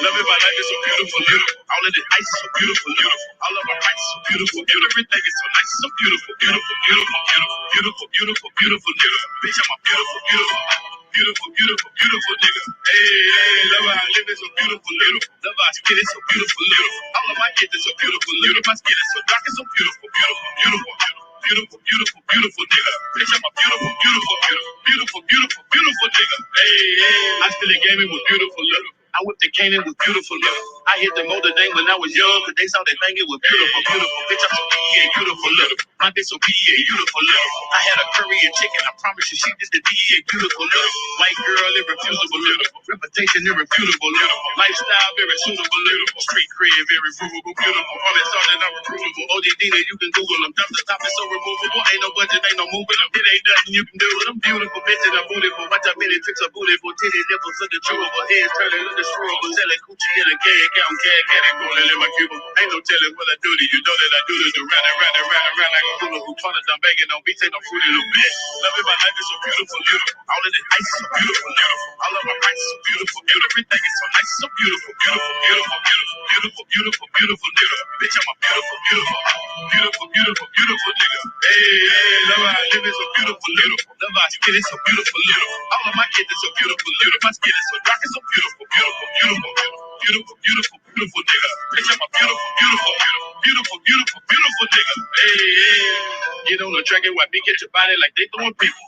Love it, my life is so beautiful, beautiful. All of the ice is so beautiful, beautiful. All of my rights is so beautiful, beautiful. Everything is so nice, so beautiful, beautiful, beautiful, beautiful, beautiful, beautiful, beautiful. Bitch, I'm a beautiful, beautiful. Beautiful, beautiful, beautiful nigga. Hey, love how I live is so beautiful, little. Love how I spit is so beautiful, little. All of my kids is so beautiful, little. My skin is so dark and so beautiful, beautiful, beautiful, beautiful, beautiful, beautiful nigga. Bitch, I'm a beautiful, beautiful, beautiful, beautiful, beautiful nigga. Hey, I still in gaming with beautiful, little. I whipped the cane in with beautiful, little. I hit the motor thing when I was young, but they saw that thing, it was beautiful, beautiful. Bitch, I'm so PEA, beautiful, little. My bitch so PEA, beautiful, little. I had a curry and chicken, I promise you, she did the DEA, beautiful, little. White girl, irrefutable, little. Reputation, irrefutable, little. Lifestyle, very suitable, little. Street cred, very provable, beautiful. All that started, I'm recruitable. ODD, that you can Google them. Dump the top is so removable. Ain't no budget, ain't no moving them. It ain't nothing you can do with them. Beautiful bitch and I'm beautiful. Watch how many tricks are beautiful. Titty nipples looking chewable. Heads turning, looking screwable. Selling coochie in a can, counting can and rolling in my cubicle. Ain't no telling what I do to you. Know that I do this around and round and round and round like a hula hoop. Trying I'm banging on beats, ain't no fruity little bitch. Love it, my life is so beautiful, beautiful. All of this ice is so beautiful, beautiful. All of my rights is so beautiful, beautiful. Everything is so nice, so beautiful, beautiful, beautiful, beautiful, beautiful, beautiful, beautiful nigga. Bitch, I'm a beautiful, beautiful, beautiful, beautiful, beautiful nigga. Hey, love how I live is so beautiful, little. Love how I spit is so beautiful, little. All of my kids is so beautiful, little. My skin is so dark and so beautiful, beautiful, beautiful, beautiful, beautiful, beautiful nigga. Bitch, I'm a beautiful, beautiful, beautiful, beautiful, beautiful nigga. Hey, get on the track and watch me get your body like they throwing people.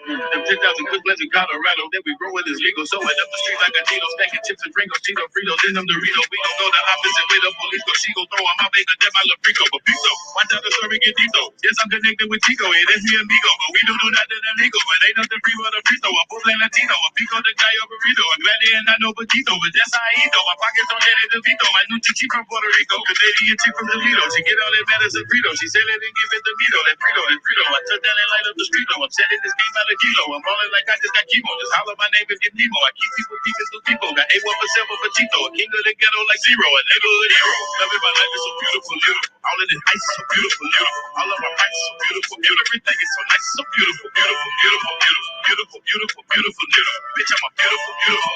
Them 10,000 quick blends in Colorado that we growing is legal. So it up the street like a Tito, stacking chips and Pringles, Cheeto, Fritos, then them Doritos. We gon' go the opposite way, the police go, she gon' throw on my baby, then my little Frico, but Pico. Watch out the story get deep though. Yes, I'm connected with Chico, and that's me amigo, but we don't do nothing illegal. But ain't nothing free but a frito, a full plain Latino, a Pico the gallo burrito, a glad and I know Bajito, but that's how I eat though. My pockets on that the Vito, my new chichi from Puerto Rico, Canadian chick from Toledo. She get all that medicine Frito, she said let it give it to Vito, that Frito, that Frito. I took down and light up the street though. I'm setting this game out of kilo. I'm rolling like I just got chemo. Just holler my name if you Nemo. I keep people peeping through people. Got A1 for 7 for Tito. A king of the ghetto like zero. A neighborhood hero. Love it, my life is so beautiful, little. All of this ice is so beautiful, little. All of my rights is so beautiful, beautiful. Everything is so nice, so beautiful, beautiful, beautiful, beautiful, beautiful, beautiful, beautiful nigga. Bitch, I'm a beautiful, beautiful,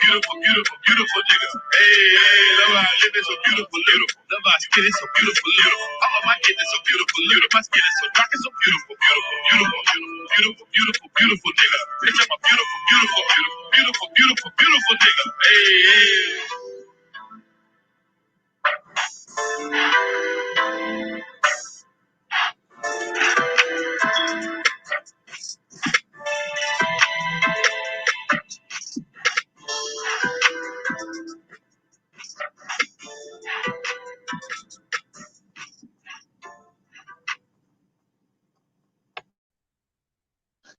beautiful, beautiful, beautiful nigga. Hey, love how I live is so beautiful, little. Love how I spit is so beautiful, little. All of my kids is so beautiful, little. My skin is so dark and so beautiful, beautiful, beautiful, beautiful, beautiful, beautiful nigga. Bitch, I'm a beautiful, beautiful, beautiful, beautiful, beautiful nigga. Hey.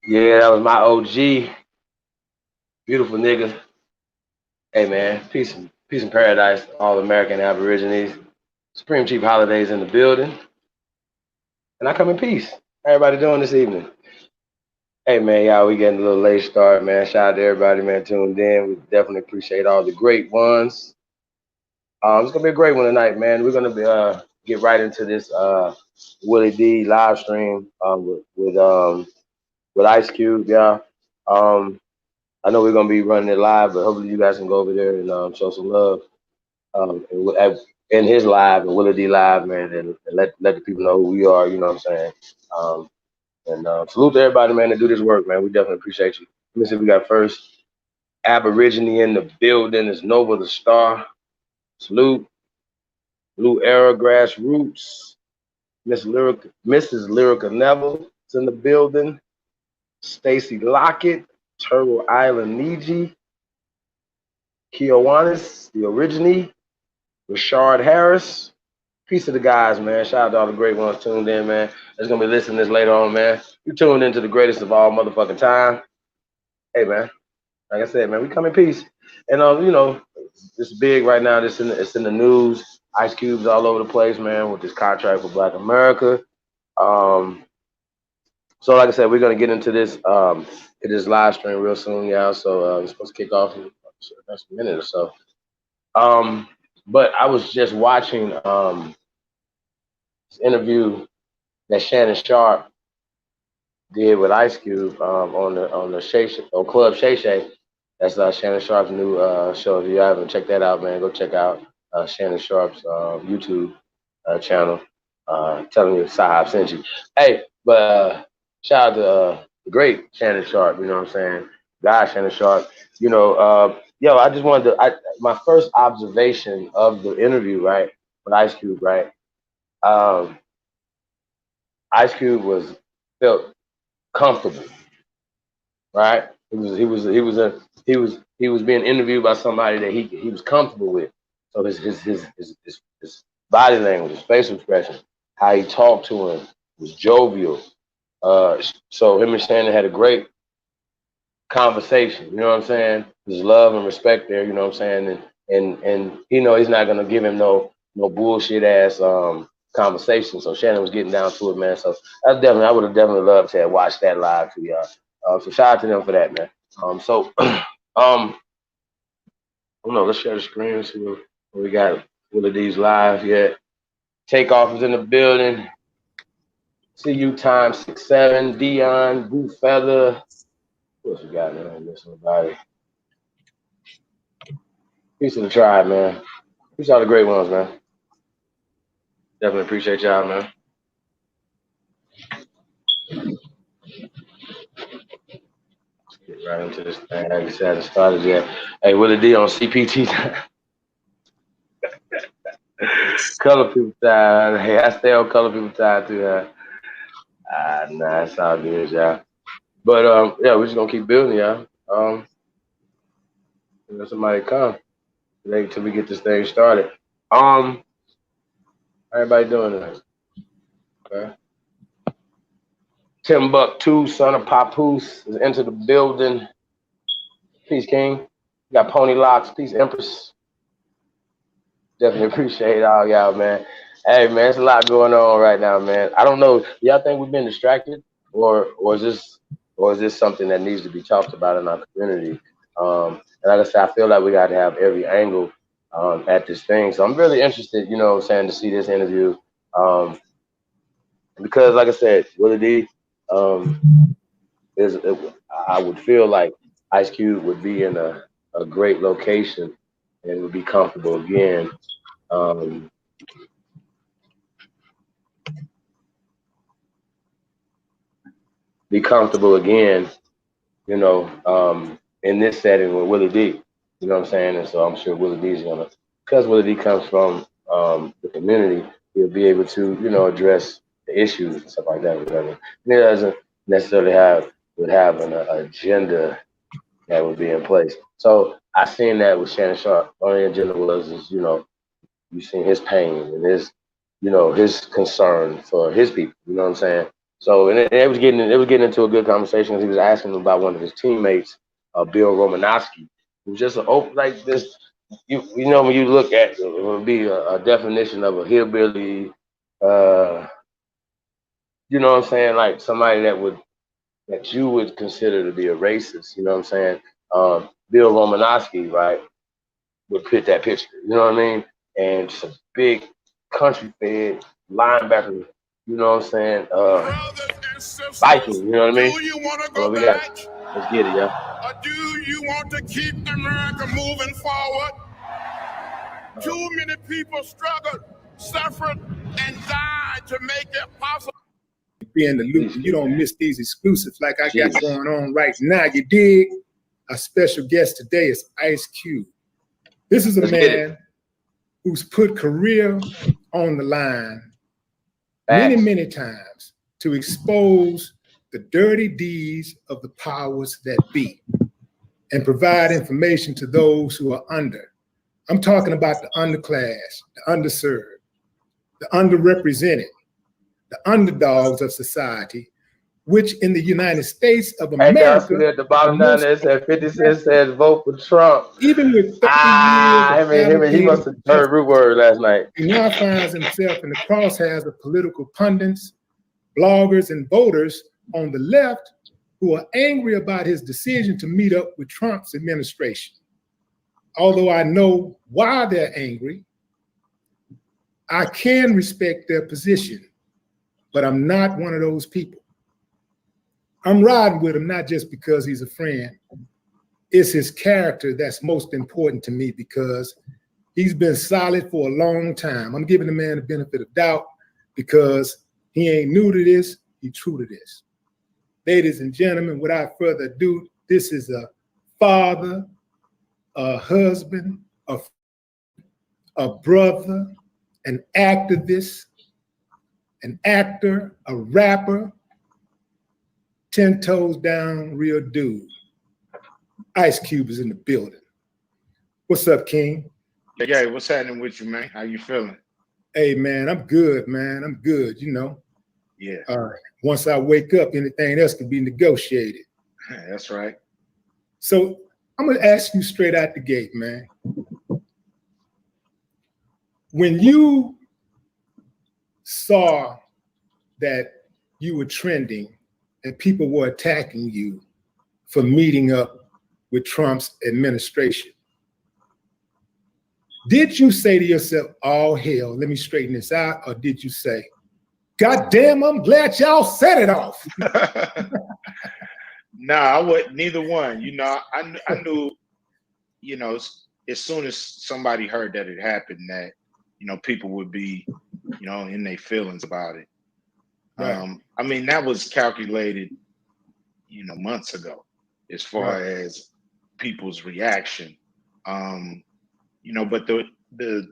Yeah, that was my OG. Beautiful nigga. Hey man, peace and paradise, all American Aborigines. Supreme Chief Holidays in the building. And I come in peace. How everybody doing this evening? Hey man, y'all, we getting a little late start, man. Shout out to everybody, man, tuned in. We definitely appreciate all the great ones. It's gonna be a great one tonight, man. We're gonna be get right into this Willie D live stream with Ice Cube, yeah. I know we're gonna be running it live, but hopefully you guys can go over there and show some love in his live and Willie D live, man, and let the people know who we are. You know what I'm saying? Salute to everybody, man, that do this work, man. We definitely appreciate you. Let me see if we got first Aborigine in the building. Is Nova the Star. Salute. Blue Era Grassroots. Mrs. Lyrica Neville is in the building. Stacy Lockett. Turtle Island Niji. Kiowanis, the Origine. Rashard Harris. Peace to the guys, man. Shout out to all the great ones tuned in, man. That's going to be listening to this later on, man. You tuned into the greatest of all motherfucking time. Hey, man. Like I said, man, we come in peace. And, you know, it's big right now. It's in the news. Ice Cube's all over the place, man, with this contract for Black America. So, like I said, we're going to get into this live stream real soon, y'all. So, it's supposed to kick off in the next minute or so. But I was just watching this interview that Shannon Sharp did with Ice Cube on the Shay on Club Shay Shay. That's Shannon Sharp's new show. If you haven't checked that out, man, go check out Shannon Sharp's YouTube channel. Telling you Sahab sent you. Hey, but shout out to the great Shannon Sharp. You know what I'm saying? Guy Shannon Sharp. You know, yo, I just wanted to. My first observation of the interview, right, with Ice Cube, right. Um, Ice Cube felt comfortable, right? He was being interviewed by somebody that he was comfortable with. So his body language, his facial expression, how he talked to him was jovial. So him and Shannon had a great conversation. You know what I'm saying? There's love and respect there. You know what I'm saying? And he know he's not gonna give him no bullshit ass conversation. So Shannon was getting down to it, man. So that's definitely I would have definitely loved to have watched that live to y'all. So shout out to them for that, man. So I don't know. Let's share the screen and see what we got. Willie D's live yet. Takeoff is in the building. See you times 6'7". Dion, Boo Feather. What else we got, man? I miss somebody. Peace to the tribe, man. Peace to all the great ones, man. Definitely appreciate y'all, man. Let's get right into this thing. I just haven't started yet. Hey, Willie D on CPT time. Color people time. Hey, I stay on color people time too. Nah, it's all good, y'all. But yeah, we're just gonna keep building, y'all. Somebody come till we get this thing started. Everybody doing this? Okay. Timbuktu, son of Papoose, has entered the building. Peace, King. We got Pony Locks. Peace, Empress. Definitely appreciate all y'all, man. Hey, man, there's a lot going on right now, man. I don't know. Y'all think we've been distracted, or is this something that needs to be talked about in our community? And like I said, I feel like we got to have every angle at this thing. So I'm really interested, you know what I'm saying, to see this interview. Because, like I said, Willie D, I would feel like Ice Cube would be in a great location and would be comfortable again. Be comfortable again, you know, in this setting with Willie D. You know what I'm saying? And so I'm sure Willie D is gonna, because Willie D comes from the community, he'll be able to, you know, address the issues and stuff like that. Whatever. And he doesn't necessarily would have an agenda that would be in place. So I seen that with Shannon Sharp. Only agenda was, you know, you seen his pain and his, you know, his concern for his people. You know what I'm saying? So and it was getting into a good conversation because he was asking about one of his teammates, Bill Romanowski, who's just an open like this. You know, when you look at it would be a definition of a hillbilly. You know what I'm saying? Like somebody that you would consider to be a racist. You know what I'm saying? Bill Romanowski, right, would fit that picture. You know what I mean? And just a big country fed linebacker. You know what I'm saying? Viking. You know what I mean? Do you want to go back? Let's get it, yeah. Or do you want to keep America moving forward? Too many people struggled, suffered, and died to make it possible. Be in the loop and you don't miss these exclusives like I got going on right now. You dig? Our special guest today is Ice Cube. This is a man who's put career on the line many times to expose the dirty deeds of the powers that be and provide information to those who are under. I'm talking about the underclass, the underserved, the underrepresented, the underdogs of society, which in the United States of America. Hey, at the bottom down there, it said 50 Cent says vote for Trump. Even with 30 years he must have heard root word last night. He now finds himself in the crosshairs of political pundits, bloggers, and voters on the left who are angry about his decision to meet up with Trump's administration. Although I know why they're angry, I can respect their position, but I'm not one of those people. I'm riding with him not just because he's a friend. It's his character that's most important to me because he's been solid for a long time. I'm giving the man the benefit of doubt because he ain't new to this, he's true to this. Ladies and gentlemen, without further ado, this is a father, a husband, a brother, an activist, an actor, a rapper, 10 toes down, real dude. Ice Cube is in the building. What's up, King? Yeah, what's happening with you, man? How you feeling? Hey, man, I'm good, man. I'm good, you know. Yeah. Once I wake up, anything else can be negotiated. That's right. So I'm going to ask you straight out the gate, man. When you saw that you were trending and people were attacking you for meeting up with Trump's administration, did you say to yourself, oh, hell, let me straighten this out? Or did you say, God damn, I'm glad y'all set it off? Nah, I would neither one. You know, I knew, you know, as soon as somebody heard that it happened, that, you know, people would be, you know, in their feelings about it. Right. I mean, that was calculated, you know, months ago, as far as people's reaction. You know, but the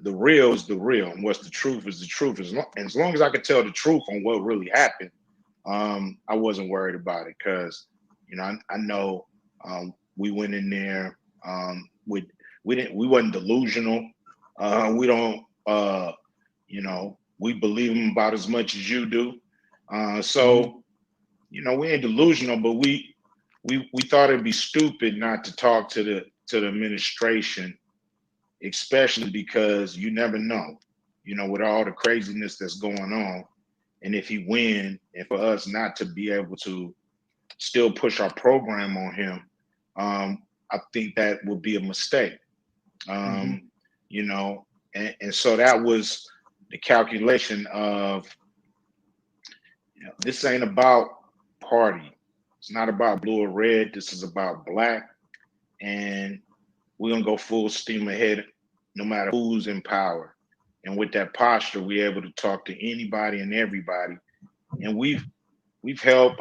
real is the real, and what's the truth is the truth. As long as I could tell the truth on what really happened, I wasn't worried about it because, you know, I know we went in there we wasn't delusional. We don't you know, we believe them about as much as you do. So, you know, we ain't delusional, but we thought it'd be stupid not to talk to the administration, especially because you never know, you know, with all the craziness that's going on. And if he win, and for us not to be able to still push our program on him, I think that would be a mistake. You know, and so that was the calculation of, you know, this ain't about party. It's not about blue or red. This is about black. And we're going to go full steam ahead, no matter who's in power. And with that posture, we're able to talk to anybody and everybody. And we've helped,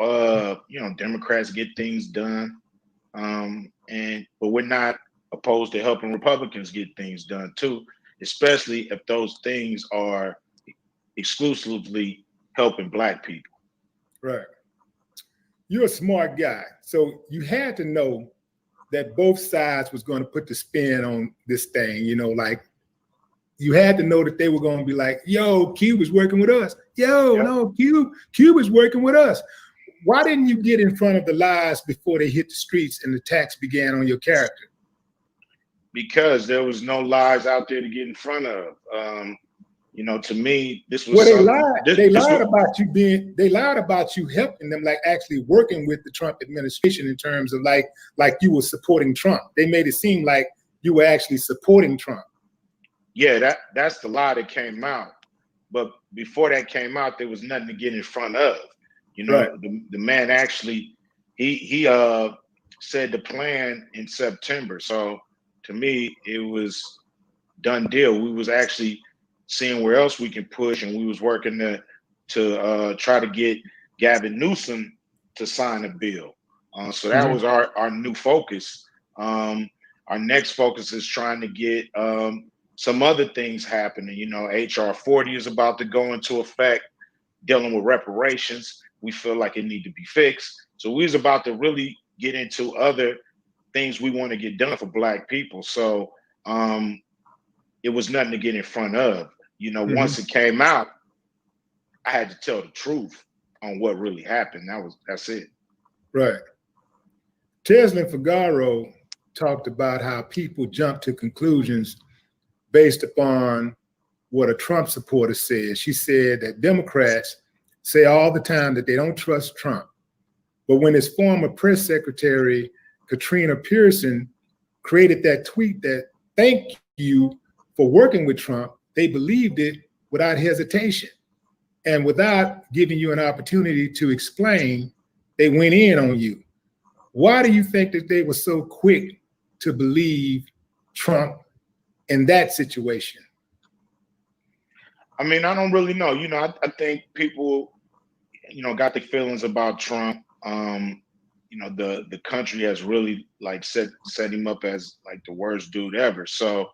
you know, Democrats get things done. But we're not opposed to helping Republicans get things done too, especially if those things are exclusively helping Black people. Right. You're a smart guy. So you had to know that both sides was going to put the spin on this thing, you know, like you had to know that they were going to be like, yo, Cube is working with us. Yo, no, Cube is working with us. Why didn't you get in front of the lies before they hit the streets and the attacks began on your character? Because there was no lies out there to get in front of. You know, to me, this was they lied about you they lied about you helping them, like actually working with the Trump administration in terms of like you were supporting Trump. They made it seem like you were actually supporting Trump. Yeah, that's the lie that came out. But before that came out, there was nothing to get in front of. You know, the man actually he said the plan in September. So to me, it was done deal. We was actually seeing where else we can push, and we was working to try to get Gavin Newsom to sign a bill. So that was our new focus. Our next focus is trying to get some other things happening. You know, HR 40 is about to go into effect, dealing with reparations. We feel like it need to be fixed. So we was about to really get into other things we want to get done for Black people. So it was nothing to get in front of. You know, once it came out, I had to tell the truth on what really happened. That's it. Right. Teslin Figaro talked about how people jump to conclusions based upon what a Trump supporter said. She said that Democrats say all the time that they don't trust Trump. But when his former press secretary, Katrina Pearson, created that tweet that thank you for working with Trump, they believed it without hesitation and without giving you an opportunity to explain they went in on you. Why do you think that they were so quick to believe Trump in that situation? I mean, I don't really know. You know, I think people, you know, got the feelings about Trump. You know, the country has really like set him up as like the worst dude ever. So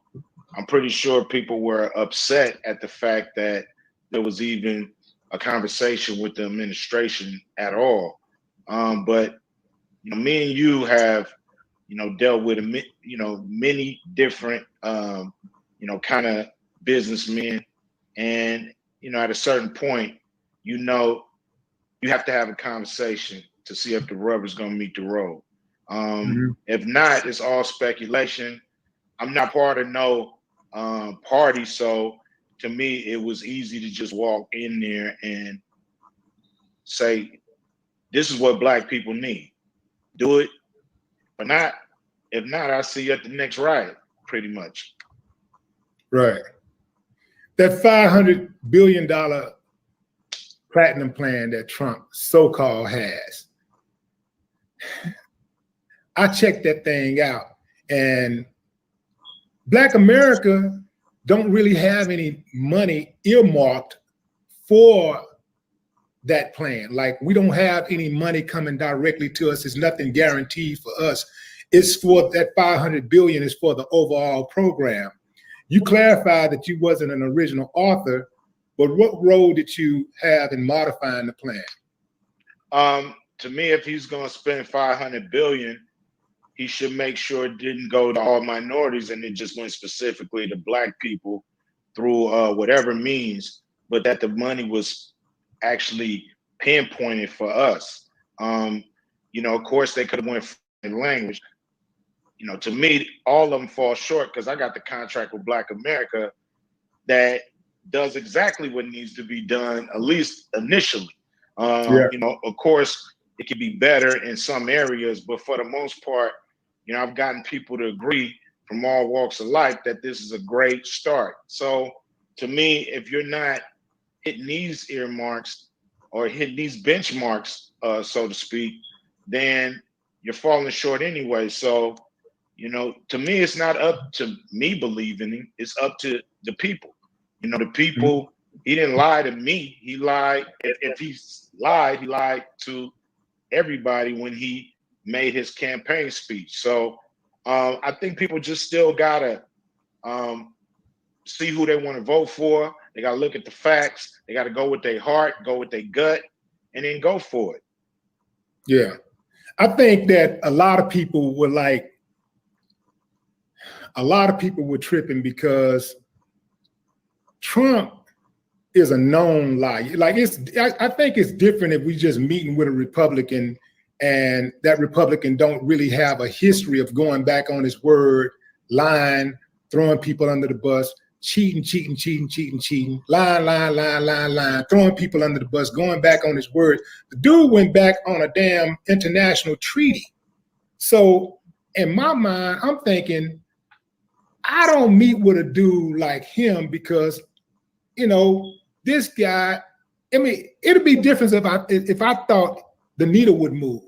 I'm pretty sure people were upset at the fact that there was even a conversation with the administration at all. But you know, me and you have, you know, dealt with you know, many different you know, kind of businessmen, and you know, at a certain point, you know, you have to have a conversation to see if the rubber's gonna meet the road. If not, it's all speculation. I'm not part of no party, so to me, it was easy to just walk in there and say, "This is what Black people need. Do it, but not. If not, I'll see you at the next riot." Pretty much. Right. That $500 billion platinum plan that Trump so-called has. I checked that thing out, and Black America don't really have any money earmarked for that plan. Like, we don't have any money coming directly to us. There's nothing guaranteed for us. It's for that 500 billion is for the overall program. You clarified that you wasn't an original author, but what role did you have in modifying the plan? To me, if he's going to spend 500 billion, he should make sure it didn't go to all minorities and it just went specifically to Black people through whatever means, but that the money was actually pinpointed for us. You know, of course, they could have went in language. You know, to me, all of them fall short because I got the contract with Black America that does exactly what needs to be done, at least initially. You know, of course, it could be better in some areas, but for the most part, you know, I've gotten people to agree from all walks of life that this is a great start. So to me, if you're not hitting these earmarks or hitting these benchmarks, so to speak, then you're falling short anyway. So, you know, to me, it's not up to me believing him. It's up to the people. You know, the people, he didn't lie to me. He lied. If he lied to everybody when he made his campaign speech. So I think people just still gotta see who they want to vote for. They gotta look at the facts. They gotta go with their heart, go with their gut, and then go for it. Yeah. I think that a lot of people were tripping because Trump is a known liar. Like, I think it's different if we just meeting with a Republican and that Republican don't really have a history of going back on his word, lying, throwing people under the bus, cheating, lying, throwing people under the bus, going back on his word. The dude went back on a damn international treaty. So in my mind, I'm thinking, I don't meet with a dude like him because, you know, this guy, I mean, it'd be different if I thought the needle would move,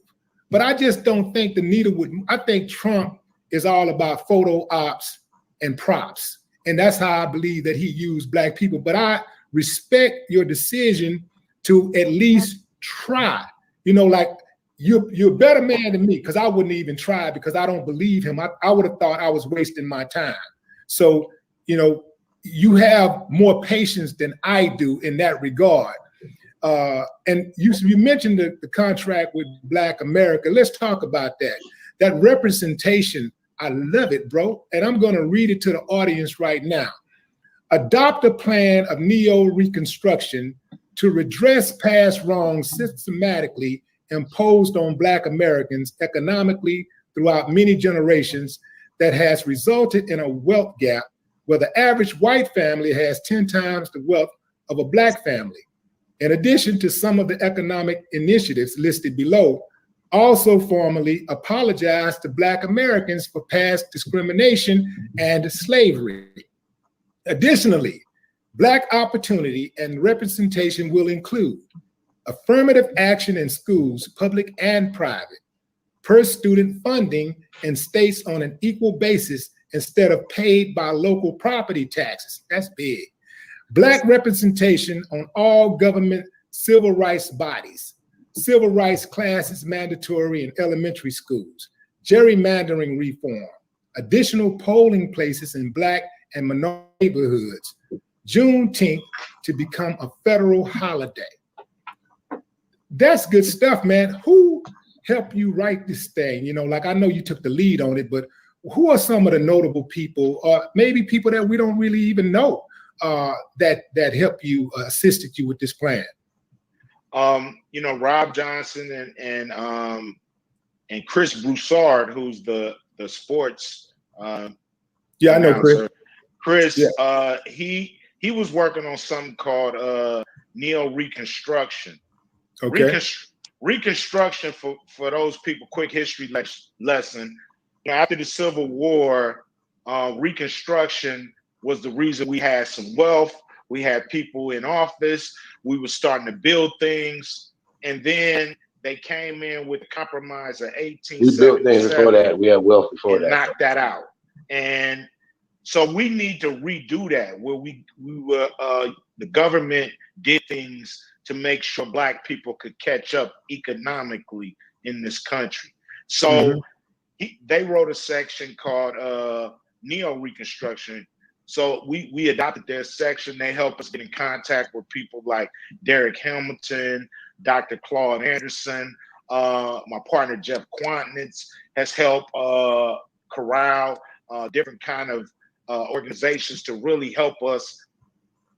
but I just don't think the needle would. I think Trump is all about photo ops and props. And that's how I believe that he used Black people. But I respect your decision to at least try. You know, like, you're a better man than me, because I wouldn't even try because I don't believe him. I would have thought I was wasting my time. So, you know, you have more patience than I do in that regard. And you mentioned the contract with Black America. Let's talk about that. That representation, I love it, bro. And I'm going to read it to the audience right now. Adopt a plan of neo-reconstruction to redress past wrongs systematically imposed on Black Americans economically throughout many generations that has resulted in a wealth gap where the average white family has 10 times the wealth of a Black family. In addition to some of the economic initiatives listed below, also formally apologize to Black Americans for past discrimination and slavery. Additionally, Black opportunity and representation will include affirmative action in schools, public and private, per student funding in states on an equal basis instead of paid by local property taxes. That's big. Black representation on all government civil rights bodies, civil rights classes mandatory in elementary schools, gerrymandering reform, additional polling places in Black and minority neighborhoods, Juneteenth to become a federal holiday. That's good stuff, man. Who helped you write this thing? You know, like I know you took the lead on it, but who are some of the notable people, or maybe people that we don't really even know that helped you, assisted you with this plan? You know, Rob Johnson and Chris Broussard, who's the sports yeah, I know Chris. Chris, yeah. He was working on something called neo reconstruction. Okay. Reconstruction for those people. Quick history lesson. You know, after the Civil War, Reconstruction was the reason we had some wealth. We had people in office. We were starting to build things, and then they came in with the compromise of 1877. We built things before that. We had wealth before that. Knocked that out, and so we need to redo that. Where we were, the government did things to make sure Black people could catch up economically in this country. So they wrote a section called Neo Reconstruction. So we adopted their section. They help us get in contact with people like Derek Hamilton, Dr. Claude Anderson. My partner, Jeff Quantnitz, has helped corral different kind of organizations to really help us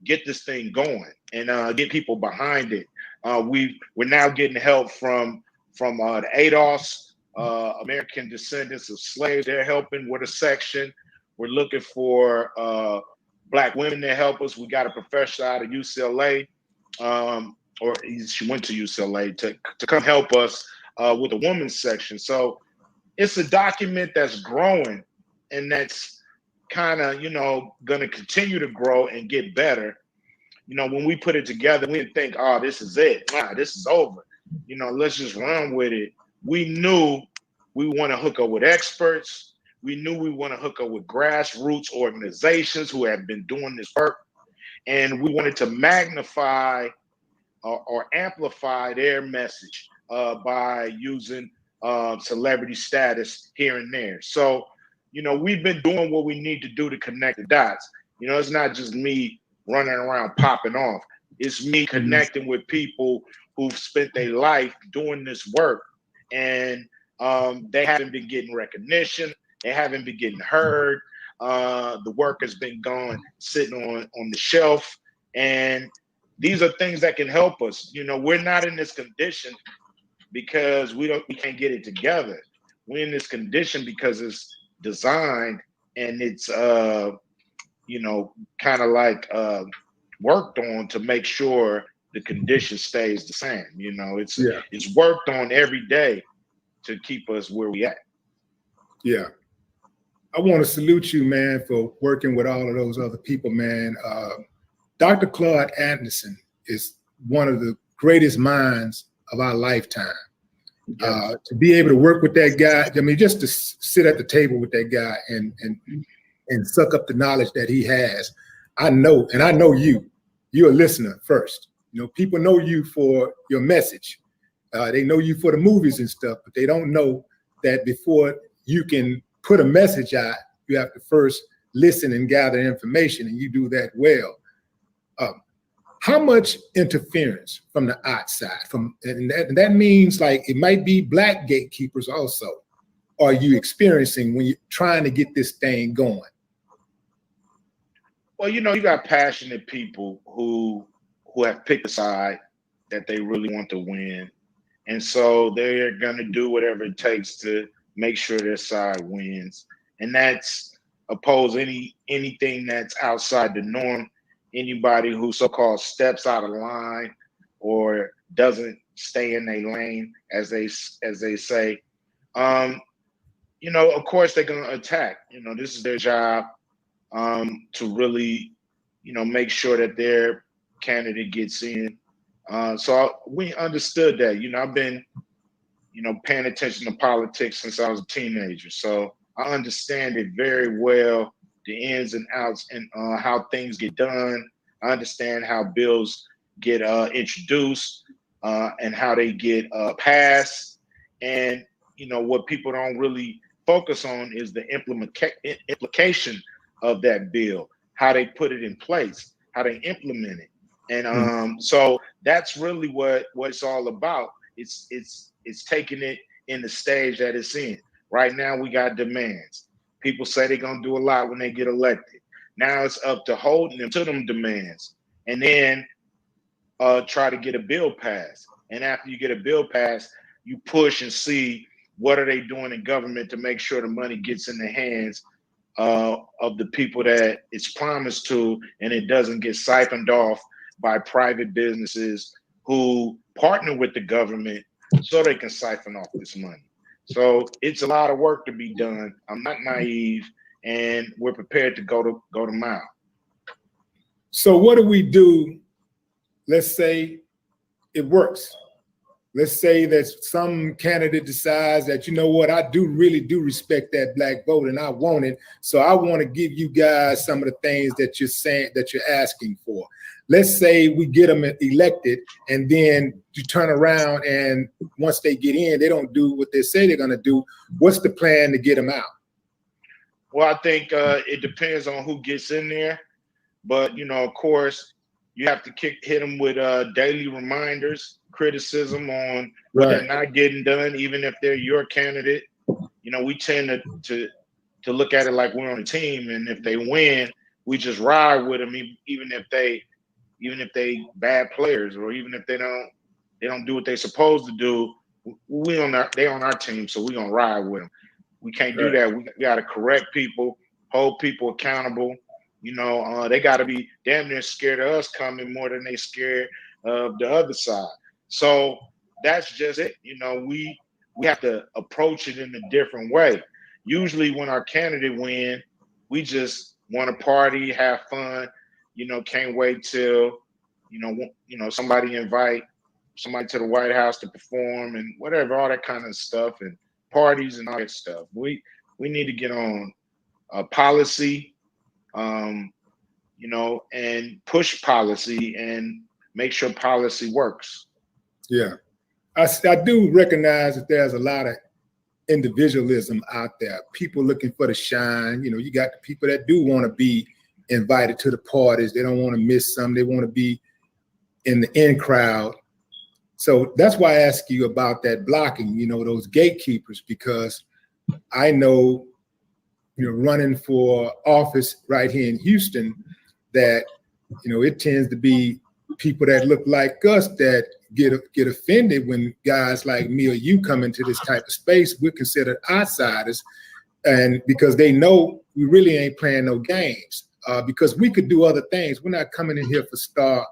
get this thing going and get people behind it. We're now getting help from the ADOS, American Descendants of Slaves. They're helping with a section. We're looking for Black women to help us. We got a professor out of UCLA, or she went to UCLA to come help us with the women's section. So it's a document that's growing, and that's kind of, you know, going to continue to grow and get better. You know, when we put it together, we didn't think, oh, this is it. Nah, this is over. You know, let's just run with it. We knew we want to hook up with experts. We knew we want to hook up with grassroots organizations who have been doing this work. And we wanted to magnify or amplify their message by using celebrity status here and there. So, you know, we've been doing what we need to do to connect the dots. You know, it's not just me running around popping off. It's me connecting with people who've spent their life doing this work, and they haven't been getting recognition. They haven't been getting heard. The work has been gone, sitting on the shelf, and these are things that can help us. You know, we're not in this condition because we can't get it together. We're in this condition because it's designed and it's you know, kind of like worked on to make sure the condition stays the same. You know, it's worked on every day to keep us where we at. Yeah. I want to salute you, man, for working with all of those other people, man. Dr. Claude Anderson is one of the greatest minds of our lifetime. To be able to work with that guy, I mean, just to sit at the table with that guy and suck up the knowledge that he has. I know, and I know you're a listener first. You know, people know you for your message. They know you for the movies and stuff, but they don't know that before you can put a message out, you have to first listen and gather information, and you do that well. How much interference from the outside, and that means like it might be Black gatekeepers also, are you experiencing when you're trying to get this thing going? Well, you know, you got passionate people who have picked a side that they really want to win. And so they're going to do whatever it takes to make sure their side wins. And that's oppose anything that's outside the norm. Anybody who so-called steps out of line or doesn't stay in their lane, as they say, you know, of course they're going to attack. You know, this is their job to really, you know, make sure that their candidate gets in. So we understood that. I've been, paying attention to politics since I was a teenager. So I understand it very well, the ins and outs and how things get done. I understand how bills get introduced and how they get passed. And, what people don't really focus on is the implication of that bill, how they put it in place, how they implement it. And so that's really what it's all about. It's taking it in the stage that it's in. Right now, we got demands. People say they're going to do a lot when they get elected. Now it's up to holding them to them demands and then try to get a bill passed. And after you get a bill passed, you push and see what are they doing in government to make sure the money gets in the hands of the people that it's promised to, and it doesn't get siphoned off by private businesses who partner with the government so they can siphon off this money. So it's a lot of work to be done. I'm not naive, and we're prepared to go to mile. So what do we do? Let's say it works. Let's say that some candidate decides that, you know what, I really do respect that black vote and I want it. So I want to give you guys some of the things that you're saying, that you're asking for. Let's say we get them elected and then you turn around and once they get in, they don't do what they say they're going to do. What's the plan to get them out? Well, I think it depends on who gets in there. But, of course, you have to hit them with daily reminders, criticism on what they're not getting done, even if they're your candidate. We tend to look at it like we're on a team, and if they win, we just ride with them, even if they bad players, or even if they don't do what they're supposed to do. They on our team, so we're gonna ride with them. We can't do that. We got to correct people, hold people accountable. They got to be damn near scared of us coming more than they scared of the other side. So that's just it. We have to approach it in a different way. Usually when our candidate win, we just want to party, have fun, can't wait till, somebody invite somebody to the White House to perform and whatever, all that kind of stuff, and parties and all that stuff. We need to get on policy, and push policy and make sure policy works. Yeah. I do recognize that there's a lot of individualism out there, people looking for the shine. You got the people that do want to be invited to the parties. They don't want to miss some. They want to be in the in crowd. So that's why I ask you about that blocking, those gatekeepers, because I know, running for office right here in Houston, that, it tends to be people that look like us that get offended when guys like me or you come into this type of space. We're considered outsiders, and because they know we really ain't playing no games, because we could do other things. We're not coming in here for star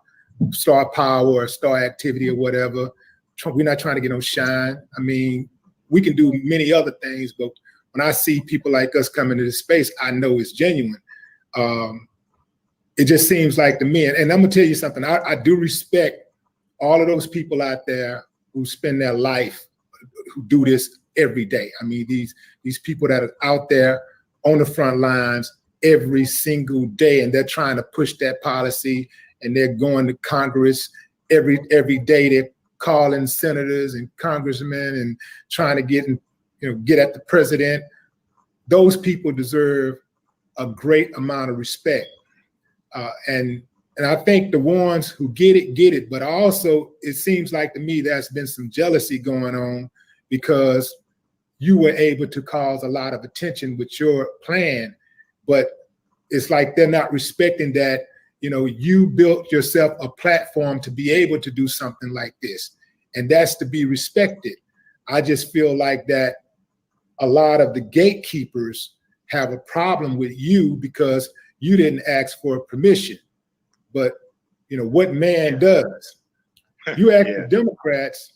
power or star activity or whatever. We're not trying to get no shine. I mean, we can do many other things, but when I see people like us come into this space, I know it's genuine. It just seems like to me, and I'm gonna tell you something, I do respect all of those people out there who spend their life, who do this every day. I mean, these people that are out there on the front lines every single day, and they're trying to push that policy, and they're going to Congress every day. They're calling senators and congressmen and trying to get at the president. Those people deserve a great amount of respect. And I think the ones who get it, but also it seems like to me there's been some jealousy going on because you were able to cause a lot of attention with your plan, but it's like they're not respecting that, you built yourself a platform to be able to do something like this, and that's to be respected. I just feel like that a lot of the gatekeepers have a problem with you because you didn't ask for permission. But what man does? You ask the Democrats,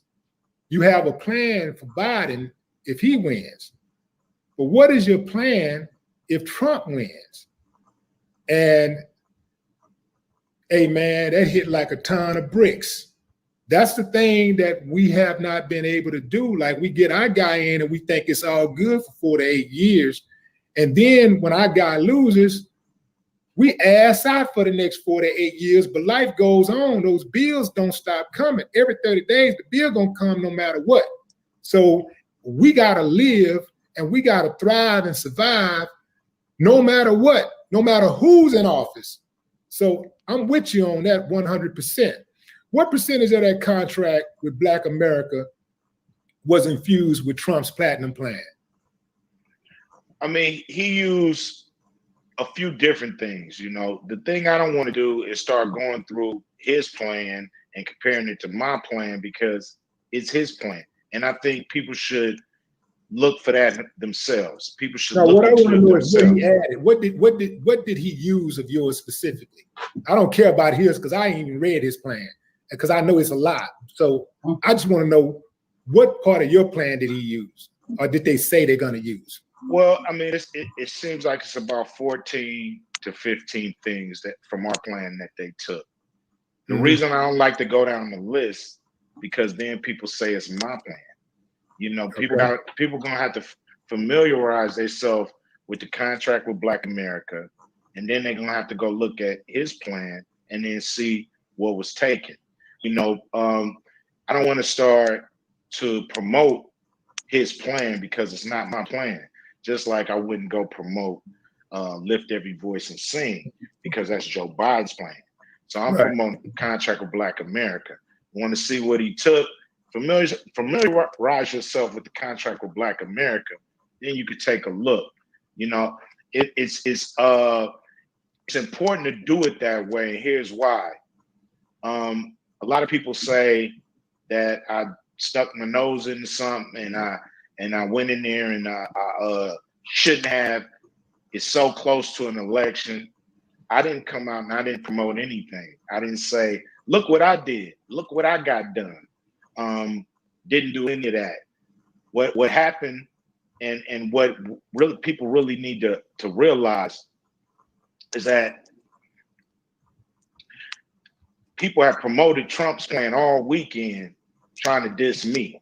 you have a plan for Biden if he wins. But what is your plan if Trump wins? And hey man, that hit like a ton of bricks. That's the thing that we have not been able to do. Like, we get our guy in and we think it's all good for 4 to 8 years. And then when our guy loses, we ass out for the next 4 to 8 years, but life goes on. Those bills don't stop coming. Every 30 days, the bill gonna come no matter what. So we gotta live and we gotta thrive and survive no matter what, no matter who's in office. So I'm with you on that 100%. What percentage of that contract with Black America was infused with Trump's platinum plan? I mean, he used a few different things. You know, the thing I don't want to do is start going through his plan and comparing it to my plan, because it's his plan. And I think people should look for that themselves. People should look what I into want to it know is themselves. what he added. What did he use of yours specifically? I don't care about his because I ain't even read his plan, because I know it's a lot. So I just want to know, what part of your plan did he use, or did they say they're going to use? Well, I mean, it seems like it's about 14 to 15 things that from our plan that they took. The reason I don't like to go down the list, because then people say it's my plan. You know, people gonna have to familiarize themselves with the contract with Black America, and then they're gonna have to go look at his plan and then see what was taken. You know, I don't want to start to promote his plan because it's not my plan. Just like I wouldn't go promote Lift Every Voice and Sing, because that's Joe Biden's plan. So I'm promoting the contract with Black America. Want to see what he took? Familiarize yourself with the contract with Black America. Then you could take a look. You know, it's important to do it that way. And here's why. A lot of people say that I stuck my nose into something and I went in there and I shouldn't have. It's so close to an election. I didn't come out and I didn't promote anything. I didn't say, look what I did. Look what I got done. Didn't do any of that. What happened and what really people really need to realize is that people have promoted Trump's plan all weekend trying to diss me.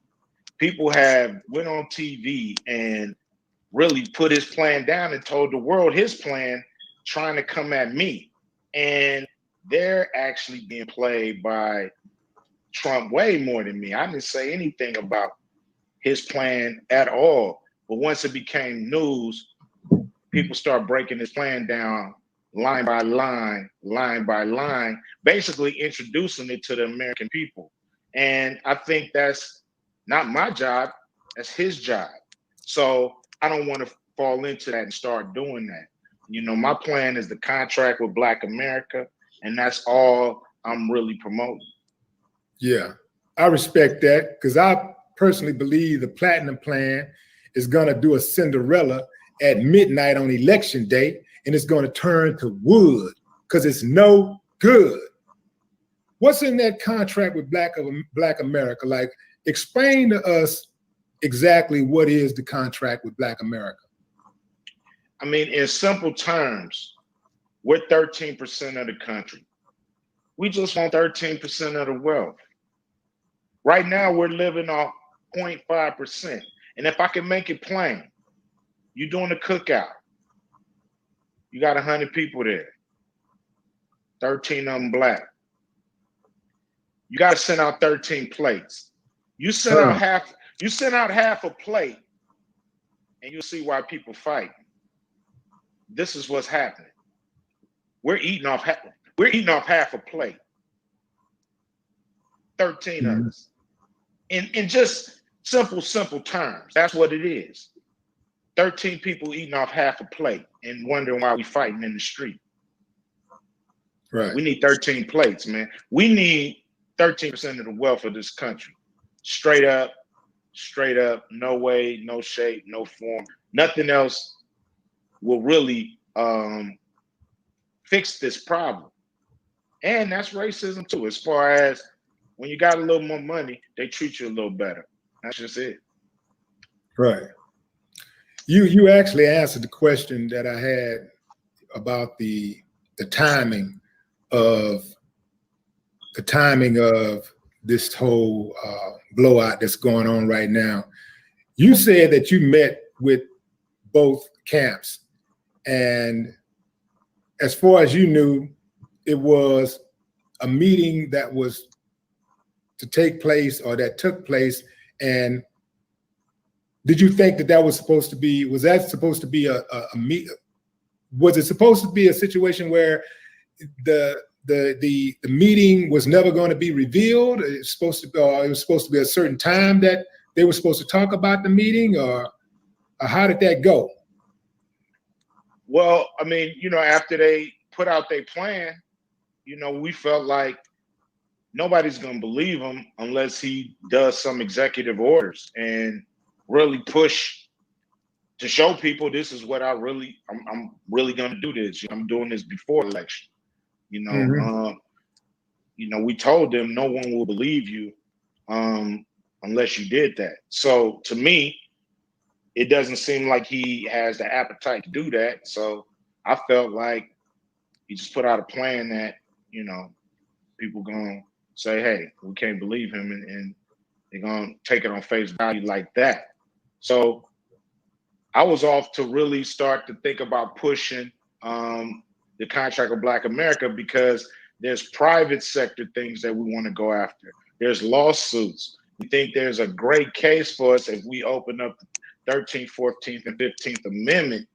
People have went on TV and really put his plan down and told the world his plan, trying to come at me. And they're actually being played by Trump way more than me. I didn't say anything about his plan at all. But once it became news, people start breaking his plan down line by line, basically introducing it to the American people. And I think that's not my job, that's his job. So I don't want to fall into that and start doing that. You know, my plan is the contract with Black America, and that's all I'm really promoting. Yeah, I respect that, because I personally believe the platinum plan is going to do a Cinderella at midnight on election day, and it's going to turn to wood because it's no good. What's in that contract with Black America? Like, explain to us exactly what is the contract with Black America. I mean, in simple terms, we're 13% of the country. We just want 13% of the wealth. Right now, we're living off 0.5%. And if I can make it plain, you're doing a cookout. You got 100 people there, 13 of them Black. You got to send out 13 plates. You send out half a plate, and you'll see why people fight. This is what's happening. We're eating off half a plate. 13 of us. In just simple terms, that's what it is. 13 people eating off half a plate and wondering why we fighting in the street. Right. We need 13 plates, man. We need 13% of the wealth of this country. Straight up, no way, no shape, no form. Nothing else will really fix this problem. And that's racism too, as far as when you got a little more money, they treat you a little better. That's just it. Right. You actually answered the question that I had about the timing of this whole blowout that's going on right now. You said that you met with both camps, and as far as you knew, it was a meeting that was to take place or that took place. And did you think that that was supposed to be, was that supposed to be a meet? Was it supposed to be a situation where the meeting was never going to be revealed? It was supposed to be a certain time that they were supposed to talk about the meeting, or how did that go? Well, I mean, after they put out their plan, we felt like nobody's going to believe him unless he does some executive orders and really push to show people this is what I'm really going to do this. I'm doing this before election. We told them no one will believe you unless you did that. So to me, it doesn't seem like he has the appetite to do that. So I felt like he just put out a plan that, people gonna say, hey, we can't believe him, and they're gonna take it on face value like that. So I was off to really start to think about pushing the contract with Black America, because there's private sector things that we want to go after. There's lawsuits. We think there's a great case for us if we open up the 13th, 14th, and 15th Amendment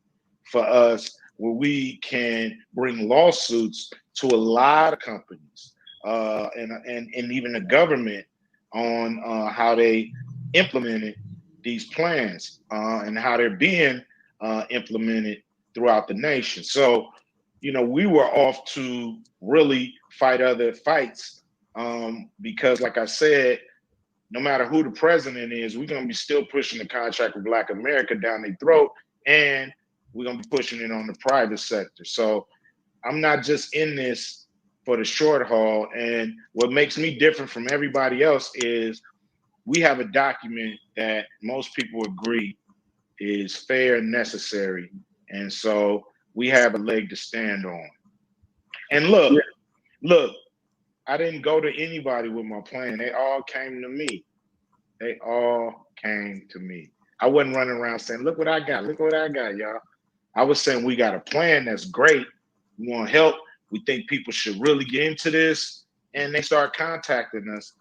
for us, where we can bring lawsuits to a lot of companies and even the government on how they implemented these plans and how they're being implemented throughout the nation. So, we were off to really fight other fights because, like I said, no matter who the president is, we're going to be still pushing the contract with Black America down their throat, and we're going to be pushing it on the private sector. So I'm not just in this for the short haul. And what makes me different from everybody else is we have a document that most people agree is fair and necessary. And so we have a leg to stand on. And look, I didn't go to anybody with my plan. They all came to me. I wasn't running around saying, look what I got, y'all. I was saying we got a plan that's great. We want help. We think people should really get into this. And they start contacting us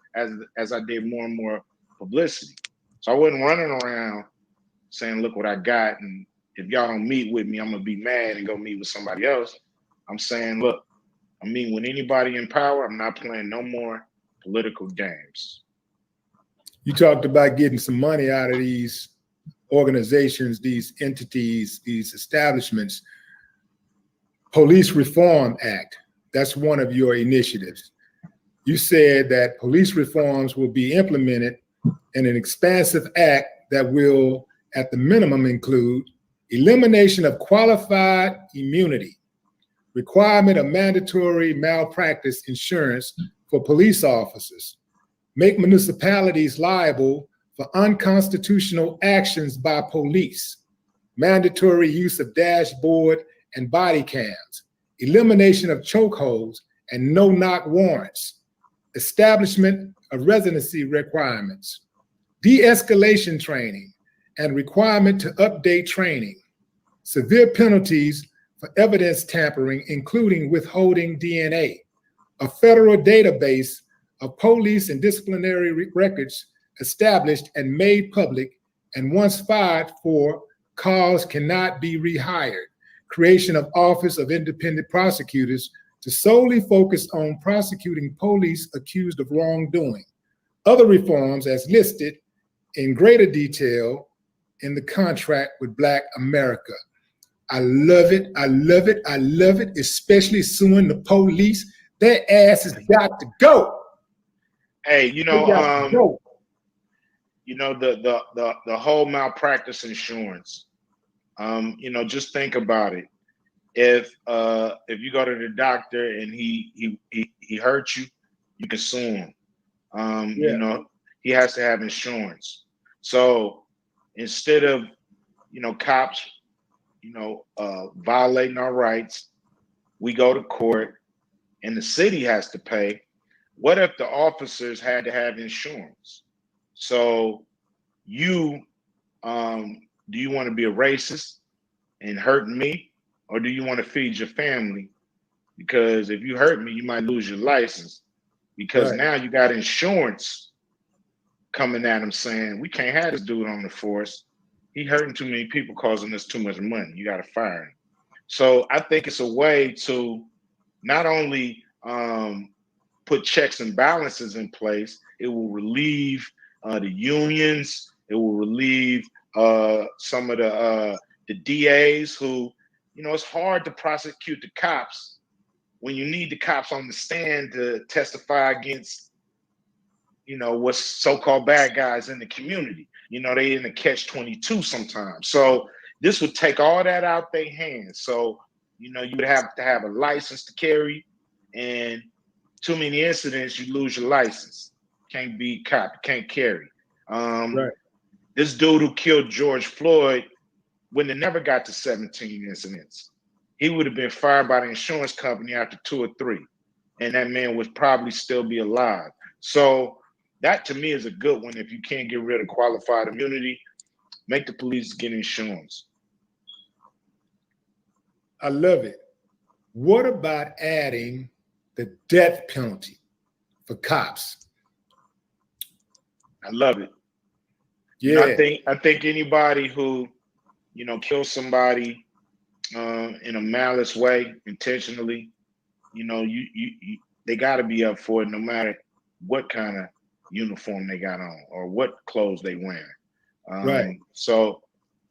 as I did more and more publicity. So I wasn't running around saying, look what I got. And if y'all don't meet with me, I'm going to be mad and go meet with somebody else. I'm saying, look, I'm meeting with anybody in power. I'm not playing no more political games. You talked about getting some money out of these organizations, these entities, these establishments. Police Reform Act, that's one of your initiatives. You said that police reforms will be implemented in an expansive act that will, at the minimum, include elimination of qualified immunity, requirement of mandatory malpractice insurance for police officers, make municipalities liable for unconstitutional actions by police, mandatory use of dashboard and body cams, elimination of chokeholds and no-knock warrants, establishment of residency requirements, de-escalation training and requirement to update training, severe penalties for evidence tampering, including withholding DNA, a federal database of police and disciplinary records established and made public, and once filed for, cause cannot be rehired, creation of Office of Independent Prosecutors to solely focus on prosecuting police accused of wrongdoing. Other reforms as listed in greater detail in the contract with Black America. I love it, I love it, I love it, especially suing the police. Their ass has got to go. Hey, the whole malpractice insurance. Just think about it. If you go to the doctor and he hurt you, you can sue him. He has to have insurance. So instead of cops violating our rights, we go to court and the city has to pay. what if the officers had to have insurance? So you, do you want to be a racist and hurting me, or do you want to feed your family? Because if you hurt me, you might lose your license, because Right. now you got insurance coming at him saying, we can't have this dude on the force. He hurting too many people, causing us too much money. You got to fire him. So I think it's a way to not only put checks and balances in place, it will relieve the unions. It will relieve some of the DAs who, it's hard to prosecute the cops when you need the cops on the stand to testify against, what's so-called bad guys in the community. They in a catch-22 sometimes. So this would take all that out their hands. So, you would have to have a license to carry, and too many incidents, you lose your license. Can't be cop, can't carry. Right. This dude who killed George Floyd wouldn't have never got to 17 incidents. He would have been fired by the insurance company after 2 or 3, and that man would probably still be alive. So that to me is a good one. If you can't get rid of qualified immunity, make the police get insurance. I love it. What about adding the death penalty for cops? I love it. Yeah. I think anybody who, kills somebody in a malice way, intentionally, they got to be up for it, no matter what kind of uniform they got on or what clothes they wear. Right. So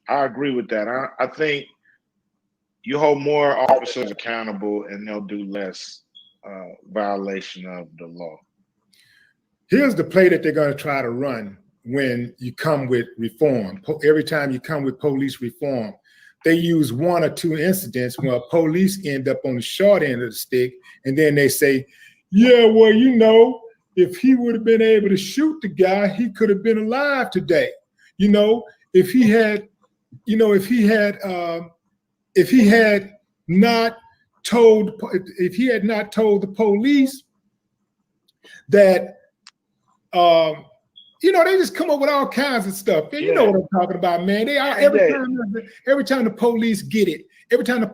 I agree with that. I think you hold more officers accountable, and they'll do less violation of the law. Here's the play that they're going to try to run when you come with reform. Every time you come with police reform, they use 1 or 2 incidents where police end up on the short end of the stick, and then they say, yeah, well, if he would have been able to shoot the guy, he could have been alive today. If he had not told the police that, they just come up with all kinds of stuff. And you know what I'm talking about, man. They are every time the police get it, every time a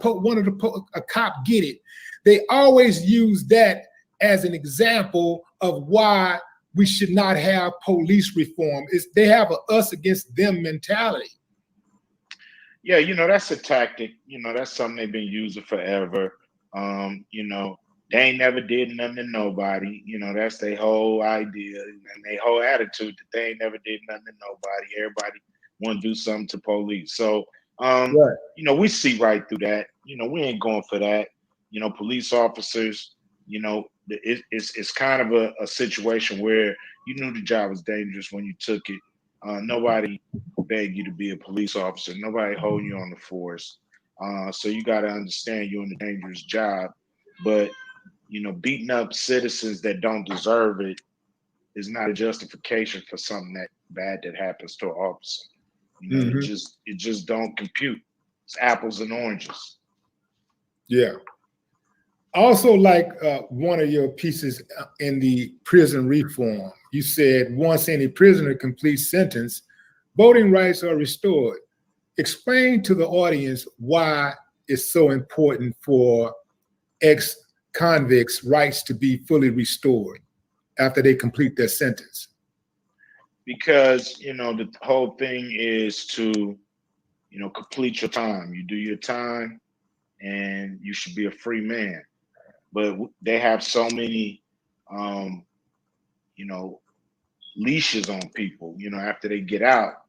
cop get it, they always use that as an example of why we should not have police reform. They have a us against them mentality. Yeah, that's a tactic. That's something they've been using forever. They ain't never did nothing to nobody. That's their whole idea and their whole attitude, that they ain't never did nothing to nobody. Everybody want to do something to police. So, Right. We see right through that. We ain't going for that. Police officers, it's kind of a situation where you knew the job was dangerous when you took it. Nobody begged you to be a police officer. Nobody holding you on the force. So you got to understand you're in a dangerous job. But beating up citizens that don't deserve it is not a justification for something that bad that happens to an officer. It just don't compute. It's apples and oranges. Yeah. Also, like one of your pieces in the prison reform, you said once any prisoner completes sentence, voting rights are restored. Explain to the audience why it's so important for ex-convicts' rights to be fully restored after they complete their sentence. Because, the whole thing is to, complete your time. You do your time and you should be a free man. But they have so many, leashes on people, after they get out,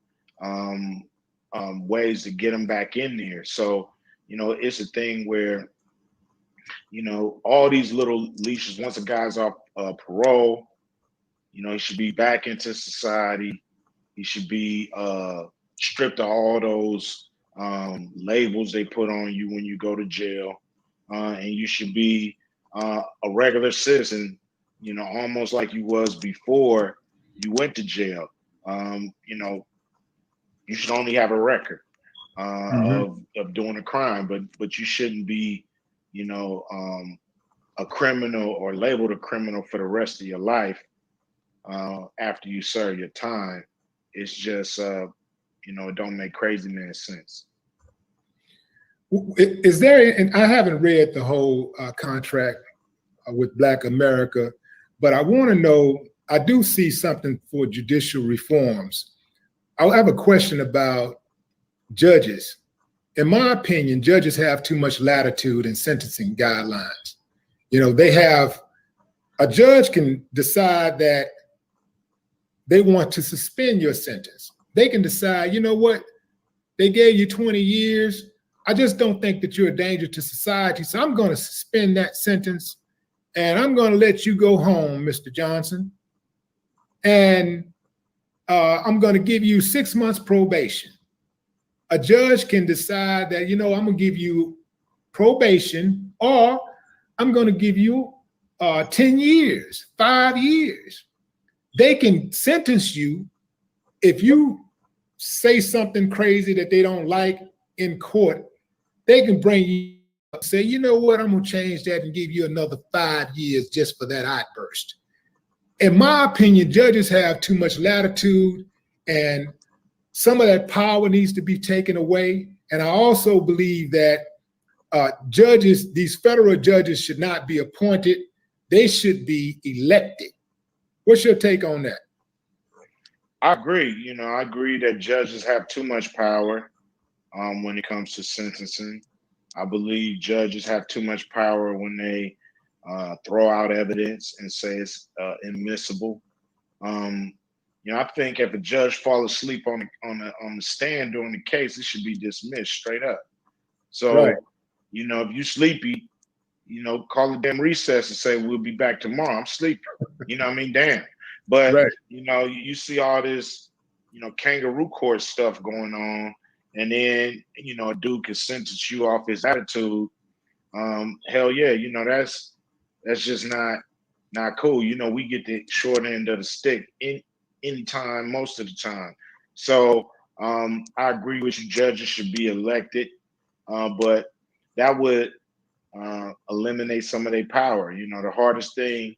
ways to get them back in there. So, it's a thing where, all these little leashes, once a guy's off parole, he should be back into society. He should be stripped of all those labels they put on you when you go to jail. And you should be a regular citizen, almost like you was before you went to jail. You should only have a record of doing a crime, but you shouldn't be, a criminal or labeled a criminal for the rest of your life after you serve your time. It's just it don't make crazy man sense. Is there, and I haven't read the whole contract with Black America, but I want to know, I do see something for judicial reforms. I have a question about judges. In my opinion, judges have too much latitude in sentencing guidelines. A judge can decide that they want to suspend your sentence. They can decide, you know what, they gave you 20 years. I just don't think that you're a danger to society. So I'm going to suspend that sentence and I'm going to let you go home, Mr. Johnson. And I'm going to give you 6 months probation. A judge can decide that, I'm going to give you probation, or I'm going to give you 10 years, 5 years. They can sentence you if you say something crazy that they don't like in court. They can bring you up and say, you know what, I'm going to change that and give you another 5 years just for that outburst. In my opinion, judges have too much latitude, and some of that power needs to be taken away. And I also believe that judges, these federal judges, should not be appointed. They should be elected. What's your take on that? I agree. I agree that judges have too much power when it comes to sentencing. I believe judges have too much power when they throw out evidence and say it's admissible. I think if a judge falls asleep on the stand during the case, it should be dismissed straight up. So, right. If you sleepy, call a damn recess and say we'll be back tomorrow. I'm sleepy. Damn. But right. You see all this, kangaroo court stuff going on, and then a dude can sentence you off his attitude. Hell yeah, that's just not cool. We get the short end of the stick anytime, most of the time. So I agree with you. Judges should be elected, but that would eliminate some of their power. The hardest thing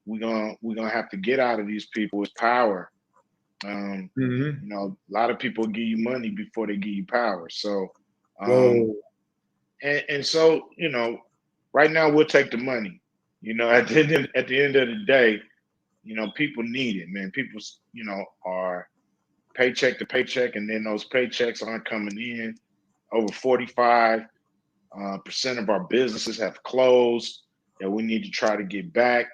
we're gonna have to get out of these people is power. A lot of people give you money before they give you power. So, and so right now we'll take the money. At the end of the day, people need it, man. People, are paycheck to paycheck, and then those paychecks aren't coming in. Over 45% of our businesses have closed that we need to try to get back.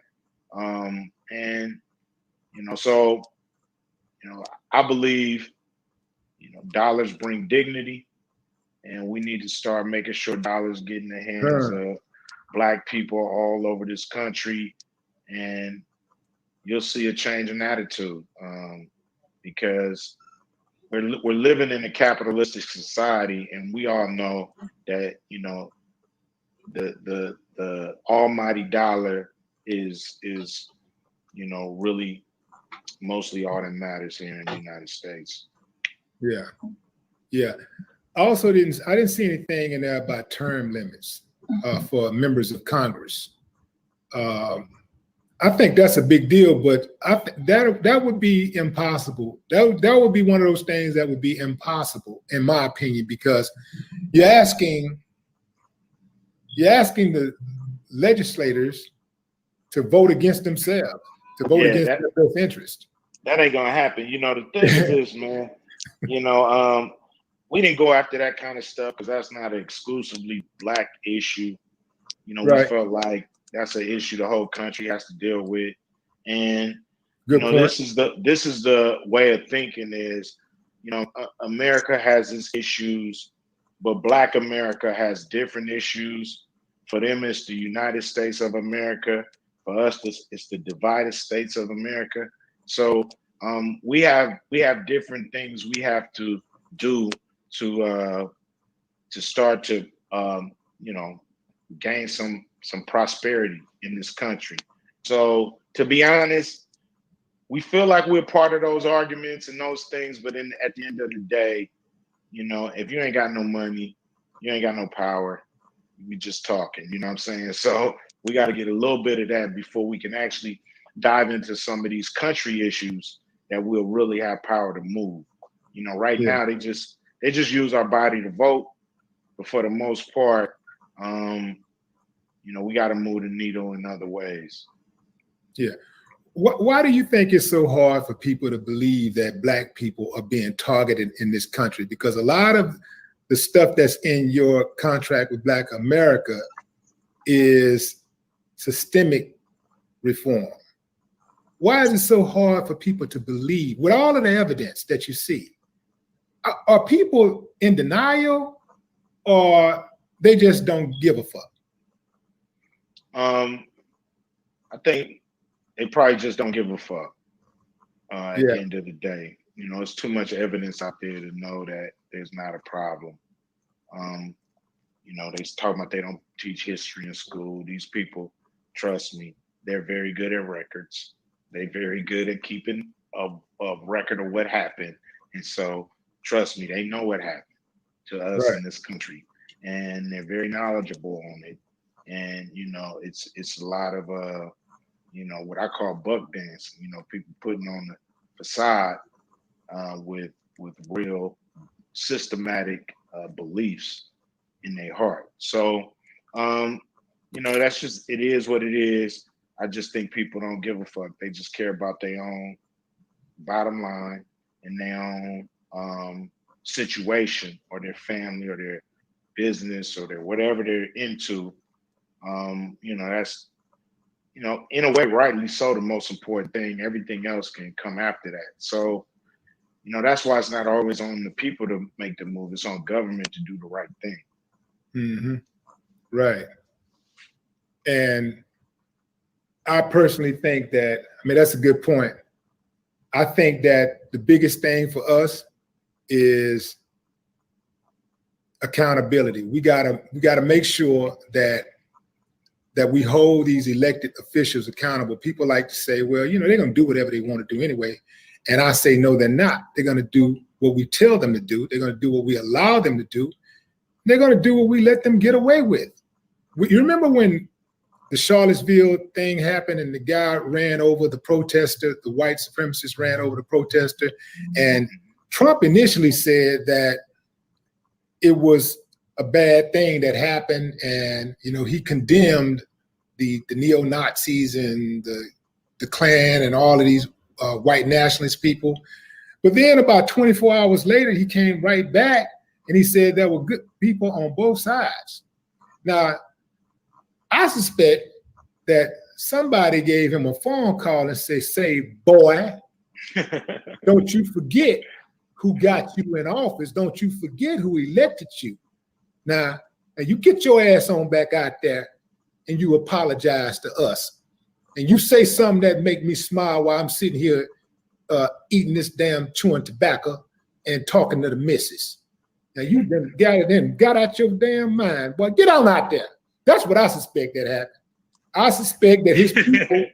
I believe, dollars bring dignity, and we need to start making sure dollars get in the hands of Black people all over this country, and you'll see a change in attitude, because we're living in a capitalistic society, and we all know that the almighty dollar is really mostly all that matters here in the United States. Yeah. Also, I didn't see anything in there about term limits for members of Congress. I think that's a big deal, but that would be impossible. That would be one of those things that would be impossible, in my opinion, because you're asking the legislators to vote against themselves, to vote against their self-interest. That ain't gonna happen. The thing is this, man. We didn't go after that kind of stuff because that's not an exclusively Black issue. We felt like that's an issue the whole country has to deal with. And this is the way of thinking is, America has its issues, but Black America has different issues. For them, it's the United States of America. For us, it's the divided states of America. So we have different things we have to do to start to gain some prosperity in this country. So to be honest, we feel like we're part of those arguments and those things, but at the end of the day, if you ain't got no money, you ain't got no power, we just talking, you know what I'm saying? So we got to get a little bit of that before we can actually dive into some of these country issues that will really have power to move. You know, right now they just use our body to vote, but for the most part, you know, we got to move the needle in other ways. Yeah. Why do you think it's so hard for people to believe that Black people are being targeted in this country? Because a lot of the stuff that's in your contract with Black America is systemic reform. Why is it so hard for people to believe, with all of the evidence that you see? Are people in denial, or they just don't give a fuck? I think they probably just don't give a fuck at the end of the day. You know, it's too much evidence out there to know that there's not a problem. You know, they talk about they don't teach history in school. These people, trust me, they're very good at records. They're very good at keeping a record of what happened. And so, trust me, they know what happened to us in this country. And they're very knowledgeable on it. And, you know, it's a lot of, you know, what I call buck dancing, you know, people putting on the facade with real systematic beliefs in their heart. So, you know, that's just, it is what it is. I just think people don't give a fuck. They just care about their own bottom line and their own situation or their family or their business or their whatever they're into. You know, that's, you know, in a way, rightly so, the most important thing. Everything else can come after that. So, you know, that's why it's not always on the people to make the move. It's on government to do the right thing. Mm-hmm. Right. And I personally think that, I mean, that's a good point. I think that the biggest thing for us is accountability. We gotta make sure that we hold these elected officials accountable. People like to say, well, you know, they're gonna do whatever they want to do anyway. And I say, no, they're not. They're gonna do what we tell them to do. They're gonna do what we allow them to do. They're gonna do what we let them get away with. You remember when the Charlottesville thing happened and the guy ran over the protester, the white supremacist ran over the protester, and Trump initially said that it was a bad thing that happened, and you know, he condemned the neo-Nazis and the Klan and all of these white nationalist people. But then about 24 hours later, he came right back and he said there were good people on both sides. Now, I suspect that somebody gave him a phone call and say, boy, don't you forget who got you in office. Don't you forget who elected you. Now you get your ass on back out there and you apologize to us. And you say something that make me smile while I'm sitting here eating this damn chewing tobacco and talking to the missus. Now you got out your damn mind. Boy, get on out there. That's what I suspect that happened. I suspect that his people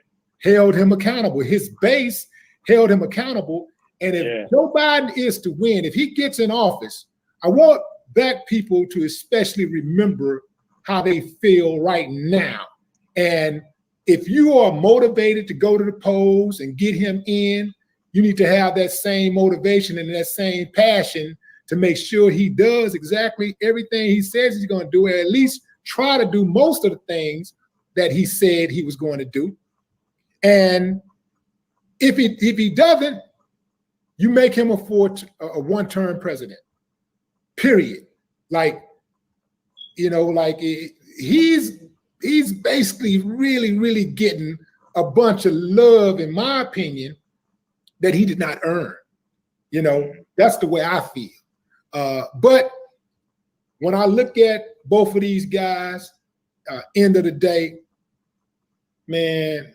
held him accountable. His base held him accountable. And if Joe Biden is to win, if he gets in office, I want Black people to especially remember how they feel right now. And if you are motivated to go to the polls and get him in, you need to have that same motivation and that same passion to make sure he does exactly everything he says he's going to do, or at least try to do most of the things that he said he was going to do. And if he doesn't, you make him a one-term president, period. Like, you know, like he's basically really, really getting a bunch of love, in my opinion, that he did not earn. You know, that's the way I feel. But when I look at both of these guys, end of the day, man,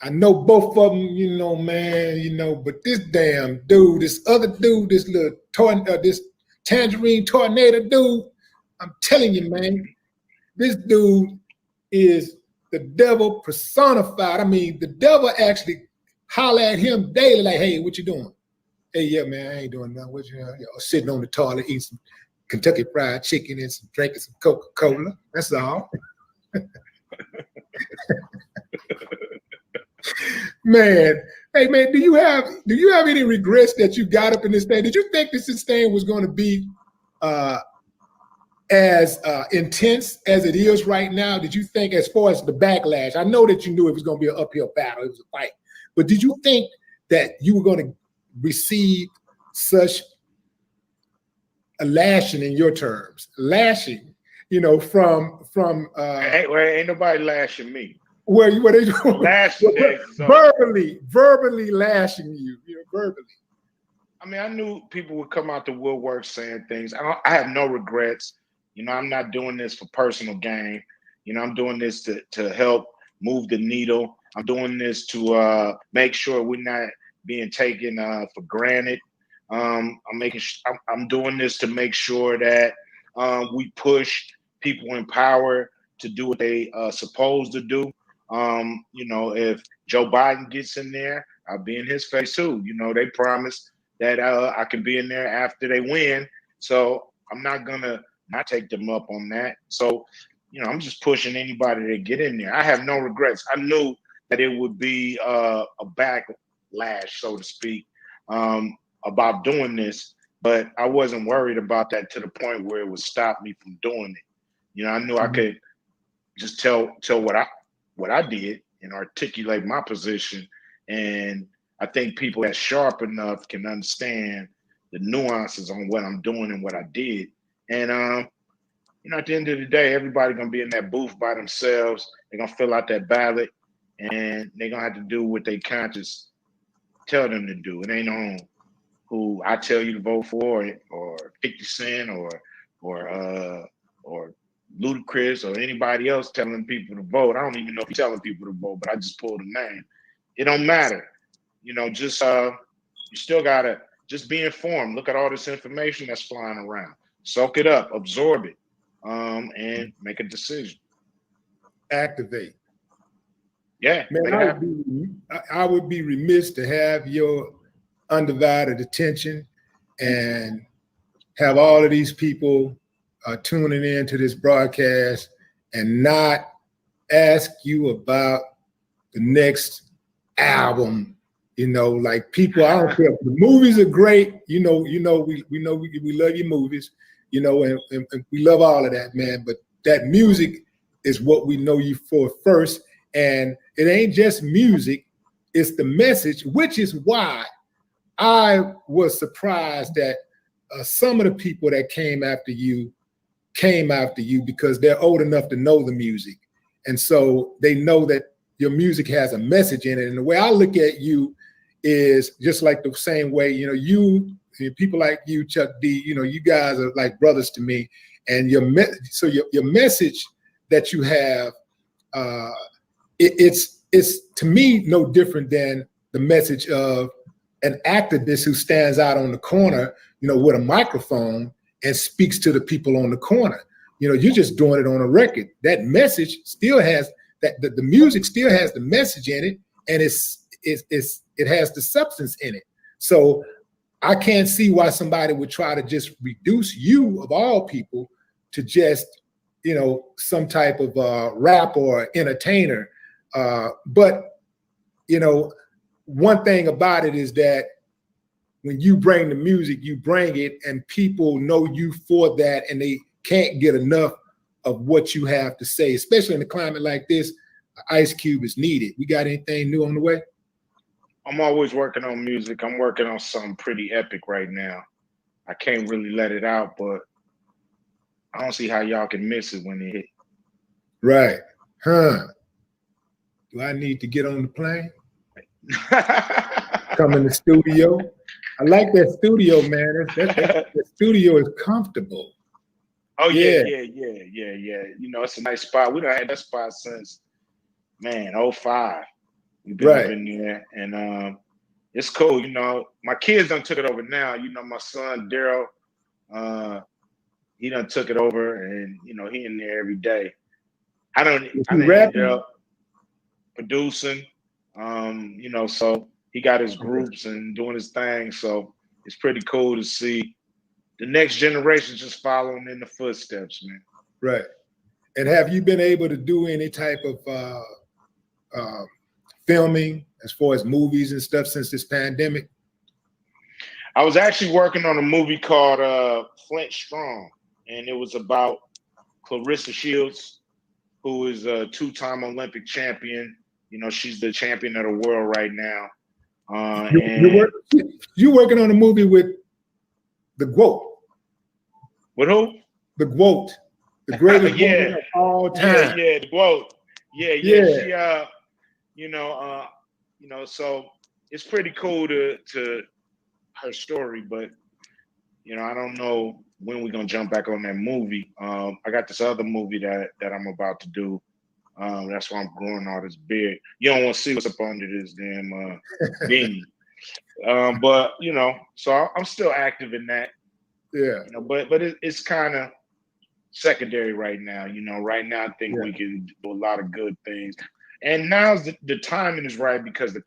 I know both of them, you know, man, you know, but this damn dude, this other dude, this little this tangerine tornado dude, I'm telling you, man, this dude is the devil personified. I mean, the devil actually holler at him daily, like, hey, what you doing? Hey, yeah, man, I ain't doing nothing. What you sitting on the toilet, eating some Kentucky Fried Chicken and some drinking some Coca-Cola. That's all. Man, hey man, do you have any regrets that you got up in this thing? Did you think this thing was going to be as intense as it is right now? Did you think, as far as the backlash, I know that you knew it was going to be an uphill battle, it was a fight, but did you think that you were going to receive such a lashing, in your terms, lashing, from ain't nobody lashing me. What they doing? Lashing verbally lashing you, verbally. I mean, I knew people would come out the woodwork saying things. I have no regrets. I'm not doing this for personal gain. I'm doing this to help move the needle. I'm doing this to make sure we're not being taken for granted. I'm doing this to make sure that we push people in power to do what they supposed to do. If Joe Biden gets in there, I'll be in his face too. They promised that I can be in there after they win. So I'm not gonna not take them up on that. So, I'm just pushing anybody to get in there. I have no regrets. I knew that it would be a backlash, so to speak, about doing this, but I wasn't worried about that to the point where it would stop me from doing it. I knew I could just tell what I did and articulate my position. And I think people that's sharp enough can understand the nuances on what I'm doing and what I did. And at the end of the day, everybody gonna be in that booth by themselves. They're gonna fill out that ballot, and they're gonna have to do what they conscience tell them to do. It ain't on who I tell you to vote for, or 50 Cent, or Ludacris, or anybody else telling people to vote. I don't even know if he's telling people to vote, but I just pulled a name. It don't matter. Just you still gotta just be informed. Look at all this information that's flying around. Soak it up, absorb it, and make a decision. Activate. Yeah, man, I would be remiss to have your undivided attention and have all of these people tuning in to this broadcast and not ask you about the next album. Like people, I don't care. The movies are great. We love your movies, and we love all of that, man. But that music is what we know you for first. And it ain't just music, it's the message, which is why I was surprised that some of the people that came after you because they're old enough to know the music. And so they know that your music has a message in it. And the way I look at you is just like the same way, you people like you, Chuck D, you guys are like brothers to me. And your message that you have, it's to me no different than the message of an activist who stands out on the corner, with a microphone and speaks to the people on the corner. You're just doing it on a record. That message still has the music still has the message in it, and it has the substance in it. So I can't see why somebody would try to just reduce you, of all people, to just some type of rap or entertainer. But one thing about it is that when you bring the music, you bring it, and people know you for that, and they can't get enough of what you have to say, especially in a climate like this. Ice Cube is needed. We got anything new on the way? I'm always working on music. I'm working on something pretty epic right now. I can't really let it out, but I don't see how y'all can miss it when it hit. Right. Huh. Do I need to get on the plane? Come in the studio? I like that studio, man. The studio is comfortable. Oh, yeah. It's a nice spot. We done had that spot since, 2005. We've been up in there, and it's cool. My kids done took it over now. My son, Daryl, he done took it over, and, he in there every day. I end up producing, so he got his groups and doing his thing. So it's pretty cool to see the next generation just following in the footsteps, man. Right. And have you been able to do any type of filming as far as movies and stuff since this pandemic? I was actually working on a movie called Flint Strong, and it was about Clarissa Shields, who is a two-time Olympic champion. You know, she's the champion of the world right now. You're working on a movie with the GOAT. With who? The GOAT, the greatest woman of all time. Yeah, the GOAT. Yeah. She, so it's pretty cool to her story, but I don't know when we're gonna jump back on that movie. I got this other movie that I'm about to do. That's why I'm growing all this beard. You don't want to see what's up under this damn beanie. But so I'm still active in that. Yeah. But it's kind of secondary right now. Right now I think we can do a lot of good things. And now's the timing is right because the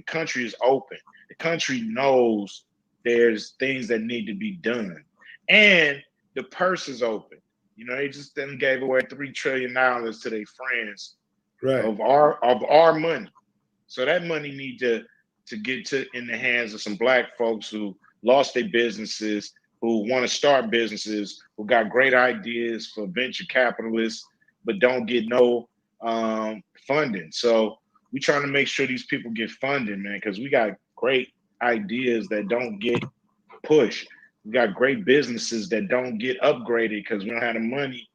country is open. The country knows there's things that need to be done. And the purse is open. They just then gave away $3 trillion to their friends of our money. So that money need to get in the hands of some Black folks who lost their businesses, who want to start businesses, who got great ideas for venture capitalists, but don't get no funding. So we trying to make sure these people get funding, man, because we got great ideas that don't get pushed. We got great businesses that don't get upgraded because we don't have the money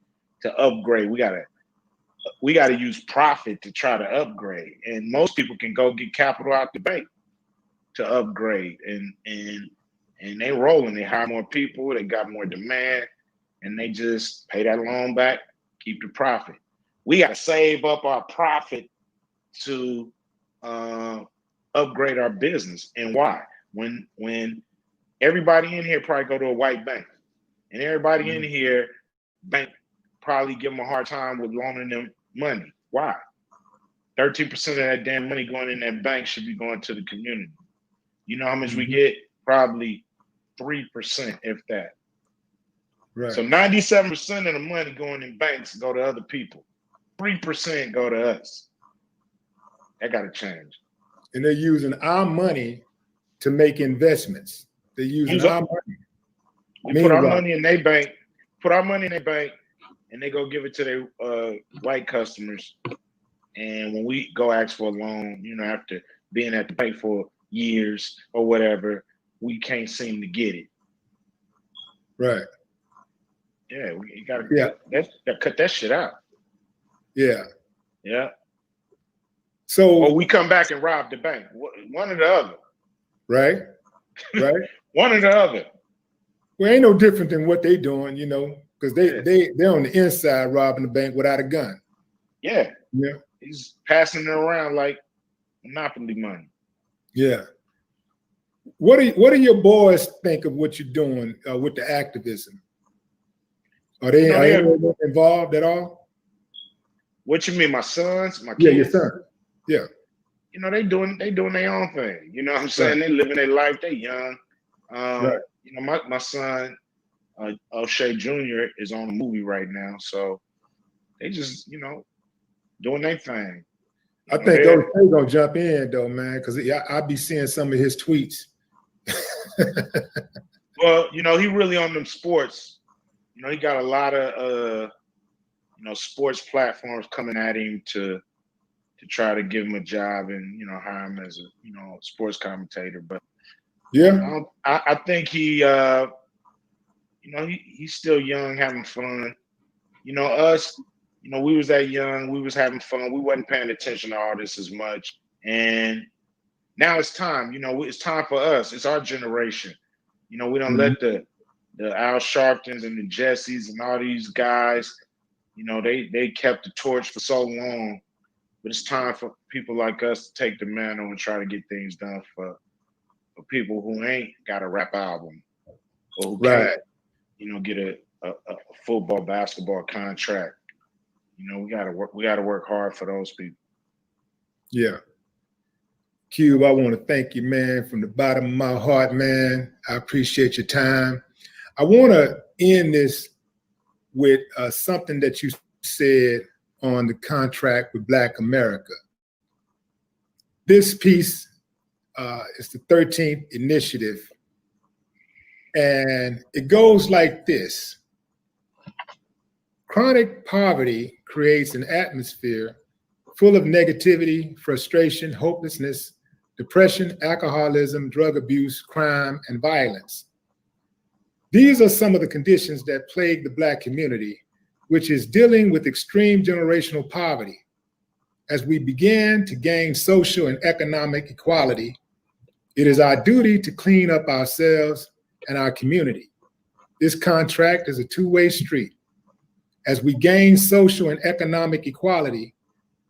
to upgrade. We gotta use profit to try to upgrade. And most people can go get capital out the bank to upgrade. And they rolling. They hire more people. They got more demand, and they just pay that loan back, keep the profit. We gotta save up our profit to upgrade our business. And why? When everybody in here probably go to a white bank, and everybody in here bank probably give them a hard time with loaning them money. Why? 13% of that damn money going in that bank should be going to the community. You know how much we get? Probably 3%, if that. Right. So 97% of the money going in banks go to other people. 3% go to us. That got to change. And they're using our money to make investments. They're using our money. We put our money in their bank, and they go give it to their white customers. And when we go ask for a loan, after being at the bank for years or whatever, we can't seem to get it. Right. Yeah, you gotta cut that shit out. Yeah. Yeah. So or we come back and rob the bank. One or the other. Right. Right. One or the other. Well, ain't no different than what they doing, because they're on the inside robbing the bank without a gun. Yeah. Yeah. He's passing it around like monopoly money. Yeah. What do your boys think of what you're doing with the activism? Are they involved at all? What you mean, my sons, my kids? Yeah, your son. Yeah. They doing their own thing. You know what I'm saying? Right. They living their life. They young. Right. My son, O'Shea Jr. is on a movie right now, so they just doing their thing. I think O'Shea gonna jump in though, man, because I be seeing some of his tweets. Well, he really on them sports. He got a lot of sports platforms coming at him to try to give him a job and hire him as a sports commentator. But yeah, I think he he's still young, having fun. Us, we was that young, we was having fun, we wasn't paying attention to all this as much. And now it's time, it's time for us. It's our generation. We don't let the Al Sharptons and the Jessies and all these guys, they kept the torch for so long. But it's time for people like us to take the mantle and try to get things done for people who ain't got a rap album or who can't, get a football, basketball contract. We gotta work hard for those people. Yeah. Cube, I want to thank you, man, from the bottom of my heart, man. I appreciate your time. I want to end this with something that you said on the contract with Black America. This piece is the 13th initiative, and it goes like this. Chronic poverty creates an atmosphere full of negativity, frustration, hopelessness, depression, alcoholism, drug abuse, crime, and violence. These are some of the conditions that plague the Black community, which is dealing with extreme generational poverty. As we begin to gain social and economic equality, it is our duty to clean up ourselves and our community. This contract is a two-way street. As we gain social and economic equality,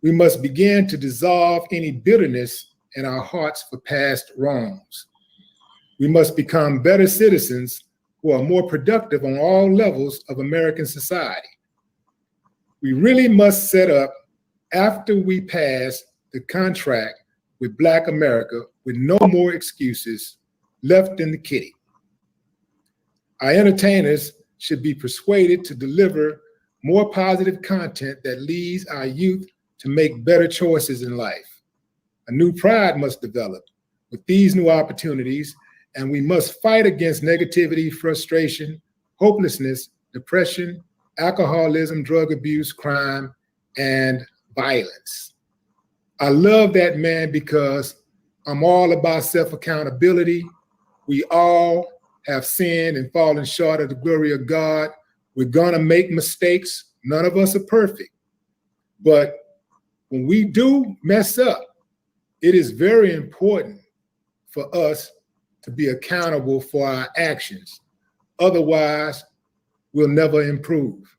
we must begin to dissolve any bitterness in our hearts for past wrongs. We must become better citizens who are more productive on all levels of American society. We really must set up, after we pass the contract with Black America, with no more excuses left in the kitty. Our entertainers should be persuaded to deliver more positive content that leads our youth to make better choices in life. A new pride must develop with these new opportunities, and we must fight against negativity, frustration, hopelessness, depression, alcoholism, drug abuse, crime, and violence. I love that, man, because I'm all about self-accountability. We all have sinned and fallen short of the glory of God. We're gonna make mistakes. None of us are perfect. But when we do mess up, it is very important for us to be accountable for our actions. Otherwise, we'll never improve.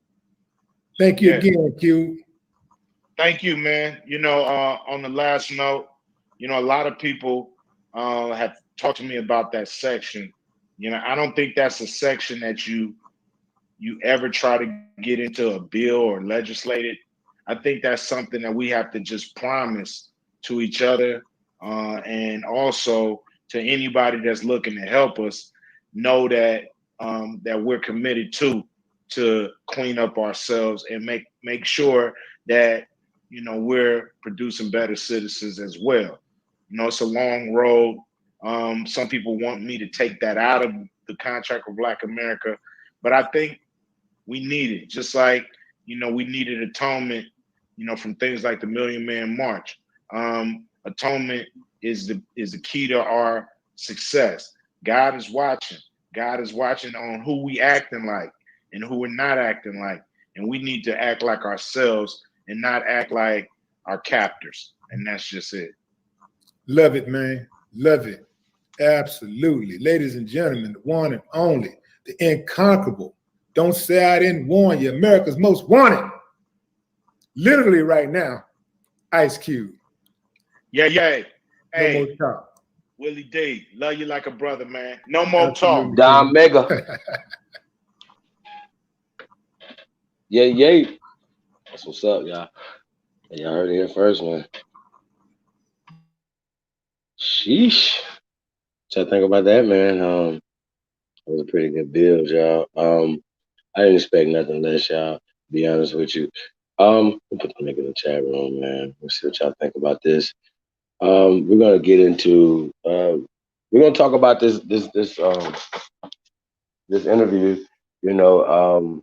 Thank you again, Q. Thank you, man. You know, on the last note, you know, a lot of people have talked to me about that section. You know, I don't think that's a section that you ever try to get into a bill or legislate it. I think that's something that we have to just promise to each other, and also to anybody that's looking to help us, know that that we're committed to clean up ourselves and make sure that, you know, we're producing better citizens as well. You know, it's a long road. Some people want me to take that out of the contract with Black America, but I think we need it. Just like, you know, we needed atonement, you know, from things like the Million Man March. Atonement is the key to our success. God is watching. God is watching on who we acting like and who we're not acting like. And we need to act like ourselves and not act like our captors. And that's just it. Love it, man. Love it. Absolutely. Ladies and gentlemen, the one and only, the incomparable. Don't say I didn't warn you. America's most wanted. Literally right now, Ice Cube. Yeah, yeah. Hey, no more talk. Willie D, love you like a brother, man. No more Absolutely. talk. Don Mega. Yeah. That's what's up, y'all. Y'all heard it here first, man. Sheesh. What y'all think about that, man? It was a pretty good build, y'all. I didn't expect nothing less, y'all, to be honest with you. We'll put the link in the chat room, man. We'll see what y'all think about this. We're gonna get into we're gonna talk about this interview, you know,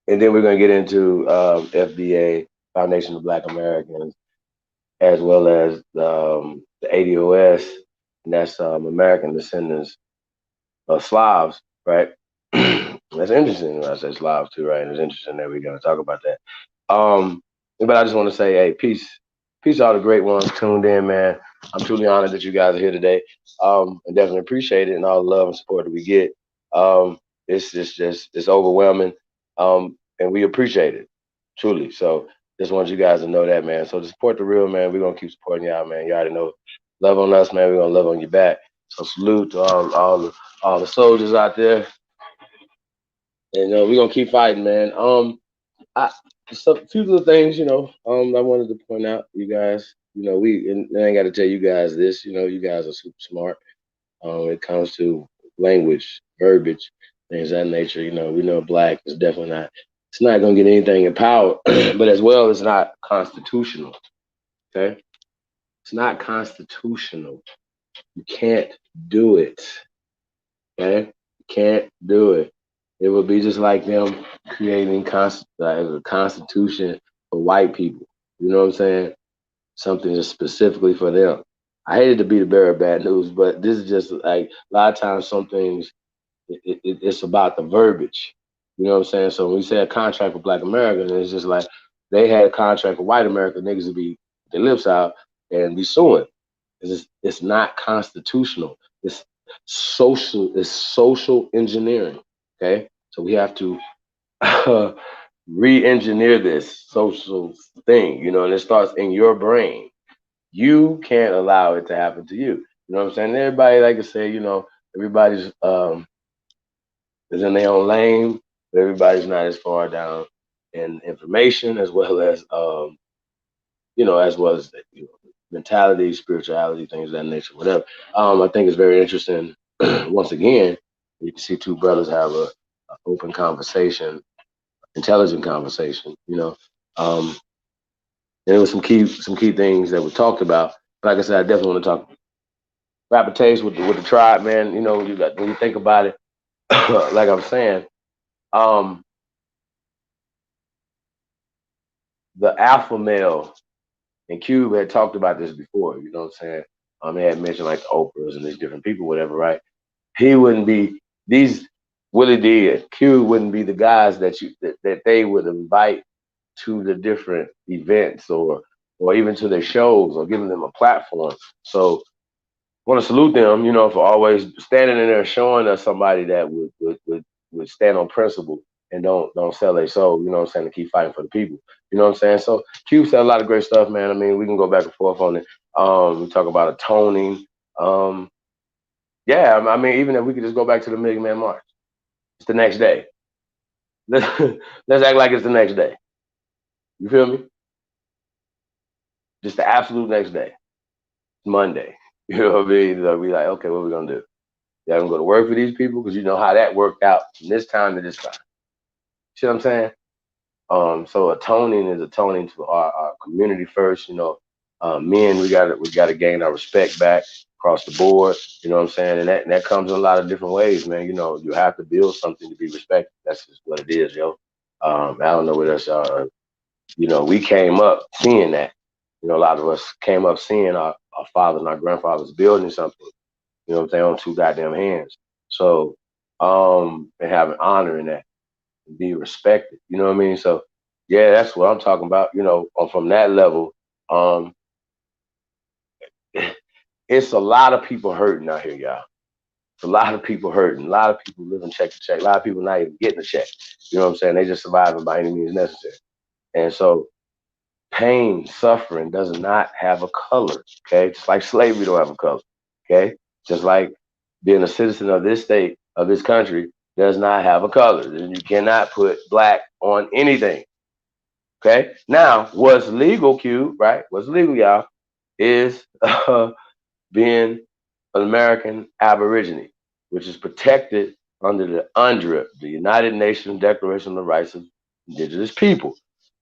and then we're gonna get into FBA, Foundation of Black Americans, as well as the ADOS, and that's American Descendants of Slavs, right? That's interesting when I say Slavs too, right? And it's interesting that we're gonna talk about that. But I just want to say, hey, peace to all the great ones tuned in, man. I'm truly honored that you guys are here today, and definitely appreciate it and all the love and support that we get. It's overwhelming, and we appreciate it truly. So just want you guys to know that, man. So to support the real, man, we're gonna keep supporting y'all, man. You already know, love on us, man. We're gonna love on you back. So salute to all the soldiers out there, and we're gonna keep fighting, man. So a few of the things, you know, I wanted to point out, you guys, you know, I ain't got to tell you guys this, you know, you guys are super smart. when it comes to language, verbiage, things of that nature. You know, we know black is definitely not. It's not going to get anything in power, but as well, it's not constitutional. Okay, it's not constitutional. You can't do it. Okay, you can't do it. It would be just like them creating a constitution for white people. You know what I'm saying? Something just specifically for them. I hated to be the bearer of bad news, but this is just like a lot of times some things it's about the verbiage. You know what I'm saying? So when we say a contract for Black America, it's just like they had a contract for white America, niggas would be their lips out and be suing. It's not constitutional. It's social engineering. Okay, so we have to re-engineer this social thing. You know, and it starts in your brain. You can't allow it to happen to you. You know what I'm saying? Everybody, like I say, you know, everybody's is in their own lane, but everybody's not as far down in information as well as you know, as well as you know, mentality, spirituality, things of that nature, whatever. I think it's very interesting. Once again, you can see two brothers have a open conversation, intelligent conversation. You know, um, and there was some key things that were talked about. Like I said, I definitely want to talk rapper taste with the tribe, man. You know, when you think about it, like I'm saying, um, the alpha male and Cube had talked about this before. You know what I'm saying? They had mentioned like the Oprahs and these different people, whatever, right? He wouldn't be these Willie D and Cube wouldn't be the guys that they would invite to the different events or even to their shows or giving them a platform. So want to salute them, you know, for always standing in there showing us somebody that would stand on principle and don't sell their soul, you know what I'm saying, to keep fighting for the people. You know what I'm saying? So Q said a lot of great stuff, man. I mean, we can go back and forth on it. We talk about atoning. Yeah, I mean, even if we could just go back to the Million Man March. It's the next day. Let's act like it's the next day. You feel me? Just the absolute next day. Monday. You know what I mean? They'll be like, okay, what are we gonna do? Y'all gonna go to work for these people? Because you know how that worked out from this time to this time. See what I'm saying? So atoning is atoning to our community first. You know, men, we gotta gain our respect back across the board. You know what I'm saying? And that comes in a lot of different ways, man. You know, you have to build something to be respected. That's just what it is, yo. I don't know what else y'all. You know, we came up seeing that. You know, a lot of us came up seeing our fathers and our grandfathers building something. You know what I'm saying, on two goddamn hands. So, and having honor in that, and be respected. You know what I mean? So, yeah, that's what I'm talking about. You know, from that level, it's a lot of people hurting out here, y'all. It's a lot of people hurting. A lot of people living check to check. A lot of people not even getting a check. You know what I'm saying? They just surviving by any means necessary. And so, pain, suffering does not have a color. Okay, just like slavery don't have a color. Okay, just like being a citizen of this state, of this country, does not have a color. You cannot put black on anything. Okay, now what's legal, Q, right? What's legal, y'all, is being an American Aborigine, which is protected under the UNDRIP, the United Nations Declaration on the Rights of Indigenous People,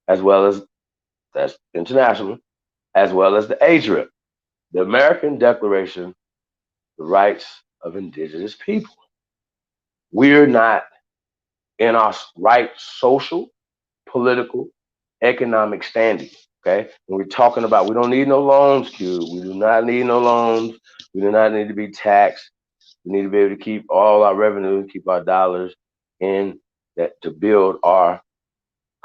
as well as that's international, as well as the ADRIP, the American Declaration of the Rights of Indigenous People. We're not in our right social, political, economic standing. Okay. When we're talking about, we don't need no loans, Q. We do not need no loans. We do not need to be taxed. We need to be able to keep all our revenue, keep our dollars in that to build our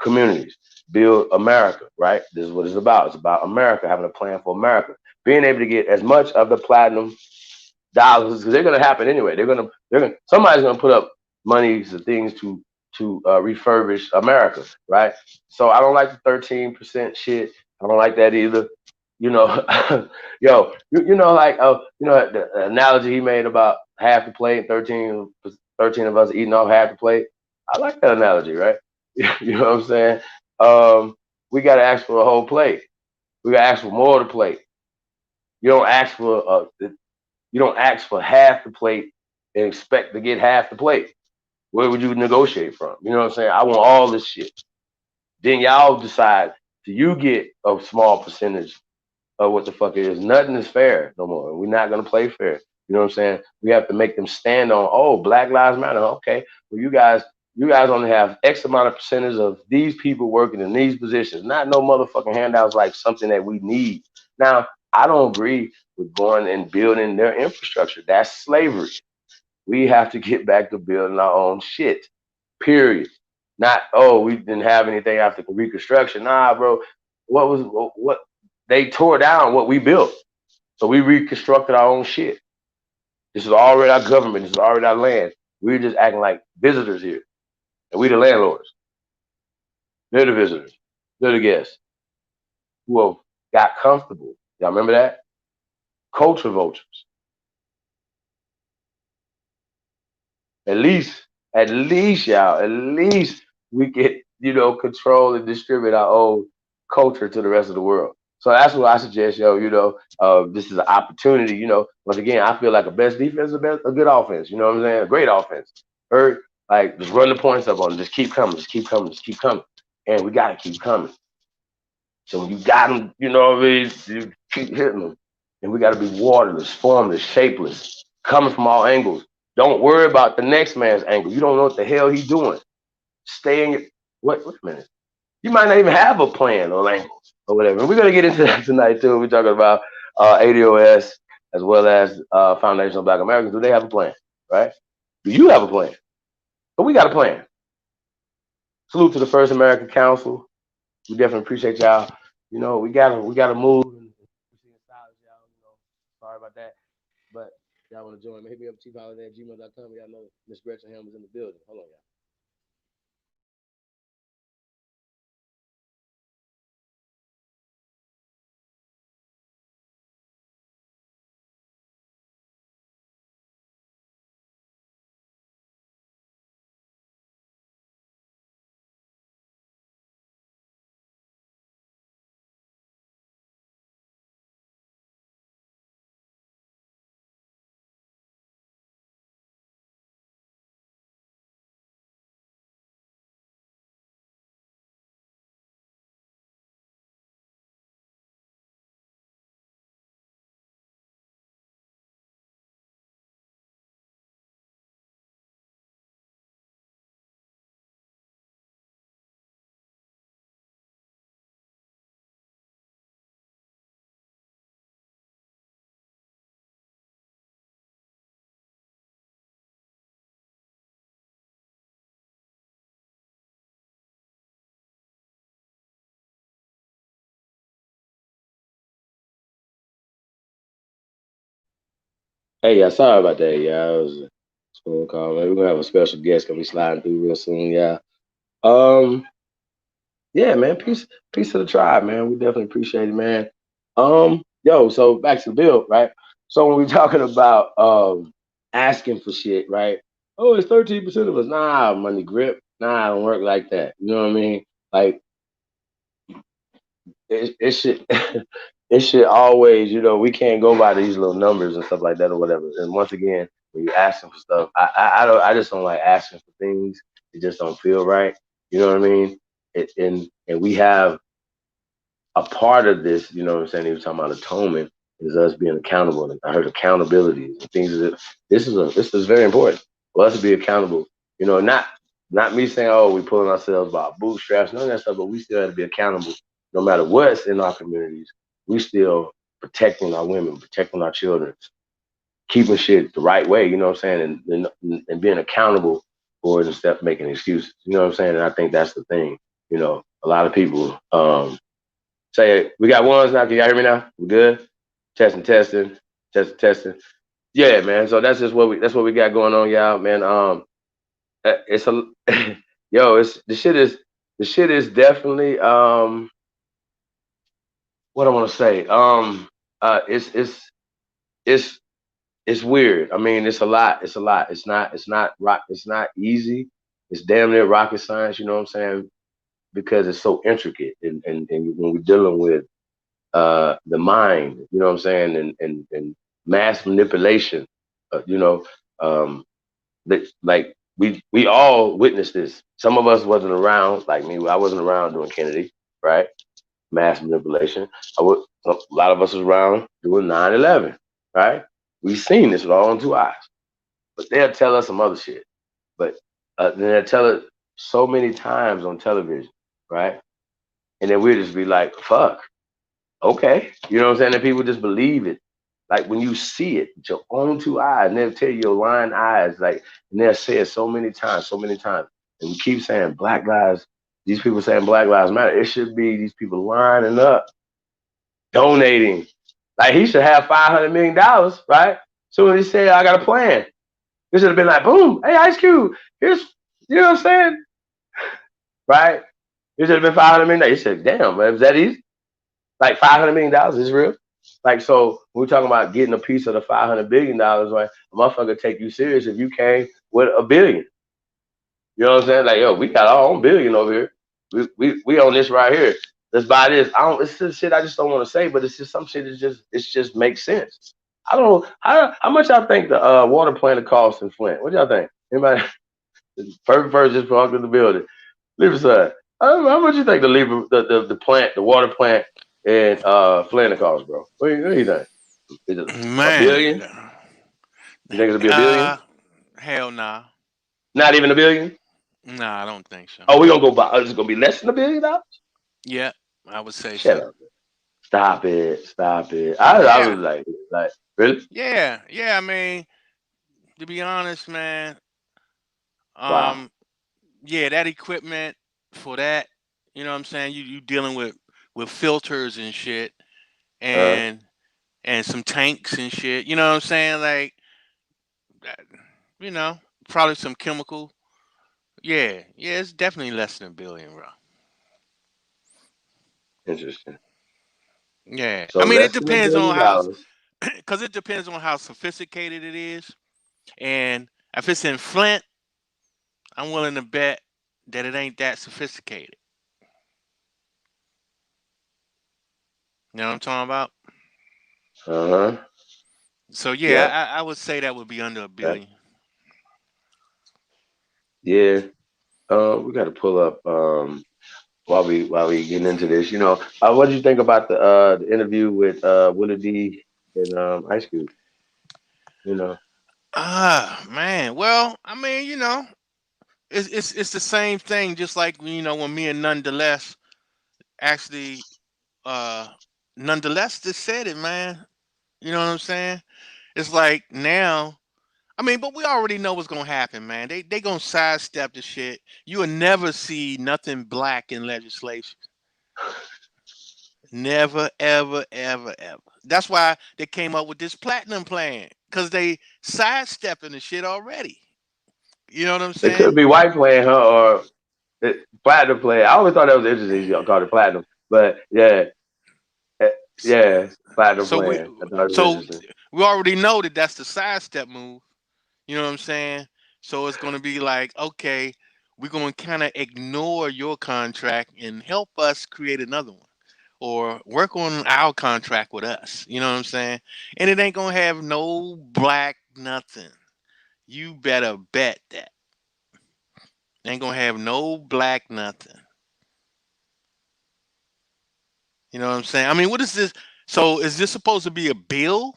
communities, build America, right? This is what it's about. It's about America, having a plan for America, being able to get as much of the platinum dollars, because they're going to happen anyway. Somebody's going to put up monies and things to refurbish America, right? So I don't like the 13% shit. I don't like that either. You know, yo, you know, like, you know, the analogy he made about half the plate, 13 of us eating off half the plate. I like that analogy, right? You know what I'm saying? We got to ask for a whole plate. We got to ask for more of the plate. You don't ask for You don't ask for half the plate and expect to get half the plate. Where would you negotiate from? You know what I'm saying? I want all this shit. Then y'all decide, do you get a small percentage of what the fuck it is? Nothing is fair no more. We're not gonna play fair. You know what I'm saying? We have to make them stand on, oh, Black Lives Matter. Okay, well, you guys only have X amount of percentage of these people working in these positions. Not no motherfucking handouts like something that we need. Now, I don't agree with going and building their infrastructure. That's slavery. We have to get back to building our own shit. Period. Not, oh, we didn't have anything after Reconstruction. Nah, bro. What they tore down what we built. So we reconstructed our own shit. This is already our government. This is already our land. We're just acting like visitors here. And we the landlords. They're the visitors. They're the guests who have got comfortable. Y'all remember that? Culture vultures. At least, y'all, at least we get, control and distribute our own culture to the rest of the world. So that's what I suggest, this is an opportunity, once again, I feel like a best defense is a good offense, you know what I'm saying? A great offense. Heard? Like, just run the points up on them, just keep coming, just keep coming, just keep coming. And we got to keep coming. So when you got them, you know what I mean? You keep hitting them. And we got to be waterless, formless, shapeless, coming from all angles. Don't worry about the next man's angle. You don't know what the hell he's doing. Stay in your, wait a minute. You might not even have a plan or angle or whatever. And we're going to get into that tonight too. We're talking about ADOS as well as Foundation of Black Americans. Do they have a plan, right? Do you have a plan? But we got a plan. Salute to the First American Council. We definitely appreciate y'all. We gotta move. Sorry about that. But y'all want to join me? Hit me up chiefholiday@gmail.com. Y'all know Miss Gretchen Helm is in the building. Hold on, y'all. Hey, yeah, sorry about that. Yeah, it was a phone call. Man, we're gonna have a special guest gonna be sliding through real soon. Yeah. Um. Yeah, man. Peace to the tribe, man. We definitely appreciate it, man. Yo. So back to the bill, right? So when we're talking about asking for shit, right? Oh, it's 13% of us. Nah, money grip. Nah, I don't work like that. You know what I mean? Like it should it should always, we can't go by these little numbers and stuff like that or whatever. And once again, when you asking for stuff, I just don't like asking for things. It just don't feel right. You know what I mean? And we have a part of this, you know what I'm saying? He was talking about atonement is us being accountable. And I heard accountability and things that this is very important for us to be accountable. Not me saying, oh, we pulling ourselves by our bootstraps, none of that stuff, but we still have to be accountable no matter what's in our communities. We still protecting our women, protecting our children, keeping shit the right way, you know what I'm saying? And being accountable for it instead of making excuses. You know what I'm saying? And I think that's the thing. A lot of people say, we got ones now. Can y'all hear me now? We good? Testing. Yeah, man. So that's just what we got going on, y'all, man. It's a yo, the shit is definitely what I want to say. It's weird. I mean, it's a lot. It's not easy. It's damn near rocket science, you know what I'm saying? Because it's so intricate and when we're dealing with the mind, you know what I'm saying, and mass manipulation. That like we all witnessed this. Some of us wasn't around, like me. I wasn't around during Kennedy, right? Mass manipulation. A lot of us was around doing 9/11, right? We've seen this with our own two eyes. But they'll tell us some other shit. But then they'll tell it so many times on television, right? And then we'll just be like, fuck, okay. You know what I'm saying? And people just believe it. Like when you see it with your own two eyes, and they'll tell you your lying eyes, like, and they'll say it so many times. And we keep saying Black Lives, these people saying Black Lives Matter. It should be these people lining up, donating. Like he should have $500 million, right? So when he said, I got a plan, it should have been like, boom, hey, Ice Cube, here's, you know what I'm saying? Right? It should have been $500 million. He said, damn, man, is that easy? Like $500 million is real? Like, so we're talking about getting a piece of the $500 billion, right? A motherfucker take you serious if you came with $1 billion. You know what I'm saying? Like, yo, we got our own billion over here. We on this right here. Let's buy this. It's just shit I just don't want to say, but it's just some shit that just makes sense. I don't know how much y'all think the water plant costs in Flint. What y'all think? Anybody? Perfect person just walked in the building. Leave aside. How much you think the plant, the water plant in Flint costs, bro? What do you think? Is it $1 billion? You think it'll be $1 billion? Hell nah. Not even $1 billion? Nah, I don't think so. Oh, we're gonna go by. Is it gonna be less than $1 billion? Yeah, I would say Shut so. up. Stop it. I was like, really? Yeah. I mean, to be honest, man, Wow. yeah, that equipment for that, you know what I'm saying? You dealing with filters and shit and some tanks and shit. You know what I'm saying? Like that, you know, probably some chemical. Yeah, it's definitely less than $1 billion, bro. Interesting. Yeah. So I mean, it less than $1 depends billion on how, dollars. because it depends on how sophisticated it is. And if it's in Flint, I'm willing to bet that it ain't that sophisticated. You know what I'm talking about? So yeah, Yep. I would say that would be under $1 Okay. billion. Yeah. We got to pull up while we getting into this. You know, what did you think about the interview with Willie D and Ice Cube? You know. Ah, man. Well, I mean, it's the same thing. Just like when me and Nonetheless actually, uh, Nonetheless just said it, man. You know what I'm saying? It's like now. I mean, but we already know what's gonna happen, man. They gonna sidestep the shit. You will never see nothing black in legislation. Never, ever, ever, ever. That's why they came up with this platinum plan, because they sidestepping the shit already. You know what I'm It saying? could be white playing her or platinum playing. I always thought that was interesting. You called it platinum, but yeah, eh, yeah, platinum So we playing. I thought it was so interesting. we already know that that's the sidestep move. You know what I'm saying? So it's gonna be like, okay, we're gonna kind of ignore your contract and help us create another one, or work on our contract with us. You know what I'm saying? And it ain't gonna have no black nothing. You better bet that. Ain't gonna have no black nothing. You know what I'm saying? I mean, what is this? So is this supposed to be a bill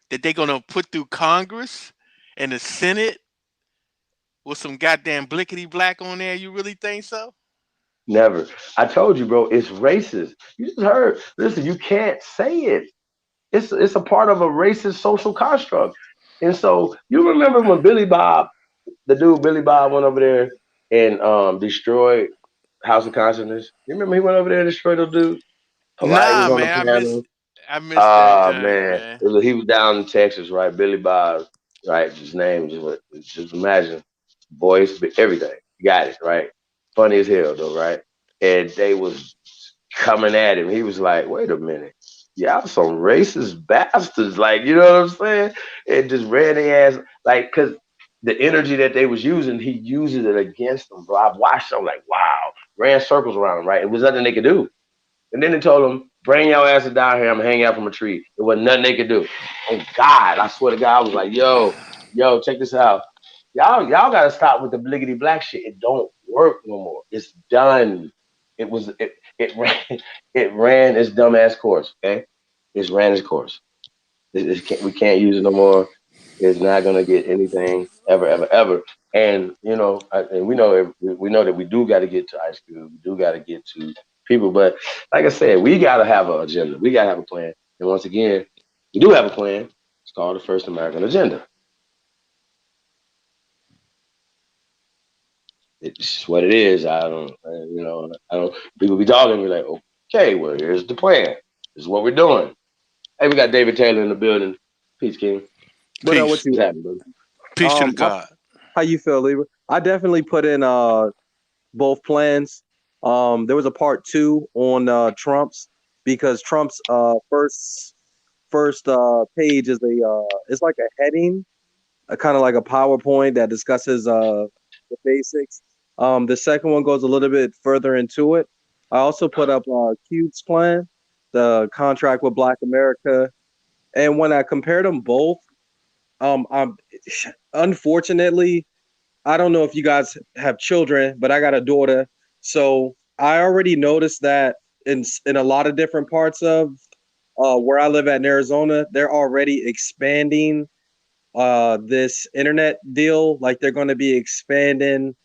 that they're gonna put through Congress and the Senate with some goddamn blickety black on there? You really think so? Never. I told you, bro. It's racist. You just heard. Listen, you can't say it. It's a part of a racist social construct. And so you remember when Billy Bob, the dude Billy Bob, went over there and destroyed House of Consciousness. You remember he went over there and destroyed the dude? Hawaii was Nah, on the man, panel. I missed that Ah joint, man, man. he was down in Texas, right? Billy Bob, right? His name just imagine voice, everything. You got it, right? Funny as hell though, right? And they was coming at him. He was like, "Wait a minute, y'all some racist bastards!" Like, you know what I'm saying? And just ran their ass, like, cause the energy that they was using, he uses it against them, bro. I watched them, like, wow, ran circles around him, right? It was nothing they could do. And then they told him, Bring your asses down here. I'm hanging out from a tree. There wasn't nothing they could do. Oh God, I swear to God, I was like, yo, check this out. Y'all gotta stop with the bliggity black shit. It don't work no more. It's done. It ran it ran its dumbass course. Okay, it's ran its course. We can't use it no more. It's not gonna get anything ever, ever, ever. And and we know that we do got to get to Ice Cube. We do got to get to people. But like I said, we got to have an agenda. We got to have a plan. And once again, we do have a plan. It's called the First American Agenda. It's what it is. I don't. People be talking. We're like, okay, well, here's the plan. This is what we're doing. Hey, we got David Taylor in the building. Peace, King. What Peace. you happening, brother? Peace to the God. How you feel, Libra? I definitely put in both plans. There was a part 2 on Trump's, because Trump's first page is it's like a heading, kind of like a PowerPoint that discusses the basics. The second one goes a little bit further into it. I also put up Cube's plan, the contract with Black America, and when I compared them both, unfortunately, I don't know if you guys have children, but I got a daughter, so I already noticed that in a lot of different parts of where I live at in Arizona, they're already expanding this internet deal. Like, they're going to be expanding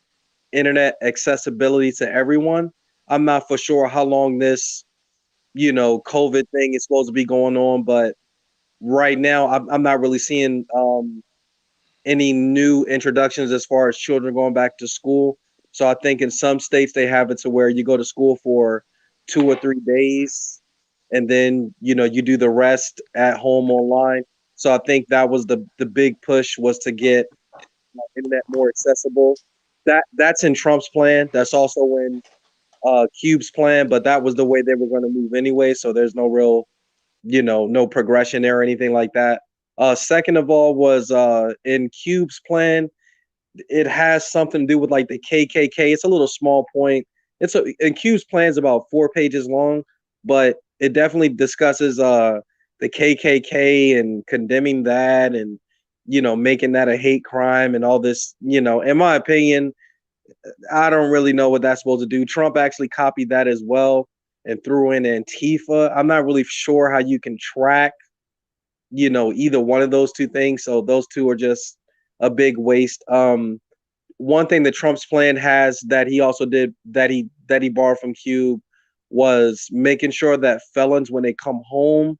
internet accessibility to everyone. I'm not for sure how long this, COVID thing is supposed to be going on, but right now I'm not really seeing any new introductions as far as children going back to school. So I think in some states they have it to where you go to school for 2 or 3 days, and then you do the rest at home online. So I think that was the big push, was to get internet more accessible. That's in Trump's plan. That's also in Cube's plan, but that was the way they were going to move anyway. So there's no real, no progression there or anything like that. Second of all was in Cube's plan, it has something to do with like the KKK. It's a little small point. And Cube's plan is about 4 pages long, but it definitely discusses the KKK and condemning that, and making that a hate crime and all this. In my opinion, I don't really know what that's supposed to do. Trump actually copied that as well and threw in Antifa. I'm not really sure how you can track either one of those two things. So those two are just a big waste. One thing that Trump's plan has that he also did, that he borrowed from Cube, was making sure that felons, when they come home,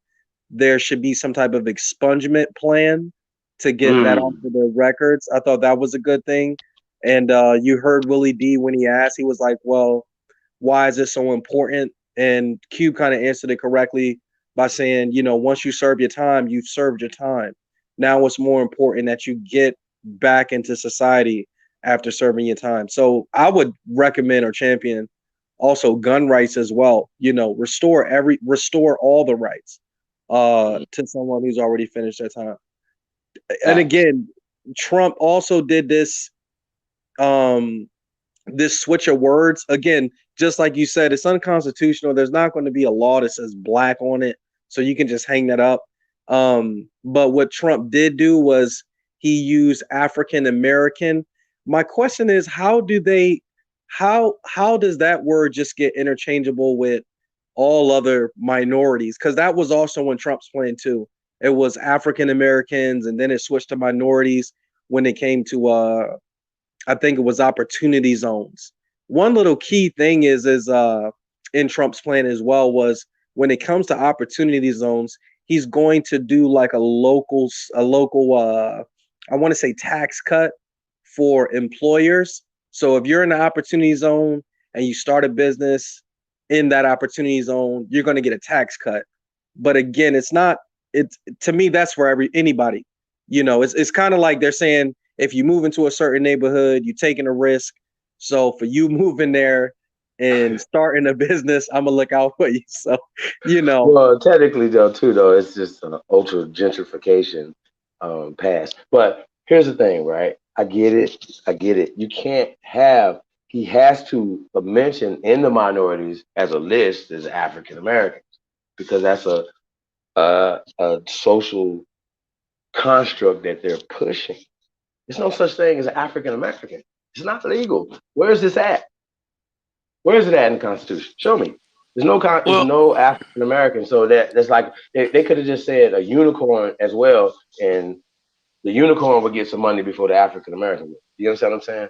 there should be some type of expungement plan to get that off of their records. I thought that was a good thing. And you heard Willie D when he asked, he was like, well, why is this so important? And Cube kind of answered it correctly by saying, once you serve your time, you've served your time. Now it's more important that you get back into society after serving your time. So I would recommend or champion also gun rights as well. Restore all the rights to someone who's already finished their time. And again, Trump also did this switch of words. Again, just like you said, it's unconstitutional. There's not going to be a law that says black on it, so you can just hang that up. But what Trump did do was he used African American. My question is, how does that word just get interchangeable with all other minorities? Because that was also in Trump's plan too. It was African Americans, and then it switched to minorities when it came to I think it was opportunity zones. One little key thing is in Trump's plan as well, was when it comes to opportunity zones, he's going to do like a local I want to say tax cut for employers. So if you're in the opportunity zone and you start a business in that opportunity zone, you're going to get a tax cut. But again, to me, that's for anybody. It's kind of like they're saying, if you move into a certain neighborhood, you're taking a risk. So for you moving there and starting a business, I'm gonna look out for you. So, Well, technically though, it's just an ultra gentrification pass. But here's the thing, right? I get it. You can't have. He has to mention in the minorities as a list as African Americans. because that's a social construct that they're pushing. There's no such thing as African American. It's not legal. Where is this at? Where is it at in the Constitution? Show me. There's no African American. So that's like they could have just said a unicorn as well, and the unicorn would get some money before the African American would. You understand what I'm saying?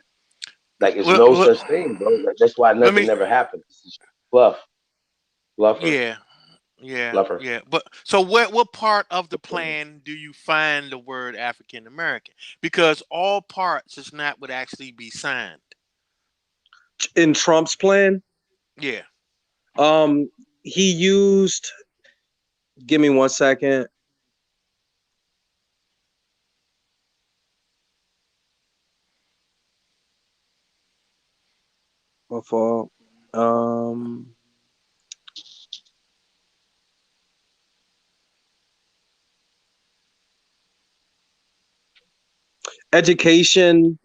Like it's no such thing, bro. That's why nothing never happens. It's fluff, fluffer, fluffer. Yeah. But so what part of the plan do you find the word African American? Because all parts is not would actually be signed. In Trump's plan? Yeah. He used, give me 1 second. My fault. Education,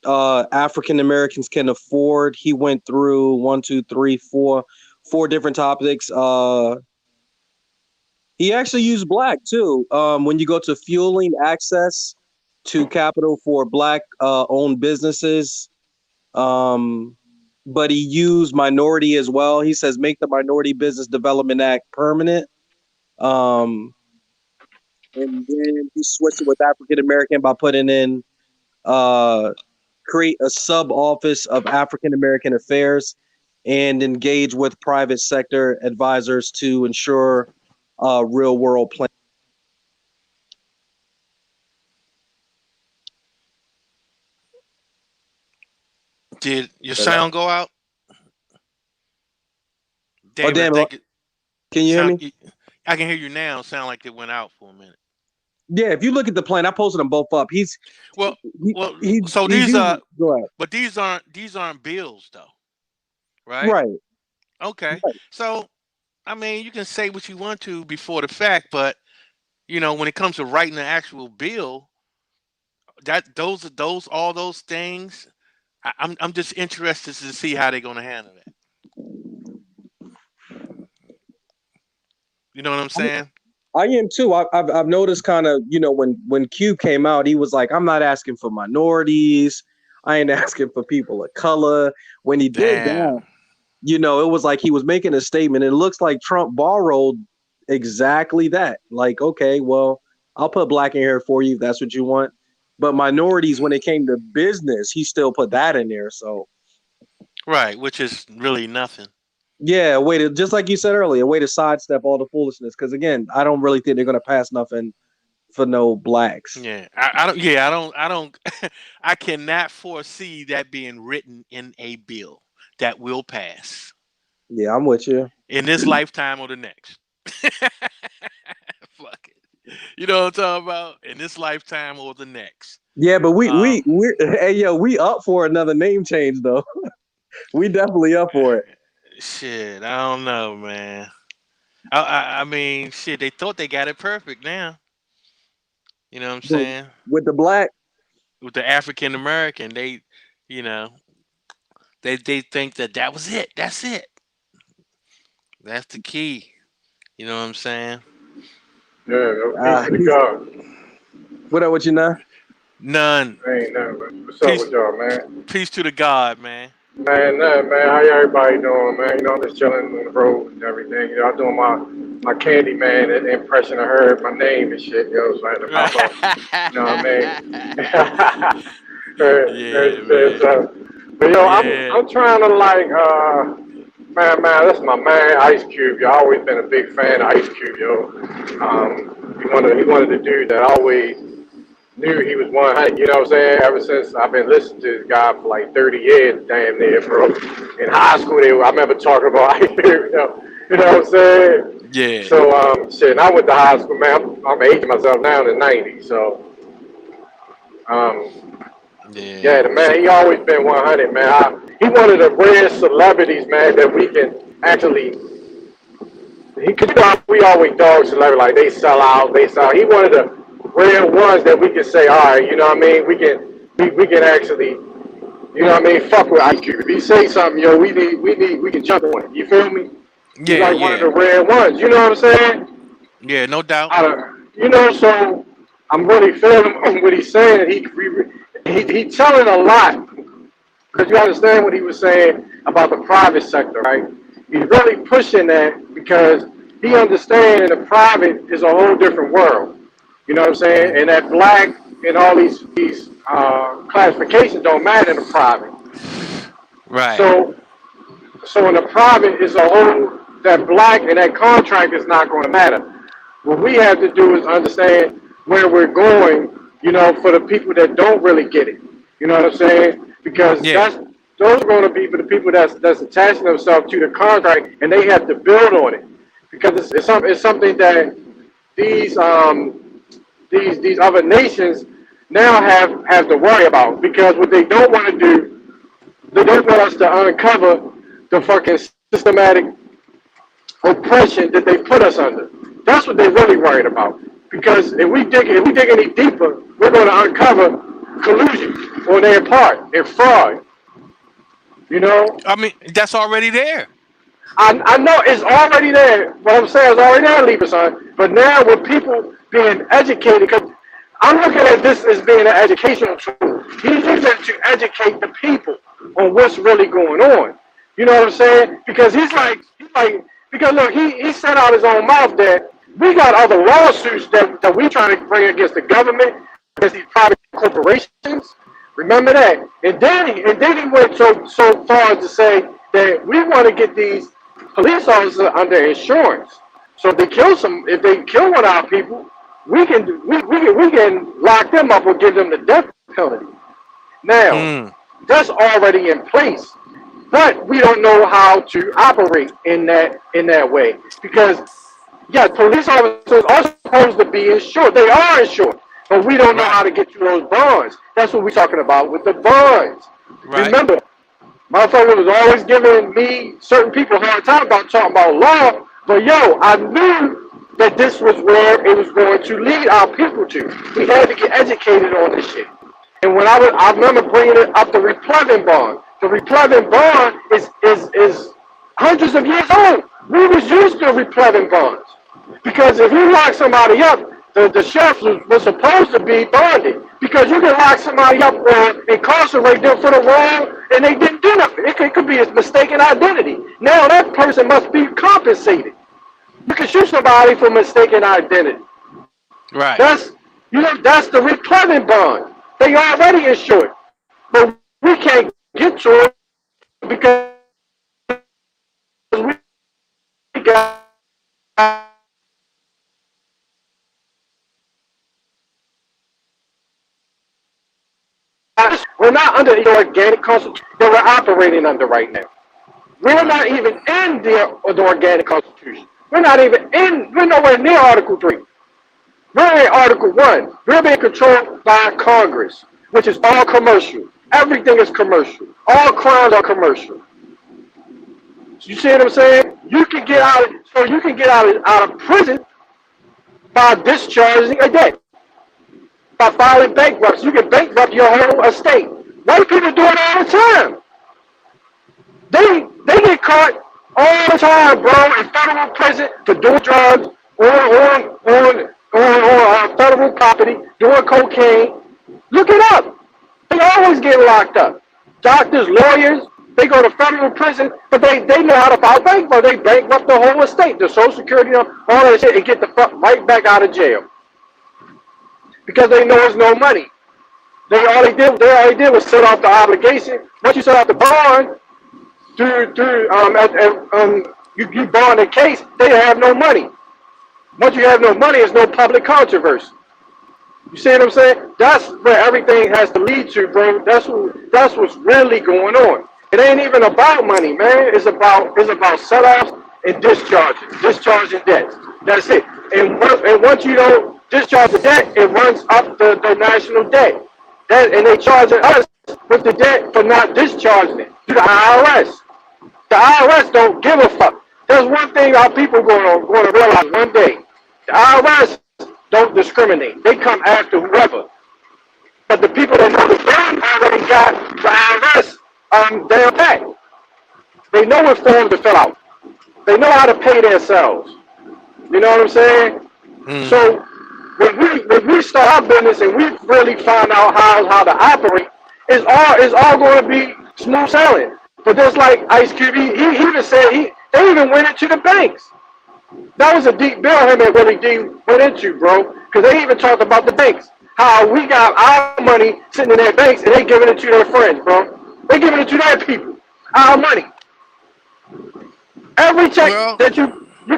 African Americans can afford. He went through 4 different topics. He actually used black too. When you go to fueling access to capital for black owned businesses, but he used minority as well. He says make the Minority Business Development Act permanent. And then he switched it with African American by putting in create a sub office of African American affairs and engage with private sector advisors to ensure real world plan. Did your sound go out? David, damn it. Can you hear me? I can hear you now. Sound like it went out for a minute. Yeah, if you look at the plan, I posted them both up. These aren't bills though, right? Right. Okay. Right. So, I mean, you can say what you want to before the fact, but when it comes to writing the actual bill, all those things, I'm just interested to see how they're going to handle that. You know what I'm saying? I am too. I've noticed kind of, when Q came out, he was like, I'm not asking for minorities. I ain't asking for people of color. When he did that, it was like he was making a statement. It looks like Trump borrowed exactly that. Like, okay, well, I'll put black in here for you if that's what you want. But minorities, when it came to business, he still put that in there. So, right, which is really nothing. Yeah, a way to, just like you said earlier, a way to sidestep all the foolishness. Because again, I don't really think they're going to pass nothing for no blacks. Yeah, I don't. I cannot foresee that being written in a bill that will pass. Yeah, I'm with you. In this lifetime or the next. Fuck it. You know what I'm talking about? In this lifetime or the next. Yeah, but we up for another name change though. We definitely up for it. Shit, I don't know, man. I mean, shit, they thought they got it perfect now. You know what I'm saying? With the black, with the African American, they think that was it. That's it. That's the key. You know what I'm saying? Yeah, peace to God. What up with you now? None. Ain't nothing. What's up with y'all, man? Peace to the God, man. Man, how everybody doing, man? I'm just chilling on the road and everything. I'm doing my Candyman impression of her, my name and shit, so I had to pop up. You know what I mean? But I'm trying to man, that's my man, Ice Cube. I've always been a big fan of Ice Cube, He wanted to do that. I always knew he was 100, you know what I'm saying? Ever since I've been listening to this guy for like 30 years, damn near, bro. In high school, I remember talking about Ice Cube, you know what I'm saying? Yeah. So, and I went to high school, man. I'm aging myself now in the 90s, so. Yeah, the man, he always been 100, man. He one of the rare celebrities, man, that we can actually. We always dog celebrity, like they sell out. He one of the rare ones that we can say, all right, you know what I mean? We can actually, you know what I mean? Fuck with Ice Cube. If he say something, we can jump on it. You feel me? He's Yeah, like one of yeah, the rare ones. You know what I'm saying? yeah. No doubt. So I'm really feeling what he's saying. He telling a lot because you understand what he was saying about the private sector, right? He's really pushing that because he understands the private is a whole different world. You know what I'm saying? And Hmm. that black and all these classifications don't matter in the private. Right. So so in the private is a whole that black and that contract is not going to matter. What we have to do is understand where we're going, for the people that don't really get it. You know what I'm saying? Because Yeah. those are going to be for the people that's attaching themselves to the contract and they have to build on it. Because it's something that these these other nations now have to worry about. Because what they don't want to do, they don't want us to uncover the fucking systematic oppression that they put us under. That's what they're really worried about. Because if we dig any deeper, we're going to uncover collusion on their part and fraud. You know, I mean, that's already there. I know it's already there. What I'm saying is already there, Lieber son. But now with people being educated, because I'm looking at this as being an educational tool. He's using it to educate the people on what's really going on. You know what I'm saying? Because because look, he said out his own mouth that we got other lawsuits that we trying to bring against the government, against these private corporations. Remember that. And then he went so far as to say that we want to get these police officers under insurance. So if they kill one of our people, we can lock them up or give them the death penalty. Now, Mm. that's already in place, but we don't know how to operate in that way because yeah, police officers are supposed to be insured. They are insured, but we don't know Right. how to get to those bonds. That's what we're talking about with the bonds. Right. Remember, motherfucker was always giving me certain people a hard time about talking about law, but yo, I knew that this was where it was going to lead our people to. We had to get educated on this shit. And I remember bringing it up the replevin bond. The replevin bond is hundreds of years old. We was used to replevin bonds because if you lock somebody up, the sheriff was supposed to be bonded because you can lock somebody up or incarcerate them for the wrong and they didn't do nothing. It could be a mistaken identity. Now that person must be compensated. You can shoot somebody for mistaken identity. Right. That's the replevin bond. They already insured, but we can't get to it because we got we're not under the organic constitution that we're operating under right now. We're Right. not even in the organic constitution. We're nowhere near Article 3. We're in Article 1. We're being controlled by Congress, which is all commercial. Everything is commercial. All crimes are commercial. You see what I'm saying? Right. You can get out of prison by discharging a debt. By filing bankruptcy, you can bankrupt your whole estate. White people do it all the time. They get caught all the time, bro, in federal prison for doing drugs on federal property, doing cocaine. Look it up. They always get locked up. Doctors, lawyers, they go to federal prison, but they know how to file bankrupt. They bankrupt the whole estate, the Social Security, all that shit, and get the fuck right back out of jail because they know there's no money. They all they did was set off the obligation. Once you set off the bond, you bond a case, they have no money. Once you have no money, there's no public controversy. You see what I'm saying? That's where everything has to lead to, bro. That's what's really going on. It ain't even about money, man. It's about set-offs and discharging debts. That's it. And once you don't discharge the debt, it runs up the national debt. And they charging us with the debt for not discharging it to the IRS. The IRS don't give a fuck. There's one thing our people going to realize one day. The IRS don't discriminate. They come after whoever. But the people that know the game already got the IRS down pat. They know what form to fill out. They know how to pay themselves. You know what I'm saying? Mm-hmm. So when we start our business and we really find out how to operate, it's all going to be smooth sailing. But just like Ice Cube, he even said they even went into the banks. That was a deep bill him and Willie D went into, bro. Because they even talked about the banks. How we got our money sitting in their banks and they giving it to their friends, bro. They giving it to their people. Our money. Every check Well, that you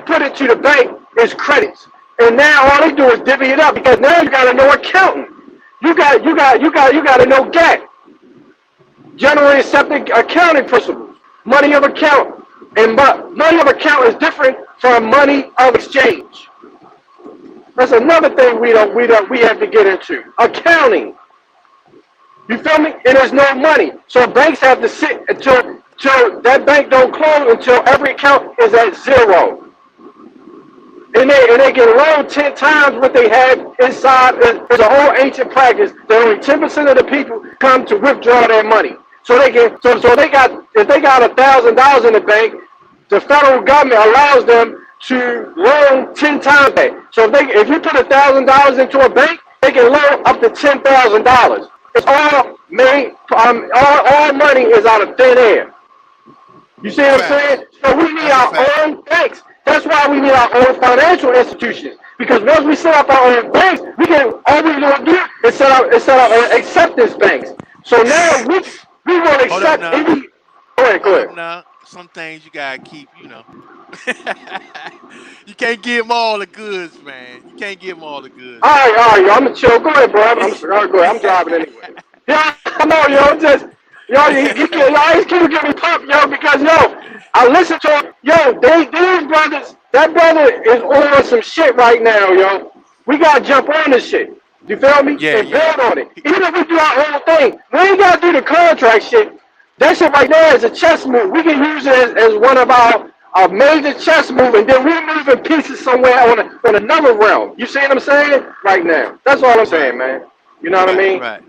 put into the bank is credits. And now all they do is divvy it up because now you gotta know accounting. You gotta know GAAP. Generally accepted accounting principles. Money of account. And money of account is different from money of exchange. That's another thing we have to get into. Accounting. You feel me? And there's no money. So banks have to sit until that bank don't close until every account is at zero. And they can loan 10 times what they had inside. It's a whole ancient practice that only 10% of the people come to withdraw their money. So they got if they got $1,000 in the bank, the federal government allows them to loan 10 times that. So if you put $1,000 into a bank, they can loan up to $10,000. It's all made. All money is out of thin air. You see what I'm facts. saying? So we need That's a our fact. own banks. That's why we need our own financial institutions. Because once we set up our own banks, all we want to do is set up acceptance banks. So now we want to Hold up accept now. any. Go ahead, go Hold up ahead. now. Some things you gotta keep, you can't give them all the goods, man. You can't give them all the goods, man. All right, yo, I'm gonna chill. Go ahead, bro. I'm sorry. Go ahead. I'm driving anyway. Yeah, I know, yo. Just yo, yo, Ice Cube get me pumped, yo, because yo, I listen to him. Yo, these brothers, that brother is on some shit right now, yo. We gotta jump on this shit. You feel me? Yeah, And yeah. build on it. Even if we do our own thing, we ain't gotta do the contract shit. That shit right there is a chess move. We can use it as one of our major chess move, and then we're moving pieces somewhere on another realm. You see what I'm saying? Right now. That's all I'm Right, saying, man. You know what I right, mean? right.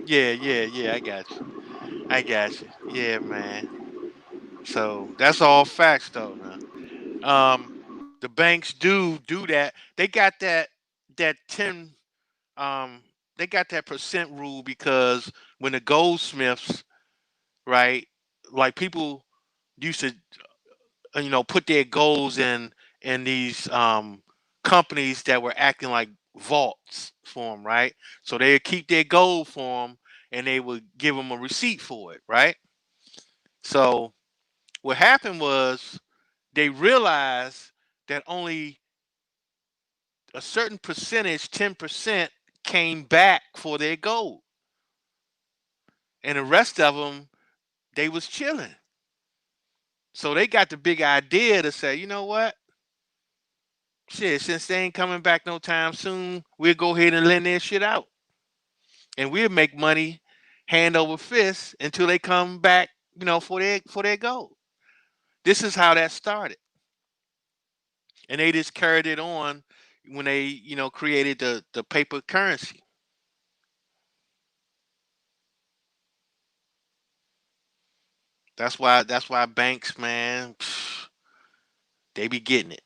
Yeah, yeah, yeah. I got you. I got you. Yeah, man. So that's all facts, though. Now, the banks do that. They got that 10. They got that percent rule because when the goldsmiths, right, like people used to put their goals in these companies that were acting like vaults for them, right? So they would keep their gold for them and they would give them a receipt for it, right? So what happened was they realized that only a certain percentage, 10%, came back for their gold, and the rest of them they was chilling. So they got the big idea to say, you know what? Shit, since they ain't coming back no time soon, we'll go ahead and lend their shit out. And we'll make money hand over fist until they come back, for their goal. This is how that started. And they just carried it on when they, created the paper currency. That's why banks, man, they be getting it.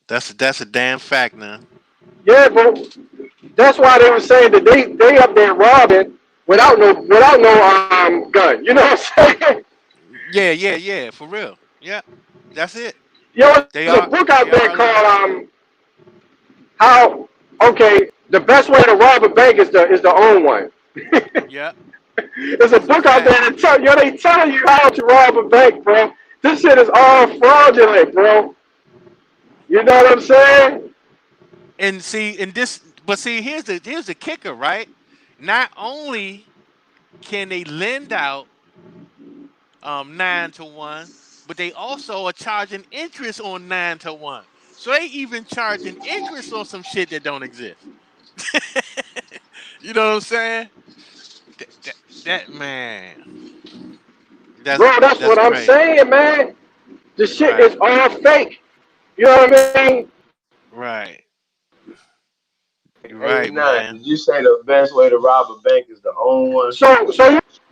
That's a damn fact now. Yeah, but that's why they were saying that they up there robbing without no gun. You know what I'm saying? Yeah, yeah, yeah, for real. Yeah, that's it. Yo, They there's a are book they out there are called legit. how the best way to rob a bank is to own one. Yeah, There's a that's a book out fact. there that they tell you how to rob a bank, bro. This shit is all fraudulent, bro. You know what I'm saying? And see, here's the kicker, right? Not only can they lend out 9 to 1, but they also are charging interest on 9 to 1. So they even charging interest on some shit that don't exist. You know what I'm saying? That man, that's Bro, that's that's what I'm crazy. saying, man. The shit Right, is all fake. You know what I mean? right. Right, man. Did you say the best way to rob a bank is to own one? So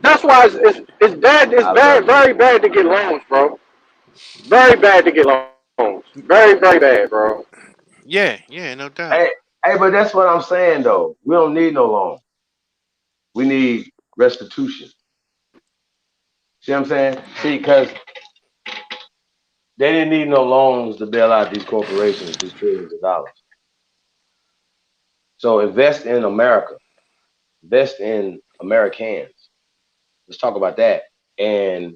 that's why it's bad. It's bad, very bad to get loans, bro. Very bad to get loans. Very, very bad, bro. Yeah, no doubt. Hey, but that's what I'm saying though. We don't need no loan. We need restitution. See what I'm saying? See, because they didn't need no loans to bail out these corporations, these trillions of dollars. So invest in America. Invest in Americans. Let's talk about that. And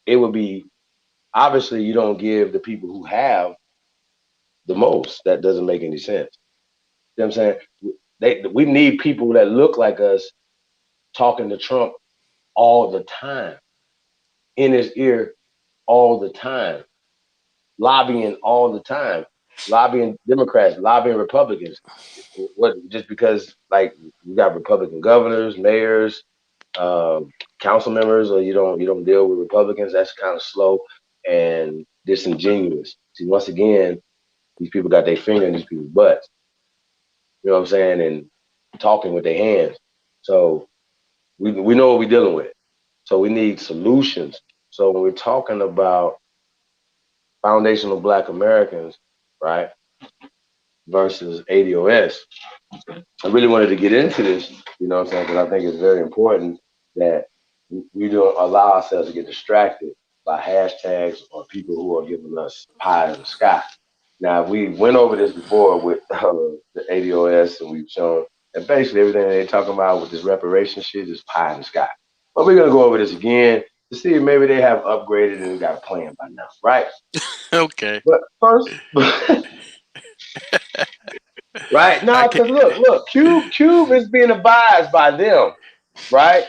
it would be obviously you don't give the people who have the most. That doesn't make any sense. You know what I'm saying? We need people that look like us talking to Trump all the time, in his ear all the time, lobbying all the time, lobbying Democrats, lobbying Republicans. What just because like you got Republican governors, mayors, council members, or you don't deal with Republicans, that's kind of slow and disingenuous. See, once again, these people got their finger in these people's butts. You know what I'm saying? And talking with their hands. So we know what we're dealing with. So we need solutions. So when we're talking about foundational Black Americans, right, versus ADOS, I really wanted to get into this, you know what I'm saying, because I think it's very important that we don't allow ourselves to get distracted by hashtags or people who are giving us pie in the sky. Now, we went over this before with the ADOS, and we've shown that basically everything they're talking about with this reparation shit is pie in the sky. But we're going to go over this again to see if maybe they have upgraded and got a plan by now, right? Okay. But first, right? No, because look, Cube is being advised by them, right?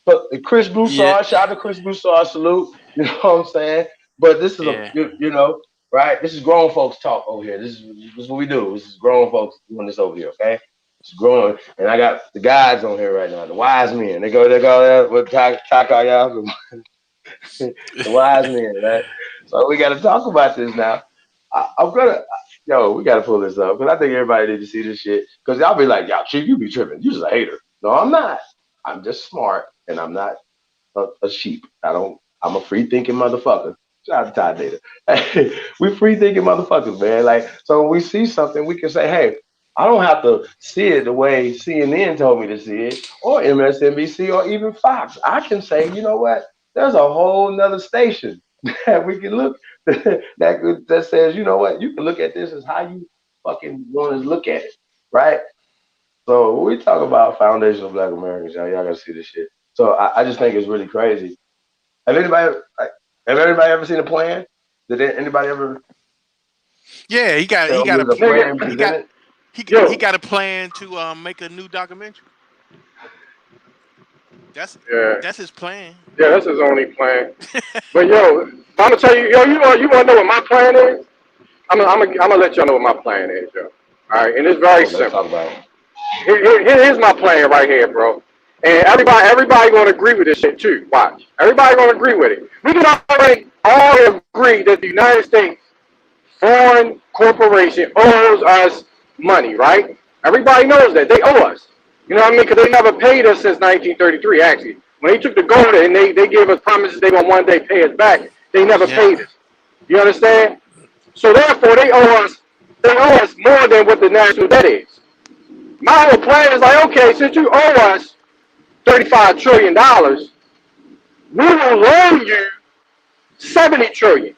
But Chris Broussard, shout out to Chris Broussard, salute. You know what I'm saying? But this is you know, right? This is grown folks talk over here. This is what we do. This is grown folks doing this over here, okay? It's growing, and I got the guys on here right now, the wise men. They go there. What talk y'all? The wise men, right? So we got to talk about this now. We got to pull this up because I think everybody needs to see this shit. Because y'all be like, y'all, Chief, you be tripping. You just a hater. No, I'm not. I'm just smart, and I'm not a sheep. I'm a free thinking motherfucker. Shout out to Todd Data. We free thinking motherfuckers, man. Like, so when we see something, we can say, hey, I don't have to see it the way CNN told me to see it, or MSNBC, or even Fox. I can say, you know what? There's a whole nother station that we can look that says, you know what? You can look at this as how you fucking want to look at it, right? So when we talk about foundational Black Americans, y'all gotta see this shit. So I just think it's really crazy. Have anybody ever seen a plan? Did anybody ever? Yeah, he got a plan. He got a plan to make a new documentary. That's his plan. Yeah, that's his only plan. But I'm gonna tell you, you want to know what my plan is? I'm gonna let y'all know what my plan is, yo. All right, and it's very simple. Here's my plan right here, bro. And everybody gonna agree with this shit too. Watch, everybody gonna agree with it. We can already all agree that the United States foreign corporation owes us money, right? Everybody knows that they owe us. You know what I mean? Because they never paid us since 1933. Actually, when they took the gold and they gave us promises they gonna one day pay us back, they never paid us. You understand? So therefore, they owe us more than what the national debt is. My whole plan is like, okay, since you owe us $35 trillion, we will loan you $70 trillion.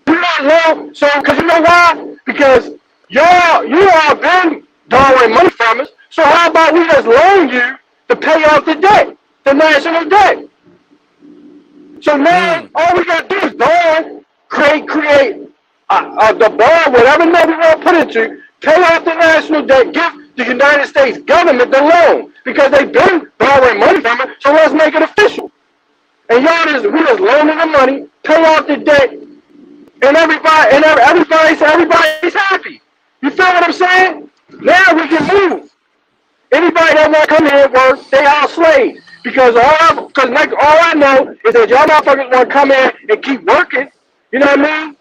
You not loan, so because you know why? Because you all been borrowing money from us. So how about we just loan you to pay off the debt, the national debt? So now all we gotta do is borrow, create the bond, whatever number we want to put into, pay off the national debt, give the United States government the loan because they've been borrowing money from it. So let's make it official. And we just loaning the money, pay off the debt, and everybody's happy. You feel what I'm saying? Now we can move. Anybody that want to come here and work, they all slaves. Because all I know is that y'all motherfuckers want to come in and keep working. You know what I mean?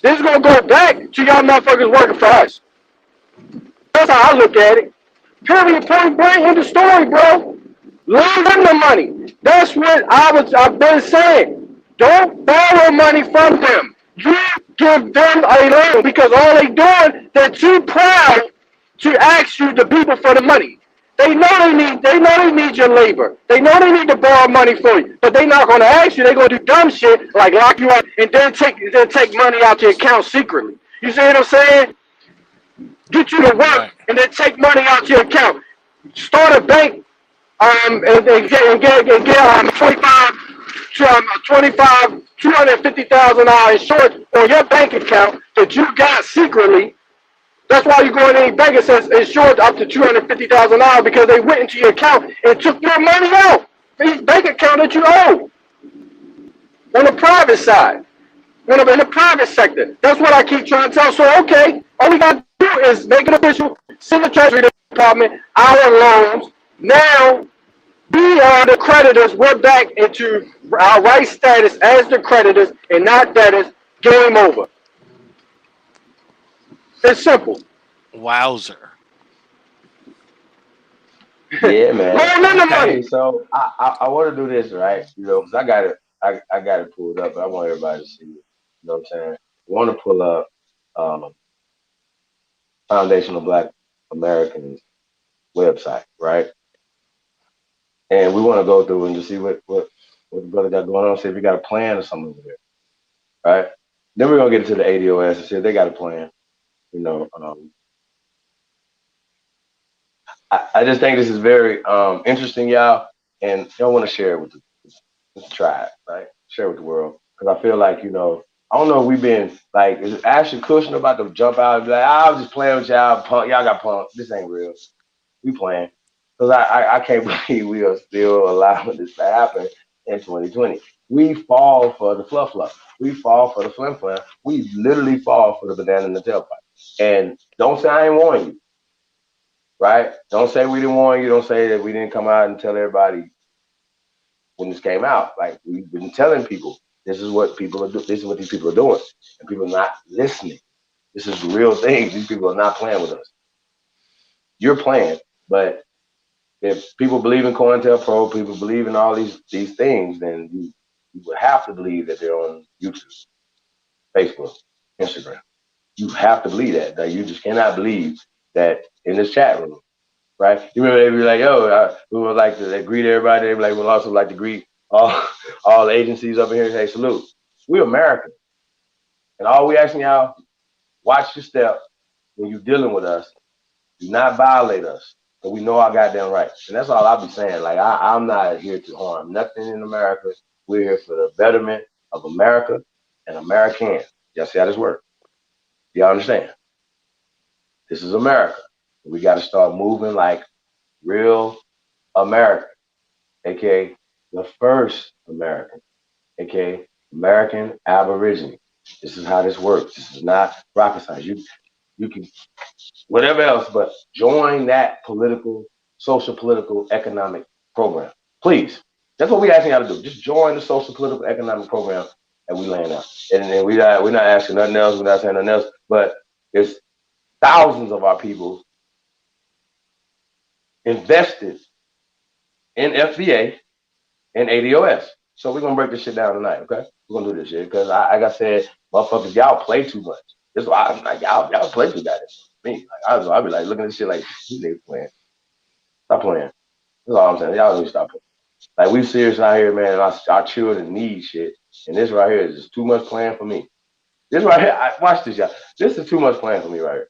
This is going to go back to y'all motherfuckers working for us. That's how I look at it. Period, point blank, end of story, bro. Loan them the money. That's what I've been saying. Don't borrow money from them. You give them a loan because all they doing, they're too proud to ask you, the people, for the money. They know they need your labor. They know they need to borrow money for you, but they not gonna ask you. They gonna do dumb shit like lock you up and then take money out your account secretly. You see what I'm saying? Get you to work Right. and then take money out your account. Start a bank and get 25, $250,000 insurance on your bank account that you got secretly. That's why you go in any bank and says insured up to $250,000 because they went into your account and took your money out. The bank account that you owe on the private side, in the private sector. That's what I keep trying to tell. So, okay, all we got to do is make it official, send the Treasury Department our loans. Now, we are the creditors. We're back into our right status as the creditors and not debtors. Game over. It's simple. Wowzer. Yeah, man. Loan them the Hey, money. so I want to do this, right? You know, because I got it pulled up, but I want everybody to see it. You know what I'm saying? I want to pull up um, Foundational Black Americans website, right? And we want to go through and just see what the brother got going on. See if he got a plan or something over there, right? Then we're gonna get into the ADOS and see if they got a plan. You know, I just think this is very interesting, y'all, and I want to share it with the tribe, right? Share it with the world because I feel like I don't know if we've been like, is Ashton Kutcher about to jump out and be like, I was just playing with y'all, punk, y'all got punked. This ain't real. We playing because I can't believe we are still allowing this to happen in 2020. We fall for the fluff. We fall for the flim flam. We literally fall for the banana in the tailpipe. And don't say I ain't warn you, right? Don't say we didn't warn you. Don't say that we didn't come out and tell everybody when this came out. Like we've been telling people, this is what people are doing. This is what these people are doing, and people are not listening. This is the real thing. These people are not playing with us. You're playing, but if people believe in COINTELPRO, people believe in all these things, then you would have to believe that they're on YouTube, Facebook, Instagram. You have to believe that. Like, you just cannot believe that in this chat room, right? You remember they be like, yo, we would like to greet everybody. They be like, we'd also like to greet all the agencies up in here and say salute. We're American. And all we asking y'all, watch your step when you're dealing with us. Do not violate us. So we know our goddamn rights. And that's all I'll be saying. Like, I'm not here to harm nothing in America. We're here for the betterment of America and Americans. Y'all see how this works? Y'all understand? This is America. We got to start moving like real America, aka the first American, aka American Aborigine. This is how this works. This is not rocket science. You can whatever else, but join that social, political, economic program. Please. That's what we asking y'all to do. Just join the social, political, economic program that we laying out. And we're not asking nothing else. We're not saying nothing else. But there's thousands of our people invested in FBA and ADOS. So we're gonna break this shit down tonight, okay? We're gonna do this shit because like I said, motherfuckers, y'all play too much. That's why I'm like, y'all play too goddamn. Me, like I'll be like looking at this shit like, these niggas playing. Stop playing. That's all I'm saying. Y'all need to stop playing. Like, we serious out here, man. Our children need shit. And this right here is just too much playing for me. This right here, watch this, y'all. This is too much playing for me right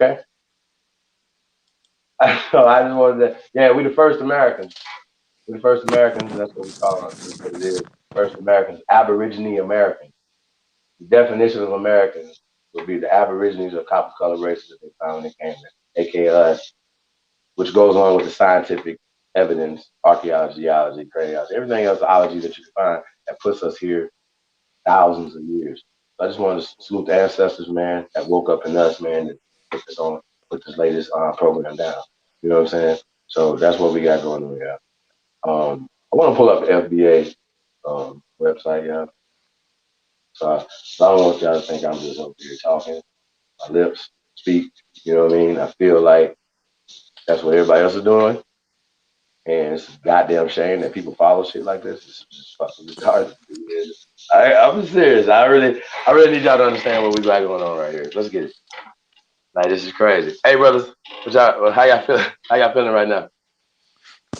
here. Okay? So I just wanted to, yeah, we the first Americans. We the first Americans, and that's what we call them. That's what it is. First Americans, Aborigine Americans. The definition of Americans would be the Aborigines or copper colored races that they found when they came in, aka us, which goes on with the scientific evidence, archaeology, geology, craniology, everything else, ology that you can find that puts us here thousands of years. So I just want to salute the ancestors, man, that woke up in us, man, that put this latest program down. You know what I'm saying? So that's what we got going on here. I want to pull up the FBA website, yeah. So I don't want y'all to think I'm just over here talking. My lips speak. You know what I mean? I feel like That's what everybody else is doing. And it's a goddamn shame that people follow shit like this. It's just fucking retarded. I'm serious. I really need y'all to understand what we got going on right here. Let's get it. Like, this is crazy. Hey, brothers, how y'all feeling? How y'all feeling right now?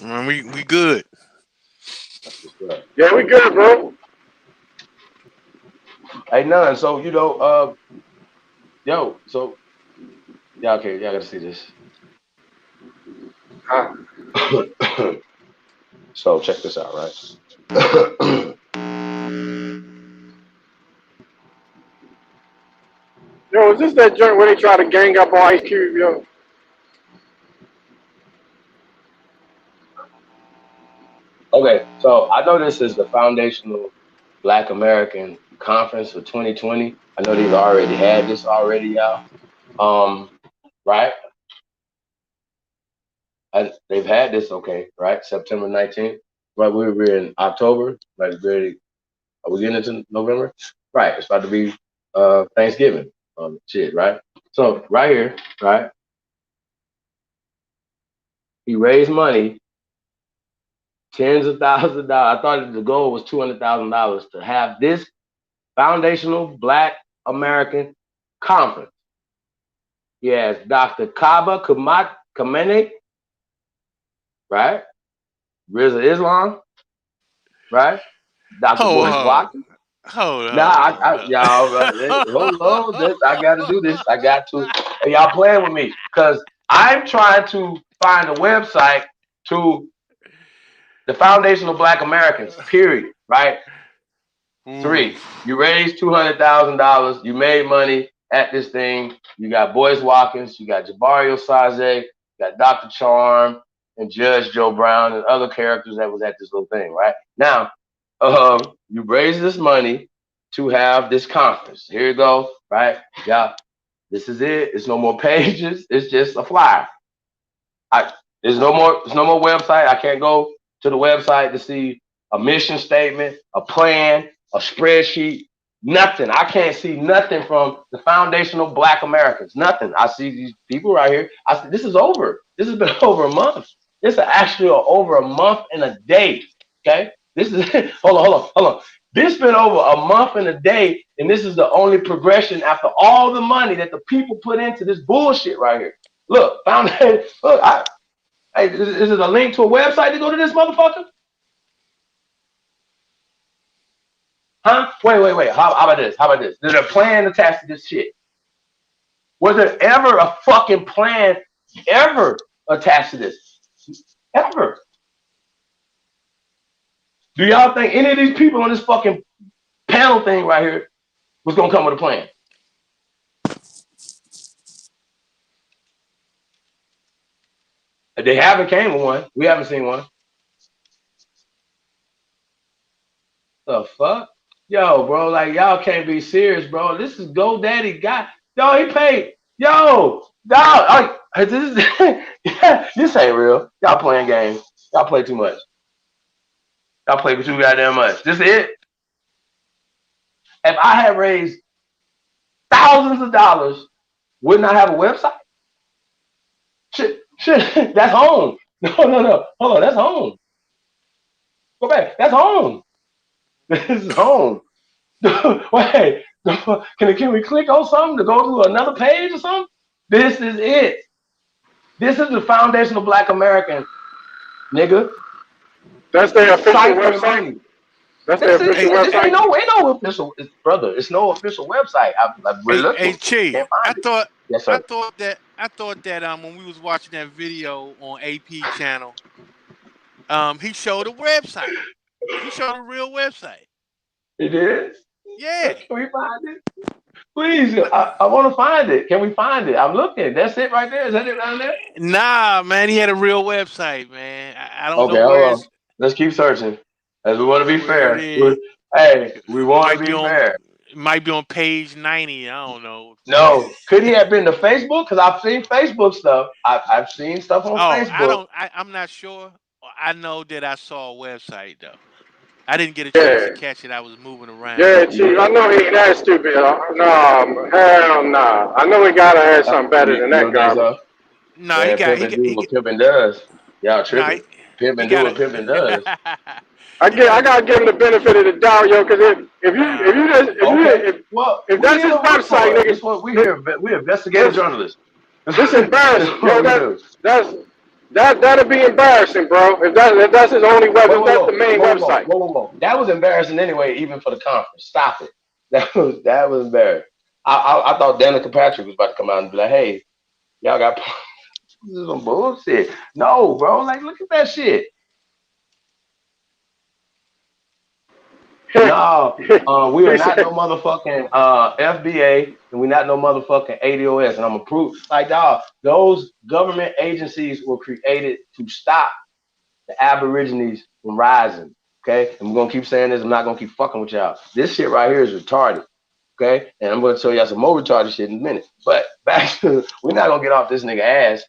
Man, we good. Yeah, we good, bro. Hey, none. So so y'all gotta see this. So check this out, right? Yo, is this that joint where they try to gang up on Ice Cube, yo? Okay, so I know this is the Foundational Black American Conference for 2020. I know they've already had this already, y'all. Right? They've had this, okay, right? September 19th. Right, we're in October. Right, are we getting into November? Right, it's about to be Thanksgiving. Shit, right? So right here, right? He raised money, tens of thousands of dollars. I thought the goal was $200,000 to have this Foundational Black American Conference. He has Dr. Kaba Kamene, right? Rizza Islam, right? Dr. Boyce Watkins. Hold Nah, y'all, hold on. I got to do this. I got to. And y'all playing with me because I'm trying to find a website to the Foundational Black Americans, period, right? 3, you raised $200,000. You made money at this thing. You got Boyce Watkins. You got Jabari Osaze. You got Dr. Charm and Judge Joe Brown and other characters that was at this little thing, right? Now, you raised this money to have this conference. Here you go, right? Yeah, this is it. It's no more pages. It's just a flyer. There's no more website. I can't go to the website to see a mission statement, a plan, a spreadsheet, nothing. I can't see nothing from the Foundational Black Americans. Nothing. I see these people right here. I see this is over. This has been over a month. This is actually over a month and a day. Okay? This is hold on. This been over a month and a day, and this is the only progression after all the money that the people put into this bullshit right here. Look, hey, is it a link to a website to go to this motherfucker? Huh? Wait. How about this? There's a plan attached to this shit. Was there ever a fucking plan ever attached to this? Ever? Do y'all think any of these people on this fucking panel thing right here was gonna come with a plan? They haven't came with one. We haven't seen one. The fuck? Yo, bro, like y'all can't be serious, bro. This is GoDaddy guy. Yo, he paid. Yo, dog. This ain't real. Y'all playing games. Y'all play too much. Y'all play too goddamn much. This is it. If I had raised thousands of dollars, wouldn't I have a website? Shit. That's home. No. Hold on, that's home. Go back. That's home. This is home. Wait, can we click on something to go to another page or something? This is it. This is the Foundational Black American, nigga. That's their official website. That's their official website. Ain't no official, brother. It's no official website. We're looking. Hey, Chief, I thought that when we was watching that video on AP channel, he showed a website. He showed a real website. It is? Yeah. Can we find it? Please, I want to find it. Can we find it? I'm looking. That's it right there. Is that it down there? Nah, man. He had a real website, man. I don't know where. where. Okay, let's keep searching. As we want to be fair. We want to be fair. It might be on page 90. I don't know. No. Could he have been to Facebook? Because I've seen Facebook stuff. I've seen stuff on Facebook. I'm not sure. I know that I saw a website, though. I didn't get a chance to catch it. I was moving around. Yeah, Chief, I know he ain't that stupid. No, hell nah. I know he gotta have something better than that garbage. No, Man, pimping do what pimping does. Y'all tripping. Pimping do what pimping does. I gotta give him the benefit of the doubt, yo, because if that's his website, nigga, this one we investigative journalists. This embarrassing, yo. That'll be embarrassing, bro. If that's his only website, that's the main website. Whoa. That was embarrassing anyway, even for the conference. Stop it. That was embarrassing. I thought Danica Patrick was about to come out and be like, "Hey, y'all got this is some bullshit." No, bro. Like, look at that shit. No, we are not no motherfucking FBA, and we're not no motherfucking ADOS. And I'm gonna prove, like, dog, those government agencies were created to stop the Aborigines from rising. Okay, and we're gonna keep saying this. I'm not gonna keep fucking with y'all. This shit right here is retarded. Okay, and I'm gonna show y'all some more retarded shit in a minute. But back to, we're not gonna get off this nigga ass,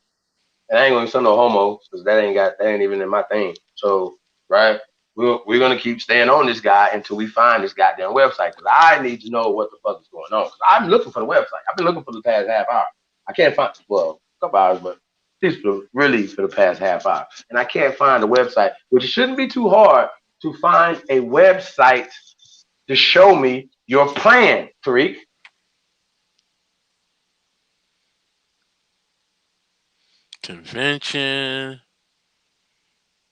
and I ain't gonna say no homo because that ain't even in my thing. So, right. We're gonna keep staying on this guy until we find this goddamn website, because I need to know what the fuck is going on. Cause I'm looking for the website. I've been looking for the past half hour. I can't find, well, a couple hours, but really for the past half hour, and I can't find the website. Which shouldn't be too hard to find a website to show me your plan, Tariq. Convention.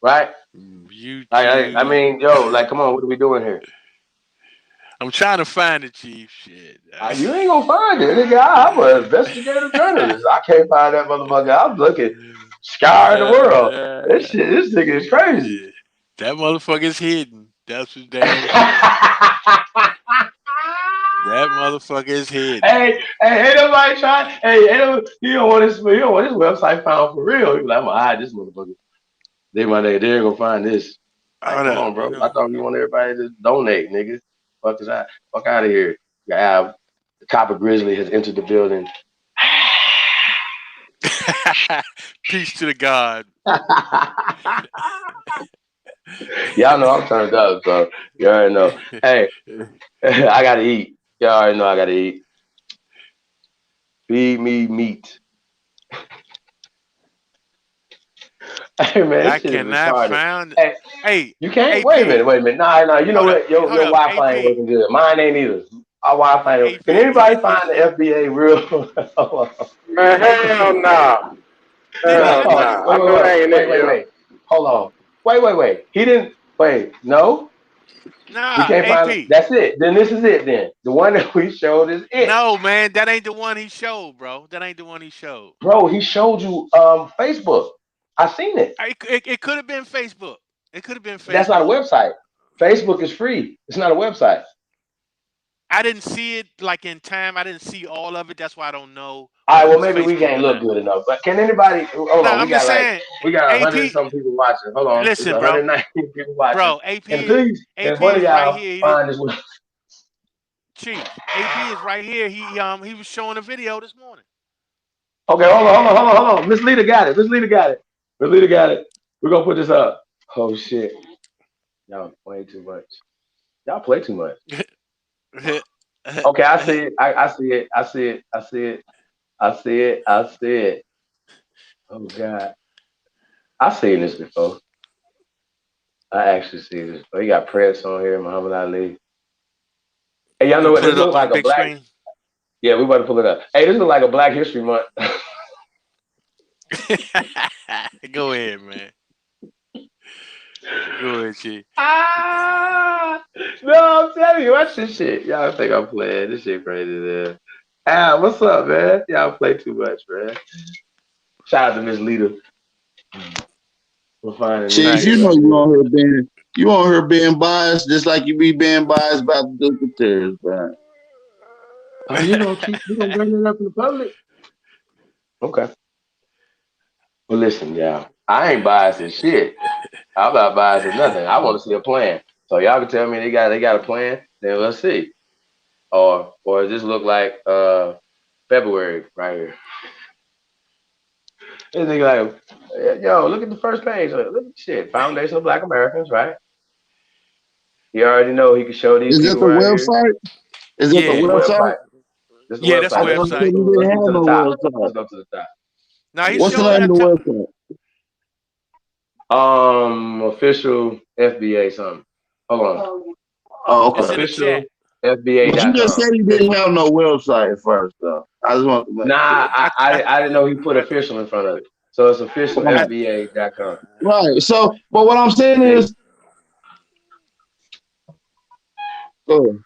Right? YouTube. I mean, yo, like, come on, what are we doing here? I'm trying to find the chief shit. You ain't gonna find it, nigga. I'm an investigative journalist. I can't find that motherfucker. I'm looking, scouring the world. This nigga is crazy. That motherfucker is hidden. That's for damn sure. That motherfucker is hidden. Hey, ain't nobody trying. Hey, he don't want his website found for real. He was like, I'm gonna hide this motherfucker. They ain't gonna find this. Like, come on, bro. I thought we want everybody to donate, nigga. Fuck out of here. Yeah, the Copper Grizzly has entered the building. Peace to the God. Y'all know I'm turned up, so you already know. Hey, I gotta eat. Y'all already know I gotta eat. Feed me meat. Hey man, I cannot find. Hey, you can't. AP. Wait a minute. Nah. You know what? Your Wi-Fi ain't working good. Mine ain't either. Our Wi-Fi ain't. Can anybody find the FBA real? Man, hell no. Wait. Hold on. Wait. He didn't. Wait. No. Nah, we can't find it. That's it. Then this is it. Then the one that we showed is it. No, man, that ain't the one he showed, bro. That ain't the one he showed. Bro, he showed you Facebook. I seen it. It could have been Facebook. It could have been Facebook. That's not a website. Facebook is free. It's not a website. I didn't see it like in time. I didn't see all of it. That's why I don't know. All right, well maybe we can't look good enough. But can anybody? Hold on, we got 100 some people watching. Hold on, listen, bro. 190 people watching. Bro, AP, and please, AP one of y'all right here. Find this one. Chief, AP is right here. He was showing a video this morning. Okay, hold on. Miss Lita got it. We're gonna put this up. Oh shit. Y'all play too much. Okay, I see it. I see it. Oh God. I've seen this before. I actually see this before. You got Prince on here, Muhammad Ali. Hey, y'all know what this looks like a black screen? Yeah, we about to pull it up. Hey, this looks like a Black History Month. Go ahead, man. Go ahead, Chief. No, I'm telling you, watch this shit. Y'all think I'm playing. This shit crazy there. What's up, man? Y'all play too much, man. Shout out to Miss Lita. We're finding Chief, you know you on her being biased, just like you be being biased about the Duke, bro. Oh, you gonna bring it up in the public? Okay. Well, listen, y'all. I ain't biased as shit. I'm not biased as nothing. I want to see a plan. So y'all can tell me they got a plan. Then let's see. Or does this look like February right here? This nigga like, yo, look at the first page. Look at the shit. Foundation of Black Americans, right? You already know he can show these people. Is that the website? Is that the website? This is the website. That's the website. Let's go to the top. Now he What's the sure name of got the website? Official FBA something. Hold on. Oh, it's in okay. the Official chat. But you just FBA.com. said he didn't have no website at first, though. I just want to make Nah, sure. I didn't know he put official in front of it. So it's official I, FBA.com. Right. So, but what I'm saying See? is, go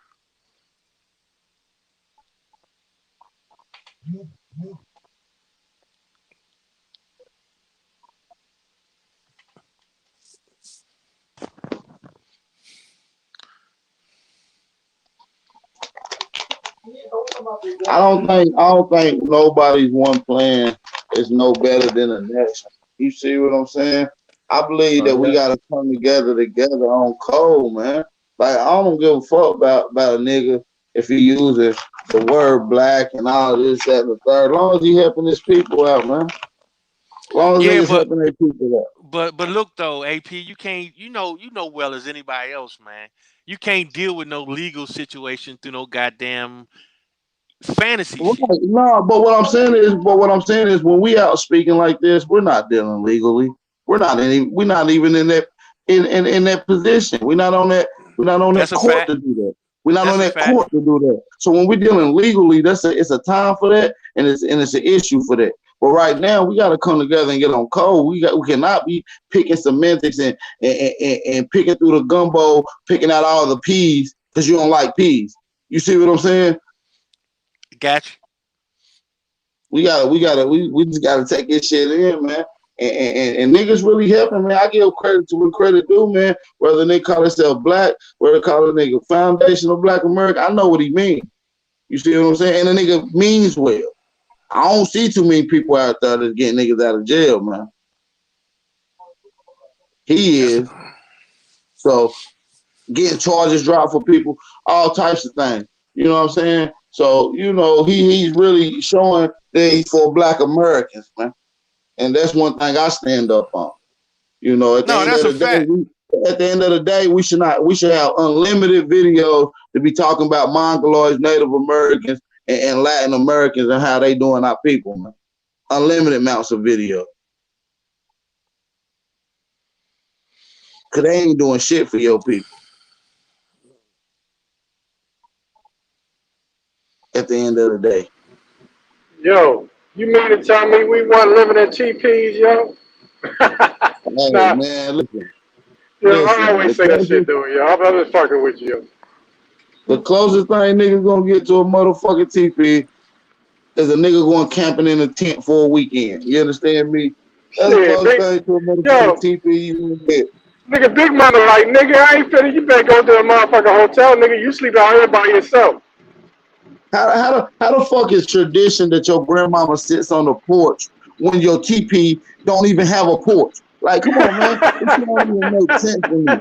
I don't think nobody's one plan is no better than the next. You see what I'm saying? I believe that we Yeah. gotta come together on code, man. Like I don't give a fuck about a nigga if he uses the word black and all this, that, and the third. As long as he helping his people out, man. As long as yeah, niggas helping their people out. but look though, AP, you can't you know well as anybody else, man. You can't deal with no legal situation through no goddamn fantasy Right. shit. No, but what I'm saying is when we out speaking like this, we're not dealing legally. We're not even in that in that position. We're not on that That's a court fact. to do that. We're not on That's a that fact. court to do that. So when we're dealing legally, it's a time for that and it's an issue for that. But right now we gotta come together and get on code. We cannot be picking semantics and picking through the gumbo, picking out all the peas because you don't like peas. You see what I'm saying? Gotcha. We just gotta take this shit in, man. And niggas really helping, man. I give credit to what credit due, man. Whether they call themselves black, whether they call a nigga Foundation of Black America, I know what he means. You see what I'm saying? And the nigga means well. I don't see too many people out there that's getting niggas out of jail, man. He That's is. So getting charges dropped for people, all types of things. You know what I'm saying? So, he's really showing that he's for Black Americans, man. And that's one thing I stand up on. At the no, end that's of a the day, fact. we should have unlimited videos to be talking about Mongoloids, Native Americans, and Latin Americans and how they doing our people, man. Unlimited amounts of video. Cause they ain't doing shit for your people at the end of the day. Yo, you mean to tell me we weren't living in TPs, yo? Hey Nah, man, I listen. always say that shit, though, yo. I'm just fucking with you. The closest thing niggas gonna get to a motherfucking TP is a nigga going camping in a tent for a weekend. You understand me? That's the Shit, closest thing to a motherfucking yo, TP you can get. nigga, Big Mama like, nigga, I ain't finna, you better go to a motherfucking hotel, nigga. You sleep out here by yourself. How the fuck is tradition that your grandmama sits on the porch when your TP don't even have a porch? Like, come on, man. This shit don't even make sense to me.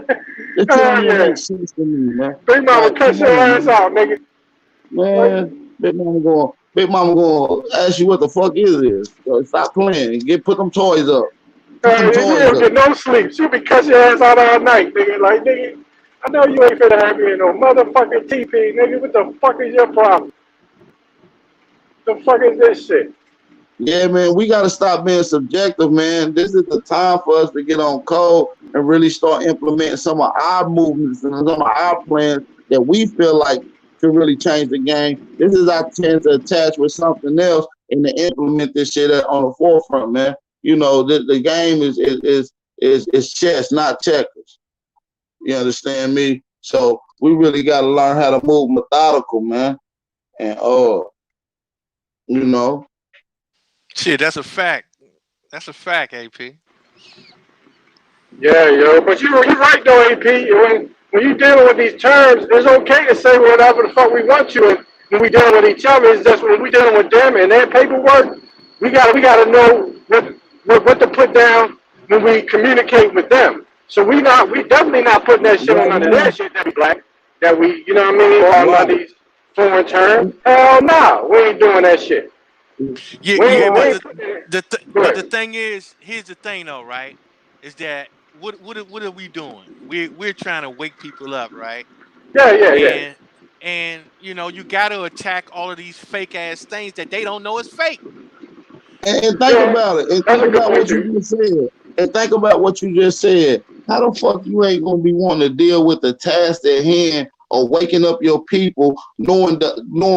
This shit Oh, don't even yeah. make sense to me, man. Big Mama Like, cut come your on, ass man. out, nigga. Like, Man, Big Mama going ask you what the fuck is this? So stop playing. Put them toys up. Put them you toys don't up. get no sleep. She be cut your ass out all night, nigga. Like, nigga, I know you ain't finna have me in no motherfucking TP, nigga. What the fuck is your problem? The fuck is this shit? Yeah, man, we got to stop being subjective, man. This is the time for us to get on code and really start implementing some of our movements and some of our plans that we feel like could really change the game. This is our chance to attach with something else and to implement this shit on the forefront, man. The game is chess, not checkers. You understand me? So we really got to learn how to move methodical, man. And you know. Shit, that's a fact. That's a fact, AP. Yeah, yo, but you're right though, AP. When you dealing with these terms, it's okay to say whatever the fuck we want to. And when we dealing with each other, it's just when we dealing with them and their paperwork, we gotta know what to put down when we communicate with them. So we definitely not putting that shit on Right none of now, that shit that we black, that we, you know what I mean, all none of right. these foreign terms. Hell no, we ain't doing that shit. Yeah, We yeah, ain't, we but Right. ain't putting it. Go but the ahead. thing is, here's the thing though, right? Is that what are we doing? We're trying to wake people up, right? Yeah, yeah, yeah. And you got to attack all of these fake ass things that they don't know is fake. And think Yeah, about it. And that's think a good about point what you too. just said. And think about what you just said. How the fuck you ain't gonna be wanting to deal with the task at hand or waking up your people knowing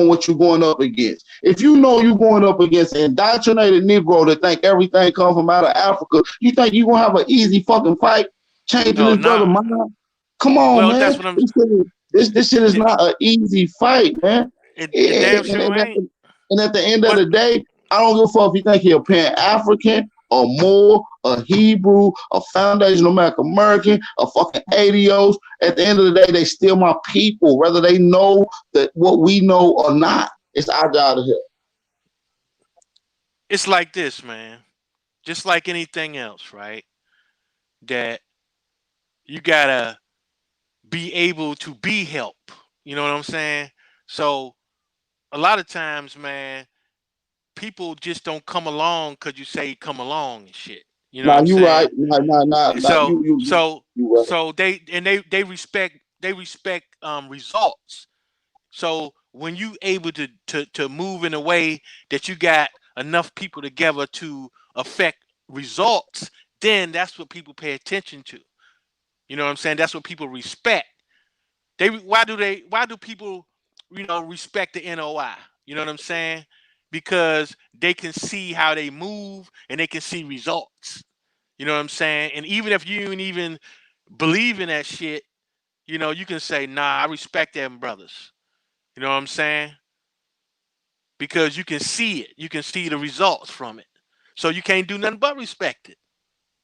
what you're going up against? If you know you're going up against an indoctrinated Negro that think everything comes from out of Africa, you think you're gonna have an easy fucking fight changing Oh this brother nah. mind? Come on, Well, that's man. what I'm. This shit is not an easy fight, man. It damn And, sure ain't. and at the end of But the day, I don't give a fuck if you think you're a Pan African, a Moor, a Hebrew, a foundational Black American, a fucking ADOS. At the end of the day, they still my people, whether they know that what we know or not. It's our job to help. it's like this, man. Just like anything else, right? That you gotta be able to be help. You know what I'm saying? So a lot of times, man, people just don't come along because you say come along and shit. You know what Now I'm you right. saying? Nah, So you so you right. so they respect results. So when you able to move in a way that you got enough people together to affect results, then that's what people pay attention to. You know what I'm saying? That's what people respect. Why do people respect the NOI? You know what I'm saying? Because they can see how they move and they can see results. You know what I'm saying? And even if you don't even believe in that shit, you can say, nah, I respect them brothers. You know what I'm saying? Because you can see it. You can see the results from it. So you can't do nothing but respect it.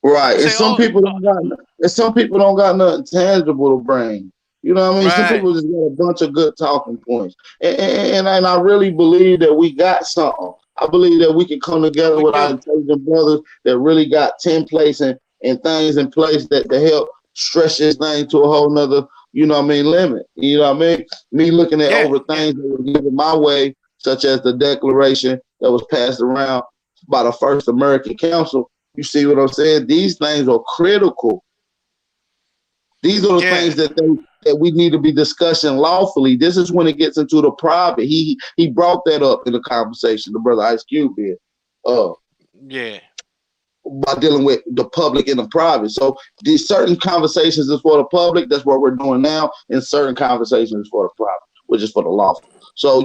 Right. You And say, some oh, people don't got and some people don't got nothing tangible to bring. You know what I mean? Some right. people just got a bunch of good talking points. And I really believe that we got something. I believe that we can come together We with our do. intelligent brothers that really got templates and things in place that to help stretch this thing to a whole nother, limit. You know what I mean? Me looking at Yeah, over yeah, things that were given my way, such as the declaration that was passed around by the first American Council. You see what I'm saying? These things are critical. These are the yeah, things that we need to be discussing lawfully. This is when it gets into the private. He brought that up in the conversation, the brother Ice Cube did, uh, yeah. by dealing with the public and the private. So these certain conversations is for the public. That's what we're doing now. And certain conversations is for the private, which is for the lawful. So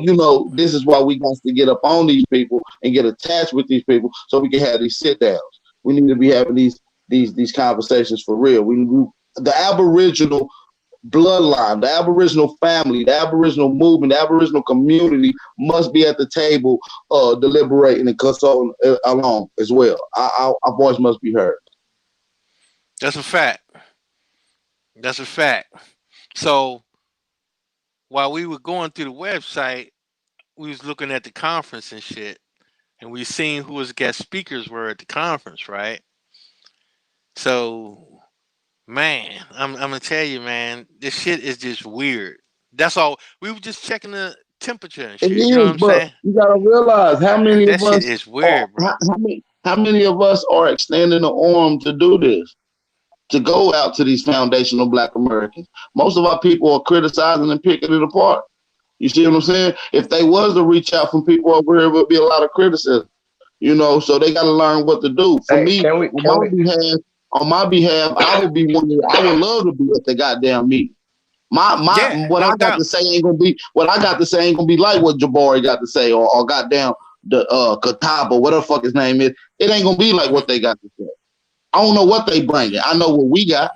this is why we got to get up on these people and get attached with these people so we can have these sit downs. We need to be having these conversations for real. The Aboriginal bloodline, the Aboriginal family, the Aboriginal movement, the Aboriginal community must be at the table, deliberating and consulting along as well. Our voice must be heard. That's a fact. That's a fact. So while we were going through the website, we was looking at the conference and shit, and we seen who his guest speakers were at the conference, right? So, man, I'm gonna tell you, man, this shit is just weird. That's all. We were just checking the temperature and It shit. You know what is, I'm but saying? you gotta realize how many That of shit us is are weird, bro. how many of us are extending the arm to do this, to go out to these foundational Black Americans. Most of our people are criticizing and picking it apart. You see what I'm saying? If they was to reach out from people over here, it would be a lot of criticism. So they got to learn what to do. For Hey, me, on my behalf, I would be one. I would love to be at the goddamn meeting. Yeah, What no I got to doubt. say ain't gonna be what I got to say ain't gonna be like what Jabari got to say or goddamn the Kataba, whatever the fuck his name is. It ain't gonna be like Hmm. what they got to say. I don't know what they bringing. I know what we got.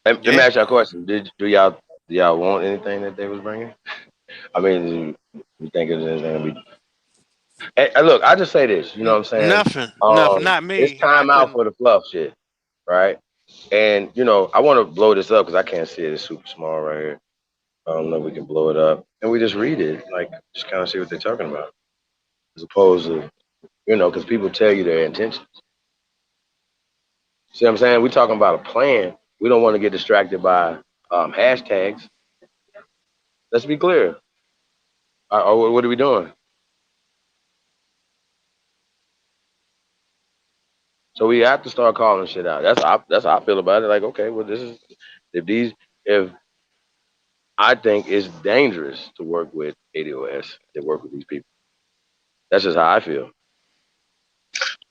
let me Yeah. ask y'all a question. Do y'all want anything that they was bringing? I mean, you think it's anything to be? Hey, look, I just say this. You know what I'm saying? Nothing. Nothing. Not It's me. I time out couldn't. for the fluff shit, right? And I want to blow this up because I can't see it. It's super small right here. I don't know if we can blow it up, and we just read it, like just kind of see what they're talking about, as opposed to because people tell you their intentions. See what I'm saying? We're talking about a plan. We don't want to get distracted by hashtags. Let's be clear. What are we doing? So we have to start calling shit out. That's how I feel about it. Like, okay, well, this is if I think it's dangerous to work with ADOS, to work with these people. That's just how I feel.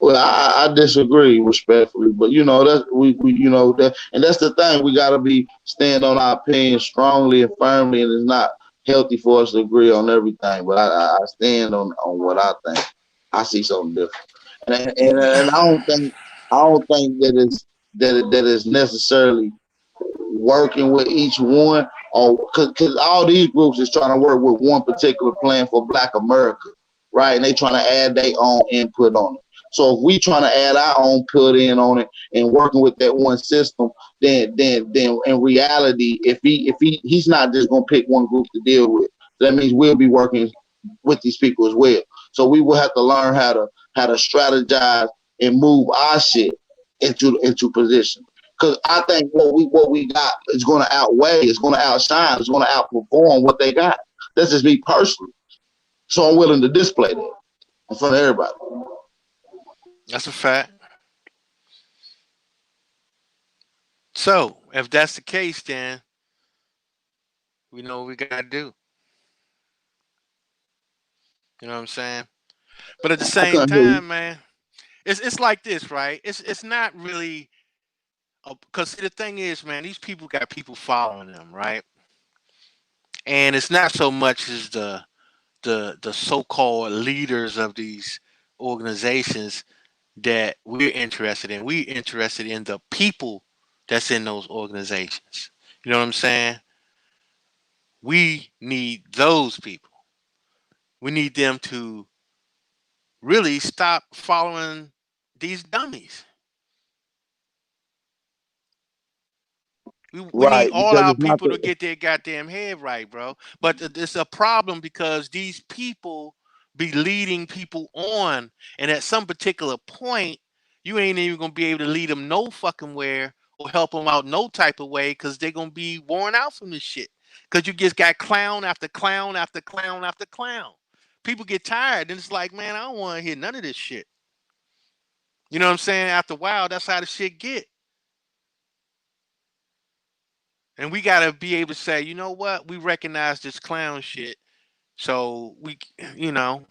Well, I disagree respectfully, but you know that we you know that, and that's the thing. We gotta be stand on our opinion strongly and firmly, and it's not healthy for us to agree on everything. But I stand on what I think. I see something different, and I don't think that that is necessarily working with each one, or because all these groups is trying to work with one particular plan for Black America, right? And they trying to add their own input on it. So if we trying to add our own put in on it and working with that one system, then in reality, he's not just gonna pick one group to deal with. That means we'll be working with these people as well. So we will have to learn how to strategize and move our shit into position. Because I think what we got is going to outweigh, it's going to outshine, it's going to outperform what they got. That's just me personally. So I'm willing to display that in front of everybody. That's a fact. So if that's the case, then we know what we gotta do. You know what I'm saying? But at the I same couldn't hear you. time, man, it's like this, right? It's not really because the thing is, man, these people got people following them, right? And it's not so much as the so-called leaders of these organizations that we're interested in. We're interested in the people that's in those organizations. You know what I'm saying? We need those people. We need them to really stop following these dummies. We need Right, all because our it's not people to the get their goddamn head right, bro. But it's a problem because these people be leading people on, and at some particular point, you ain't even gonna be able to lead them no fucking where or help them out no type of way because they're gonna be worn out from this shit. Because you just got clown after clown after clown after clown. People get tired, and it's like, man, I don't want to hear none of this shit. You know what I'm saying? After a while, that's how the shit get. And we gotta be able to say, you know what? We recognize this clown shit. So you know,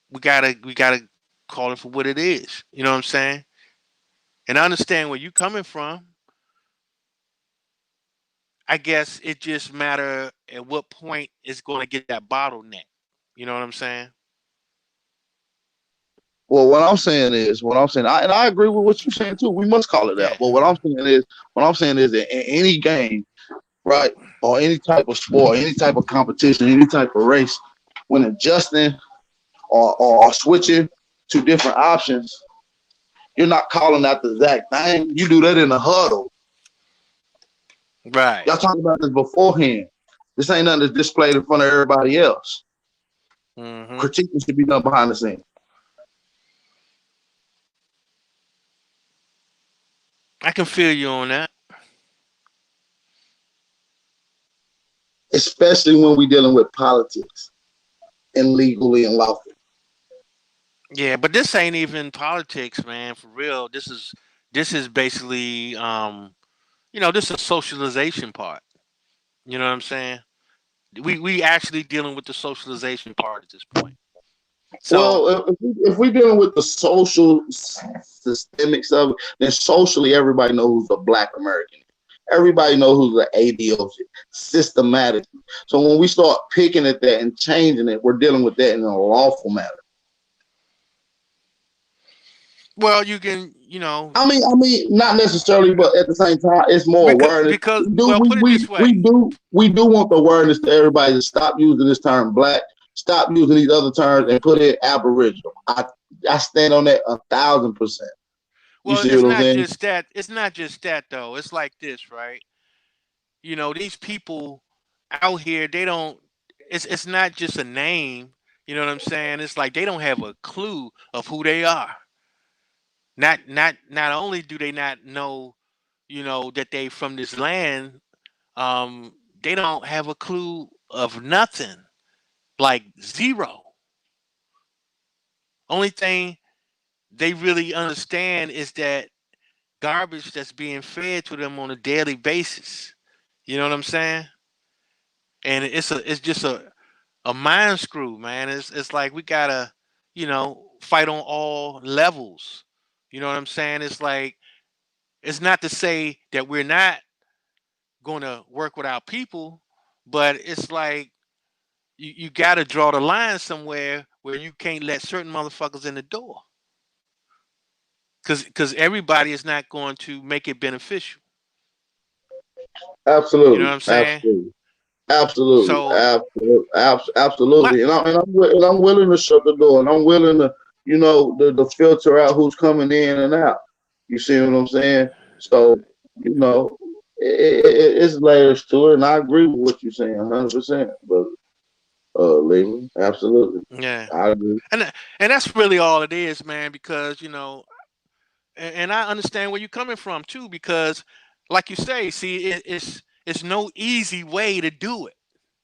we gotta call it for what it is. You know what I'm saying? And I understand where you coming from. I guess it just matter at what point it's gonna get that bottleneck. You know what I'm saying? well, what I'm saying, and I agree with what you're saying too. We must call it out. Yeah. But what I'm saying is that in any game, right, or any type of sport, any type of competition, any type of race, when adjusting or switching to different options, you're not calling out the exact thing. You do that in a huddle. Right. Y'all talked about this beforehand. This ain't nothing that's displayed in front of everybody else. Mm-hmm. Critiquing should be done behind the scenes. I can feel you on that. Especially when we're dealing with politics and legally and lawfully. Yeah, but this ain't even politics, man. For real. This is basically this is a socialization part. You know what I'm saying? We actually dealing with the socialization part at this point. So Well, if we're dealing with the social systemics of it, then socially everybody knows who's a Black American. Everybody knows who's an ADOS systematically. So when we start picking at that and changing it, we're dealing with that in a lawful matter. well, you can, I mean, not necessarily, but at the same time, it's more awareness. because well, put it this way. We do want the awareness to everybody to stop using this term Black, stop using these other terms, and put it Aboriginal. I stand on that 1,000%. You Well, see it's what I'm not saying? just that. It's not just that though. It's like this, right? These people out here, they don't. It's not just a name. You know what I'm saying? It's like they don't have a clue of who they are. Not only do they not know, that they from this land, they don't have a clue of nothing, like zero. Only thing they really understand is that garbage that's being fed to them on a daily basis. You know what I'm saying? And it's just a mind screw, man. It's like we gotta, fight on all levels. You know what I'm saying? It's like, it's not to say that we're not going to work with our people, but it's like you got to draw the line somewhere where you can't let certain motherfuckers in the door, because everybody is not going to make it beneficial. You know Absolutely, what I'm saying? absolutely. Absolutely, So my absolutely, and I'm willing to shut the door, and I'm willing to, to filter out who's coming in and out. You see what I'm saying? So, you know, it's layers to it, and I agree with what you're saying, 100%. But, Leland, absolutely, yeah, I agree. and that's really all it is, man. Because and I understand where you're coming from too. Because, like you say, see, it's no easy way to do it.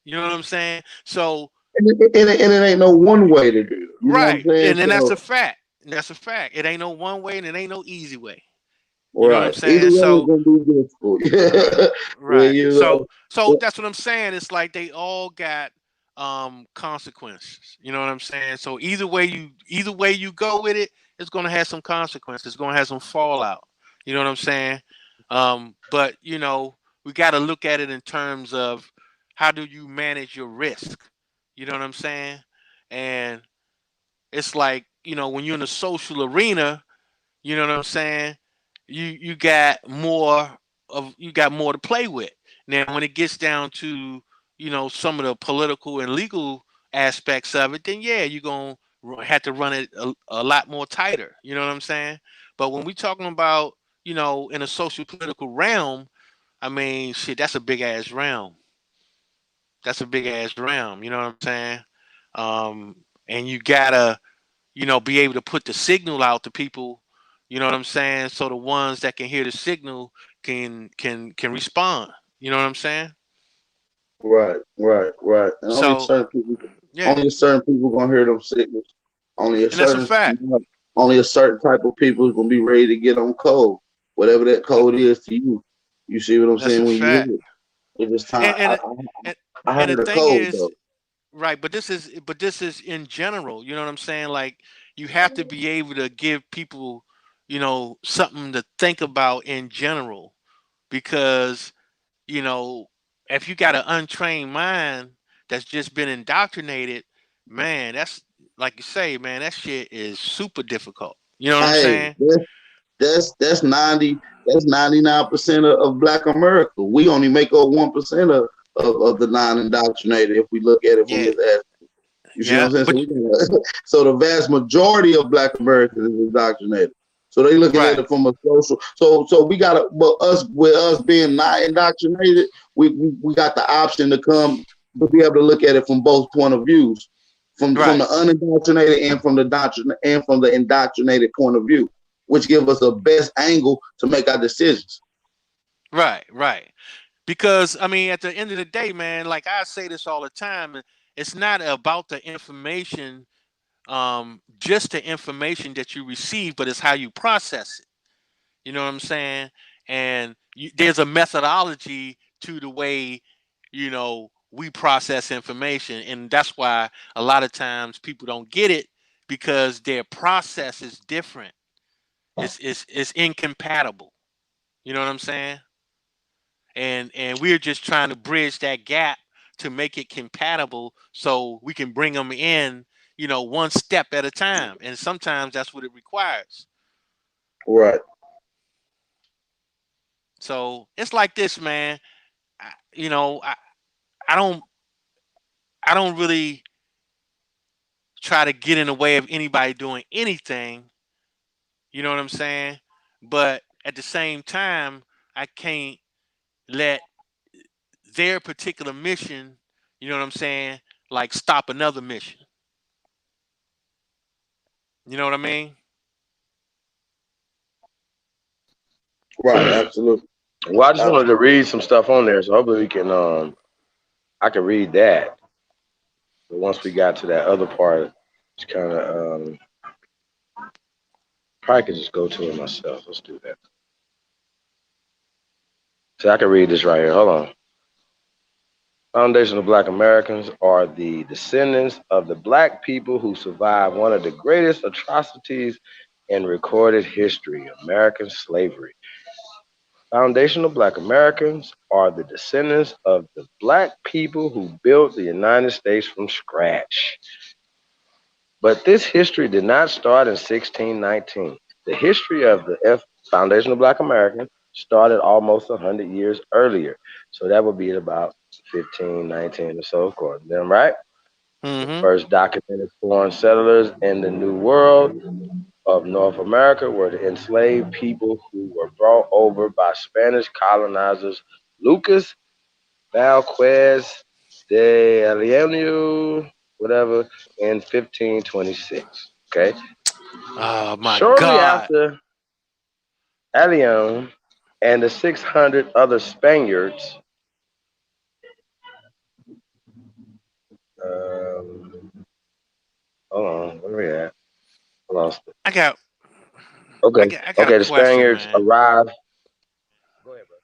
You know what I'm saying? So And it ain't no one way to do it. You know what I'm right, saying? and then that's a So, fact. That's a fact. It ain't no one way, and it ain't no easy way. You know what I'm right, either saying? way is So gonna be difficult. right, Yeah, right. So yeah, that's what I'm saying. It's like they all got consequences. You know what I'm saying? So either way you go with it, it's gonna have some consequences. It's gonna have some fallout. You know what I'm saying? But we gotta look at it in terms of how do you manage your risk? You know what I'm saying? And it's like, when you're in the social arena, you know what I'm saying? You got more to play with. Now, when it gets down to some of the political and legal aspects of it, then yeah, you're gonna have to run it a lot more tighter. You know what I'm saying? But when we talking about in a social political realm, I mean, shit, that's a big ass realm. That's a big ass realm. You know what I'm saying? Um, and you gotta be able to put the signal out to people, you know what I'm saying? So the ones that can hear the signal can respond. You know what I'm saying? right. And So yeah, only certain people gonna hear them signals. Only a and that's a certain, fact. only a certain type of people is gonna be ready to get on code, whatever that code is to you. You see what I'm That's saying? a When you fact. hear it, it's just time. And I, and I, and, I and the heard a thing code is, though. right, but this is in general, you know what I'm saying? Like, you have to be able to give people, something to think about in general, because you know, if you got an untrained mind that's just been indoctrinated, man, that's like you say, man, that shit is super difficult. You know what I'm Hey, saying? that's 99% of Black America. We only make up 1% of the non-indoctrinated if we look at it from Yeah, this aspect. You see what yeah, I'm saying? So, but so the vast majority of Black Americans is indoctrinated. So they looking at right, it from a social. So we gotta, but us being not indoctrinated, we got the option to come to be able to look at it from both point of views, from right, the unindoctrinated and from the indoctrinated point of view, which give us the best angle to make our decisions. right. Because I mean, at the end of the day, man, like I say this all the time, it's not about the information, just the information that you receive, but it's how you process it. You know what I'm saying? And there's a methodology to the way, we process information. And that's why a lot of times people don't get it, because their process is different. It's incompatible. You know what I'm saying? And we're just trying to bridge that gap to make it compatible so we can bring them in, one step at a time. And sometimes that's what it requires. Right. So it's like this, man. I, you know, I, I don't I don't really try to get in the way of anybody doing anything. You know what I'm saying? But at the same time, I can't let their particular mission, you know what I'm saying, like stop another mission. You know what I mean? Right. Absolutely. Well, I just wanted to Absolutely. read some stuff on there, so hopefully we can I can read that. But once we got to that other part, it's kind of probably could just go to it myself. Let's do that. So I can read this right here. Hold on. Foundational Black Americans are the descendants of the black people who survived one of the greatest atrocities in recorded history, American slavery. Foundational Black Americans are the descendants of the black people who built the United States from scratch. But this history did not start in 1619. The history of the Foundational Black American started almost 100 years earlier. So that would be about 1519 or so, according to them, right? The Mm-hmm. first documented foreign settlers in the New World of North America were the enslaved people who were brought over by Spanish colonizers Lucas Valquez de Alieno, whatever, in 1526. Okay. Oh my Shortly God. after Alion and the 600 other Spaniards, um, hold on, where we at? I lost it. I got Okay, I got a okay, the question, Spaniards man. arrived. Go ahead, bro.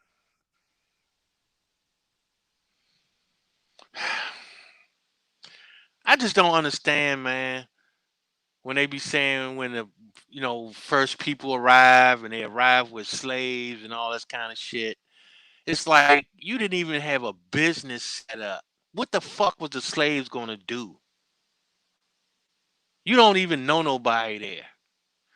I just don't understand, man, when they be saying when the first people arrive and they arrive with slaves and all this kind of shit. It's like you didn't even have a business set up. What the fuck was the slaves gonna do? You don't even know nobody there.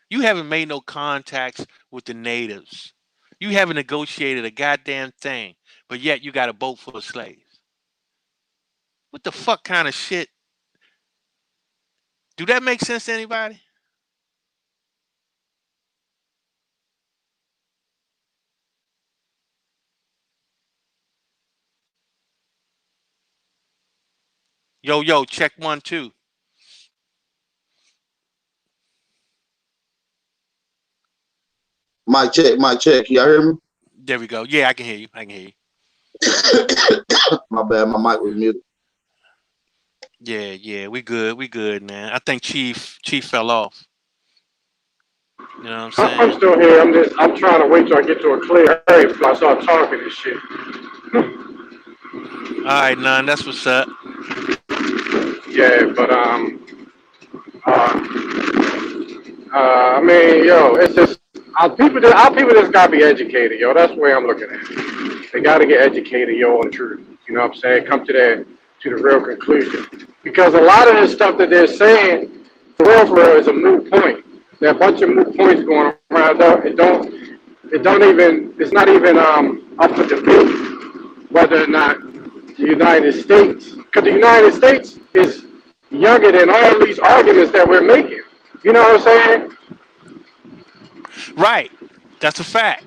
You haven't made no contacts with the natives. You haven't negotiated a goddamn thing, but yet you got a boat full of slaves. What the fuck kind of shit? Do that make sense to anybody? Yo, yo, check 1 2. Mic check, mic check. Y'all hear me? There we go. Yeah, I can hear you. I can hear you. My bad, my mic was muted. Yeah, yeah, we good. We good, man. I think Chief fell off. You know what I'm I'm saying? still here. I'm trying to wait till I get to a clear area before I start talking and shit. All right, none. That's what's up. Yeah, but uh, I mean, yo, it's just our people just gotta be educated, yo. That's the way I'm looking at it. They gotta get educated, yo, on the truth. You know what I'm saying? Come to the real conclusion. Because a lot of this stuff that they're saying, for real, is a moot point. There are a bunch of moot points going around. It's not even up for debate whether or not the United States, because the United States is younger than all these arguments that we're making. You know what I'm saying? Right. That's a fact.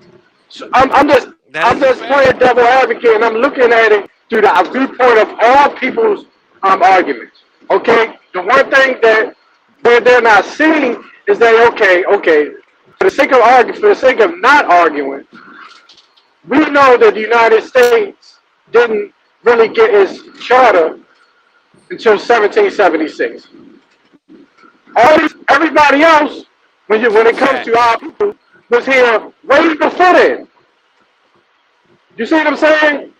So I'm just That I'm is a just fact. playing devil advocate, and I'm looking at it through the viewpoint of all people's arguments. Okay, the one thing that they're not seeing is that okay, for the sake of arguing, for the sake of not arguing, we know that the United States didn't really get its charter until 1776. Everybody else, when it comes to Facts. our people, was here way before then. You see what I'm saying?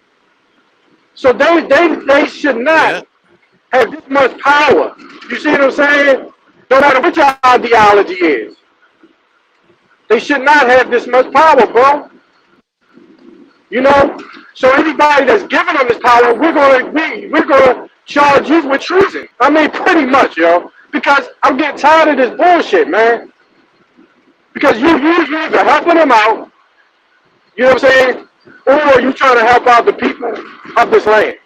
So they should Yeah. not have this much power. You see what I'm saying? No matter what your ideology is, they should not have this much power, bro. You know. So anybody that's giving them this power, we're gonna charge you with treason. I mean, pretty much, yo. Because I'm getting tired of this bullshit, man. Because you're either helping them out, you know what I'm saying, or you trying to help out the people of this land.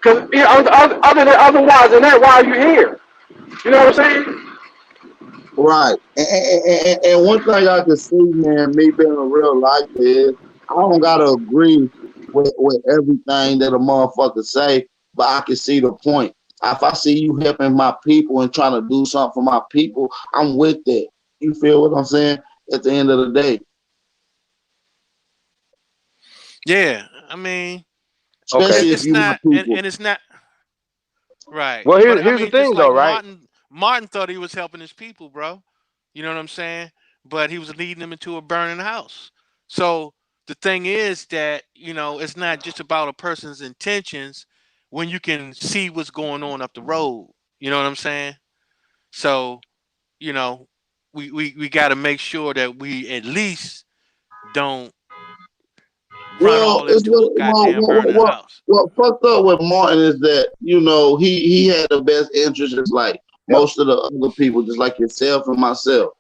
Because otherwise than that, why are you here? You know what I'm saying? Right. And one thing I can see, man, me being a real life is I don't gotta agree with everything that a motherfucker say, but I can see the point. If I see you helping my people and trying to do something for my people, I'm with that. You feel what I'm saying? At the end of the day. Yeah. I mean, Okay. Especially if it's you my not, people. and it's not right. Well, But I here's the mean, just thing, though, like right? Martin thought he was helping his people, bro. You know what I'm saying? But he was leading them into a burning house. So the thing is that, it's not just about a person's intentions when you can see what's going on up the road. You know what I'm saying? So, you know, we got to make sure that we at least don't run Well, all it's into a goddamn burning house. what fucked up with Martin is that he had the best interest, just like most of the other people, just like yourself and myself.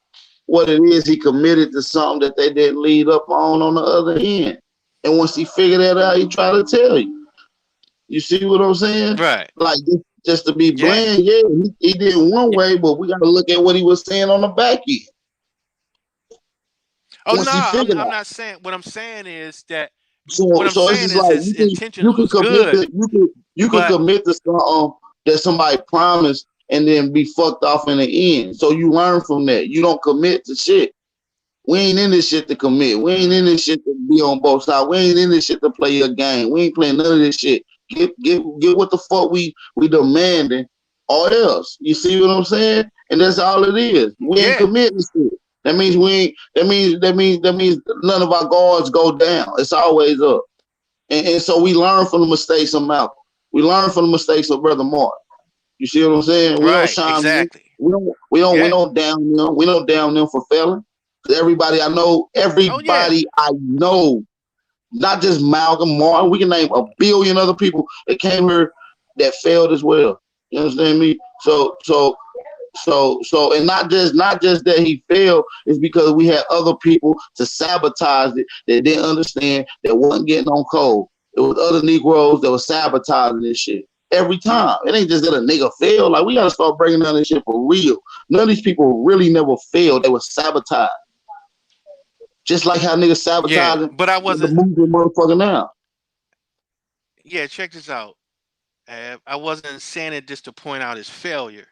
What it is, he committed to something that they didn't lead up on the other end, and once he figured that out, he tried to tell you. You see what I'm saying? Right. Like just to be Yeah. bland, he did it one way, but we got to look at what he was saying on the back end. Oh Once no, he figured I'm out. not saying. What I'm saying is that So what I'm it's saying just is like his you intentions can was commit good, to you can but commit to something that somebody promised and then be fucked off in the end. So you learn from that. You don't commit to shit. We ain't in this shit to commit. We ain't in this shit to be on both sides. We ain't in this shit to play a game. We ain't playing none of this shit. Get what the fuck we demanding or else. You see what I'm saying? And that's all it is. We ain't yeah, committing to shit. That means we ain't that means none of our guards go down. It's always up. And so we learn from the mistakes of Malcolm. We learn from the mistakes of Brother Martin. You see what I'm saying? We don't right, shine them. exactly. We Yeah. don't down them. We don't down them for failing. Everybody Oh yeah. I know, not just Malcolm Martin. We can name a billion other people that came here that failed as well. You understand me? And not just that he failed is because we had other people to sabotage it that didn't understand, that wasn't getting on code. It was other Negroes that were sabotaging this shit every time. It ain't just that a nigga failed. Like, we gotta start breaking down this shit for real. None of these people really never failed. They were sabotaged. Just like how niggas Yeah, sabotaging but I the wasn't. movie motherfucker now. Yeah, check this out. I wasn't saying it just to point out his failure.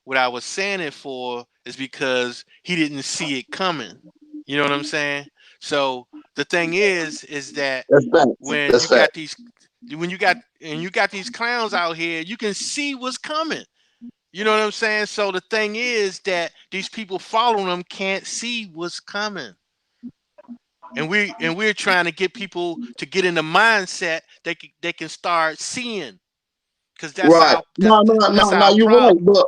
What I was saying it for is because he didn't see it coming. You know what I'm saying? So the thing is that That's facts. when That's you got fact. these, you got these clowns out here, you can see what's coming. You know what I'm saying? So the thing is that these people following them can't see what's coming. And we're trying to get people to get in the mindset they can start seeing, because Right. that's No, our you're right. problem.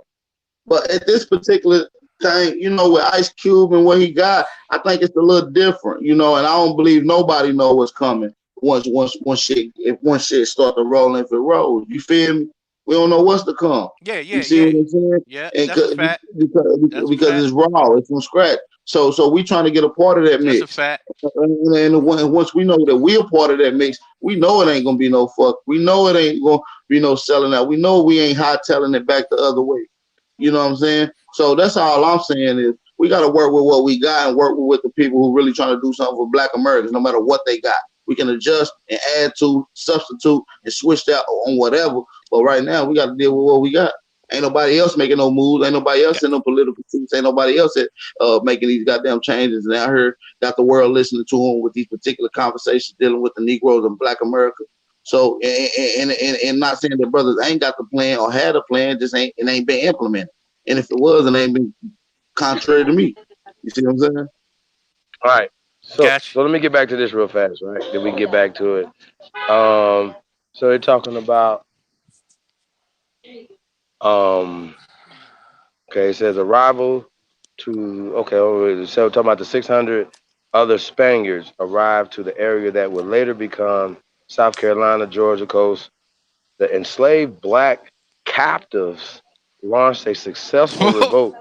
But at this particular thing, with Ice Cube and what he got, I think it's a little different, and I don't believe nobody know what's coming once shit start to roll, if it rolls. You feel me? We don't know what's to come. Yeah, You yeah, see yeah, what I'm saying? yeah. And That's a fact. That's a because fact. it's raw, it's from scratch. So we trying to get a part of that That's a mix. fact. And once we know that we're a part of that mix, we know it ain't gonna be no fuck. We know it ain't gonna be no selling out. We know we ain't hot telling it back the other way. You know what I'm saying? So that's all I'm saying is we got to work with what we got and work with the people who really trying to do something for Black Americans, no matter what they got. We can adjust and add to, substitute, and switch that on whatever. But right now, we got to deal with what we got. Ain't nobody else making no moves. Ain't nobody else in no political seats. Ain't nobody else making these goddamn changes. And I heard got the world listening to them with these particular conversations dealing with the Negroes and Black America. So, and not saying that brothers ain't got the plan or had a plan, just it ain't been implemented. And if it was, it ain't been contrary to me. You see what I'm saying? All right. So Gotcha. let me get back to this real fast, right? Then we can get back to it. So they're talking about um okay, it says arrival to so talking about the 600 other Spaniards arrived to the area that would later become South Carolina, Georgia coast. The enslaved black captives launched a successful revolt,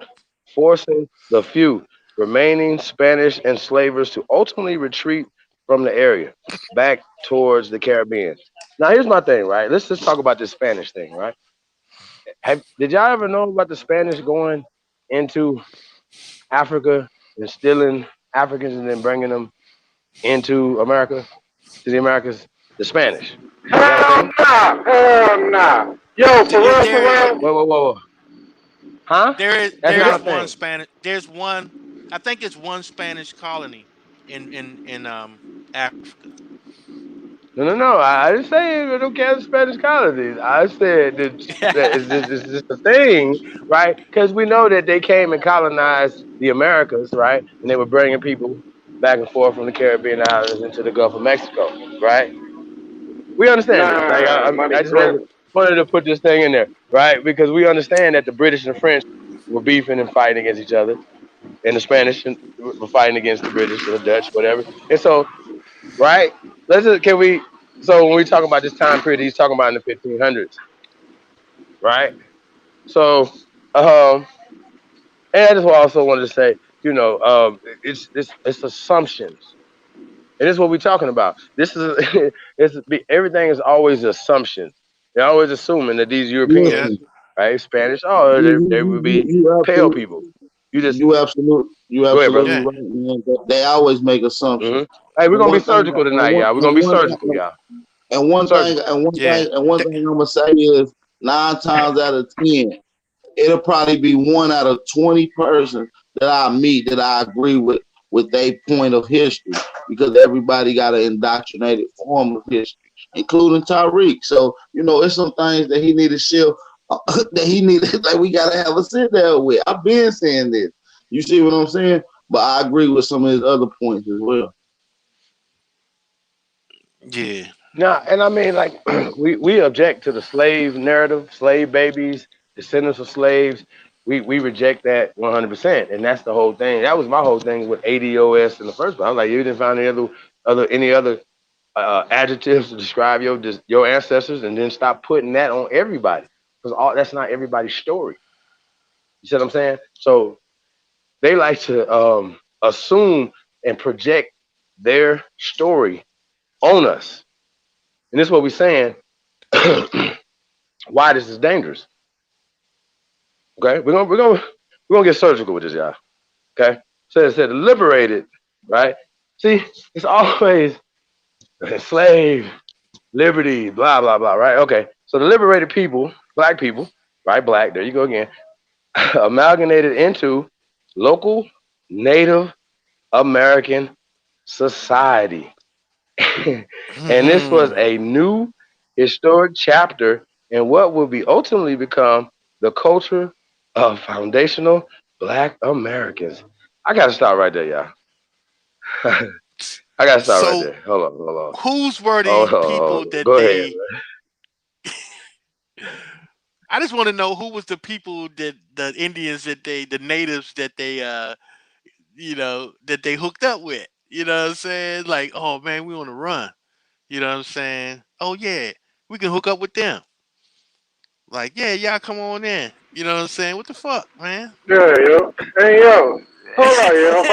forcing the few remaining Spanish enslavers to ultimately retreat from the area back towards the Caribbean. Now, here's my thing, right? Let's just talk about this Spanish thing, right? Did y'all ever know about the Spanish going into Africa and stealing Africans and then bringing them into America, to the Americas? The Spanish. Is that a Hell thing? nah. Hell nah. Yo, for real, for There, real. Whoa. Huh? That's there not is a one thing. Spanish. There's one. I think it's one Spanish colony in Africa. No. I didn't say we don't count Spanish colonies. I said that it's just a thing, right? Because we know that they came and colonized the Americas, right? And they were bringing people. back and forth from the Caribbean islands into the Gulf of Mexico, right? We understand this. Like Nah, money I just wanted grip. to put this thing in there, right? Because we understand that the British and the French were beefing and fighting against each other, and the Spanish were fighting against the British or the Dutch, whatever. And so, right? Can we? So when we talk about this time period, he's talking about in the 1500s, right? So, um, and I just also wanted to say, it's assumptions. And this is what we're talking about. This is everything is always assumptions. They're always assuming that these Yeah. Europeans, right, Spanish, oh, they would be pale people. You just you go ahead, brother. absolutely Yeah. right, man. They always make assumptions. Hey, we're And gonna be one thing, surgical tonight, y'all. We're gonna be surgical, y'all. and one thing, Surgical. Yeah. I'm gonna say is 9 times out of 10, it'll probably be 1 out of 20 persons that I meet that I agree with their point of history, because everybody got an indoctrinated form of history, including Tariq. So it's some things that he need to shift, that he need like we gotta have a sit down with. I've been saying this. You see what I'm saying? But I agree with some of his other points as well. Yeah. Nah, and I mean, like, we object to the slave narrative, slave babies, descendants of slaves. We reject that 100%, and that's the whole thing. That was my whole thing with ADOS in the first place. I was like, you didn't find any other adjectives to describe your ancestors, and then stop putting that on everybody, because all that's not everybody's story. You see what I'm saying? So they like to assume and project their story on us, and this is what we're saying. Why this is dangerous. Okay, we're gonna get surgical with this, y'all. Okay, so it said liberated, right? See, it's always slave, liberty, blah blah blah, right? Okay, so the liberated people, black people, right? Black, there you go again, amalgamated into local Native American society. And this was a new historic chapter in what will be ultimately become the culture of foundational Black Americans. I gotta stop right there, y'all. I gotta stop right So there. Hold whose were on, the hold people on. that Go ahead. they I just want to know who was the people that the Indians that the natives that they that they hooked up with. You know what I'm saying? Like, oh man, we on the run. You know what I'm saying? Oh yeah, we can hook up with them. Like, yeah, y'all come on in. You know what I'm saying? What the fuck, man? Yeah, yo. Hey, yo. Hold on, yo.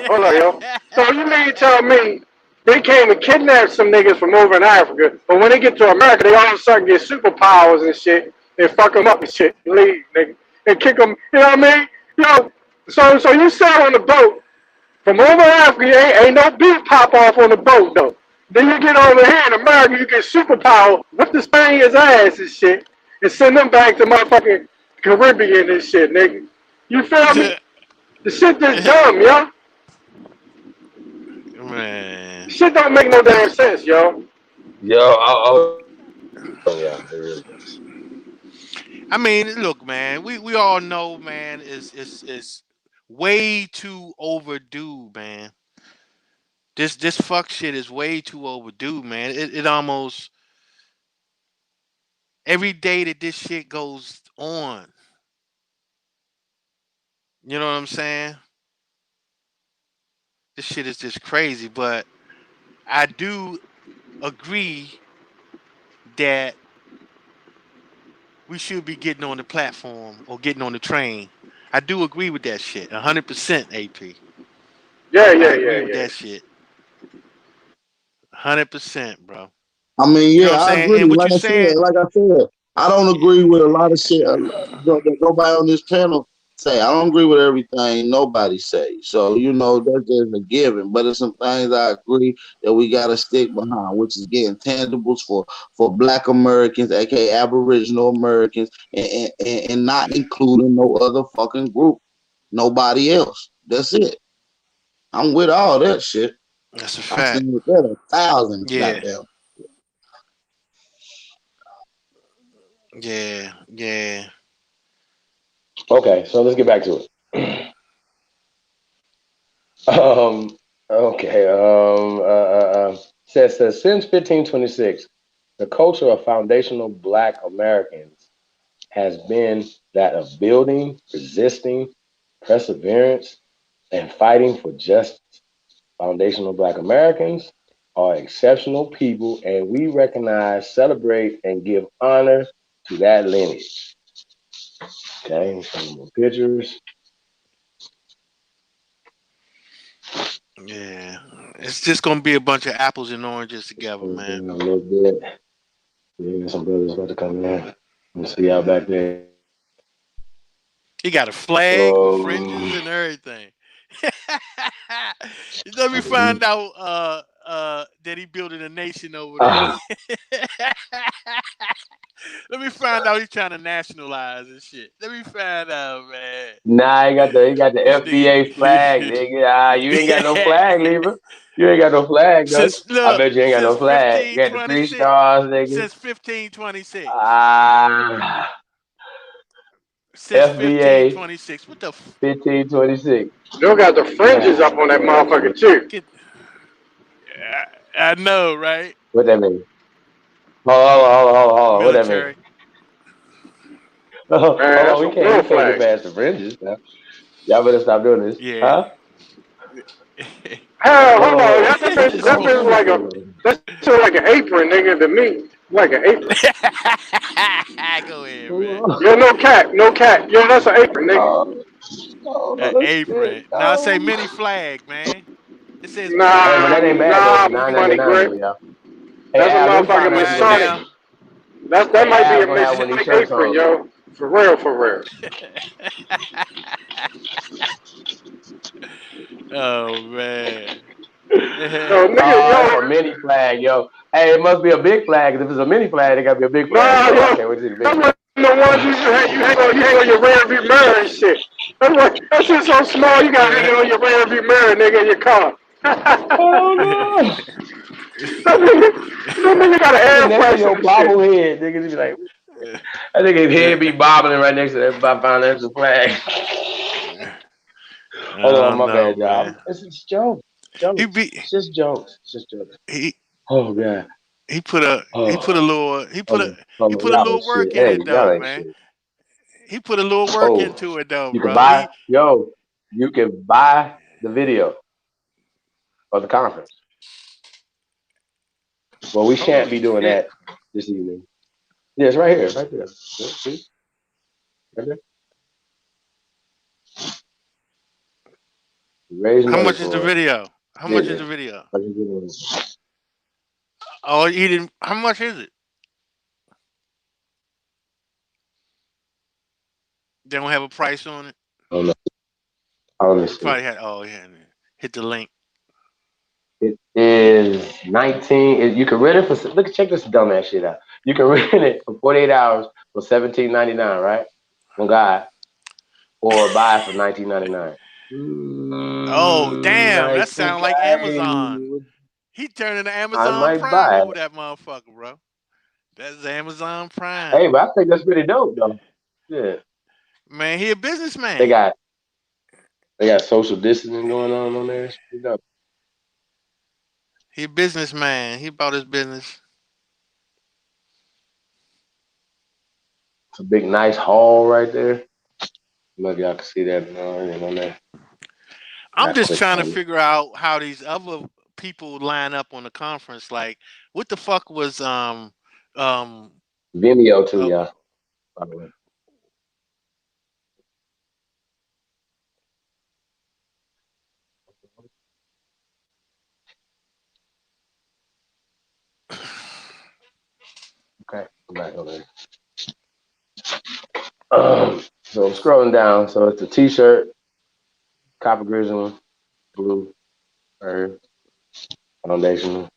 Hold on, yo. So you mean to tell me they came and kidnapped some niggas from over in Africa, but when they get to America, they all of a sudden get superpowers and shit, and fuck them up and shit, and leave, nigga, and kick them. You know what I mean? Yo. So you sail on the boat from over Africa, ain't no beef pop off on the boat though. Then you get over here in America, you get superpower, whip the Spaniards' ass and shit, and send them back to motherfucking Caribbean and shit, nigga. You feel me? The shit that's dumb, yo. Man. Shit don't make no damn sense, yo. Yo, yeah, it really does. I mean, look, man, we all know, man, is way too overdue, man. This fuck shit is way too overdue, man. It almost every day that this shit goes on, you know what I'm saying? This shit is just crazy, but I do agree that we should be getting on the platform or getting on the train. I do agree with that shit, 100%, AP. Yeah, I yeah, agree yeah, with yeah. that shit, 100%, bro. I mean, You know yeah, what I'm I saying? agree. And what you saying? Like I said, I don't agree with a lot of shit that nobody on this panel say. I don't agree with everything nobody say. So that's just a given. But there's some things I agree that we got to stick behind, which is getting tangibles for Black Americans, aka Aboriginal Americans, and not including no other fucking group, nobody else. That's it. I'm with all that shit. That's a I fact. seen with that 1,000 Yeah, goddamn. yeah, yeah. Okay, so let's get back to it. Um, Okay. Says since 1526, the culture of foundational Black Americans has been that of building, resisting, perseverance, and fighting for justice. Foundational Black Americans are exceptional people, and we recognize, celebrate, and give honor to that lineage. Okay, some more pictures. Yeah, it's just gonna be a bunch of apples and oranges together, Close man. down a little bit. Yeah, some brothers about to come in. Let's see y'all back there. He got a flag with fringes Um, and everything. Let me find out that he building a nation over there. Let me find out he's trying to nationalize and shit. Let me find out, man. nah, he got the This FBA flag, nigga. nigga. You ain't got no flag, Lever. You ain't got no flag, though. since I look bet you ain't got since no flag. You got the three 1526. stars, nigga. Since 1526. Ah, Since FBA 1526. What the 1526. Still got the fringes up God on that damn, motherfucker man. too. get? I know, right? What that mean? Hold on. What that mean? Military. Man, Hold on, that's a we real can't get flag. past the fringes now. Y'all better stop doing this. Yeah. Huh? Hell, hold on. Hold on. What you That going? bitch Let me like see. that's like an apron, nigga, to me. Like an apron. Go ahead, man. Hold on. Yo, no cap, no cap. Yo, that's an apron, nigga. Hold An on. Let's see. apron. Now it say Oh. mini flag, man. It says mini Hey, but Nah, that flag. ain't bad though. For nah, nine ninety money, nine Greg. though, y'all. Hey, That's a Al, let me motherfucking find out if the Masonic. Goddamn. That hey might be Al a gonna have one of these Masonic shirts apron, on. yo. For real, for real. Oh man. Yo, nigga, Oh, that's a yo, mini flag, yo. Hey, it must be a big flag. 'Cause if it's a mini flag, it gotta be a big flag. nah, Oh, I yo, can't wait to see the big that's one. one of the ones you hang on your rear view mirror and shit. That shit's so small, you gotta hang it on your rear view mirror, nigga, in your car. Oh no! That nigga got an Put it air next to your freshener and shit. bobblehead, niggas be like, I think his head be bobbling right next to that financial flag. Hold Oh on, my no, bad, y'all. man. It's just jokes. He Jokes. be It's just jokes. It's just jokes. he Oh god. he put a Oh, little he hold on. put a Y'all ain't little shit. work in Hey, it y'all though, ain't man. shit. He put a little work Oh, into it though, you can bro. buy, yo, you can buy the video of the conference. Well, we shan't Holy be doing shit. that this evening. Yeah, it's right here, right there. See? Right there. Raise How money much is the for it. video? How much is Yeah. the video? I can give it Oh, he didn't. How much is it? They don't have a price on it. I don't know. Let me He see. probably had. Oh, yeah. Hit the link. It is 19. You can rent it for check this dumbass shit out. You can rent it for 48 hours for 17.99, right? On God. Or buy it for 19.99. Oh, damn. That sounds like Amazon. 19. He turning to I Amazon might Prime buy it. over that motherfucker, bro. That's Amazon Prime. Hey, but I think that's pretty dope though. Yeah. Man, he a They businessman. got they got social distancing going on there. It's pretty dope. He a businessman. He about his business. It's a big nice hall right there. Maybe y'all can see that on there. I'm I just clicked trying to on it. figure out how these other people line up on the conference. Like, what the fuck was um Vimeo too, uh, y'all. By the way. Okay, I'm back over there. So I'm scrolling down. So it's a t-shirt, copper grizzly, blue, or foundational,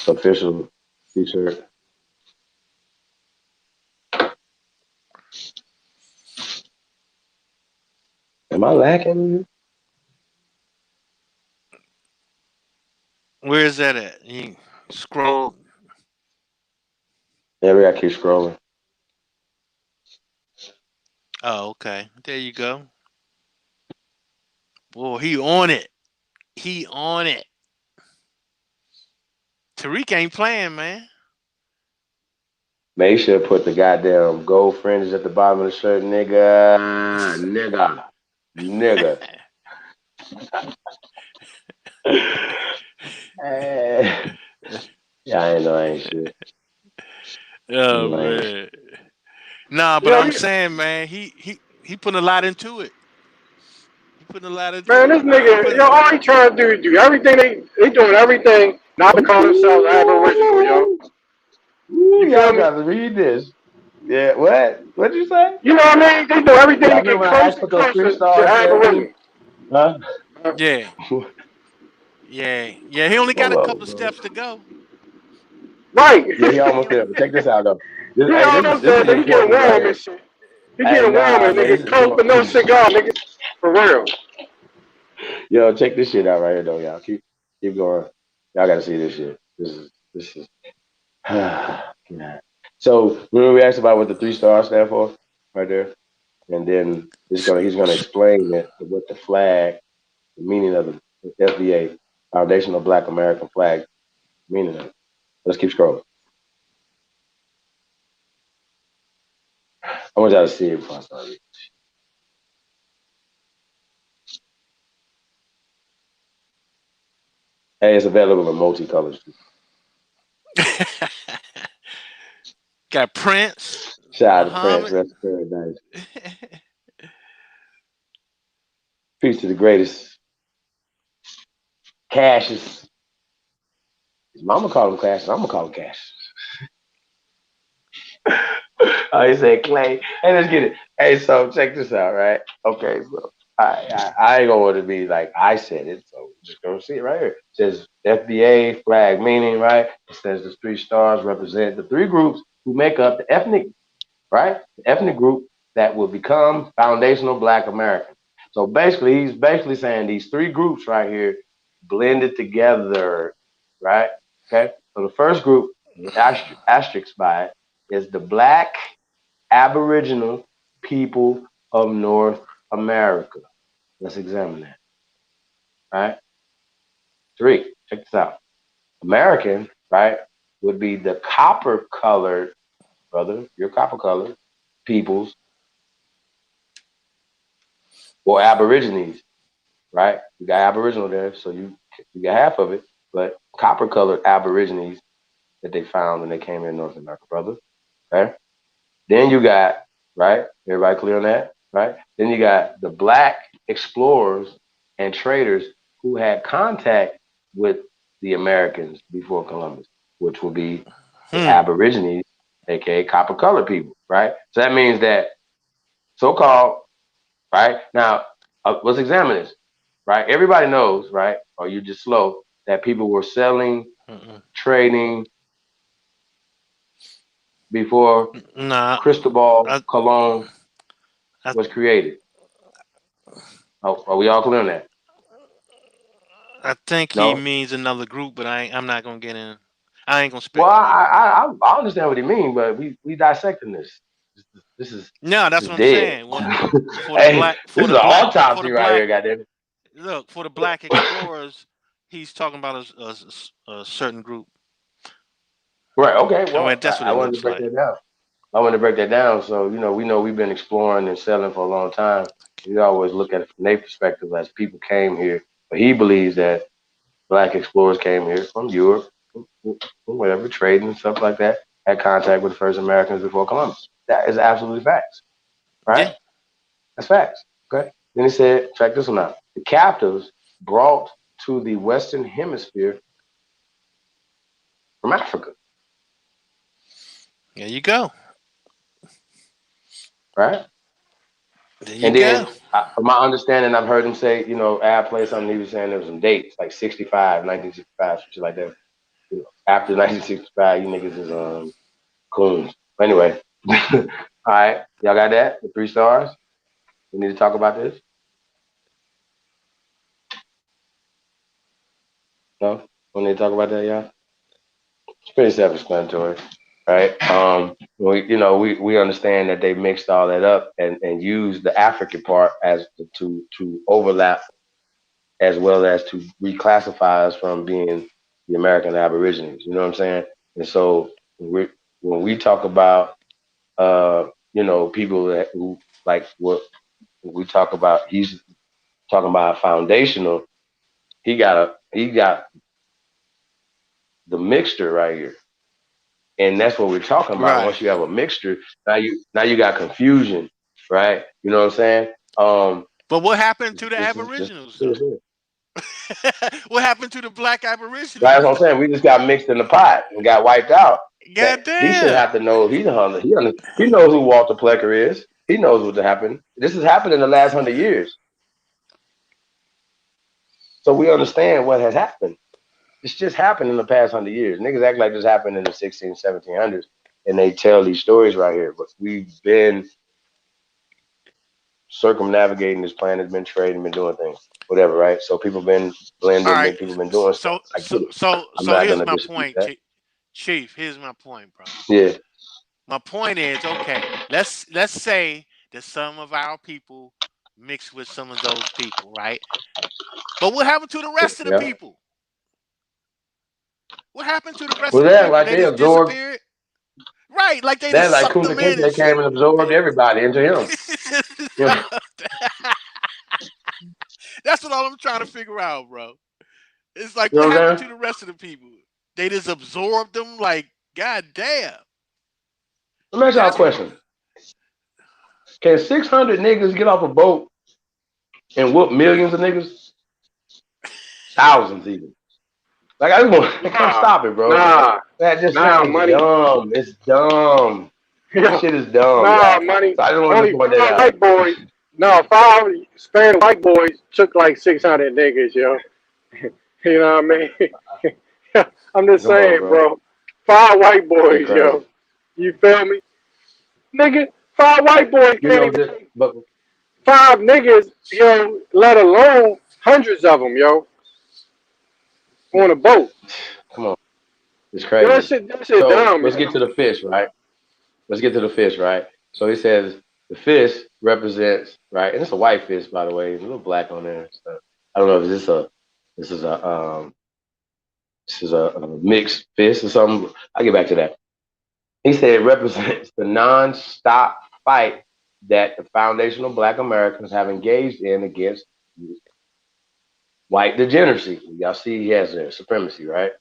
official t-shirt. Am I lacking? where is that at? You scroll. Yeah, we gotta keep scrolling. Oh, okay. There you go. Boy, he on it. He on it. Tariq ain't playing, man. Make sure to put the goddamn gold fringes at the bottom of the shirt, nigga. Nigga. Yeah, I ain't know I ain't shit. Oh man. Nah, but I'm saying, man, he putting a lot into it. He putting a lot into Man, it. this nigga, yo, all he trying to do is do everything. They doing everything not to call themselves Aboriginal, yo. Ooh, You y'all feel me? got to read this. Yeah, what? What'd you say? You know what I mean? They do everything Y'all to remember get when I asked closer for and those closer 3 to stars there, too? Aboriginal. Huh? Yeah. Yeah. He only got Hold a on, couple of bro. steps to go. Right. Yeah, he He almost there. But only. check this out, though. You know what I'm This saying? is They getting important right warm here. and shit. He Hey, getting warm nah, and man, Yeah. this nigga, is coke but no important. cigar, nigga. For real. Yo, check this shit out right here, though, y'all. Keep going. Y'all got to see this shit. This is. Yeah. So remember we asked about what the 3 stars stand for, right there, and then he's gonna explain it, what the flag, the meaning of the FBA, Foundational Black American Flag, meaning of it. Let's keep scrolling. I want y'all to see it before I start reading. Hey, it's available in multicolors. Got Prince, Shout out to Prince, Muhammad. rest in paradise. Peace to the greatest. Cassius. His mama called him Cassius. I'm gonna call him Cassius. Oh, he said Clay. Hey, let's get it. Hey, so check this out, right? Okay, so I ain't gonna want to be like I said it, so just gonna see it right here. It says FBA flag meaning, right? It says the 3 stars represent the 3 groups who make up the ethnic, right? The ethnic group that will become foundational Black Americans. So basically, he's basically saying these 3 groups right here blended together, right? Okay. So the first group, asterisk by it, is the Black Aboriginal people of North America. Let's examine that. All right. 3, check this out. American, right, would be the copper colored, brother, you're copper colored peoples or Aborigines, right? You got Aboriginal there, so you got half of it, but copper colored Aborigines that they found when they came here in North America, brother. Okay. Then you got, right? Everybody clear on that? Right? Then you got the Black explorers and traders who had contact with the Americans before Columbus, which would be the Aborigines, aka copper colored people, right? So that means that so-called, right? Now, let's examine this, right? Everybody knows, right? Or you just slow, that people were selling, trading before Nah. Cristobal Colon I was created. Oh, are we all clear on that? think he No. means another group, but I'm not gonna get in. I ain't gonna Well, speculate. I understand what he means, but we dissecting this. This is No, this that's is what I'm dead. saying. What for the Hey, black this for is the an black for autopsy the right black here, goddamn. look for the black explorers, he's talking about a certain group. Right. Okay. I mean, Well, that's what I it wanted to looks break like. that down. I wanted to break that down. So we know we've been exploring and selling for a long time. We always look at it from their perspective as people came here, but he believes that black explorers came here from Europe, whatever, trading and stuff like that, had contact with the first Americans before Columbus. That is absolutely facts, right? Yeah. That's facts. Okay. Then he said, check this one out. The captives brought to the Western Hemisphere from Africa, There you go. right? There you And go. then, from my understanding, I've heard him say, Ab played something. He was saying there was some dates, like 65, 1965, shit like that. After 1965, you niggas is coons. But anyway, all right, y'all got that? The 3 stars. We need to talk about this. No, we need to talk about that, y'all. It's pretty self-explanatory, right? We understand that they mixed all that up and used the African part as to overlap as well as to reclassify us from being the American Aborigines. You know what I'm saying? And so when we talk about people who like what we talk about, he's talking about foundational. He got the mixture right here. And that's what we're talking about. Right. Once you have a mixture, now you got confusion, right? You know what I'm saying? But what happened to the This is just Aboriginals though? What happened to the black that's what Aboriginals? I'm saying. We just got mixed in the pot and got wiped out. That God he should damn. have to know. He knows who Walter Plecker is. He knows what happened. This has happened in the last 100 years. So we understand what has happened. It's just happened in the past 100 years. Niggas act like this happened in the 1700s, and they tell these stories right here. But we've been circumnavigating this planet, been trading, been doing things, whatever, right? So people been All blending, right. people been doing stuff. So I so get it. so I'm so not here's gonna my dispute point, that. Chief. Here's my point, bro. Yeah. My point is, okay, let's say that some of our people mix with some of those people, right? But what happened to the rest of the Yeah. people? What happened to the rest Well, of the that people? like They they just absorbed disappeared? Right, like they that just like sucked Kunta them in and Kinte came shit. and absorbed everybody into him. You know, That's what all I'm trying to figure out, bro. It's like, you know what what I'm happened to saying? the rest of the people? They just absorbed them. Like, god damn. Let me ask y'all a That's what. question. Can 600 niggas get off a boat and whoop millions of niggas? Thousands even. Like I just want come Nah, stop it, bro. nah, That just nah, sounds money. dumb. It's dumb. This Yeah, shit is dumb, nah, y'all. money. So I just wanted to Only point that five out. white boys. No, five Spanish white boys took like 600 niggas, yo. You know what I mean? I'm just Come on, saying, bro. bro. Five white Shit boys, crazy. yo. You feel me? Nigga, five white boys You can't know even this, take but five niggas, yo, let alone hundreds of them, yo, on a boat. come on, it's Yo, crazy. that shit So dumb, let's yo. get to the fish, right? Let's get to the fish, right? So he says the fish represents, right, and it's a white fish, by the way. There's a little black on there. So I don't know if this is a a mixed fish or something. I'll get back to that. He said it represents the non-stop fight that the foundational Black Americans have engaged in against white degeneracy. Y'all see, he has their supremacy, right?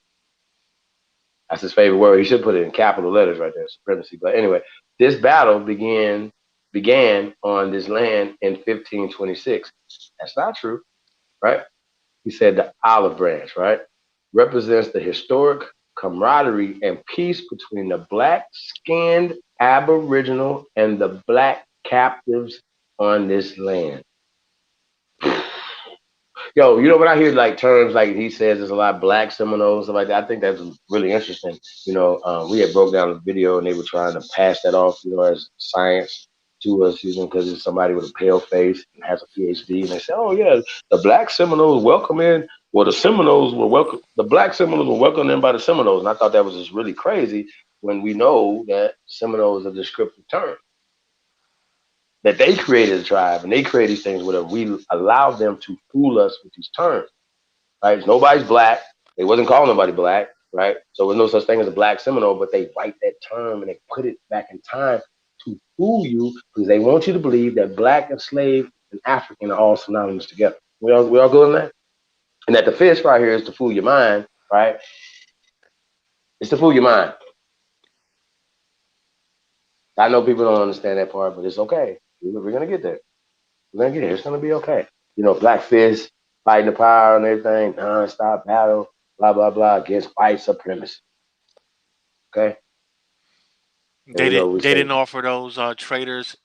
That's his favorite word. He should put it in capital letters right there, supremacy. But anyway, this battle began on this land in 1526. That's not true, right? He said the olive branch, right, represents the historic camaraderie and peace between the black-skinned Aboriginal and the black captives on this land. Yo, you know when I hear like terms like he says there's a lot of black Seminoles stuff like that, I think that's really interesting. We had broke down the video and they were trying to pass that off, as science to us, because it's somebody with a pale face and has a PhD, and they say, oh yeah, the black Seminoles welcome in. Well, the black Seminoles were welcomed in by the Seminoles, and I thought that was just really crazy when we know that Seminole is a descriptive term that they created a tribe and they create these things, whatever. We allow them to fool us with these terms, right? Nobody's black. They wasn't calling nobody black, right? So there's no such thing as a black Seminole, but they write that term and they put it back in time to fool you because they want you to believe that black and slave and African are all synonymous together. We all good on that? And that the fish right here is to fool your mind, right? It's to fool your mind. I know people don't understand that part, but it's okay. We're gonna get there. We're gonna get there. It's gonna be okay. Black fish fighting the power and everything, non-stop battle, blah blah blah, against white supremacy. Okay, and They we know didn't. we They say, didn't offer those traders.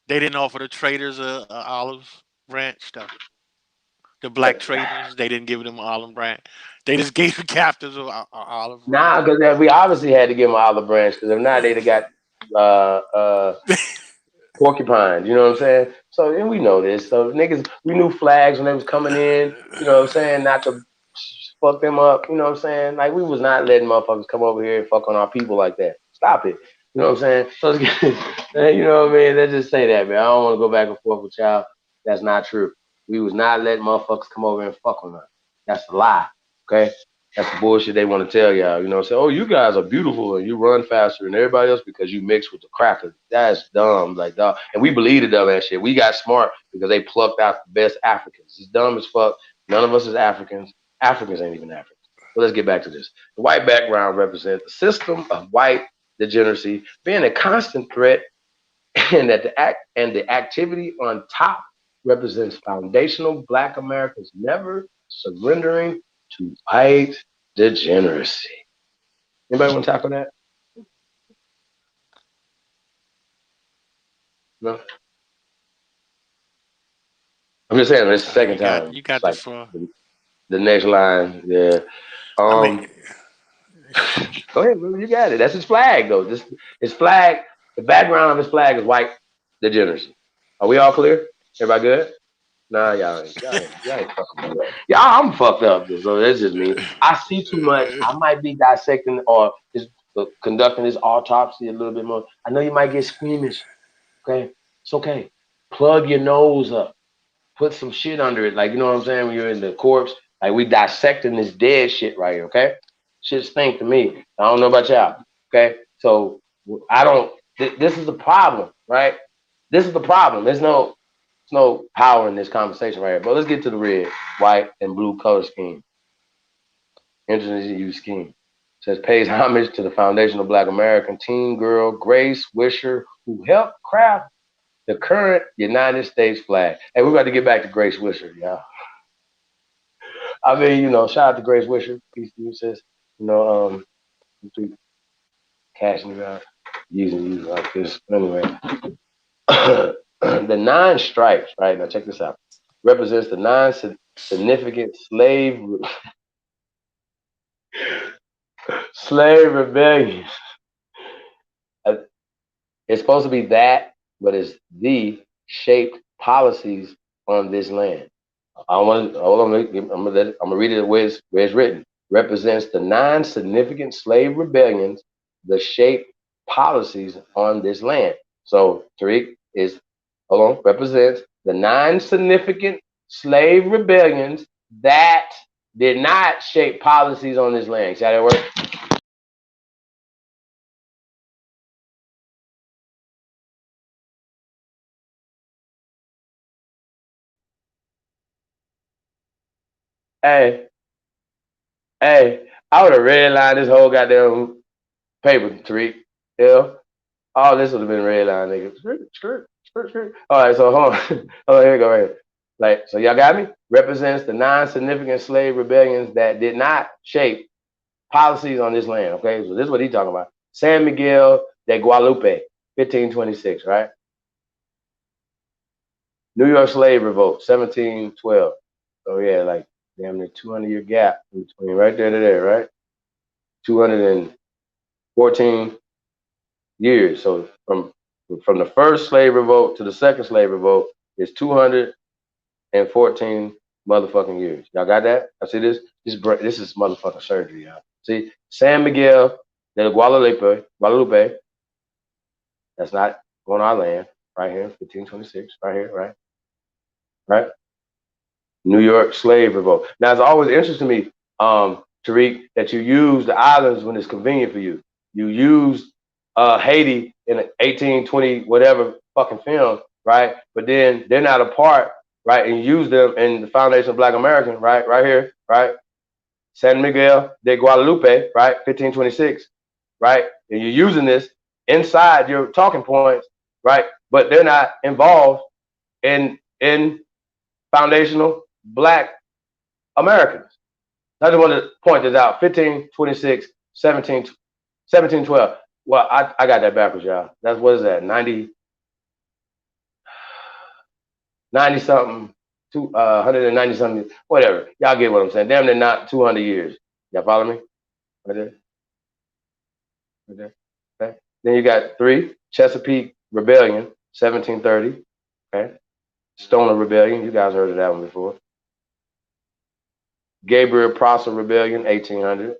They didn't offer the traders a olive branch though. The black traders. They didn't give them an olive branch. They just gave the captives a olive branch. nah, because we obviously had to give them an olive branch, because if not, they'd have got porcupines. You know what I'm saying? So and we know this. So niggas, we knew flags when they was coming in. You know what I'm saying? Not to fuck them up. You know what I'm saying? Like we was not letting motherfuckers come over here and fuck on our people like that. Stop it. You know what I'm saying? So let's get, you know what I mean? Let's just say that, man. I don't want to go back and forth with y'all. That's not true. We was not letting motherfuckers come over and fuck on us. That's a lie. Okay? That's the bullshit they want to tell y'all. You know, say, oh, you guys are beautiful and you run faster than everybody else because you mix with the crackers. That's dumb. Like, dog. And we believe the dumb ass shit. We got smart because they plucked out the best Africans. It's dumb as fuck. None of us is Africans. Africans ain't even Africans. But let's get back to this. The white background represents the system of white degeneracy being a constant threat, and that the activity on top represents foundational Black Americans never surrendering to white degeneracy. Anybody want to tackle that? No. I'm just saying it's the second time. You got It's the like floor. the next line, yeah. I mean, Go ahead, bro. You got it. That's his flag, though. This his flag. The background of his flag is white degeneracy. Are we all clear? Everybody good? Nah, y'all ain't fucking me. Yeah, I'm fucked up. So that's just me. I see too much. I might be dissecting or just conducting this autopsy a little bit more. I know you might get squeamish. Okay, it's okay. Plug your nose up. Put some shit under it. Like, you know what I'm saying? When you're in the corpse, like we dissecting this dead shit right here. Okay, shit stink to me. I don't know about y'all. Okay, so I don't. This is the problem, right? This is the problem. There's no power in this conversation right here. But let's get to the red, white, and blue color scheme. Interesting use scheme. It says pays homage to the foundational Black American teen girl Grace Wisher, who helped craft the current United States flag. Hey, we're about to get back to Grace Wisher, y'all. I mean, you know, shout out to Grace Wisher. Peace to you, sis. You know, cashing you out, using you like this. Anyway. The 9 stripes, right? Now check this out. Represents the 9 significant slave rebellions. It's supposed to be that, but it's the shaped policies on this land. I want to hold on. I'm gonna read it where it's written. Represents the 9 significant slave rebellions, the shaped policies on this land. So Tariq is represents the 9 significant slave rebellions that did not shape policies on this land. See how that works? Hey, I would have redlined this whole goddamn paper, Tariq. Yeah. All this would have been redline, nigga. Skirt. All right, so hold on. Oh, here we go, right here. Like, so y'all got me? Represents the 9 significant slave rebellions that did not shape policies on this land. Okay, so this is what he's talking about. San Miguel de Guadalupe, 1526, right? New York slave revolt, 1712. So yeah, like damn near 200-year gap between right there to there, right? 214 years. So from the first slave revolt to the second slave revolt is 214 motherfucking years. Y'all got that? I see this. This is motherfucking surgery, y'all. See, San Miguel de Guadalupe. That's not on our land, right here, 1526, right here, right. New York slave revolt. Now it's always interesting to me, Tariq, that you use the islands when it's convenient for you. You use Haiti in an 1820 whatever fucking film, right? But then they're not a part, right? And you use them in the Foundation of Black American, right? Right here, right? San Miguel de Guadalupe, right? 1526, right? And you're using this inside your talking points, right? But they're not involved in foundational Black Americans. I just want to point this out. 1526, 1712. Well, I got that backwards, y'all. That's what is that? 90 something, 190 something, whatever. Y'all get what I'm saying. Damn near not 200 years. Y'all follow me? Right there. Right there. Okay. Then you got 3, Chesapeake Rebellion, 1730. Okay. Stoner Rebellion. You guys heard of that one before. Gabriel Prosser Rebellion, 1800.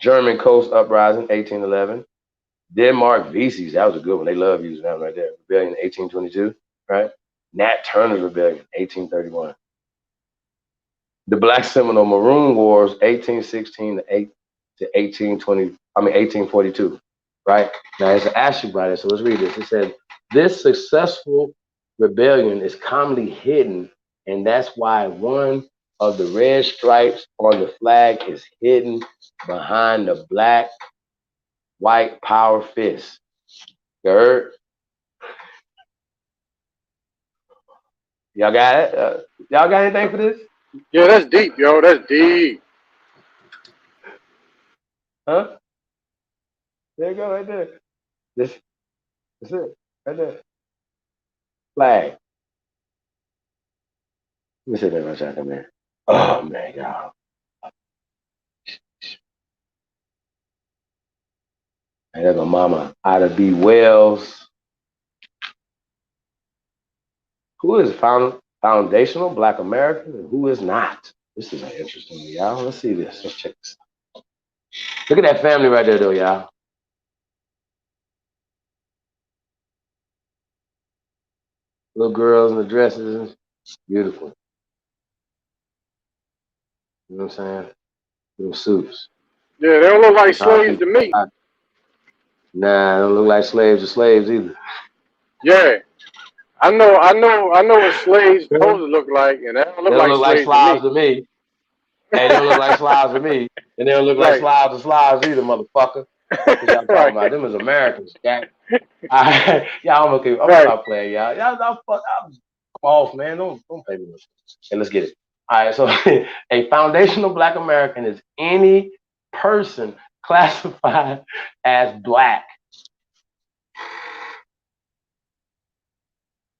German Coast Uprising, 1811. Denmark Vesey's, that was a good one. They love using that right there. Rebellion, 1822, right? Nat Turner's Rebellion, 1831. The Black Seminole Maroon Wars, 1816 to 1842, right? Now, it's an asterisk by this, so let's read this. It said, this successful rebellion is commonly hidden, and that's why one of the red stripes on the flag is hidden behind the black, white power fist. You heard? Y'all got it? Y'all got anything for this? Yeah, that's deep, yo. That's deep. Huh? There you go, right there. That's it, right there. Flag. Let me sit there for a second, man. Oh, man, y'all. And there's my mama, Ida B. Wells. Who is foundational Black American and who is not? This is interesting, y'all. Let's see this. Let's check this out. Look at that family right there, though, y'all. Little girls in the dresses. Beautiful. You know what I'm saying? Little suits. Yeah, they don't look like That's how slaves to me. Nah, they don't look like slaves or slaves either. Yeah. I know what slaves supposed to look like, and they don't They look don't like look like slaves slaves to me. to me. Hey, they don't look like slobs to me. And they don't look like Right. slobs to slobs either, motherfucker. Fuck is y'all talking about? Them is Americans, y'all. I'm okay. I'm gonna stop playing, y'all. I'm off, man. Don't play with me. Okay, let's get it. All right, so a foundational Black American is any person classified as Black.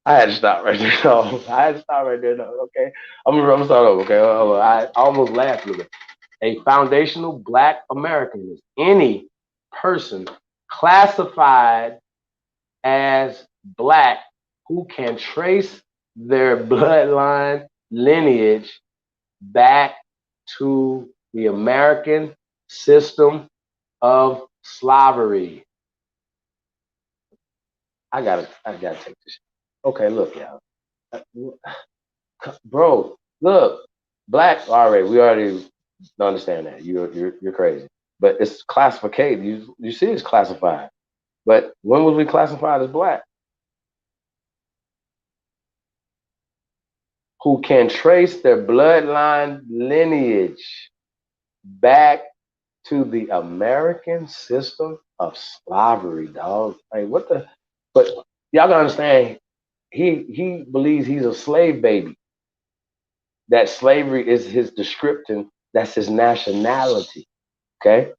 I had to stop right there. No, I had to stop right there. No, okay, I'm gonna start over. Okay, I almost laughed a little bit. A foundational Black American is any person classified as Black who can trace their bloodline lineage back to the American system of slavery. I gotta take this. Okay, look, y'all. Bro, look, Black. All right, we already understand that. You're crazy. But it's classified. You see, it's classified. But when was we classified as Black? Who can trace their bloodline lineage back to the American system of slavery, dog. Like what the? But y'all gotta understand. He believes he's a slave baby. That slavery is his description. That's his nationality. Okay.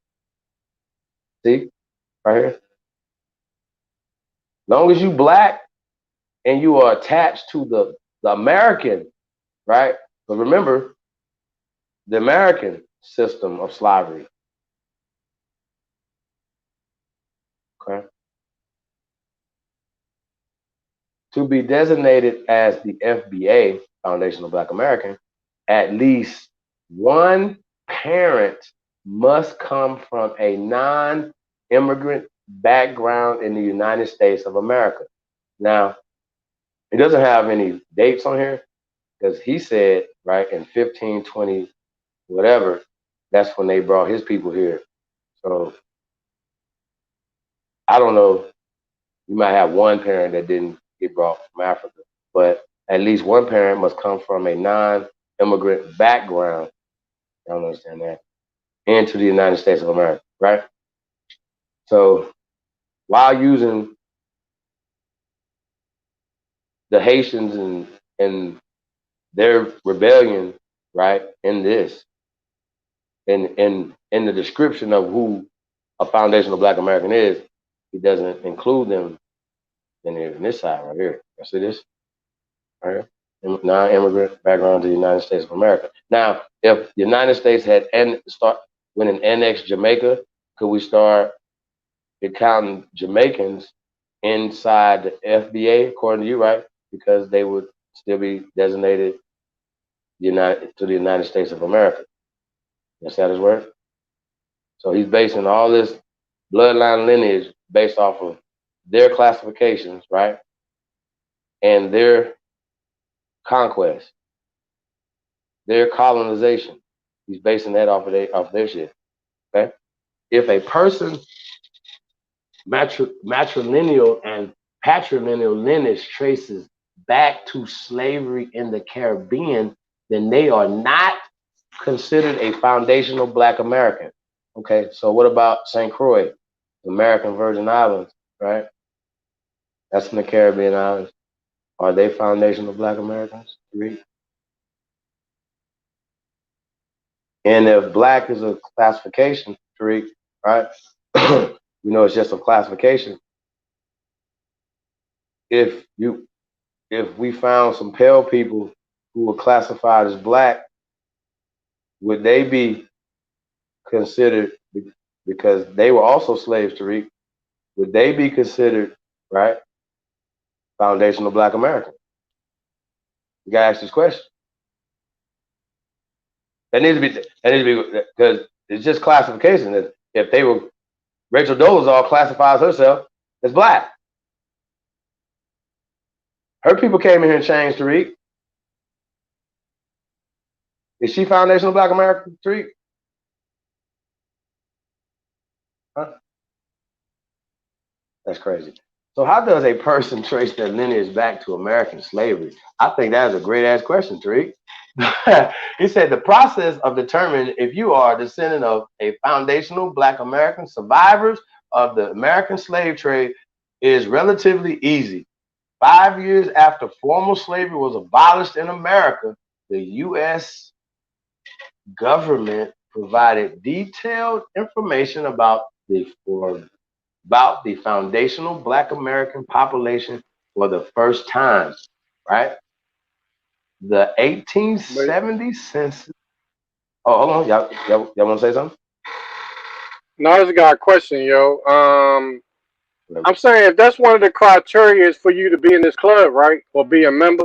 See, right here. Long as you Black and you are attached to the American, right? But remember, the American system of slavery. Okay. To be designated as the FBA, Foundational Black American, at least one parent must come from a non-immigrant background in the United States of America. Now, it doesn't have any dates on here because he said, right, in 1520, whatever, that's when they brought his people here. So I don't know. You might have one parent that didn't get brought from Africa, but at least one parent must come from a non-immigrant background. I don't understand that. Into the United States of America, right? So while using the Haitians and their rebellion, right, in this, in the description of who a foundational Black American is, he doesn't include them in this side right here. You see this? Right here? Non-immigrant background to the United States of America. Now, if the United States had went and annexed Jamaica, could we start counting Jamaicans inside the FBA, according to you, right? Because they would still be designated to the United States of America. That's how this works. So he's basing all this bloodline lineage based off of their classifications, right? And their conquest, their colonization. He's basing that off of their shit. Okay, if a person matrilineal and patrilineal lineage traces back to slavery in the Caribbean, then they are not considered a foundational Black American. Okay, so what about St. Croix, American Virgin Islands, right? That's in the Caribbean islands. Are they foundational Black Americans? Three. And if Black is a classification, three, right? You know, it's just a classification. If we found some pale people who were classified as Black, would they be considered, because they were also slaves, Tariq, would they be considered, right, foundational Black American? You gotta ask this question. That needs to be, because it's just classification. That if they were, Rachel Dolezal classifies herself as Black. Her people came in here and changed, Tariq. Is she foundational Black American, Tariq? Huh? That's crazy. So how does a person trace their lineage back to American slavery? I think that is a great ass question, Tariq. He said the process of determining if you are a descendant of a foundational Black American survivors of the American slave trade is relatively easy. 5 years after formal slavery was abolished in America, the U.S. government provided detailed information about the foundational Black American population for the first time, right? The 1870 census. Oh, hold on, y'all want to say something? No, I just got a question, yo. I'm saying if that's one of the criteria for you to be in this club, right, or be a member,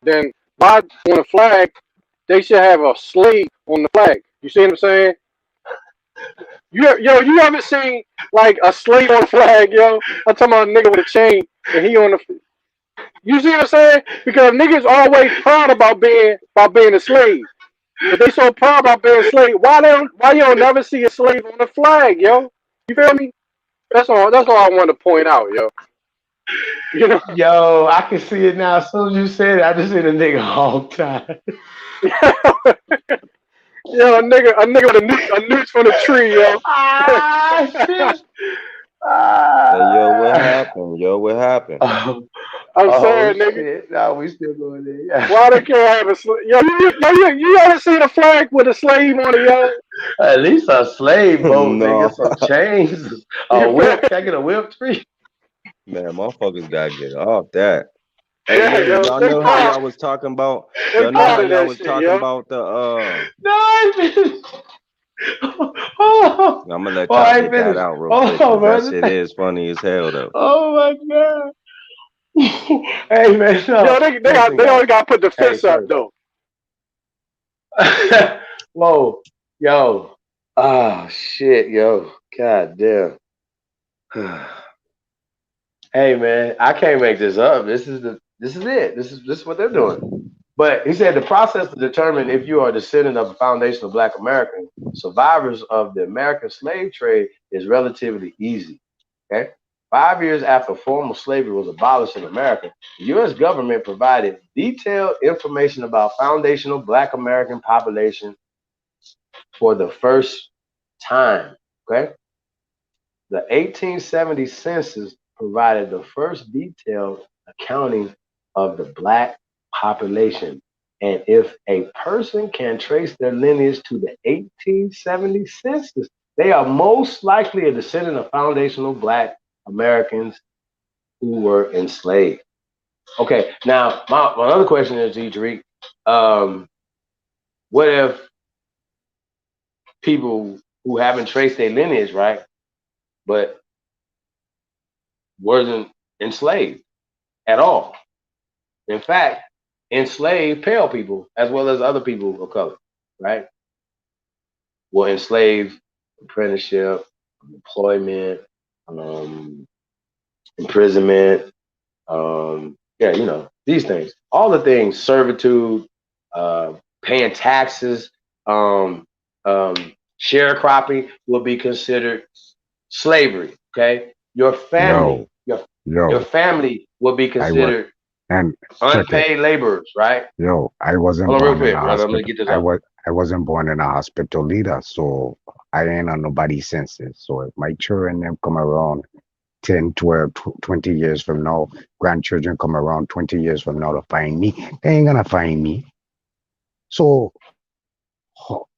then on the flag, they should have a slave on the flag. You see what I'm saying? You haven't seen like a slave on the flag, yo? I'm talking about a nigga with a chain and he on the. You see what I'm saying? Because niggas always proud about being a slave. If they so proud about being a slave, why you don't never see a slave on the flag, yo? You feel me? That's all I want to point out, yo. You know? Yo, I can see it now. As soon as you said it, I just seen a nigga hog tie. Yo, a nigga with a noose from the tree, yo. Ah, shit. Hey, yo, what happened? Yo, what happened? I'm saying, nigga. Shit. No, we still going there. Yeah. Why they can't have a slave? Yo, you ever seen a flag with a slave on it, yo? At least a slave boat, No. nigga. Some chains. A whip. Can I get a whip tree? Man, motherfuckers gotta get off that. Hey, Yeah, man, yo, y'all know how y'all was talking about? Y'all know how y'all was talking about the No, oh, I'm gonna let y'all get that out real quick. Oh, That shit is funny as hell though. Oh my god. Hey man, no. Yo, they always gotta put the fist up though. Whoa, yo. Oh shit, yo. God damn. Hey man, I can't make this up. This is it. This is what they're doing. But he said the process to determine if you are a descendant of a foundational Black American survivors of the American slave trade is relatively easy. Okay. 5 years after formal slavery was abolished in America, the U.S. government provided detailed information about foundational Black American population for the first time. Okay. The 1870 census provided the first detailed accounting of the Black population. And if a person can trace their lineage to the 1870 census, they are most likely a descendant of foundational Black Americans who were enslaved. Okay, now my other question is, Tariq, what if people who haven't traced their lineage, right, but wasn't enslaved at all? In fact, enslaved pale people as well as other people of color, right? Were enslaved, apprenticeship, employment, imprisonment, these things, all the things, servitude, paying taxes, um, sharecropping will be considered slavery. Okay, your family, Yo, your yo, family will be I was, considered and check it. unpaid laborers, right? Yo, I wasn't Hold on, real born in a quick, brother. I'm gonna hospital. get this out. I wasn't born in a hospital either, so I ain't on nobody's senses. So if my children them come around 10, 12, 20 years from now, grandchildren come around 20 years from now to find me, they ain't gonna find me. So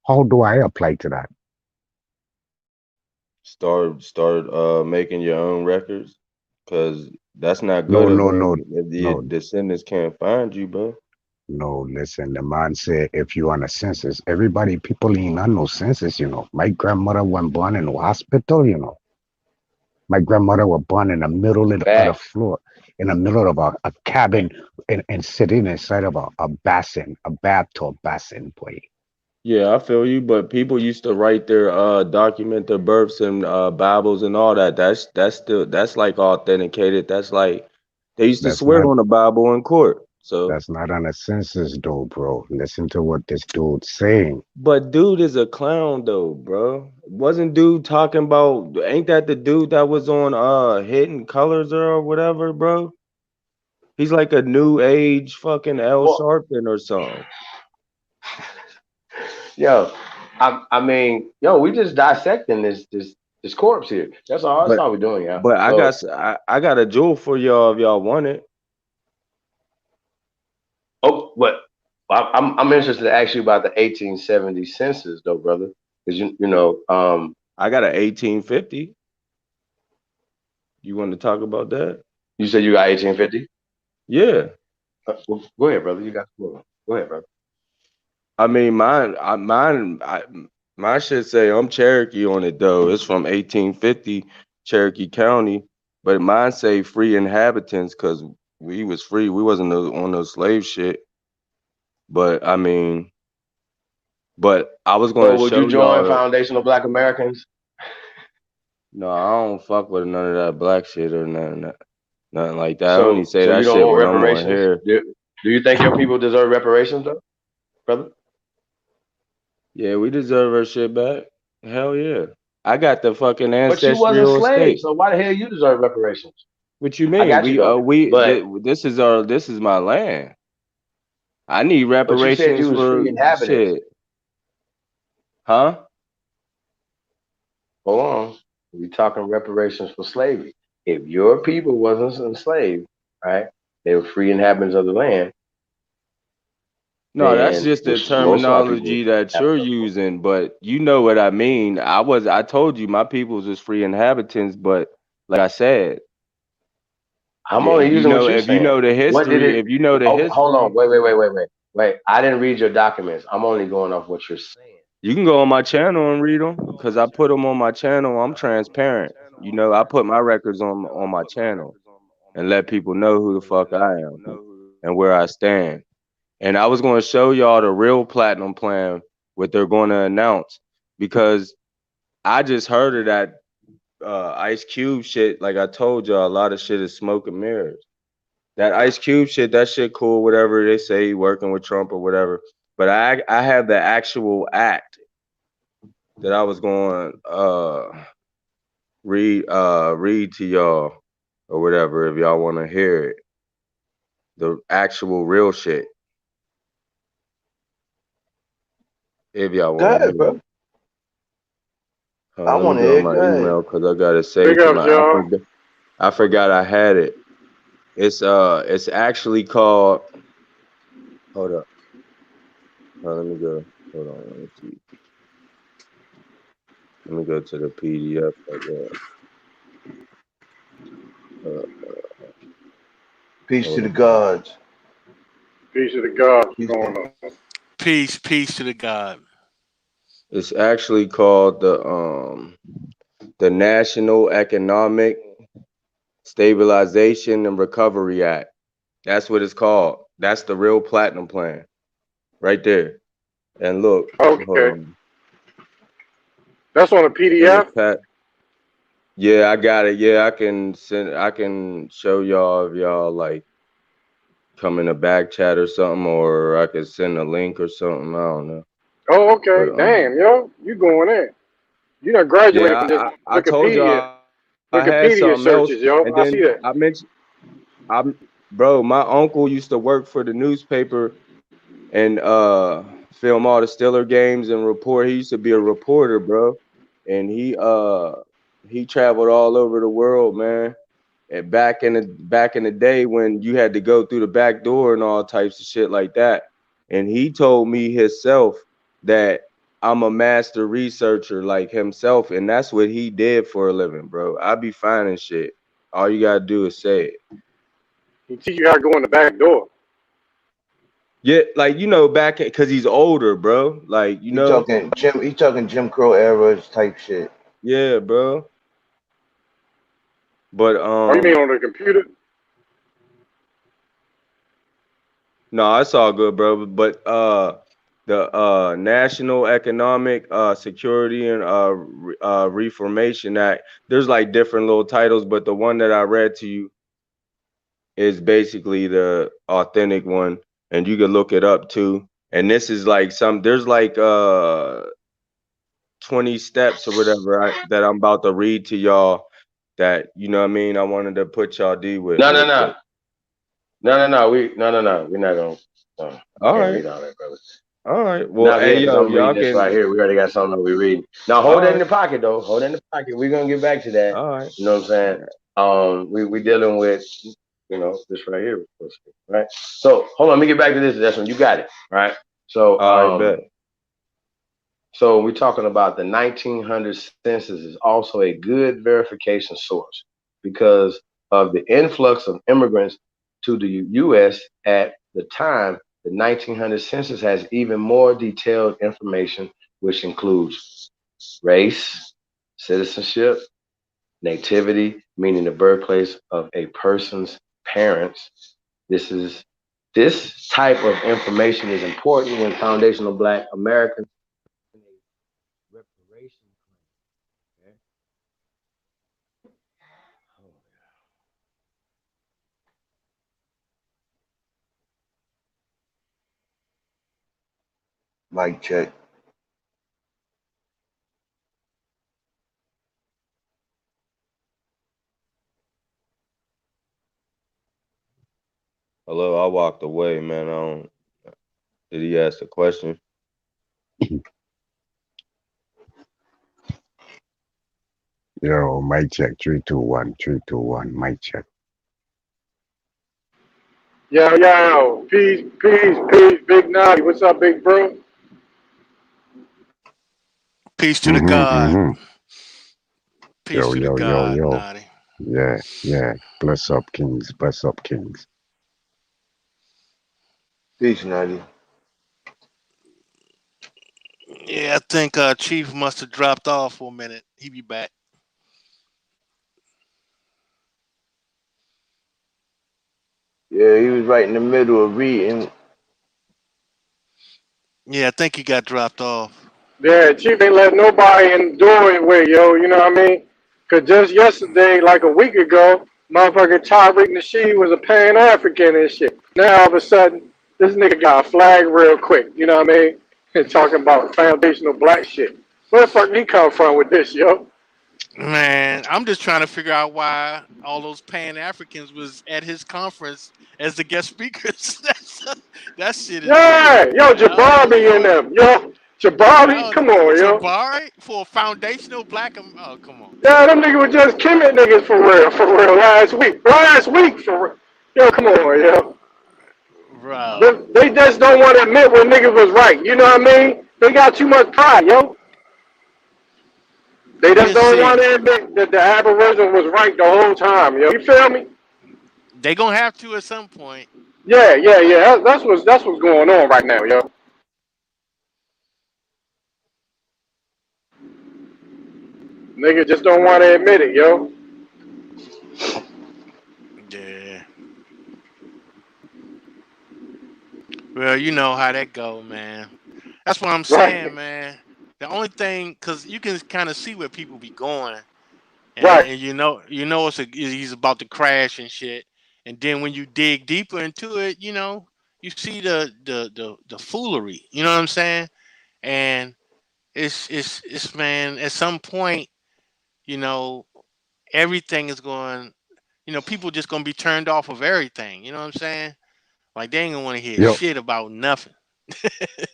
how do I apply to that? Start making your own records, because that's not No, good no, no, if the no, descendants can't find you, bro. no. Listen, the man said if you on a census, everybody, people ain't on no census, you know. My grandmother wasn't born in no hospital, you know. My grandmother was born in the middle of the Facts. floor, in the middle of a cabin, and sitting inside of a basin, a bathtub basin, boy. Yeah, I feel you, but people used to write their document their births and Bibles and all that. That's still that's like authenticated. That's like they used to That's swear not on the Bible in court. So, that's not on a census though, bro. Listen to what this dude's saying. but dude is a clown though, bro. Wasn't dude talking about, ain't that the dude that was on Hidden Colors or whatever, bro? He's like a new age fucking L Well, Sharpton or something. yo, I mean, yo, we just dissecting this corpse here. That's all. That's But all we're doing, yeah. but So, I got a jewel for y'all if y'all want it. oh, what? I'm interested to ask you about the 1870 census, though, brother, because you know, I got an 1850. You want to talk about that? you said you got 1850. Yeah. Well, go ahead, brother. You got the floor. Go ahead, brother. I mean, mine should say I'm Cherokee on it though. It's from 1850, Cherokee County, but mine say free inhabitants because we was free. We wasn't on no slave shit. But I mean, but I was So, gonna would you show join y'all. Foundational Black Americans? No, I don't fuck with none of that black shit or nothing like that. I only So, say so you that don't shit want when I'm on reparations? here. Do you think your people deserve reparations, though, brother? Yeah, we deserve our shit back. Hell yeah. I got the fucking But you wasn't ancestral slaves, estate. so why the hell you deserve reparations? What you I mean? got you though, but This is my land. I need you said reparations you was for free inhabitants. shit. Huh? Hold on, we talking reparations for slavery. If your people wasn't enslaved, right, they were free inhabitants of the land, No, that's then just the which most of our people terminology that have. you're using, but you know what I mean. I told you my peoples was free inhabitants, but like I said, I'm only using what you're if you saying. know the What did history, it? if you know the Oh, hold on, history, wait. I didn't read your documents. I'm only going off what you're saying. you can go on my channel and read them because I put them on my channel. I'm transparent. I put my records on my channel and let people know who the fuck I am and where I stand. And I was going to show y'all the real platinum plan, what they're going to announce, because I just heard of that Ice Cube shit. Like I told y'all, a lot of shit is smoke and mirrors. That Ice Cube shit, that shit cool, whatever they say, working with Trump or whatever. But I have the actual act that I was going read to y'all or whatever if y'all want to hear it. The actual real shit. If y'all Go want to ahead, hear bro. it. I Let me want to go hear on it. my Go ahead. email because I got it Big saved to ups, my y'all. I forgot I had it. It's actually called, hold up. Let me go. Hold on, let me see. Let me go to the PDF of that. Peace to Hold the on. gods. Peace to the gods. What's Peace. going on? Peace to the God. It's actually called the National Economic Stabilization and Recovery Act. That's what it's called. That's the real platinum plan right there. And look, hold Okay. on. That's on a And it's PDF? Pat. Yeah, I got it. Yeah, I can show y'all if y'all like come in a back chat or something, or I could send a link or something. I don't know. Oh, okay. But Damn, yo, you going in? You done yeah, graduated from just I told Wikipedia, y'all I had Wikipedia something else, searches, yo. and I see then that. I mentioned I'm bro. My uncle used to work for the newspaper and film all the Steeler games and report. He used to be a reporter, bro, and he traveled all over the world, man. And back in the day when you had to go through the back door and all types of shit like that. And he told me himself that I'm a master researcher like himself, and that's what he did for a living, bro. I be finding shit. All you gotta do is say it. He teach you how to go in the back door. Yeah, like back because he's older, bro. Like He talking Jim Crow era type shit. yeah, bro. But Oh, you mean on the computer? no, it's all good, bro. But the National Economic Security and Reformation Act, there's like different little titles, but the one that I read to you is basically the authentic one, and you can look it up too. And this is like there's like 20 steps or whatever that I'm about to read to y'all that what I mean, I wanted to put y'all D with No, real no, no. quick. No. We're not gonna. All Can't right. read all that, brother. All right. Well, Not hey yet, because yo, I'm y'all reading this right can. here. We already got something that we're reading. Now hold All that in right. the pocket, though. Hold that in the pocket. We're gonna get back to that. All right. You know what I'm saying? We dealing with this right here, right? So hold on, let me get back to this. That's when you got it, right? So All right, bet. so we're talking about the 1900 census is also a good verification source because of the influx of immigrants to the U.S. at the time. The 1900 census has even more detailed information, which includes race, citizenship, nativity, meaning the birthplace of a person's parents. This type of information is important when foundational Black Americans reparation claim. Mic check. Hello, I walked away, man. I don't. Did he ask a question? Yo, mic check. 3, 2, 1. 3, 2, 1. Mic check. Yo. Peace, Big Naughty. What's up, big bro? Peace to the God. Mm-hmm. Peace to the God, Yo. Naughty. Yeah. Bless up, kings. Bless up, kings. Peace, Nutty. Yeah, I think Chief must have dropped off for a minute. He be back. Yeah, he was right in the middle of reading. Yeah, I think he got dropped off. Yeah, Chief ain't let nobody in the doorway, yo. You know what I mean? Cause just yesterday, like a week ago, motherfucker Tyreek Nasheed was a Pan African and shit. Now all of a sudden, this nigga got a flag real quick. You know what I mean? And talking about foundational Black shit. Where the fuck he come from with this, yo? Man, I'm just trying to figure out why all those Pan Africans was at his conference as the guest speakers. That shit is Yeah, weird. yo, I don't Jabari in know. them, yo. Jabari, come on, yo. Jabari for a foundational Black. Oh, come on. Yeah, them niggas were just Kemet niggas for real, last week. For real. Yo, come on, yo. Bro. They just don't want to admit when niggas was right. You know what I mean? They got too much pride, yo. They just Just don't want see. to admit that the Aboriginal was right the whole time, yo. You feel me? They gonna have to at some point. Yeah. That's what's going on right now, yo. Niggas just don't want to admit it, yo. Yeah. Well, you know how that go, man. That's what I'm saying, Right, man. The only thing, cause you can kind of see where people be going, right. and he's about to crash and shit. And then when you dig deeper into it, you know, you see the foolery. You know what I'm saying? And it's man, at some point, you know, everything is going, you know, people just gonna be turned off of everything. You know what I'm saying? Like they ain't gonna want to hear Yo, shit about nothing.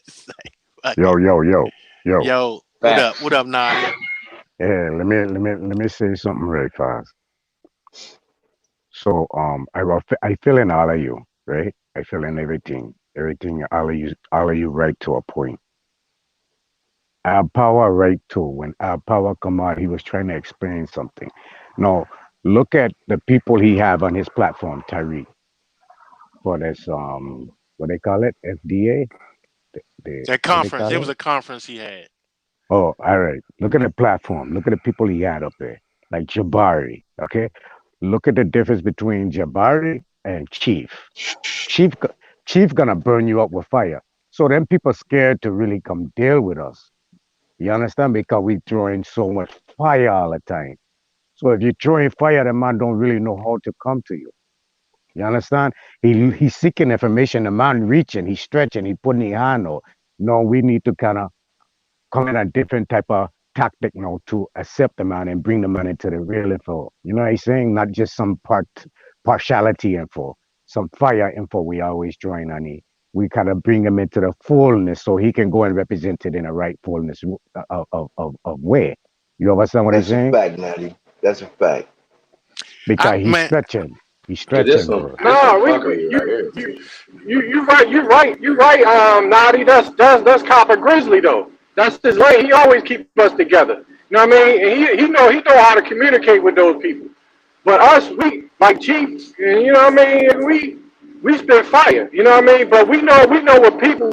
It's like, fuck yo, it. yo, yo, yo. Yo, what up? Facts. What up, Nadi? Yeah, let me say something really fast. So I feel in all of you, right? I feel in everything all of you right to a point. Our power right too. When our power come out, he was trying to explain something. No, look at the people he have on his platform, Tyreek, for this what they call it, FDA. The That what they conference. call It was it? a conference he had. Oh, all right. Look at the platform. Look at the people he had up there, like Jabari. Okay, look at the difference between Jabari and Chief. Chief, Chief gonna burn you up with fire. So them people scared to really come deal with us. You understand? Because we throwing so much fire all the time. So if you're throwing fire, the man don't really know how to come to you. You understand? He's seeking information. The man reaching, he's stretching, he putting his hand out. No, we need to kind of come in a different type of tactic now to accept the man and bring the man into the real info. You know what I'm saying? Not just some partiality info, some fire info we always join on it. We kind of bring him into the fullness so he can go and represent it in a right fullness of way. You understand what I'm That's a saying? fact, Natty. That's a fact. Because he's Man, stretching. He's Cause this stretching, some bro. this some No, fuckery right here. you right. Nadi, that's Copper Grizzly though. That's his lane. He always keep us together. You know what I mean? And he know how to communicate with those people. But us, we like Chiefs, and you know what I mean. And we spit fire. You know what I mean? But we know what people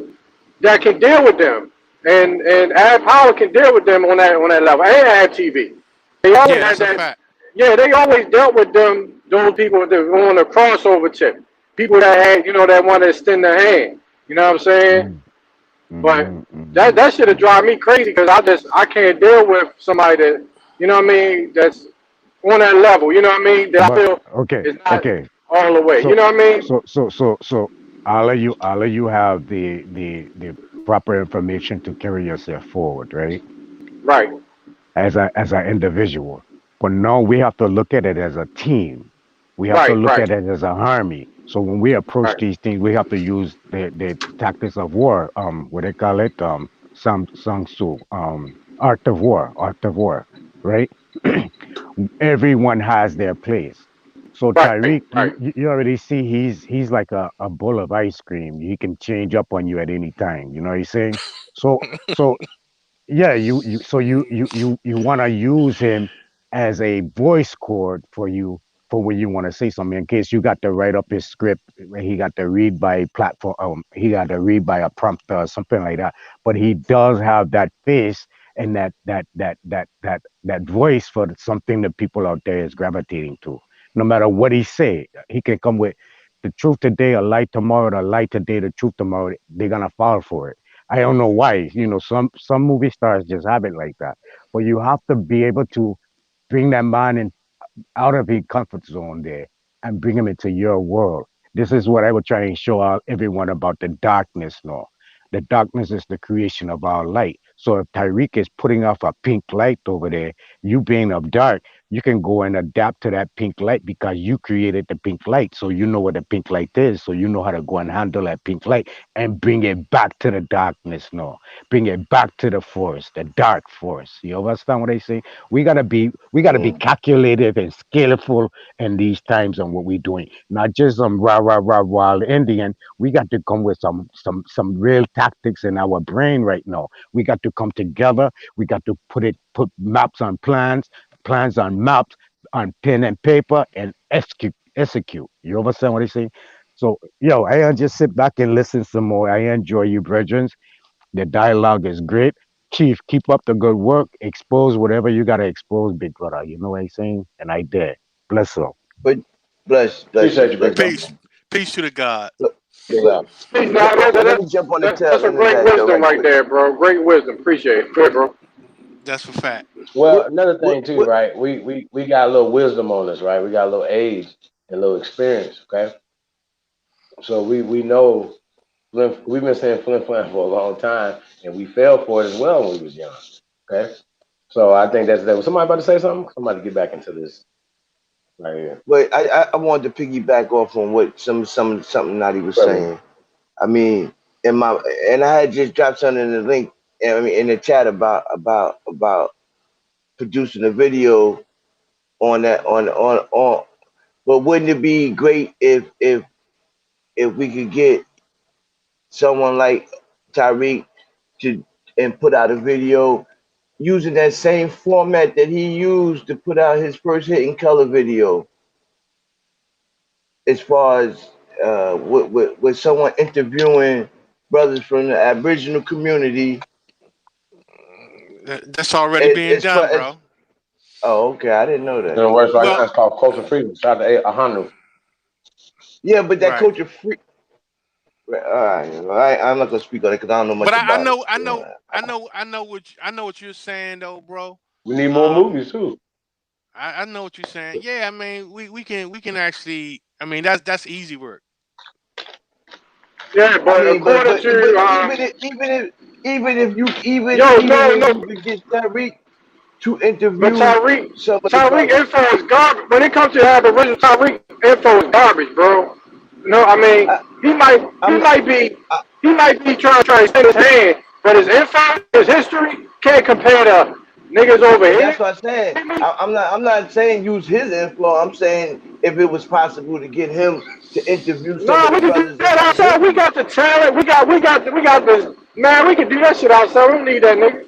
that can deal with them, and Ad Power can deal with them on that level. And Ad TV, they always yeah, had that's a that. fact. Yeah, they always dealt with those people that were on the crossover tip. People that had, that want to extend their hand. You know what I'm saying? Mm, But mhm, that mhm. that should have drive me crazy because I can't deal with somebody that, that's on that level. You know what I mean? That I But feel okay, is not okay. all the way. You So know what I mean? so all of you have the proper information to carry yourself forward, right? Right, As an individual. But now we have to look at it as a team. We have to right, look right, at it as a army. So when we approach right, these things, we have to use the tactics of war. What they call it? Sang Tzu. Art of war, right? Everyone has their place. So right, Tyreek, right. you already see he's like a bowl of ice cream. He can change up on you at any time. You know what he's saying? So yeah, you want to use him as a voice cord for you for when you want to say something. In case you got to write up his script, he got to read by platform. He got to read by a prompter or something like that. But he does have that face and that voice for something that people out there is gravitating to. No matter what he say, he can come with the truth today, a lie tomorrow, the lie today, the truth tomorrow. They're gonna fall for it. I don't know why. Some movie stars just have it like that. But you have to be able to bring that man in out of his comfort zone there and bring him into your world. This is what I would try and show out everyone about the darkness now. The darkness is the creation of our light. So if Tyreek is putting off a pink light over there, you being of dark, you can go and adapt to that pink light because you created the pink light. So you know what the pink light is. So you know how to go and handle that pink light and bring it back to the darkness now. Bring it back to the force, the dark force. You understand what I say? We gotta be Mm. calculative and skillful in these times on what we're doing. Not just some rah rah rah wild Indian. We got to come with some real tactics in our brain right now. We got to come together. We got to put maps on plans, plans on maps, on pen and paper, and execute. You understand what I say? So, yo, I just sit back and listen some more. I enjoy you, brethren. The dialogue is great. Chief, keep up the good work. Expose whatever you gotta expose, big brother. You know what I'm saying? And I dare. Bless up. But bless you, Appreciate you, big bless bro. you, Peace. man. Peace to the God. Look, Yeah. Peace, let, nah, that, let that, me jump on the that, that's tail some end of great that though, wisdom right right quick. there, bro. Great wisdom. Appreciate it. Good, bro. That's a fact. What Well, another what thing too, what? right? We got a little wisdom on us, right? We got a little age. and a little experience. Okay, so we know we've been saying flim flam for a long time, and we fell for it as well when we was young. Okay, so I think that's that. Was somebody about to say something? Somebody get back into this right here. But I wanted to piggyback off on what something Nadi was saying. I mean, and I had just dropped something in the link, I mean, in the chat about producing a video on that on. But wouldn't it be great if we could get someone like Tyreek to and put out a video using that same format that he used to put out his first Hit in Color video, as far as with someone interviewing brothers from the Aboriginal community. That's already being done, bro. Oh, okay. I didn't know that. It works right now. It's called Culture Freedom. Shout out to 100. Yeah, but that Culture Free. All right, I'm not gonna speak on it because I don't know much about it. I know what you're saying though, bro. We need more movies too. I know what you're saying. Yeah, I mean we can actually. I mean that's easy work. Yeah, but according to even if you could get Tyreek to interview, but Tyreek info is garbage. When it comes to Aboriginal, Tyreek info is garbage, bro. No, I mean he might be trying to extend his hand, but his info, his history can't compare to niggas over here. That's what I'm saying. I'm not saying use his info. I'm saying if it was possible to get him to interview some of the brothers. Outside. We got the talent. We got this. Man, we can do that shit outside. We don't need that nigga.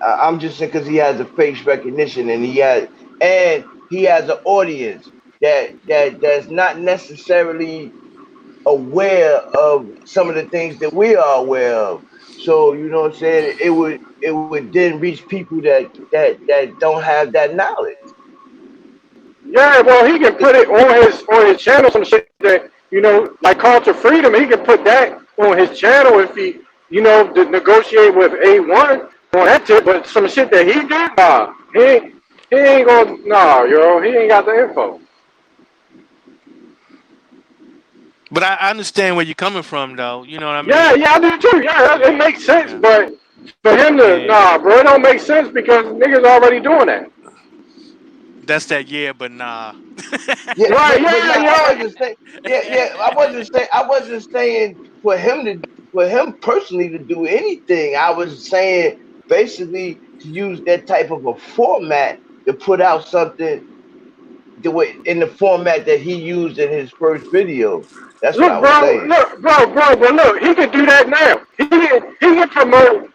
I'm just saying because he has a face recognition and he has an audience that's not necessarily aware of some of the things that we are aware of. So you know what I'm saying? It would then reach people that don't have that knowledge. Yeah, well, he can put it on his channel, some shit that, you know, like Culture Freedom. He can put that on his channel if he, you know, to negotiate with A1 on that tip. But some shit that he did, nah, he ain't gonna, nah, yo, he ain't got the info. But I understand where you're coming from, though. You know what I mean? Yeah, I do too. Yeah, it makes sense. Yeah. But for him to, nah, bro, it don't make sense because niggas already doing that. That's that, yeah, but nah. I wasn't saying for him personally to do anything. I was saying basically to use that type of a format to put out something in the format that he used in his first video. That's what I was saying. Look, he could do that now. He can promote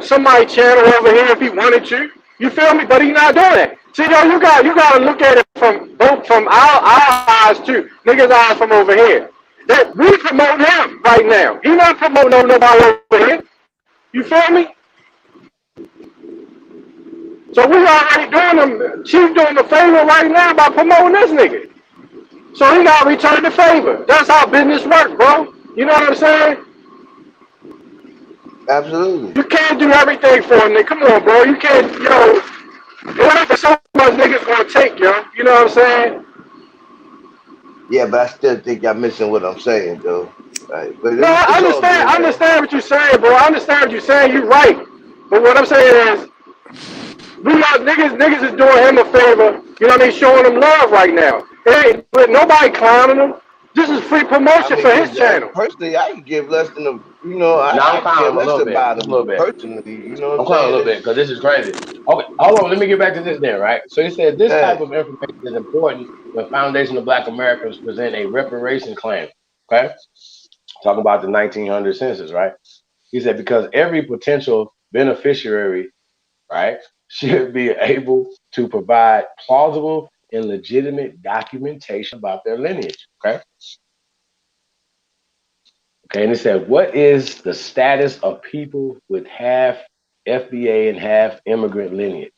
somebody's channel over here if he wanted to. You feel me? But he's not doing that. See, yo, you gotta look at it from our eyes too. Niggas' eyes from over here. That we promote him right now. He not promoting nobody over here. You feel me? So we already doing him. Chief doing the favor right now by promoting this nigga. So he gotta return the favor. That's how business works, bro. You know what I'm saying? Absolutely. You can't do everything for him, nigga. Come on, bro. You can't, yo. It ain't so much niggas gonna take, yo. You know what I'm saying? Yeah, but I still think y'all missing what I'm saying, though. Right. But no, I understand what you're saying, bro. I understand what you're saying. You're right. But what I'm saying is, we got niggas is doing him a favor. You know what I mean? Showing him love right now. Hey, but nobody clowning him. This is free promotion for his channel. Personally, I can give less than I'm clowning a little bit. Personally, you know what I'm saying? I'm clowning a little bit because this is crazy. Okay, hold on. Let me get back to this then, right? So you said this type of information is important when foundational Black Americans present a reparation claim. Okay, talking about the 1900 census, right? He said because every potential beneficiary, right, should be able to provide plausible and legitimate documentation about their lineage. Okay. Okay, and it said, what is the status of people with half FBA and half immigrant lineage?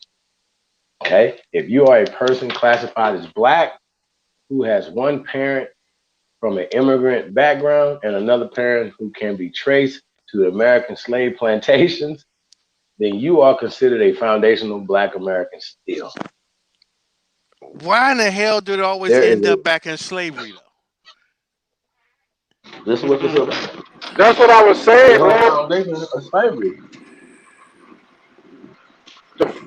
Okay, if you are a person classified as Black who has one parent from an immigrant background and another parent who can be traced to the American slave plantations, then you are considered a foundational Black American still. Why in the hell did it always There is end up back in slavery though? this is what this is about. That's what I was The saying, whole man. foundation of slavery.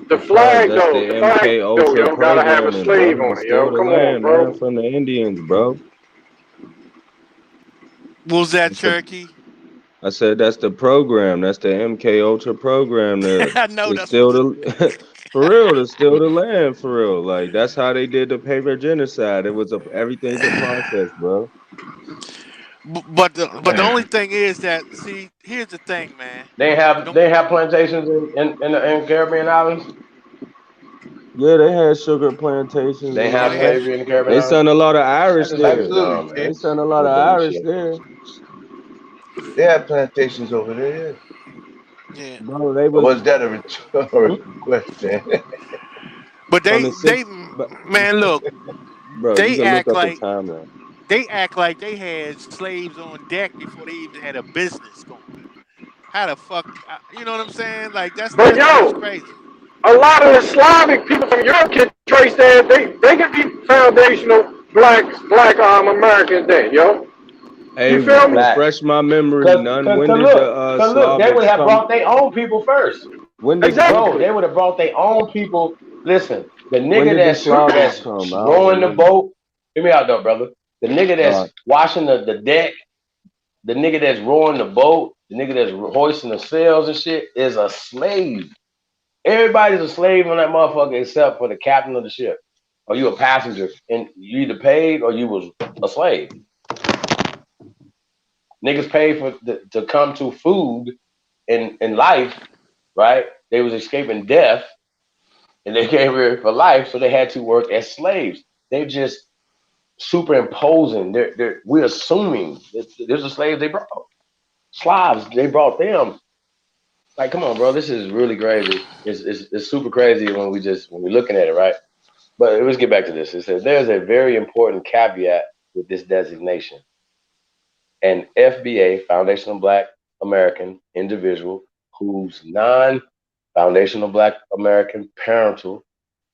The Because flag that's the though, the flag MK though, Ultra yo, gotta have a programming, bro, slave to on it, yo. steal the Come on, land, man, bro. from the Indians, bro. What was that, That's the, Cherokee? I said that's the program. That's the MK Ultra program I know to that's what steal the for real, to steal the land for real. Like that's how they did the paper genocide. It was everything's a process, bro. but the only thing is that see, here's the thing, man. No, They have plantations in Caribbean islands. Yeah, they had sugar plantations They and have yeah, all they had. that. slavery in the Caribbean They islands. sent a lot of Irish That's there. No absolutely, man, They yeah. sent a lot that's of Irish bullshit. there, They have plantations over there. Yeah. Yeah, bro. They Or was was that a rhetorical question? but from the they six, but man, look, bro, you they can look act up the like timeline. they had slaves on deck before they even had a business going. How the fuck, you know what I'm saying? Like But that's yo, crazy. a lot of the Slavic people from Europe can trace that they can be foundational black Americans then, yo. Hey, You feel me? Facts. refresh my memory, Cause, none. cause, When cause did the look, cause look, they would Slavics have come? brought their own people first, When did Exactly. bro. They would have brought their own people. Listen, the when nigga did the Slavics that's come? I don't rowing the remember. boat. Hear me out though, brother. The nigga Uh, that's washing the deck, the nigga that's rowing the boat, the nigga that's hoisting the sails and shit is a slave. Everybody's a slave on that motherfucker except for the captain of the ship. Or you a passenger and you either paid or you was a slave. Niggas paid to come to food in life, right? They was escaping death and they came here for life, so they had to work as slaves. They just superimposing. We're assuming that there's a slave they brought. Slavs, they brought them. Like, come on, bro, this is really crazy. It's super crazy when we're looking at it, right? But let's get back to this. It says there's a very important caveat with this designation. An FBA, Foundational Black American individual whose non-foundational Black American parental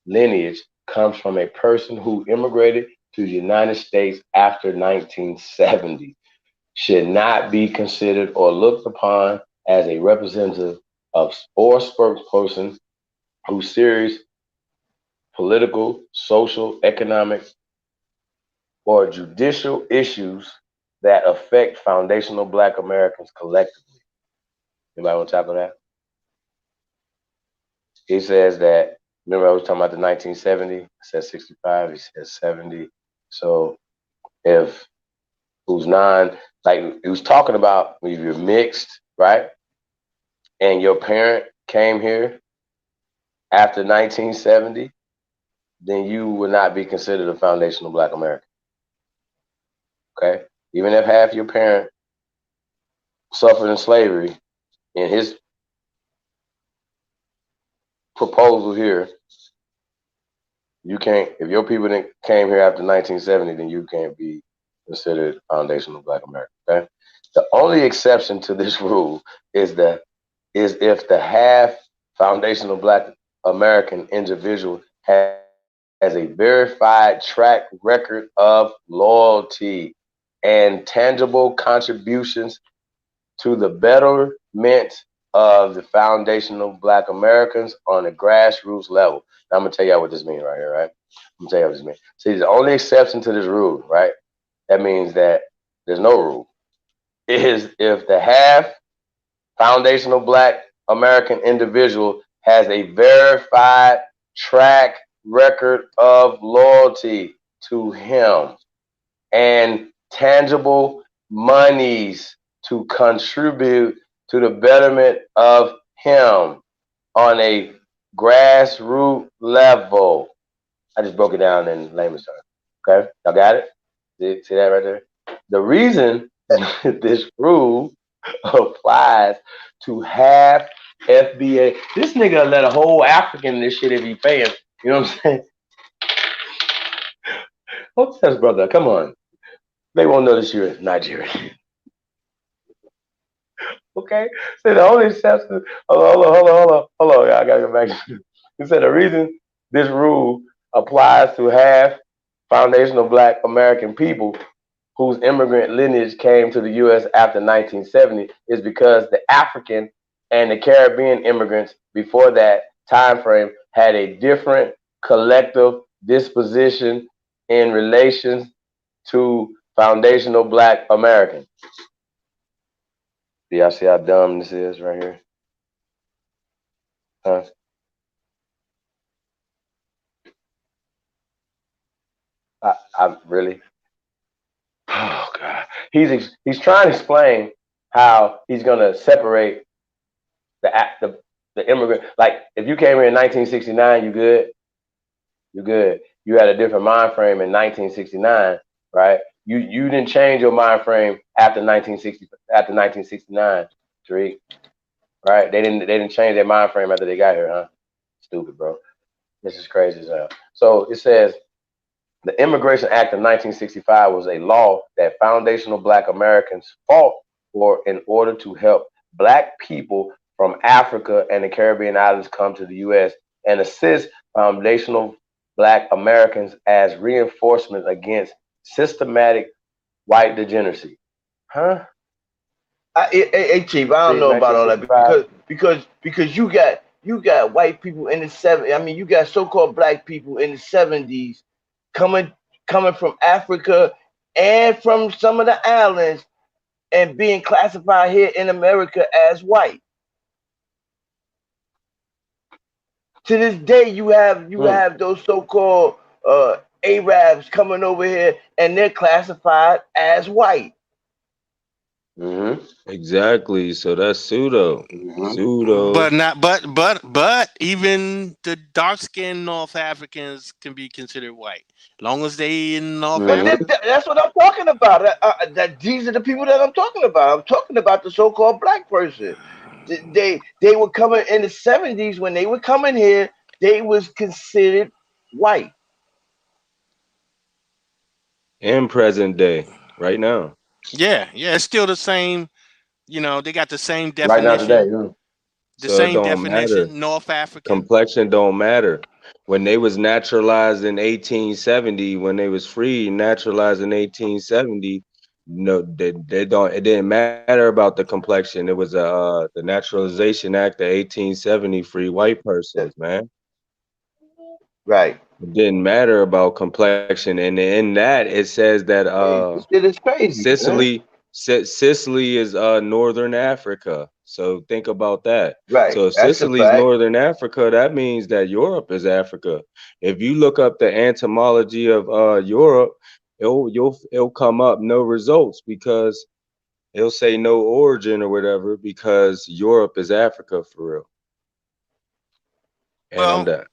lineage comes from a person who immigrated to the United States after 1970 should not be considered or looked upon as a representative of or spokesperson whose serious political, social, economic, or judicial issues that affect foundational Black Americans collectively. Anybody want to tackle that? He says that, remember I was talking about the 1970, it says 65, he says 70. So if who's like he was talking about if you're mixed, right? And your parent came here after 1970, then you would not be considered a foundational Black American. Okay? Even if half your parent suffered in slavery, in his proposal here, you can't, if your people didn't came here after 1970, then you can't be considered foundational Black American. Okay? The only exception to this rule is if the half foundational Black American individual has a verified track record of loyalty and tangible contributions to the betterment of the foundational Black Americans on a grassroots level. Now, I'm gonna tell y'all what this means right here, right? I'm gonna tell you what this means. See, the only exception to this rule, right? That means that there's no rule. Is if the half foundational Black American individual has a verified track record of loyalty to him and tangible monies to contribute to the betterment of him on a grassroots level. I just broke it down in layman's terms. Okay, y'all got it? See that right there? The reason this rule applies to half FBA. This nigga let a whole African in this shit if he paying. You know what I'm saying? What's that, brother? Come on. They won't notice you're in Nigeria. Okay? So the only exception, hold on. I gotta go back. He said the reason this rule applies to half foundational Black American people whose immigrant lineage came to the U.S. after 1970 is because the African and the Caribbean immigrants before that time frame had a different collective disposition in relation to foundational Black Americans. Do y'all see how dumb this is right here? Huh? I really. Oh God, he's trying to explain how he's gonna separate the immigrant. Like if you came here in 1969, you good. You good. You had a different mind frame in 1969, right? You didn't change your mind frame after 1969, Tariq, right? They didn't change their mind frame after they got here, huh? Stupid, bro. This is crazy as hell. So it says the Immigration Act of 1965 was a law that foundational Black Americans fought for in order to help Black people from Africa and the Caribbean islands come to the U.S. and assist foundational Black Americans as reinforcement against systematic white degeneracy. Huh? Hey, Chief, I don't know about all that because you got white people in the 70s. I mean, you got so-called Black people in the 70s coming from Africa and from some of the islands and being classified here in America as white. To this day, you have those so-called Arabs coming over here and they're classified as white. Mm-hmm. Exactly. So that's pseudo. Mm-hmm. Pseudo. But even the dark skinned North Africans can be considered white, long as they in North But Africa. that's what I'm talking about. That these are the people that I'm talking about. I'm talking about the so-called Black person. They were coming in the 70s when they were coming here. They was considered white. In present day, right now. Yeah, it's still the same. They got the same Right now today, definition. yeah. The So it same don't matter. definition, North African. Complexion don't matter. When they was naturalized in 1870, when they was free, naturalized in 1870, no, they don't. It didn't matter about the complexion. It was the Naturalization Act of 1870, free white persons, man. Right. It didn't matter about complexion, and in that it says that This shit is crazy, man. Sicily is northern Africa. So think about that. Right. So if That's a Sicily's fact. northern Africa, that means that Europe is Africa. If you look up the etymology of Europe, it'll come up no results because it'll say no origin or whatever because Europe is Africa for real. And I'm Well, done.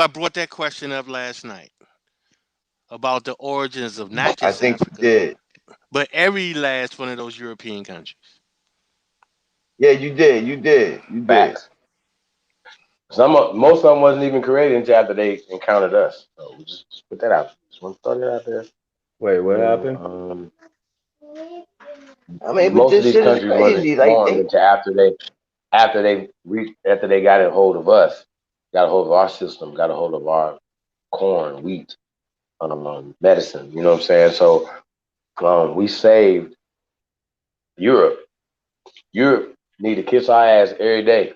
I brought that question up last night about the origins of not I just think you Africa, did. but every last one of those European countries. Yeah, you did. You did. You did. Facts. Most of them wasn't even created until after they encountered us. So we just put that out. Just want to throw that out there. Wait, what happened? I mean, but Most of this these shit is countries wasn't crazy. Like formed until after they got a hold of us, got a hold of our system, got a hold of our corn, wheat, medicine. You know what I'm saying? So we saved Europe. Europe need to kiss our ass every day.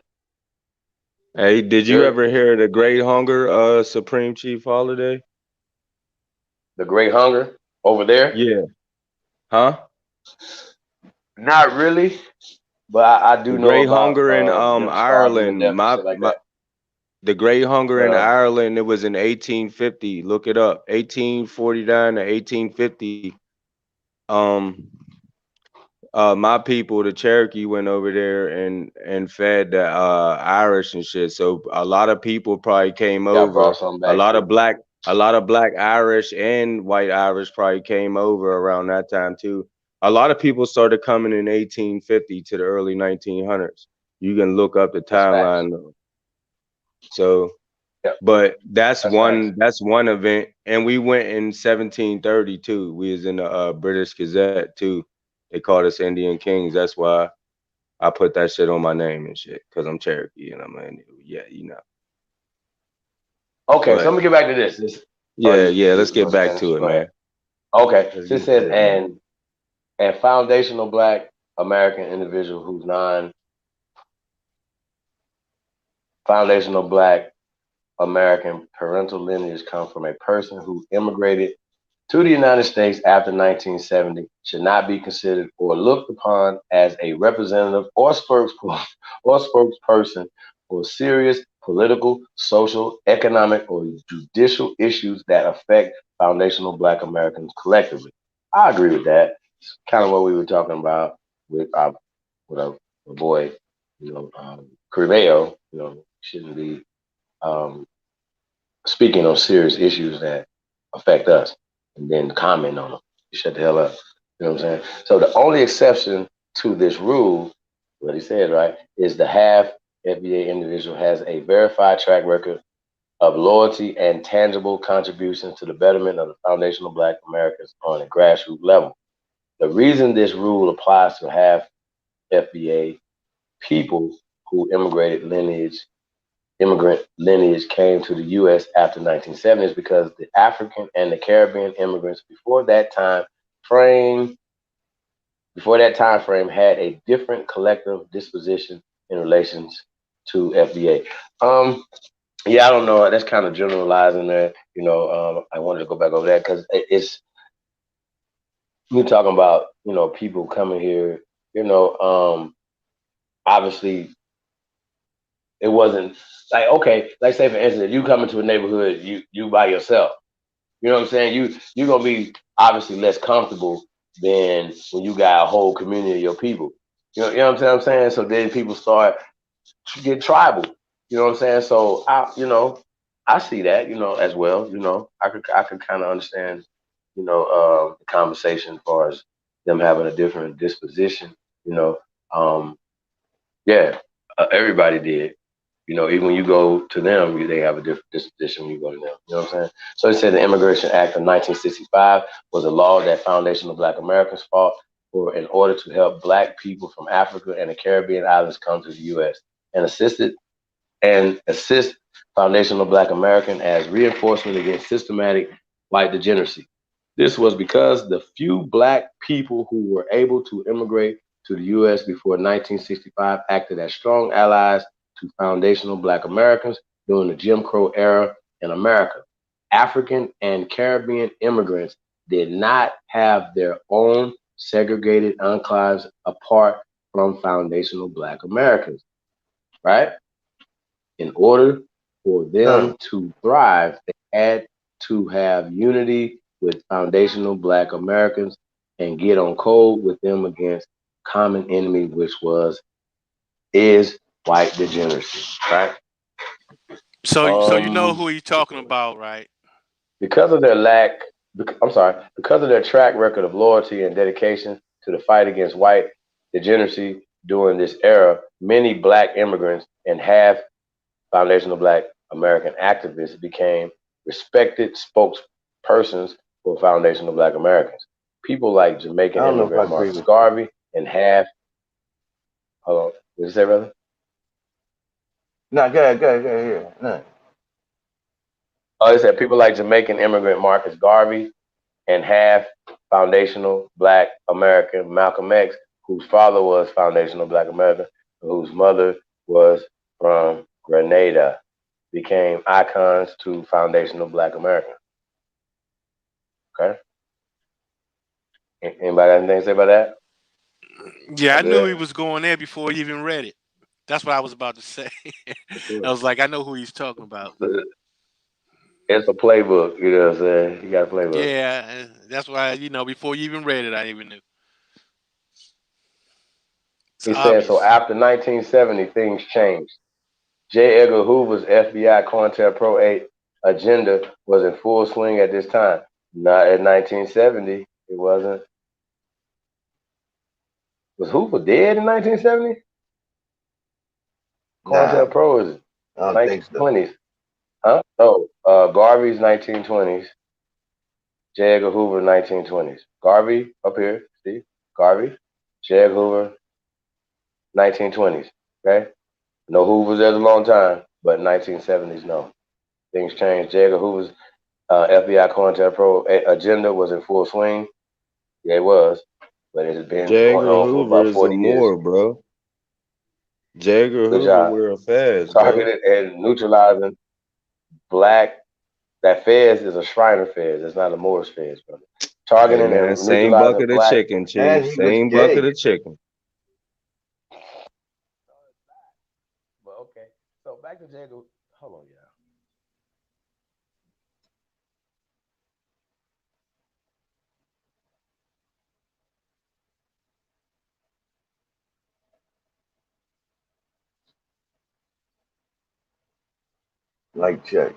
Hey, did you Europe, ever hear the Great Hunger Supreme Chief Holiday? the Great Hunger over there? Yeah. Huh? Not really, but I The do know Great about Hunger in them starving to Ireland. death and shit like that. The Great Hunger in Uh, Ireland, it was in 1850. Look it up. 1849 to 1850. Um my people, the Cherokee, went over there and fed the Irish and shit. So a lot of people probably came y'all brought over. something A back lot of too. black a lot of black Irish and white Irish probably came over around that time too. A lot of people started coming in 1850 to the early 1900s. You can look up the That's facts. timeline. So, Yep, but that's that's facts. one event, and we went in 1732. We was in the British Gazette too. They called us Indian Kings. That's why I put that shit on my name and shit, cause I'm Cherokee and I'm an Indian. Yeah, you know. Okay, so let me get back to this. Let's get back to it, man. Okay, so it says, and foundational Black American individual whose non-foundational Black American parental lineage come from a person who immigrated to the United States after 1970 should not be considered or looked upon as a representative or spokesperson for serious political, social, economic, or judicial issues that affect foundational Black Americans collectively. I agree with that. It's kind of what we were talking about with our boy, Criveo, shouldn't be speaking on serious issues that affect us and then comment on them. You shut the hell up. You know what I'm saying? So the only exception to this rule, what he said, right, is the half FBA individual has a verified track record of loyalty and tangible contributions to the betterment of the foundational Black Americans on a grassroots level. The reason this rule applies to half FBA people who immigrant lineage came to the U.S. after 1970 is because the African and the Caribbean immigrants before that time frame had a different collective disposition in relations to FBA. Yeah, I don't know. That's kind of generalizing there. I wanted to go back over that because it's we're talking about people coming here. Obviously it wasn't like, okay, like say for instance, if you come into a neighborhood, you by yourself. You know what I'm saying? You're gonna be obviously less comfortable than when you got a whole community of your people. You know what I'm saying? So then people start to get tribal. You know what I'm saying? So I see that, as well. I could kind of understand, the conversation as far as them having a different disposition. Yeah, everybody did. Even when you go to them, they have a different disposition when you go to them. You know what I'm saying? So it said the Immigration Act of 1965 was a law that foundational Black Americans fought for in order to help Black people from Africa and the Caribbean islands come to the U.S. and assist foundational Black American as reinforcement against systematic white degeneracy. This was because the few Black people who were able to immigrate to the U.S. before 1965 acted as strong allies to foundational Black Americans during the Jim Crow era in America. African and Caribbean immigrants did not have their own segregated enclaves apart from foundational Black Americans, right? In order for them to thrive, they had to have unity with foundational Black Americans and get on code with them against common enemy, which is white degeneracy, right? So you know who he's talking about, right? Because of their track record of loyalty and dedication to the fight against white degeneracy during this era, many Black immigrants and half foundational Black American activists became respected spokespersons for foundational Black Americans. People like Jamaican immigrant Marcus Garvey and half. Hold on, what did you say, brother? No, go ahead. No. Oh, it said people like Jamaican immigrant Marcus Garvey and half foundational Black American Malcolm X, whose father was foundational Black American, whose mother was from Grenada, became icons to foundational Black America. Okay. Anybody got anything to say about that? Yeah, I knew he was going there before he even read it. That's what I was about to say. I was like, I know who he's talking about. It's a playbook, you know what I'm saying? You got a playbook. Yeah, that's why, before you even read it, I even knew. He said, so after 1970, things changed. J. Edgar Hoover's FBI COINTELPRO agenda was in full swing at this time. Not in 1970. It wasn't. Was Hoover dead in 1970? COINTELPRO is 1920s. Huh? No, Garvey's 1920s. J. Edgar Hoover, 1920s. Garvey, up here, see? Garvey, J. Edgar Hoover, 1920s, okay? No Hoovers, there's a long time, but 1970s, no. things changed. J. Edgar Hoover's FBI COINTELPRO agenda was in full swing. Yeah, it was, but it has been J. going Edgar on for Hoover about is a 40 years. Moor, bro. J. Edgar Good Hoover job. wear a fez, bro. Targeted and neutralizing black. That fez is a Shriner fez. It's not a Morris fez, brother. Hey Targeting man, and same neutralizing bucket of black. chicken, And chief. he was Same gay. bucket of chicken. Well, okay. So back to J. Edgar. Hold on, y'all. Like check.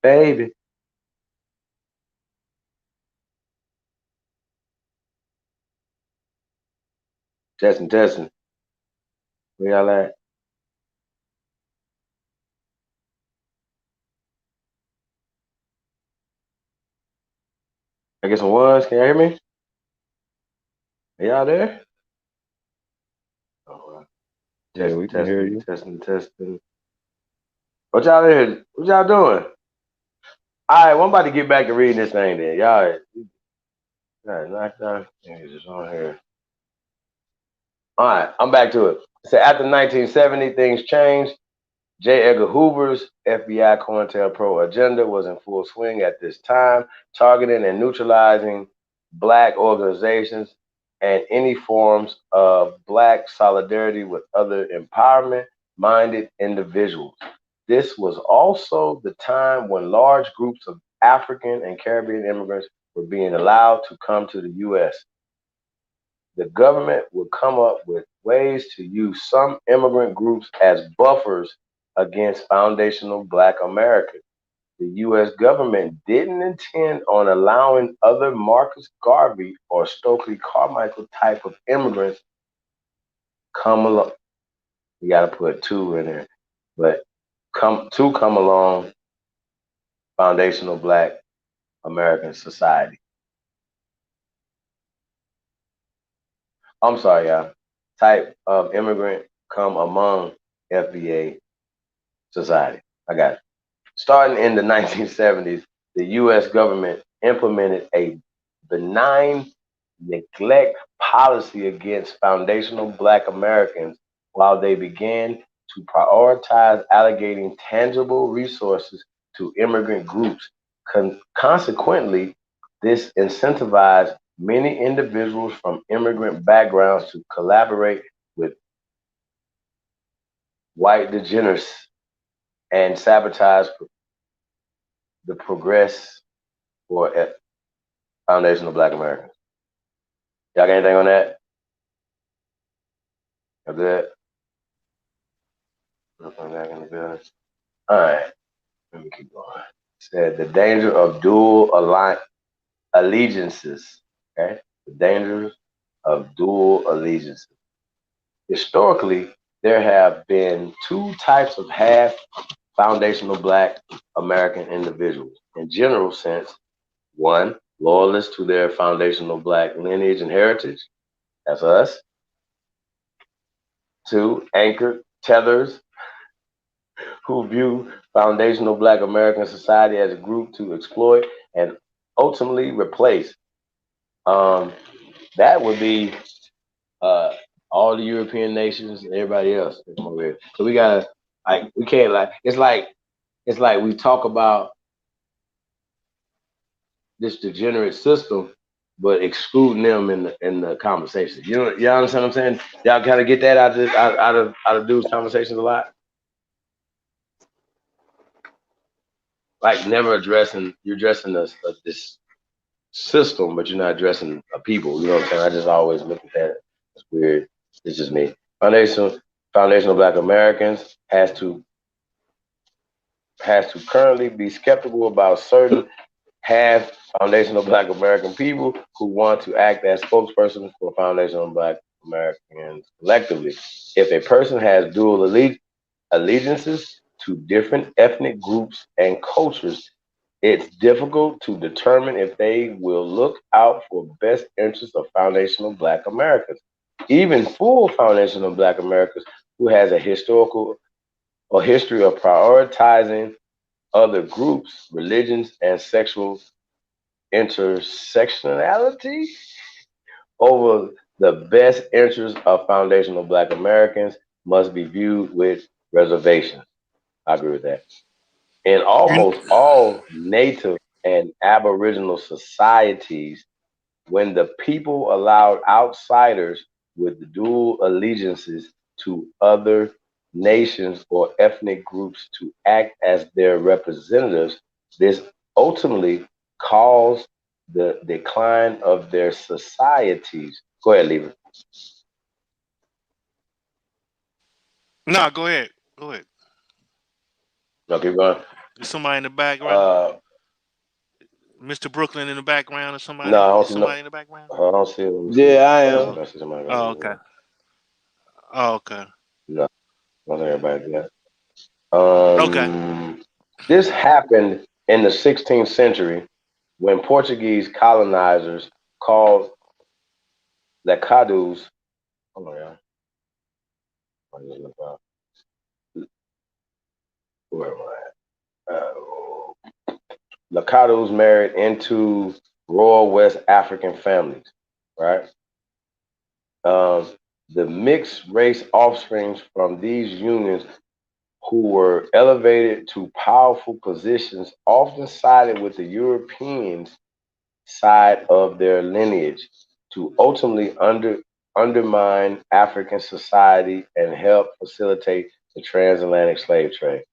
Baby. Testing, testing. Where y'all at? I get some ones. Can you hear me? Are y'all there? Oh, Yeah, testing, we can hear testing, you. testing, testing. What y'all there? What y'all doing? All right, well, I'm about to get back to reading this thing then. Y'all knocked out. It's on here. All right, I'm back to it. So after 1970, things changed. J. Edgar Hoover's FBI COINTELPRO agenda was in full swing at this time, targeting and neutralizing Black organizations and any forms of Black solidarity with other empowerment minded individuals. This was also the time when large groups of African and Caribbean immigrants were being allowed to come to the U.S. The government would come up with ways to use some immigrant groups as buffers against foundational Black Americans. The U.S. government didn't intend on allowing other Marcus Garvey or Stokely Carmichael type of immigrants come along. You got to put two in there, but come along foundational Black American society. I'm sorry, y'all. Type of immigrant come among FBA society. I got it. Starting in the 1970s, the U.S. government implemented a benign neglect policy against foundational Black Americans while they began to prioritize allocating tangible resources to immigrant groups. Consequently, this incentivized many individuals from immigrant backgrounds to collaborate with white degenerates and sabotage the progress for foundational Black Americans. Y'all got anything on that? Y'all good? Nothing back in the building. All right, let me keep going. It said the danger of dual allegiances. Okay, the dangers of dual allegiances. Historically, there have been two types of half foundational Black American individuals. In general sense, one, loyalists to their foundational Black lineage and heritage. That's us. Two, anchored tethers who view foundational Black American society as a group to exploit and ultimately replace. That would be all the European nations and everybody else. So we gotta we can't it's like we talk about this degenerate system, but excluding them in the conversation. Y'all understand what I'm saying? Y'all kind of get that out of dudes' conversations a lot. Like never you're addressing this system, but you're not addressing a people. You know what I'm saying? I just always look at that. It's weird. It's just me. Foundational Black Americans has to currently be skeptical about certain half foundational Black American people who want to act as spokespersons for foundational Black Americans collectively. If a person has dual allegiances to different ethnic groups and cultures, it's difficult to determine if they will look out for best interests of foundational Black Americans. Even full foundational Black Americans who has a history of prioritizing other groups, religions, and sexual intersectionality over the best interests of foundational Black Americans must be viewed with reservation. I agree with that. In almost all Native and Aboriginal societies, when the people allowed outsiders with dual allegiances to other nations or ethnic groups to act as their representatives, this ultimately caused the decline of their societies. Go ahead, Lever. No, go ahead. Go ahead. Okay, go on. Is somebody in the background? Mr. Brooklyn in the background or somebody? No, I don't see somebody in the background? I don't see him. Yeah, I am. Oh, okay. Oh, okay. No, I don't think everybody did that. Okay. This happened in the 16th century when Portuguese colonizers called Lecados. Oh my God. Where am I at? Lecados married into Royal West African families, right? The mixed race offsprings from these unions who were elevated to powerful positions often sided with the Europeans' side of their lineage to ultimately undermine African society and help facilitate The transatlantic slave trade.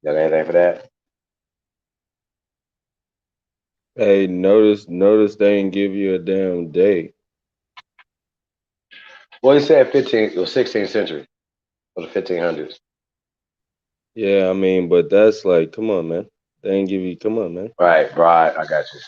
Got anything for that? Hey, notice they didn't give you a damn date. Well, he said 15th or 16th century or the 1500s. Yeah, I mean, but that's like, come on, man. They didn't give you, come on, man. Right, broad. I got you.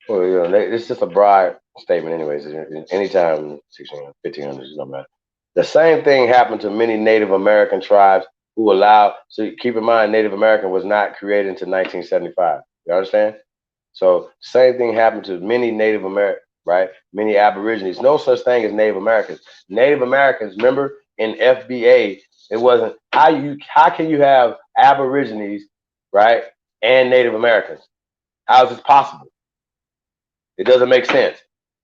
Well, you know, it's just a broad statement, anyways. Anytime 1600s, 1500s, it don't matter. The same thing happened to many Native American tribes who allowed. So keep in mind, Native American was not created until 1975. You understand? So same thing happened to many Native American, right? Many Aborigines. No such thing as Native Americans. Native Americans, remember in FBA, it wasn't how can you have Aborigines, right, and Native Americans? How is this possible? It doesn't make sense.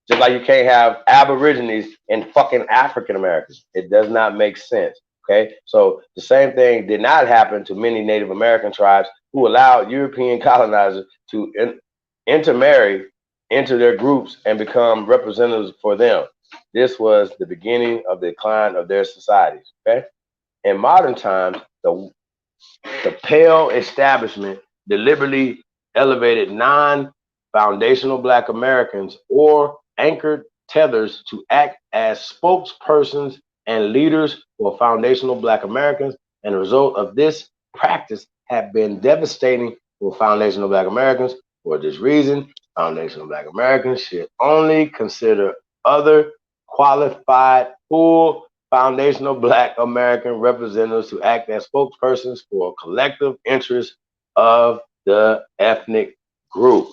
Just like you can't have Aborigines and fucking African Americans. It does not make sense. Okay, so the same thing did not happen to many Native American tribes who allowed European colonizers to intermarry into their groups and become representatives for them. This was the beginning of the decline of their societies. Okay, in modern times, the pale establishment deliberately elevated non-foundational Black Americans or anchored tethers to act as spokespersons and leaders for foundational Black Americans, and the result of this practice have been devastating for foundational Black Americans. For this reason, foundational Black Americans should only consider other qualified full foundational Black American representatives to act as spokespersons for collective interests of the ethnic group.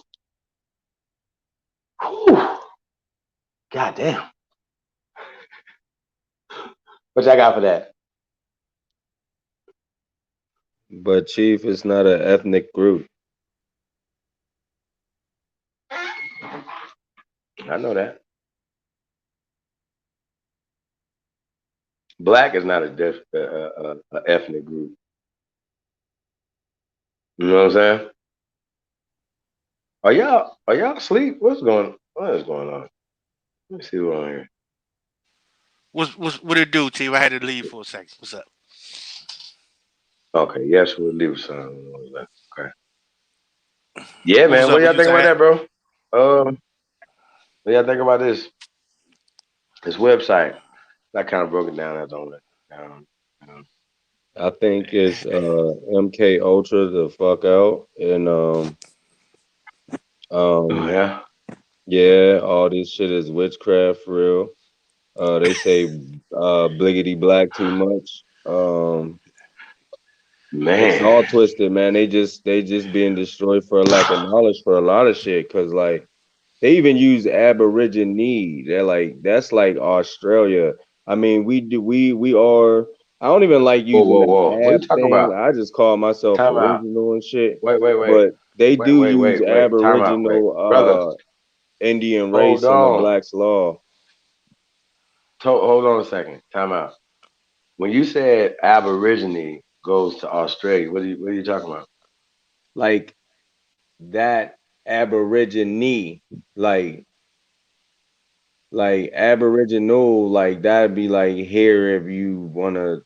Whew. God damn. What y'all got for that? But Chief, it's not an ethnic group. I know that. Black is not a ethnic group. You know what I'm saying? Are y'all asleep? What is going on? Let me see what's on here. What it do, Chief? I had to leave for a second. What's up? Okay, yes, we'll leave some. Okay. Yeah, What man. was What up? do y'all What you think about saying? that, bro? What do y'all think about this website? I kind of broke it down. I don't. I think it's MK Ultra the fuck out, and Oh yeah. yeah, all this shit is witchcraft for real. They say bliggity black too much. It's Man. all twisted, man. They just being destroyed for a lack of knowledge for a lot of shit. Cause like they even use Aborigine. They're like that's like Australia. I mean, we are. I don't even like Whoa, using whoa, the whoa. What are you ab talking thing. about? I just call myself Time out. original and shit. Wait. But they do use Wait. Time out. Wait. Brother, Aboriginal Indian hold race in the on. Black's Law. Hold on a second. Time out. When you said Aborigine goes to Australia, what are you talking about? Like that Aborigine, like Aboriginal, like that'd be like here if you wanna,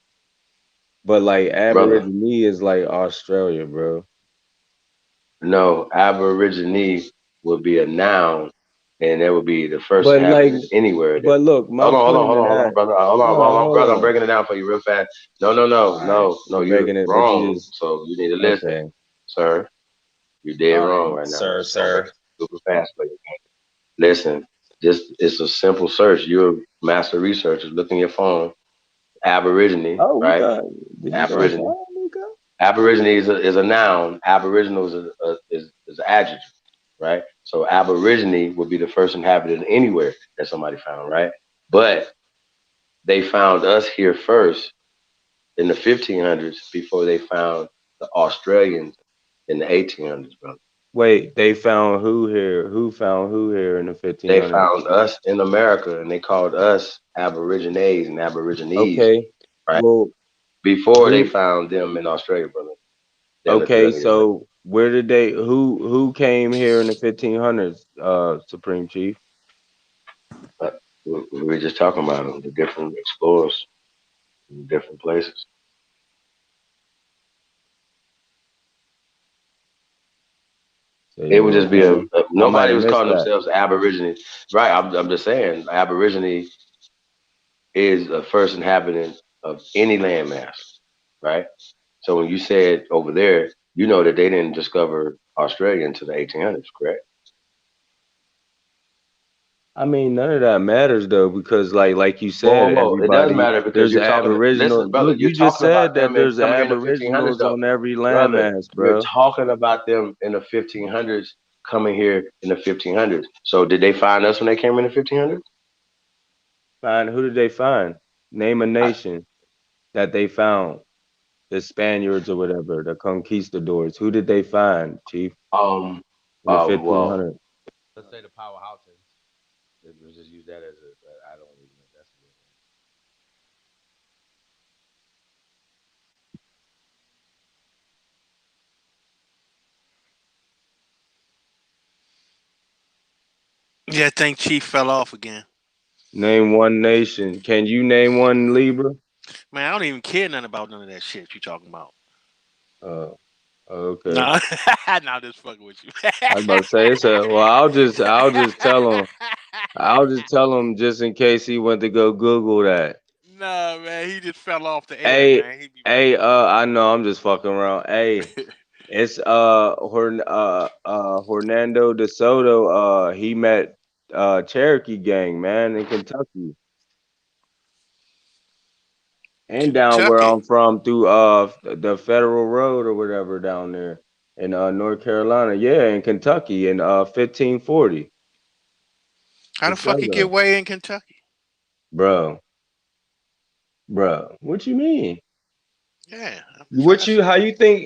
but like Brother, Aborigine is like Australia, bro. no, Aborigine would be a noun, and that would be the first But like, inhabitant anywhere. That but look, my point in hold on, that, brother. no, Hold on, brother. I'm hold on. breaking it down for you real fast. No. All right, No, you're you're breaking it, but you wrong. just So you need to listen, okay. sir. You're dead All right, wrong right now. sir, It's going back sir. super fast for you. Listen, it's a simple search. You're a master researcher. Look in your phone. Aborigine, Oh, we right? got. Did you go Aborigine. far, Luca? Aborigine is a noun. Aboriginal is an adjective, right? So Aborigine would be the first inhabitant anywhere that somebody found, right? But they found us here first in the 1500s before they found the Australians in the 1800s, brother. Wait, they found who here? Who found who here in the They 1500s? found us in America and they called us Aborigines and Aborigines, Okay, right? well, Before they who? found them in Australia, brother. Them the Okay, Trinity, man. so where did they? Who came here in the 1500s? Supreme Chief. But we were just talking about them, the different explorers. in different places. So, It would just be I might nobody have was missed calling that. themselves Aborigine, right? I'm just saying, Aborigine is a first inhabitant of any landmass, right? So when you said over there, you know that they didn't discover Australia until the 1800s, correct? I mean, none of that matters though, because like you said, Whoa. It does everybody matter because there's you're talking. Aboriginal. Listen, brother, Look, you're you just talking said about that them and there's coming in the 1500s, Aboriginals though, on every brother. landmass, You're bro. talking about them in the 1500s coming here in the 1500s. So did they find us when they came in the 1500s? Find who did they find? Name a nation that they found. The Spaniards or whatever, the conquistadors. Who did they find, Chief, in the Well, 1500s? let's say the Powhatans. Let's just use that as I don't even know if that's a Yeah, I think Chief fell off again. Name one nation. Can you name one, Libra? Man, I don't even care nothing about none of that shit you talking about. Okay. No, nah, just fucking with you. I was about to say it's a well. I'll just tell him just in case he went to go Google that. Nah, man, he just fell off the air, Hey, man. He be right hey, back. I know I'm just fucking around. Hey, it's Hernando de Soto. He met Cherokee gang, man, in Kentucky. And down where Kentucky. I'm from through the Federal Road or whatever down there in North Carolina. Yeah, in Kentucky in 1540. How the fuck you get DeSoto. way in Kentucky? Bro, what you mean? Yeah, I'm just asking.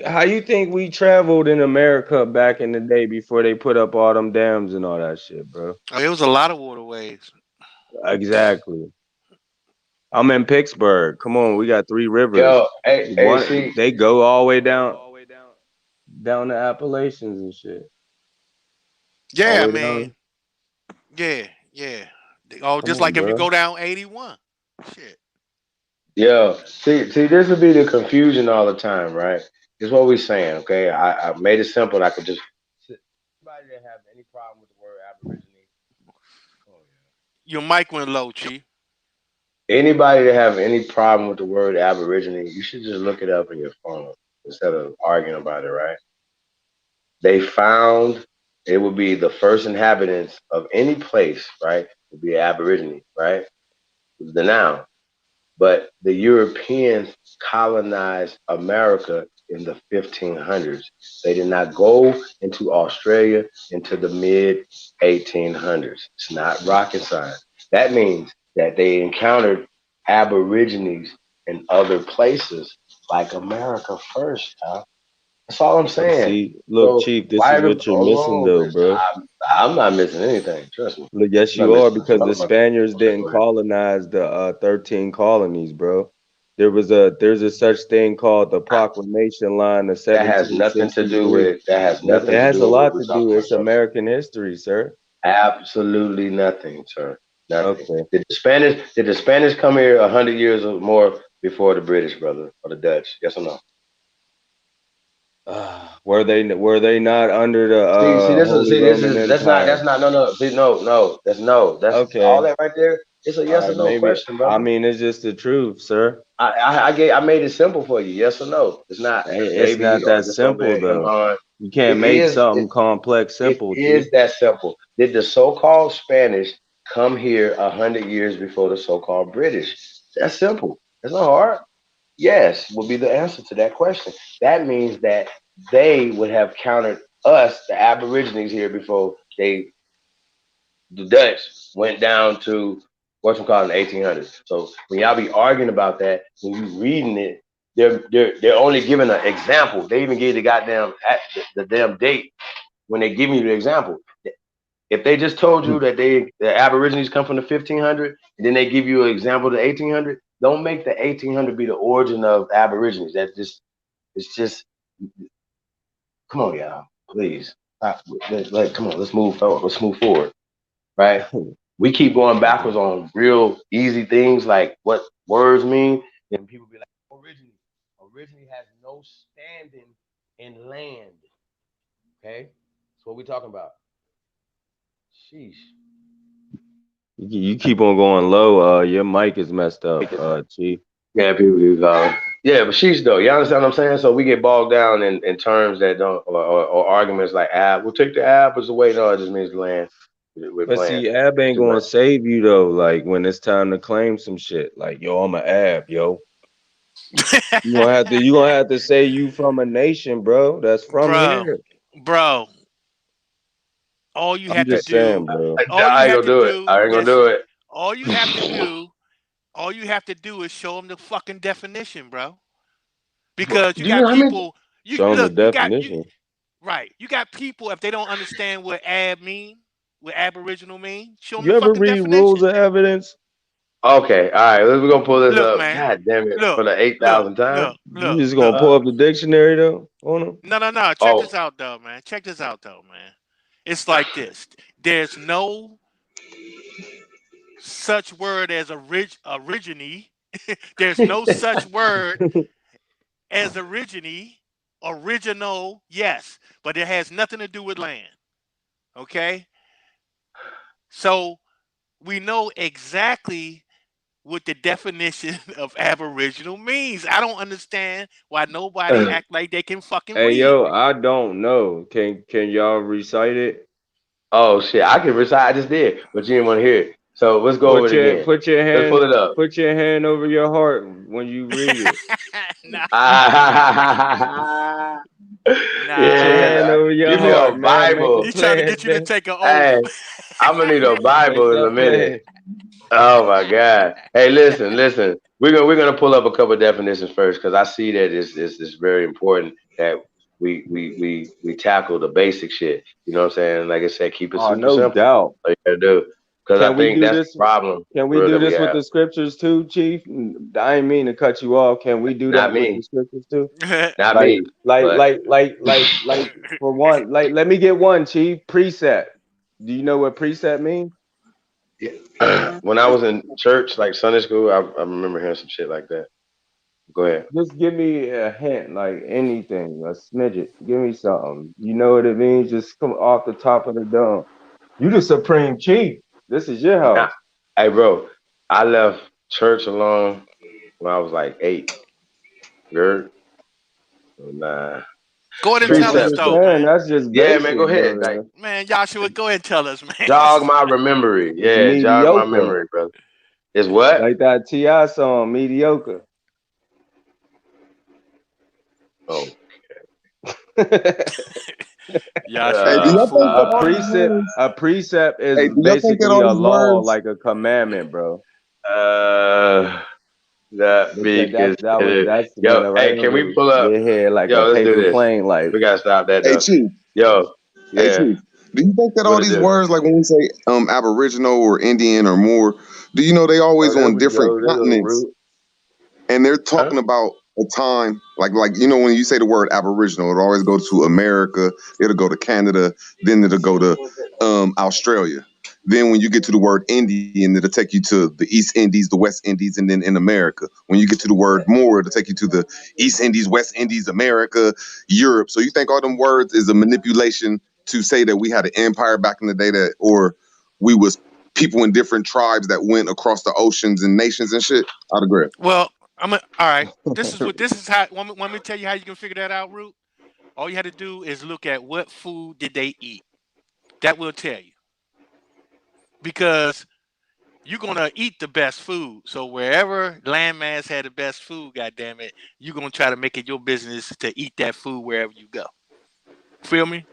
How you think we traveled in America back in the day before they put up all them dams and all that shit, bro? Oh, there was a lot of waterways. Exactly. I'm in Pittsburgh. Come on, we got 3 rivers. Yo, hey, One see, they go all the way down the Appalachians and shit. All Yeah, the I way mean, down. yeah. Oh, Come just on, like if you bro. go down 81. Shit. yo, see, this would be the confusion all the time, right? This is what we're saying, okay? I made it simple. And I could just anybody that have any problem with the word Aborigine. Oh, Your mic went low, Chief. yeah. Anybody that have any problem with the word Aborigine, you should just look it up in your phone instead of arguing about it, right? They found it would be the first inhabitants of any place, right? Would be Aborigine, right? The noun. But the Europeans colonized America in the 1500s. They did not go into Australia into the mid 1800s. It's not rocket science. That means that they encountered Aborigines in other places like America first, huh? That's all I'm But saying. see, look, So Chief, this why is the what you're missing hold though, on? bro. I'm not missing anything. Trust me. Look, yes, I'm not you are, missing nothing. because the Spaniards Okay, didn't go ahead. colonize the 13 colonies, bro. There's a such thing called the Proclamation Line of That has nothing to do 1763. with that has It nothing to has a do with what lot we're to talking do. about, It's sir. American history, sir. Absolutely nothing, sir. Nothing. Okay. Did the Spanish come here 100 years or more before the British, brother, or the Dutch? Yes or no? Were they not under the See, this is Holy see, this Roman is that's Empire? not no. See, no, that's no. That's all Okay. that right there. It's a All yes or right. no Maybe. question, I brother. mean, it's just the truth, sir. I made it simple for you. Yes or no? It's not It's It's maybe not or that just over simple there him though. on. You can't It make is. something complex It simple, Chief. is that simple. Did the so-called Spanish come here 100 years before the so-called British? That's simple. It's not hard. Yes, will be the answer to that question. That means that they would have counted us, the Aborigines, here before the Dutch went down to what's it called in the 1800s. So when y'all be arguing about that, when you reading it, they're only giving an example. They even gave the goddamn the damn date when they give you the example. If they just told you that the Aborigines come from the 1500, and then they give you an example of the 1800, don't make the 1800 be the origin of Aborigines. That just it's just come on, y'all, please. Come on, let's move forward. Let's move forward, right? We keep going backwards on real easy things like what words mean. then people be like, originally has no standing in land. Okay, that's what we talking about. Sheesh. You keep on going low. Your mic is messed up, Chief. Yeah, people do call. Yeah, but sheesh though. You understand what I'm saying? So we get bogged down in terms that don't or arguments like we'll take the apples away. No, it just means land. We're But playing. see, Ab ain't Too gonna much. save you though. Like when it's time to claim some shit, like yo, I'm an Ab, yo. You gonna have to say you from a nation, bro. That's from bro, here. bro. All you I'm have to just saying, do, bro. all you I ain't have gonna to do it. do, I ain't gonna do listen. it. All you have to do, all you have to do is show them the fucking definition, bro. But Because you do you know got how many? people. You Show them the look, you got you definition. right. You got people if they don't understand what ab mean, what aboriginal mean. Show them the You ever fucking read Rules definition. of Evidence? Okay, all right. We're gonna pull this Look, up. man. God damn it! For Look, the eight look, thousandth time. look, You look, just gonna look. pull up the dictionary though on them? No. Check Oh, this out, though, man. Check this out, though, man. It's like this. There's no such word as origine. There's no such word as origine. Original, yes, but it has nothing to do with land. Okay, so we know exactly what the definition of aboriginal means. I don't understand why nobody act like they can fucking Hey read. yo, I don't know. Can y'all recite it? oh shit! I can recite. I just did, but you didn't want to hear it. So let's go over Put it your again. put your Let's pull hand it up. put your hand over your heart when you read it. Nah, Ah, Put your nah. hand yeah, over your give me a heart, man. Make Bible. it He trying to plain, get you to man. take an oath. Hey, I'm gonna need a Make Bible in a that minute. plain. Oh my God. Hey, listen. We're gonna pull up a couple of definitions first because I see that it's very important that we tackle the basic shit. You know what I'm saying? Like I said, keep it Oh, super no simple. doubt. All you gotta do. Because I Can we think do that's the this? problem Can we real do that we this with have. the scriptures too, Chief? I ain't mean to cut you off. Can we do Not that with the me. scriptures too? Not Like, me. like, But like, like, like, like for one, like, let me get one, Chief. Precept. Do you know what precept means? when I was in church, like Sunday school, I remember hearing some shit like that. Go ahead. Just give me a hint, like anything, a smidget. Give me something. You know what it means? Just come off the top of the dome. You the supreme chief. This is your Nah. house. Hey, bro, I left church alone when I was like 8. Good. Nah. Go ahead and That's tell what I'm us, Precept. just though, saying. man. That's just Yeah, man, go basic, ahead. though. Like, Yeah. Man, Joshua, go ahead and tell us, man. jog my memory. It's Yeah, jog my mediocre. memory, brother. It's what? Like that T.I. song, mediocre. Oh. Hey, do Joshua, you y'all think that fool. all these words? A precept is Hey, do y'all think that basically all a these law, words? like a commandment, bro. uh, that Look be at considered. that's went Yo, right hey, can over we pull up? your head like Yo, a let's do paper this. plane. Like We gotta stop that Hey, though. Chief. Yo, Hey, yeah. Chief. Do you think that all What it these do? words, like when we say Aboriginal or Indian or more, do you know they oh, always there on we different go. There go continents, root. and they're Huh? talking about a time like you know when you say the word Aboriginal, it always goes to America, it'll go to Canada, then it'll go to Australia. Then when you get to the word Indian, it'll take you to the East Indies, the West Indies, and then in America. When you get to the word more, it'll take you to the East Indies, West Indies, America, Europe. So you think all them words is a manipulation to say that we had an empire back in the day that, or we was people in different tribes that went across the oceans and nations and shit? I'd agree. Well, all right. This is how. Want me to tell you how you can figure that out, Root? All you had to do is look at what food did they eat. That will tell you because you're gonna eat the best food. So wherever landmass had the best food, goddamn it, you're gonna try to make it your business to eat that food wherever you go. Feel me?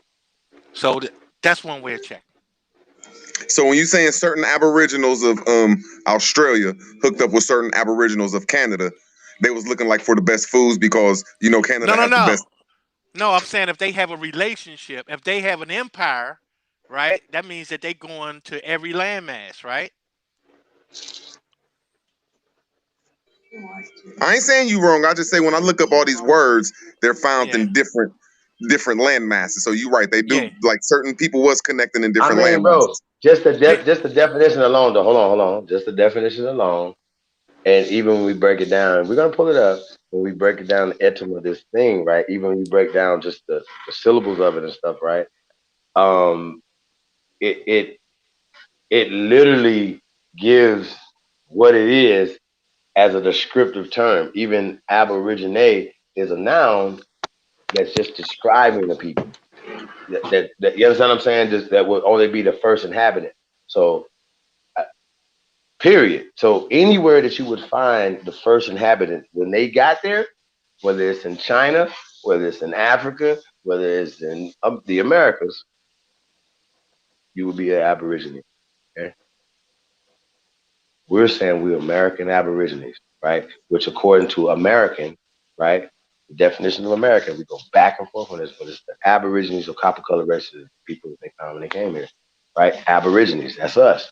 So that's one way of checking. So when you saying certain Aboriginals of Australia hooked up with certain Aboriginals of Canada, they was looking like for the best foods because you know No, Canada no, has the no. best. No, I'm saying if they have a relationship, if they have an empire, right? That means that they going to every landmass, right? I ain't saying you wrong. I just say when I look up all these words, they're found Yeah. in different land masses. So you right, they do Yeah. like certain people was connecting in I different mean, land bro, masses. just the Yeah. just the definition alone. Though, hold on. Just the definition alone. And even when we break it down, we're gonna pull it up. When we break it down, the etym of this thing, right? Even when we break down just the syllables of it and stuff, right? Um, it it it literally gives what it is as a descriptive term. Even aborigine is a noun that's just describing the people. That you understand what I'm saying? Just that would only be the first inhabitant. So period. So anywhere that you would find the first inhabitant when they got there, whether it's in China, whether it's in Africa, whether it's in the Americas, you would be an Aborigine. Okay, we're saying we're American Aborigines, right? Which, according to American, right, the definition of American, we go back and forth on this, but it's the Aborigines or copper-colored races, people that they found when they came here, right? Aborigines, that's us.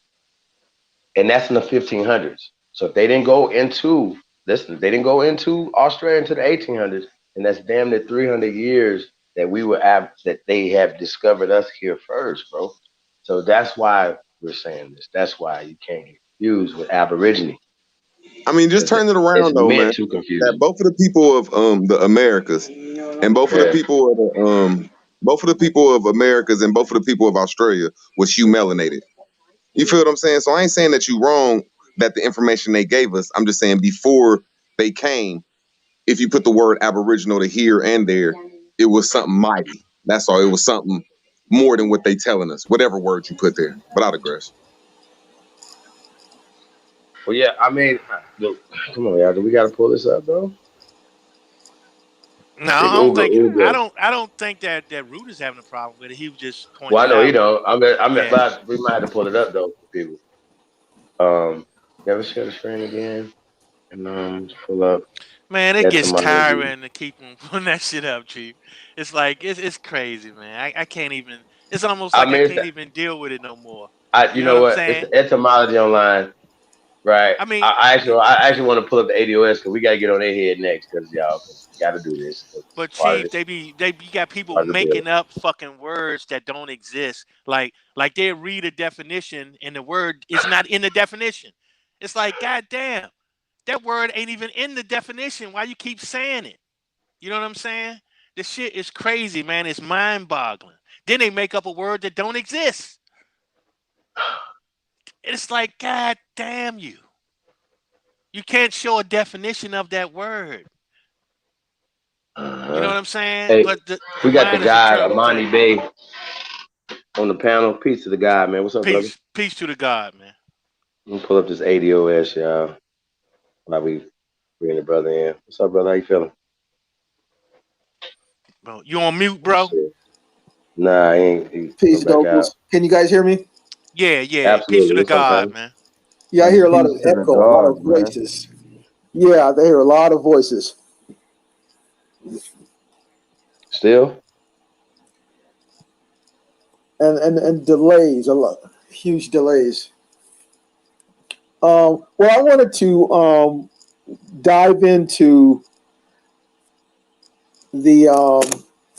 And that's in the 1500s. So if they didn't go into, listen, they didn't go into Australia into the 1800s, and that's damn near 300 years that that they have discovered us here first, bro. So that's why we're saying this. That's why you can't get confused with Aborigine. I mean, just turn it It's around though, man. meant to confuse That you. both of the people of the Americas and both of the people of both of the people of Americas and both of the people of Australia was hue melanated. You feel what I'm saying? So I ain't saying that you wrong that the information they gave us. I'm just saying before they came, if you put the word Aboriginal to here and there, it was something mighty. That's all. It was something more than what they telling us. Whatever word you put there. But I digress. Well, yeah, I mean, look, come on, y'all. Do we got to pull this up, though? No, I think Uga. I don't think that Root is having a problem with it. He was just Well, pointing I it know you out. don't. Yeah. But we might have to pull it up though for people. You ever share the screen again and pull up Man, it gets etymology? tiring to keep on putting that shit up, Chief. It's like it's crazy, man. I can't even. It's almost I like I mean, can't even deal with it no more. you You know know what I'm what? It's saying? the etymology online, right? I mean, I actually want to pull up the ADOS because we got to get on their head next because y'all got to do this. 'Cause it's but part of Chief, this, you got people part of the bill. making up fucking words that don't exist. Like they read a definition and the word is not in the definition. It's like, goddamn, that word ain't even in the definition. Why you keep saying it? You know what I'm saying? This shit is crazy, man. It's mind-boggling. Then they make up a word that don't exist. It's like, God damn you. You can't show a definition of that word. You know what I'm saying? Hey, But the we got the mind is a guy terrible Amani thing. Bay on the panel. Peace to the guy, man. What's up, brother? Peace to the God, man. Let me pull up this ADOS, y'all. While we bring the brother in. What's up, brother? How you feeling? Bro, you on mute, Let's bro? see. Nah, he ain't. He Peace, go back out. Nobles. Can you guys hear me? Yeah. Peace to Absolutely. the What's up, God, family? man. Yeah, I And hear a lot of peace to the echo, a lot gods, of man. voices. Yeah, they hear a lot of voices. Still? And delays, a lot, huge delays. Well, I wanted to dive into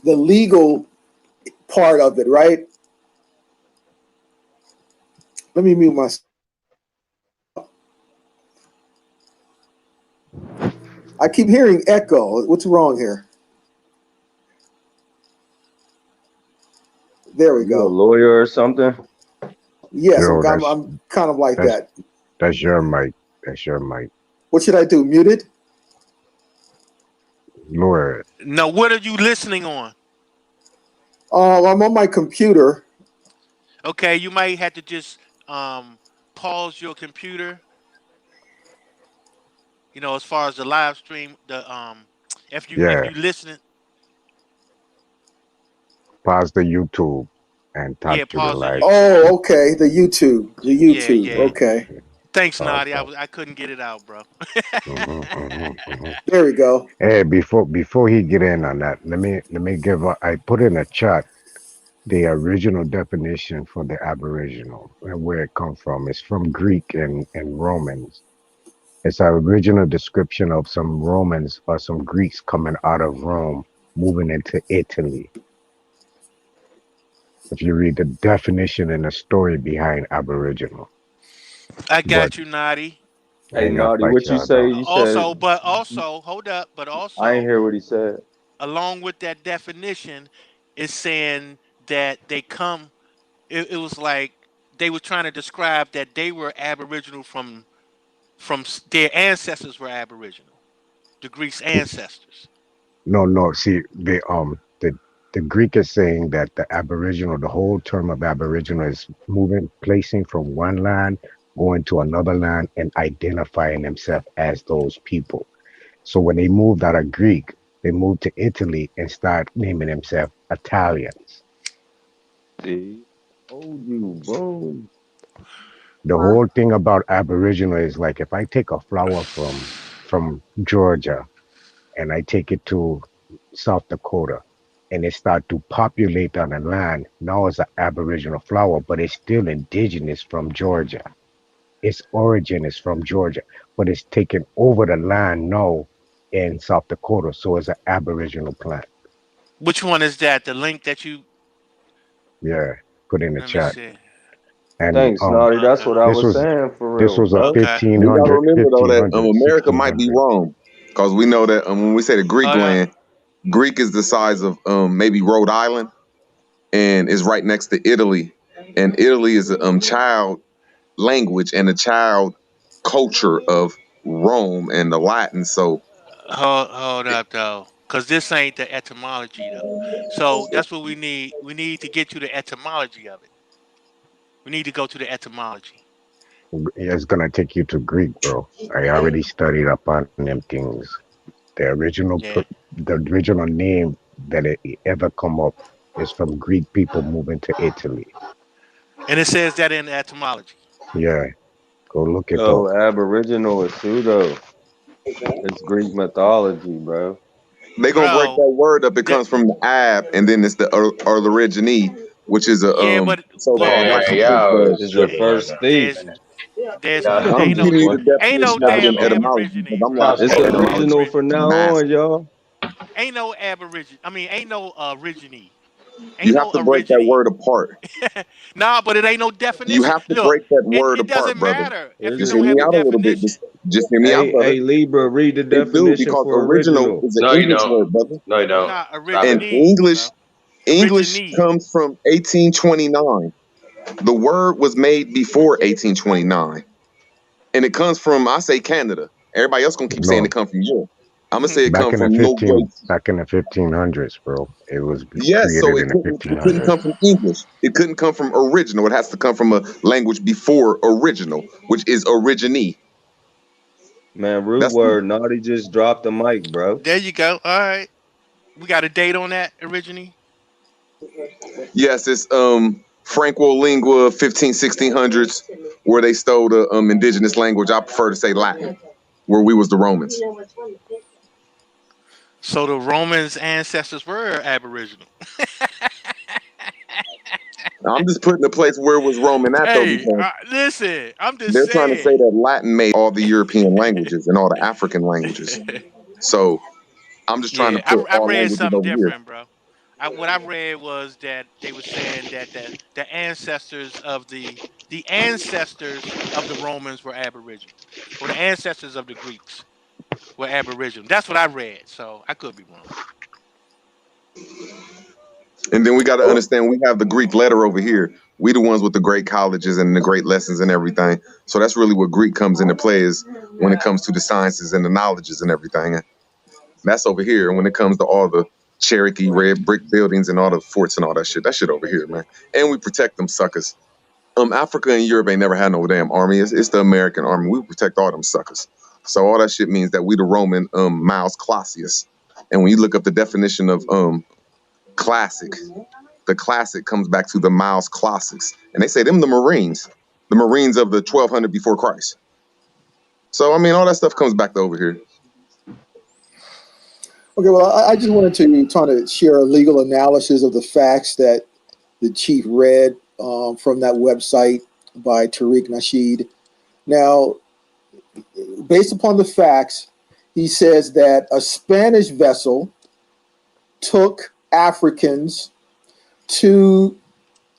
the legal part of it, right? Let me mute myself. I keep hearing echo. What's wrong here? There we You a go. lawyer or something? Yes, Yo, I'm kind of like that's that. that's your mic. That's your mic. What should I do? Mute it? Lord, No, what are you listening on? I'm on my computer. Okay, you might have to just pause your computer. You know, as far as the live stream, the if yeah. you listening, Pause the YouTube and tap yeah, to the pause the live. YouTube. Oh, okay. The YouTube. The YouTube. Yeah. Okay. Thanks, Pause Nadi. that. I couldn't get it out, bro. There we go. Hey, before he get in on that, let me give I put in a chat the original definition for the Aboriginal and where it comes from. It's from Greek and Romans. It's an original description of some Romans or some Greeks coming out of Rome, moving into Italy. If you read the definition and the story behind Aboriginal. I But got you, Nadi. I Hey, ain't gonna Naughty, fight what you y'all say? though. You said Hold up, but I ain't also, hear what he said. along with that definition, is saying that it was like they were trying to describe that they were Aboriginal from their ancestors were Aboriginal, the Greeks' ancestors. No. See, the Greek is saying that the Aboriginal, the whole term of Aboriginal is moving, placing from one land, going to another land, and identifying themselves as those people. So when they moved out of Greek, they moved to Italy and start naming themselves Italians. See, told you, bro. The whole thing about Aboriginal is like if I take a flower from Georgia and I take it to South Dakota and it start to populate on the land, now it's an Aboriginal flower, but it's still indigenous from Georgia. Its origin is from Georgia, but it's taken over the land now in South Dakota, so it's an Aboriginal plant. Which one is that? The link that you? Yeah, put in the Let me chat. see. And Thanks, Naughty. That's Okay. what I this was was saying for this real, was a bro. Okay. We gotta 1500, remember though that 1500, America might be 1600. wrong, because we know that when we say the Greek Hold up. land, Greek is the size of maybe Rhode Island, and is right next to Italy, and Italy is a child language and a child culture of Rome and the Latin. So Hold up though, because this ain't the etymology though. So that's what we need. We need to get to the etymology of it. We need to go to the etymology. It's gonna take you to Greek, bro. I already studied up on them things. The original, Yeah. the original name that it ever come up is from Greek people moving to Italy. And it says that in the etymology. Yeah, go look it up. Yo, Aboriginal is pseudo. It's Greek mythology, bro. they gonna break Bro, that word up. It the, comes from the ab, and then it's the origine, which is a yeah, but so-called Man, Russian y'all is It's word. the tripping right first now. there's thief. Y'all I'm ain't speaking no giving too you much. the ain't no definition of it damn in etymology because aborigine, I'm bro. not It's Ain't no etymology original from aborigine. now on, master. y'all. Ain't no aborigine. I mean, ain't no origine. You Ain't have no to break that origine. word apart. Nah, but it ain't no You definition. have to Look, break that it, word it apart, doesn't brother. matter if you Just Is hear don't it? me have a out a little bit. definition. Just hear me out, brother. Hey, Libra, read the It do definition because for original original. is an No, you English don't. word, brother, No, you don't. Nah, Stop and it. origine, bro. English Origine. comes from 1829. The word was made before 1829, and it comes from, I say, Canada. Everybody else gonna keep saying it No, come from Europe. I'm gonna say it come back in the from no way. back in the 1500s, bro. It was Yes, so created in the it couldn't 1500s. come from English. It couldn't come from original. It has to come from a language before original, which is origine. Man, root That's word. Naughty just dropped the mic, bro. There you go. All right. We got a date on that, origine. yes, it's Franco lingua 1600s, where they stole the indigenous language. I prefer to say Latin, where we was the Romans. So the Romans' ancestors were Aboriginal. I'm just putting the place where it was Roman at though, Hey, because listen, I'm just they're trying to say saying. that Latin made all the European languages and all the African languages. So I'm just trying to Yeah, put I all read languages something over here. different, bro. What I read was that they were saying that the ancestors of the ancestors of the Romans were Aboriginal, or the ancestors of the Greeks were Aboriginal. That's what I read. So I could be wrong. And then we got to understand we have the Greek letter over here. We the ones with the great colleges and the great lessons and everything. So that's really what Greek comes into play is when it comes to the sciences and the knowledges and everything. And that's over here. And when it comes to all the Cherokee red brick buildings and all the forts and all that shit over here, man. And we protect them suckers. Africa and Europe ain't never had no damn army. It's the American army. We protect all them suckers. So all that shit means that we the Roman Miles Clausius. And when you look up the definition of classic, the classic comes back to the Miles Classics. And they say them the Marines of the 1200 before Christ. So I mean all that stuff comes back to over here. Okay, well, I just wanted to try to share a legal analysis of the facts that the chief read from that website by Tariq Nasheed. Now, based upon the facts, he says that a Spanish vessel took Africans to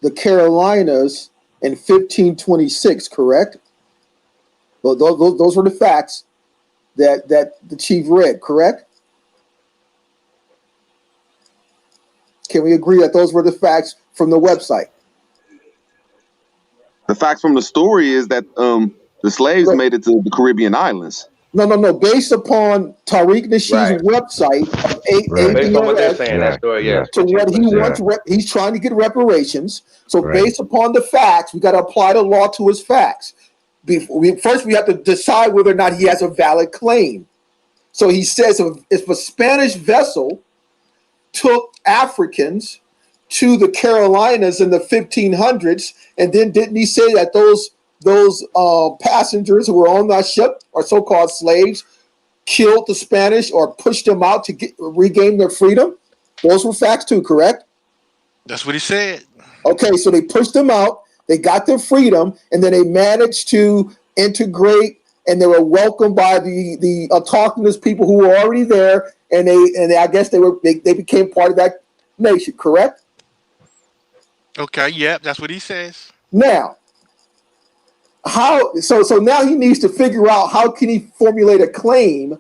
the Carolinas in 1526, correct? Those were the facts that the chief read, correct? Can we agree that those were the facts from the website? The facts from the story is that the slaves made it to the Caribbean islands. No. Based upon Tariq Nasheed's website of Based on what they're ADOS, saying, that story, yes. to what he wants, he's trying to get reparations. So based upon the facts, we got to apply the law to his facts. First, we have to decide whether or not he has a valid claim. So he says if a Spanish vessel took Africans to the Carolinas in the 1500s, and then didn't he say that those passengers who were on that ship, or so-called slaves, killed the Spanish or pushed them out to regain their freedom? Those were facts too, correct? That's what he said. Okay, so they pushed them out, they got their freedom, and then they managed to integrate, and they were welcomed by the autochthonous people who were already there, and they I guess they became part of that nation, correct? Okay, yep, that's what he says. Now, so now he needs to figure out how can he formulate a claim,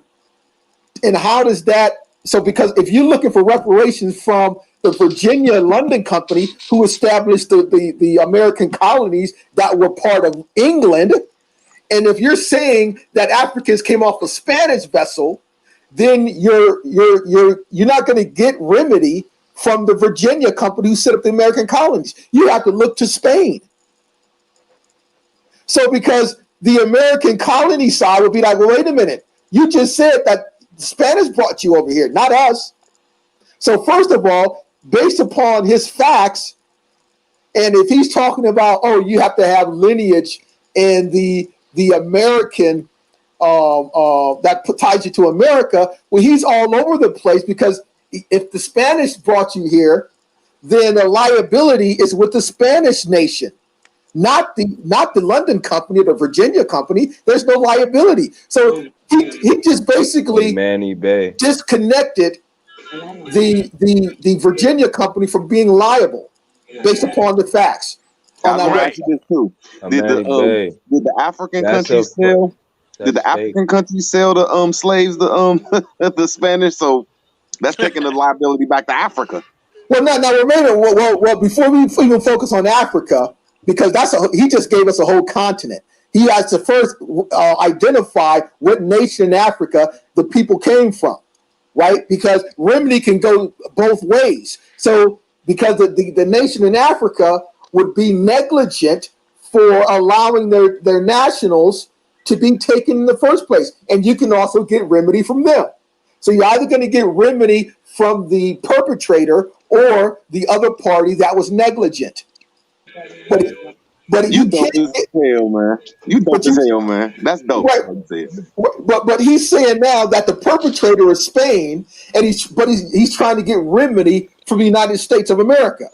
and how does that, so because if you're looking for reparations from the Virginia London Company, who established the American colonies that were part of England, and if you're saying that Africans came off a Spanish vessel, then you're not going to get remedy from the Virginia Company who set up the American colonies. You have to look to Spain. So because the American colony side would be like, well, wait a minute, you just said that the Spanish brought you over here, not us. So first of all, based upon his facts, and if he's talking about, oh, you have to have lineage and the American that ties you to America, well, he's all over the place, because if the Spanish brought you here, then the liability is with the Spanish nation, not the London Company or the Virginia Company. There's no liability. So he just basically disconnected the Virginia Company from being liable based upon the facts. On that website too. Did the African countries sell? Did the African countries sell the slaves the Spanish? So that's taking the liability back to Africa. Well, now remember, well, before we even focus on Africa, because he just gave us a whole continent. He has to first identify what nation in Africa the people came from, right? Because remedy can go both ways. So because the nation in Africa would be negligent for allowing their nationals to be taken in the first place. And you can also get remedy from them. So you're either going to get remedy from the perpetrator or the other party that was negligent. But you dope as hell, man. You dope as hell, man. That's dope. Right. But he's saying now that the perpetrator is Spain, and he's trying to get remedy from the United States of America,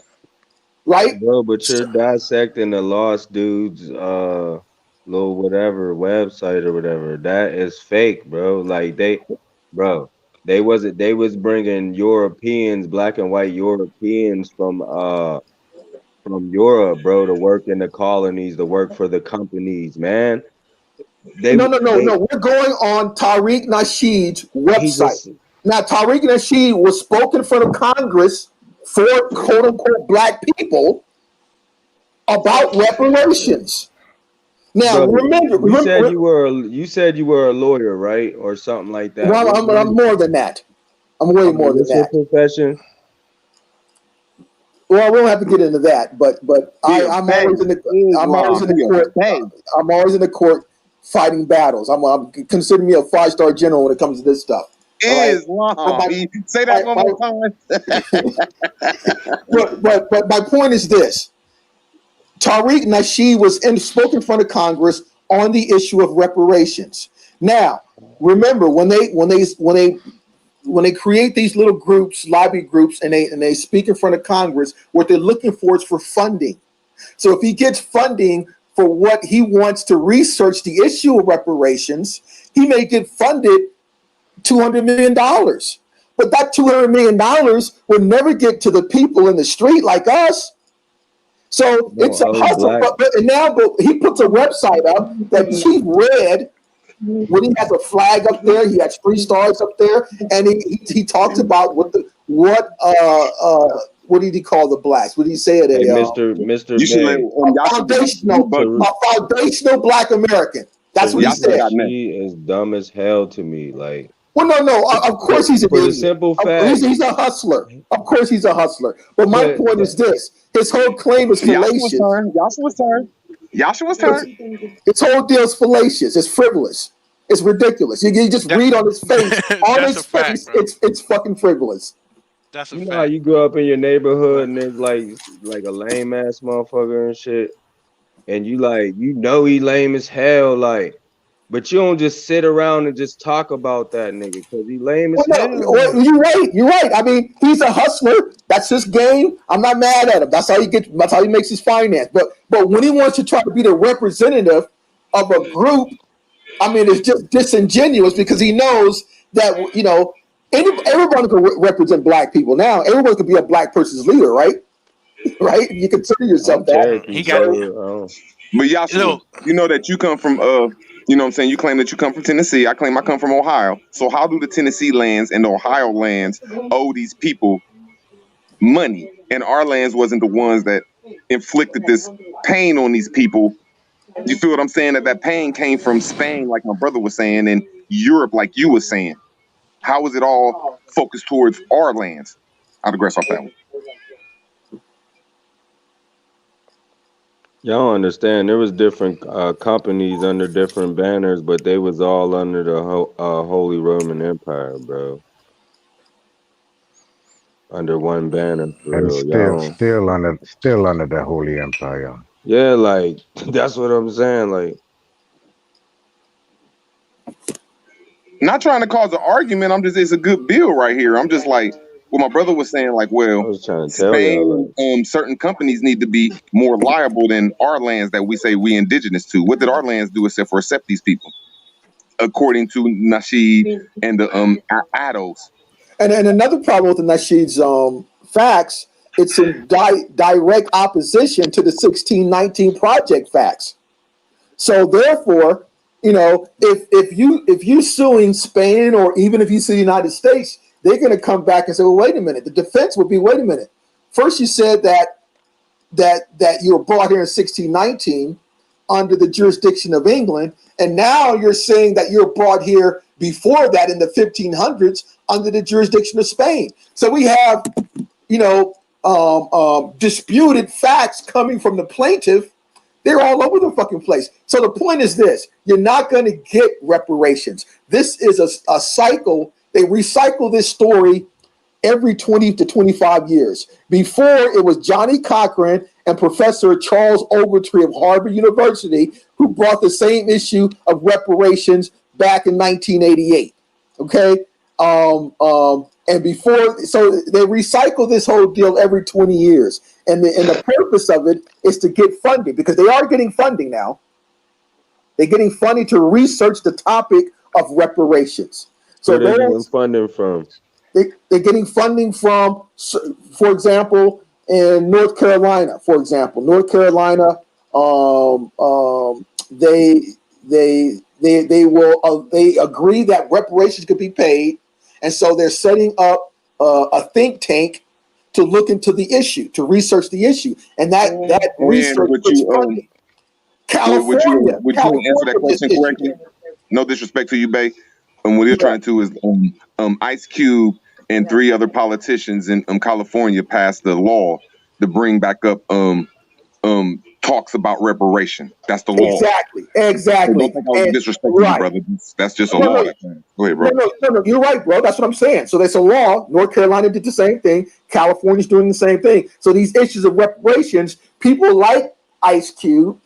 right? Bro, but you're dissecting the lost dude's little whatever website or whatever. That is fake, bro. Like they was bringing Europeans, black and white Europeans from Europe, bro, to work in the colonies, to work for the companies, man. No. We're going on Tariq Nasheed's website. Now, Tariq Nasheed was spoken in front of Congress for quote unquote black people about reparations. Now, bro, remember, you said you were a lawyer, right, or something like that. Well, I'm more than that. I'm way more than that. What's your profession? Well, we don't have to get into that, but I'm always in the court fighting battles. I'm consider me a 5-star general when it comes to this stuff. Say that one more time. but my point is this: Tariq Nasheed was spoken in front of Congress on the issue of reparations. Now, remember when they create these little groups, lobby groups, and they speak in front of Congress, what they're looking for is for funding. So if he gets funding for what he wants to research the issue of reparations, he may get funded $200 million. But that $200 million will never get to the people in the street like us. So No, it's a only hustle. black. But he puts a website up that Chief Red, when he has a flag up there, he has 3 stars up there, and he talks about what did he call the blacks? What did he say it? Hey, Mr. You should let Bay. Foundational black American. That's what he Tariq said. Nasheed is dumb as hell to me. Like, well, no. Of course he's an for the idiot. simple fact, He's a hustler. Of course he's a hustler. But my point is this: his whole claim is fallacious. Yashua's turn. His whole deal is fallacious. It's frivolous. It's ridiculous. You just read on his face. On his face, it's fucking frivolous. That's a you fact. know how you grow up in your neighborhood and there's like a lame ass motherfucker and shit, and you he lame as hell, like, but you don't just sit around and just talk about that nigga because he lame as hell. Well, you're right. I mean, he's a hustler. That's his game. I'm not mad at him. That's how he makes his finance. But when he wants to try to be the representative of a group, I mean, it's just disingenuous because he knows that, everyone can represent black people now. Everyone can be a black person's leader, right? Right? You consider yourself that. He got But Yashua, you know that you come from you know what I'm saying? You claim that you come from Tennessee. I claim I come from Ohio. So how do the Tennessee lands and the Ohio lands owe these people money? And our lands wasn't the ones that inflicted this pain on these people. You feel what I'm saying? That pain came from Spain, like my brother was saying, and Europe, like you were saying. How is it all focused towards our lands? I'll digress off that one. Y'all understand there was different companies under different banners, but they was all under the Holy Roman Empire, bro. Under one banner, for And real. still under the Holy Empire. Yeah, like that's what I'm saying. Like, not trying to cause an argument. It's a good bill right here. I'm just like what my brother was saying, like, well, I was trying to Spain, certain companies need to be more liable than our lands that we say we indigenous to. What did our lands do except for accept these people? According to Nasheed and the ADOS. And another problem with the Nasheed's facts, it's in direct opposition to the 1619 Project facts. So therefore, if you suing Spain or even if you sue the United States, they're going to come back and say, well, wait a minute. The defense would be, wait a minute. First, you said that you were brought here in 1619 under the jurisdiction of England, and now you're saying that you're brought here before that in the 1500s under the jurisdiction of Spain. So we have, disputed facts coming from the plaintiff. They're all over the fucking place. So the point is this: you're not going to get reparations. This is a cycle. They recycle this story every 20 to 25 years. Before, it was Johnny Cochran and Professor Charles Ogletree of Harvard University who brought the same issue of reparations back in 1988. Okay? And before, so they recycle this whole deal every 20 years. And the purpose of it is to get funding, because they are getting funding now. They're getting funding to research the topic of reparations. So where they getting funding from? They're getting funding from, for example, in North Carolina. For example, North Carolina, they agree that reparations could be paid, and so they're setting up a think tank to look into the issue, to research the issue, and that research is funding. California. Would you answer that question correctly? No disrespect to you, Bay. And what you're trying to is Ice Cube and 3 other politicians in California passed the law to bring back up talks about reparation. That's the law. Exactly. So don't think I was disrespecting you, brother. That's just a law. Go ahead, bro. No, you're right, bro. That's what I'm saying. So there's a law. North Carolina did the same thing. California's doing the same thing. So these issues of reparations, people like Ice Cube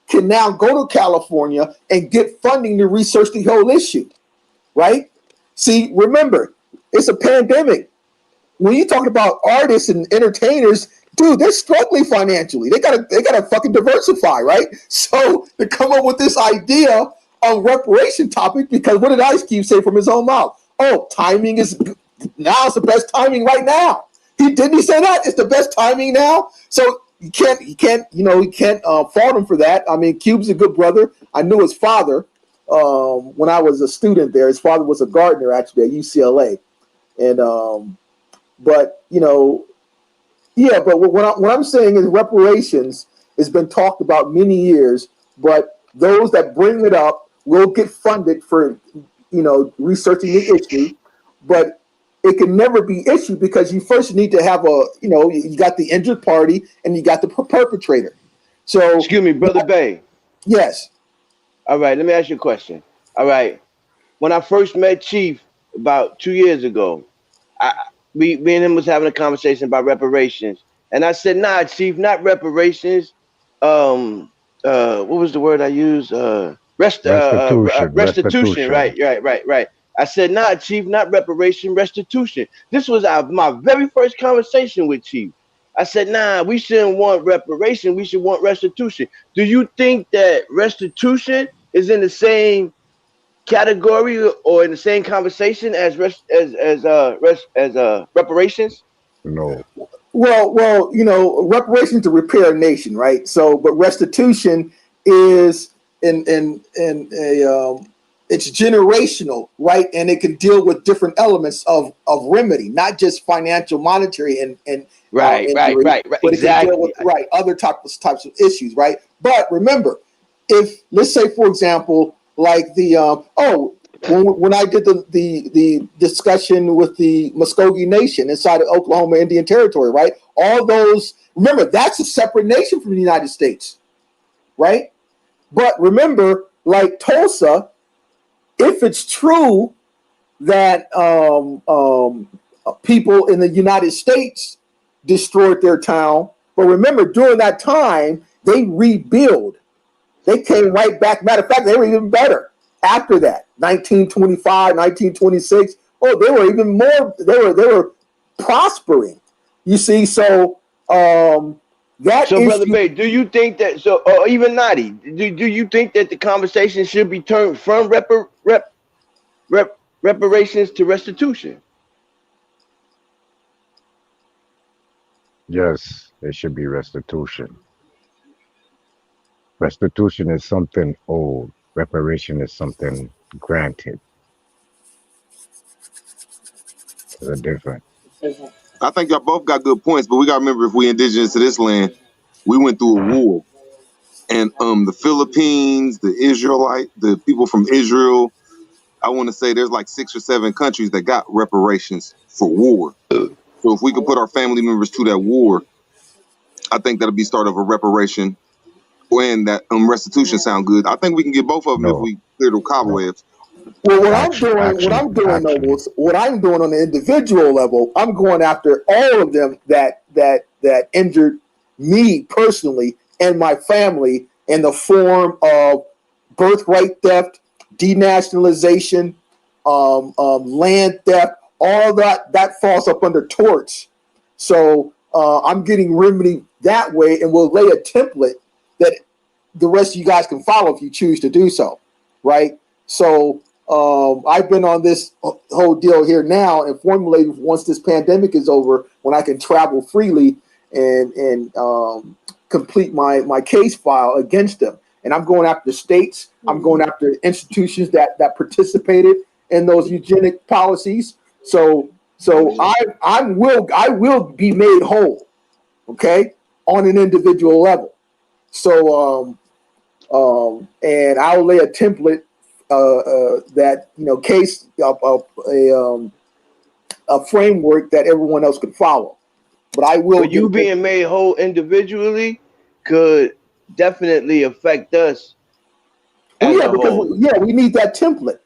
can now go to California and get funding to research the whole issue, right? See, remember, it's a pandemic. When you talk about artists and entertainers, dude, they're struggling financially. They gotta fucking diversify, right? So to come up with this idea of reparation topic, because what did Ice Cube say from his own mouth? Oh, timing is now. It's the best timing right now. He say that it's the best timing now. So you can't fault him for that. I mean, Cube's a good brother. I knew his father when I was a student there. His father was a gardener actually at UCLA, and but yeah. But what I'm saying is reparations has been talked about many years, but those that bring it up will get funded for researching the issue, but it can never be issued because you first need to have you got the injured party and you got the perpetrator. So, excuse me, Brother Bay. Yes. All right, let me ask you a question. All right, when I first met Chief about 2 years ago, me and him was having a conversation about reparations, and I said, "Nah, Chief, not reparations. What was the word I used? Restitution. Right. I said, nah, Chief, not reparation, restitution. This was my very first conversation with Chief. I said, nah, we shouldn't want reparation. We should want restitution. Do you think that restitution is in the same category or in the same conversation as reparations? No. Well, reparations to repair a nation, right? So, but restitution is it's generational, right? And it can deal with different elements of remedy, not just financial, monetary, and right, but exactly. It can deal with other types of issues, right? But remember, if let's say, for example, like when I did the discussion with the Muskogee Nation inside of Oklahoma Indian Territory, right? All those, remember, that's a separate nation from the United States, right? But remember, like Tulsa, if it's true that people in the United States destroyed their town, but remember, during that time, they rebuild. They came right back. Matter of fact, they were even better after that. 1925, 1926. Oh, they were even more. They were prospering. You see, so that. So, Brother Bay, do you think that? So, or even Nadi, do you think that the conversation should be turned from reparations to restitution? Yes, it should be restitution. Restitution is something old. Reparation is something granted. They're different. I think y'all both got good points, but we gotta remember if we indigenous to this land, we went through a war. And the Philippines, the people from Israel, I want to say there's like 6 or 7 countries that got reparations for war. So if we could put our family members to that war, I think that'll be start of a reparation. When that restitution sound good, I think we can get both of them if we clear the cobwebs. Well, what I'm doing on the individual level, I'm going after all of them that injured me personally and my family in the form of birthright theft, denationalization, land theft, all that falls up under torts. So I'm getting remedy that way, and we'll lay a template that the rest of you guys can follow if you choose to do so, right? So I've been on this whole deal here now and formulating once this pandemic is over, when I can travel freely and complete my case file against them. And I'm going after states. I'm going after institutions that participated in those eugenic policies. So I will be made whole, okay, on an individual level. So and I'll lay a template that case a framework that everyone else can follow. But I will. But you being made whole individually could definitely affect us. Well, yeah, because we need that template.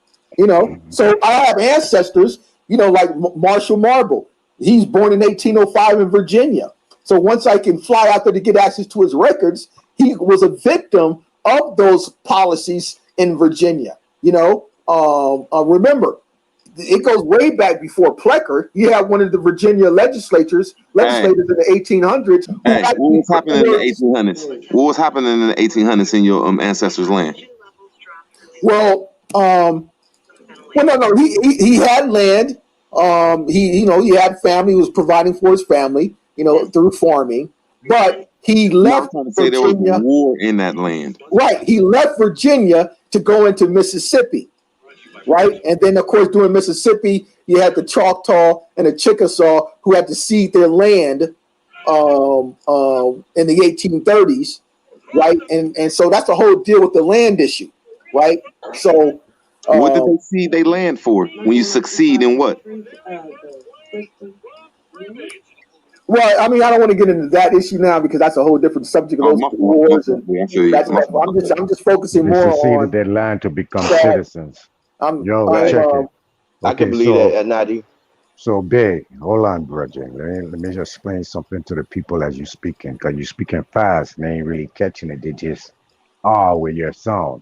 So I have ancestors. Like Marshall Marble. He's born in 1805 in Virginia. So once I can fly out there to get access to his records, he was a victim of those policies in Virginia. Remember, it goes way back before Plecker. You have one of the Virginia legislators in the 1800s. What was happening in the 1800s? What was happening in the 1800s in your ancestors' land? Well, no. He had land. He had family. He was providing for his family, through farming. But He No, I'm left trying to say there was Virginia. war in that land. Right. He left Virginia to go into Mississippi. Right. And then, of course, during Mississippi, you had the Choctaw and the Chickasaw who had to cede their land in the 1830s. Right. And so that's the whole deal with the land issue. Right. So What did they cede their land for? When you succeed in what? well, I mean, I don't want to get into that issue now because that's a whole different subject of Oh, those my fault. wars My and fault. I feel you. that My stuff. fault. I'm just focusing They more seceded on their land to become that. citizens. I'm Yo, Right. check it. I can Okay, believe that, Nadi. so big. Hold on, brother. Let me just explain something to the people as you speaking, because you speaking fast and they ain't really catching it. They just with your sound.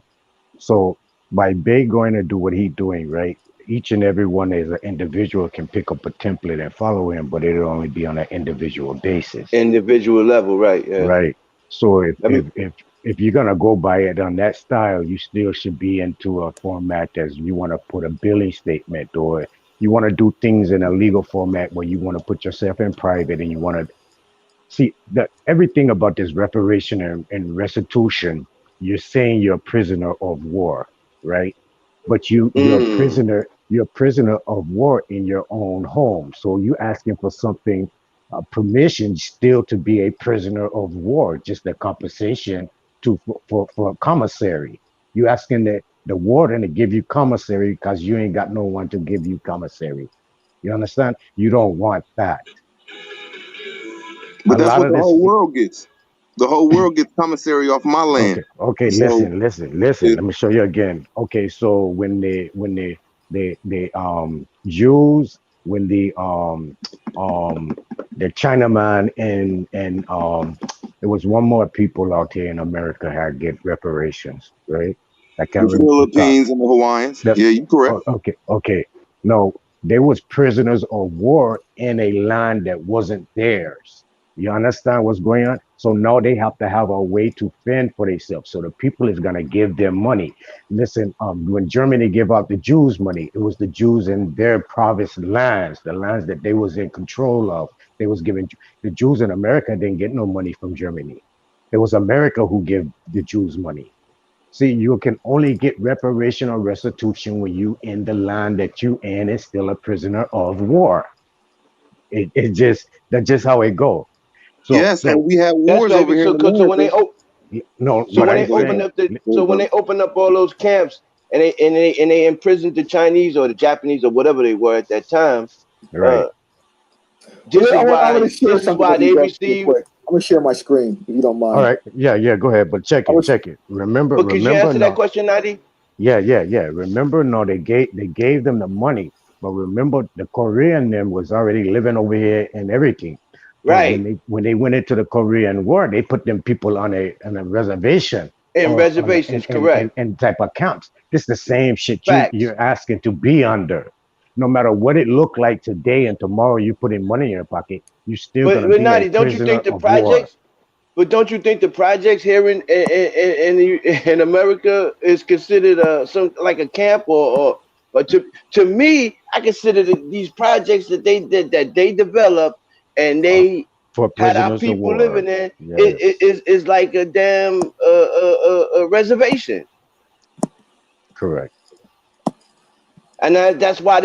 So by Big going to do what he doing, right? Each and every one as an individual can pick up a template and follow him, but it'll only be on an individual basis. Individual level, right? Yeah. Right. So if Let me. if if if you're gonna go by it on that style, you still should be into a format as you want to put a billing statement, or you want to do things in a legal format where you want to put yourself in private and you want to see that everything about this reparation and restitution. You're saying you're a prisoner of war, right? But you're a prisoner of war in your own home. So you asking for something, permission still to be a prisoner of war, just a compensation for commissary. You asking the warden to give you commissary because you ain't got no one to give you commissary. You understand? You don't want that. A But that's lot what of the this. whole world gets. The whole world gets commissary off my land. Okay. So Listen. it, Let me show you again. Okay, so Jews, when the Chinaman and there was one more people out here in America had get reparations, right? I the can't remember. Philippines and the Hawaiians. That, Yeah, you correct. okay. No, they was prisoners of war in a land that wasn't theirs. You understand what's going on? So now they have to have a way to fend for themselves. So the people is gonna give them money. Listen, when Germany gave out the Jews money, it was the Jews in their province lands, the lands that they was in control of. They was giving the Jews in America didn't get no money from Germany. It was America who gave the Jews money. See, you can only get reparation or restitution when you in the land that you in is still a prisoner of war. It just that's just how it go. So Yes, and we have That's wars right. over here in So when they America. no, so what when I'm they open saying, up when they open up all those camps and they imprisoned the Chinese or the Japanese or whatever they were at that time, right? uh, this I is want to why share something with you they guys real receive. quick. I'm going to share my screen if you don't All mind. right, yeah, go ahead, but I was check it. Remember, But could you answer that no, question, Nadi? yeah. Remember, no, they gave them the money, but remember, the Korean them was already living over here and everything. And Right. when they went into the Korean War, they put them people on a reservation And or on a, reservations, correct. and type of camps. This is the same shit Facts. you're asking to be under. No matter what it looked like today and tomorrow, you put in money in your pocket, you're still But gonna be a Nadi, don't you prisoner think the of war. projects? But don't you think the projects here in America is considered some like a camp or but to me, I consider these projects that they developed and uh, they for had our prisoners of people war. living in Yes, is like a damn reservation, correct. and that's why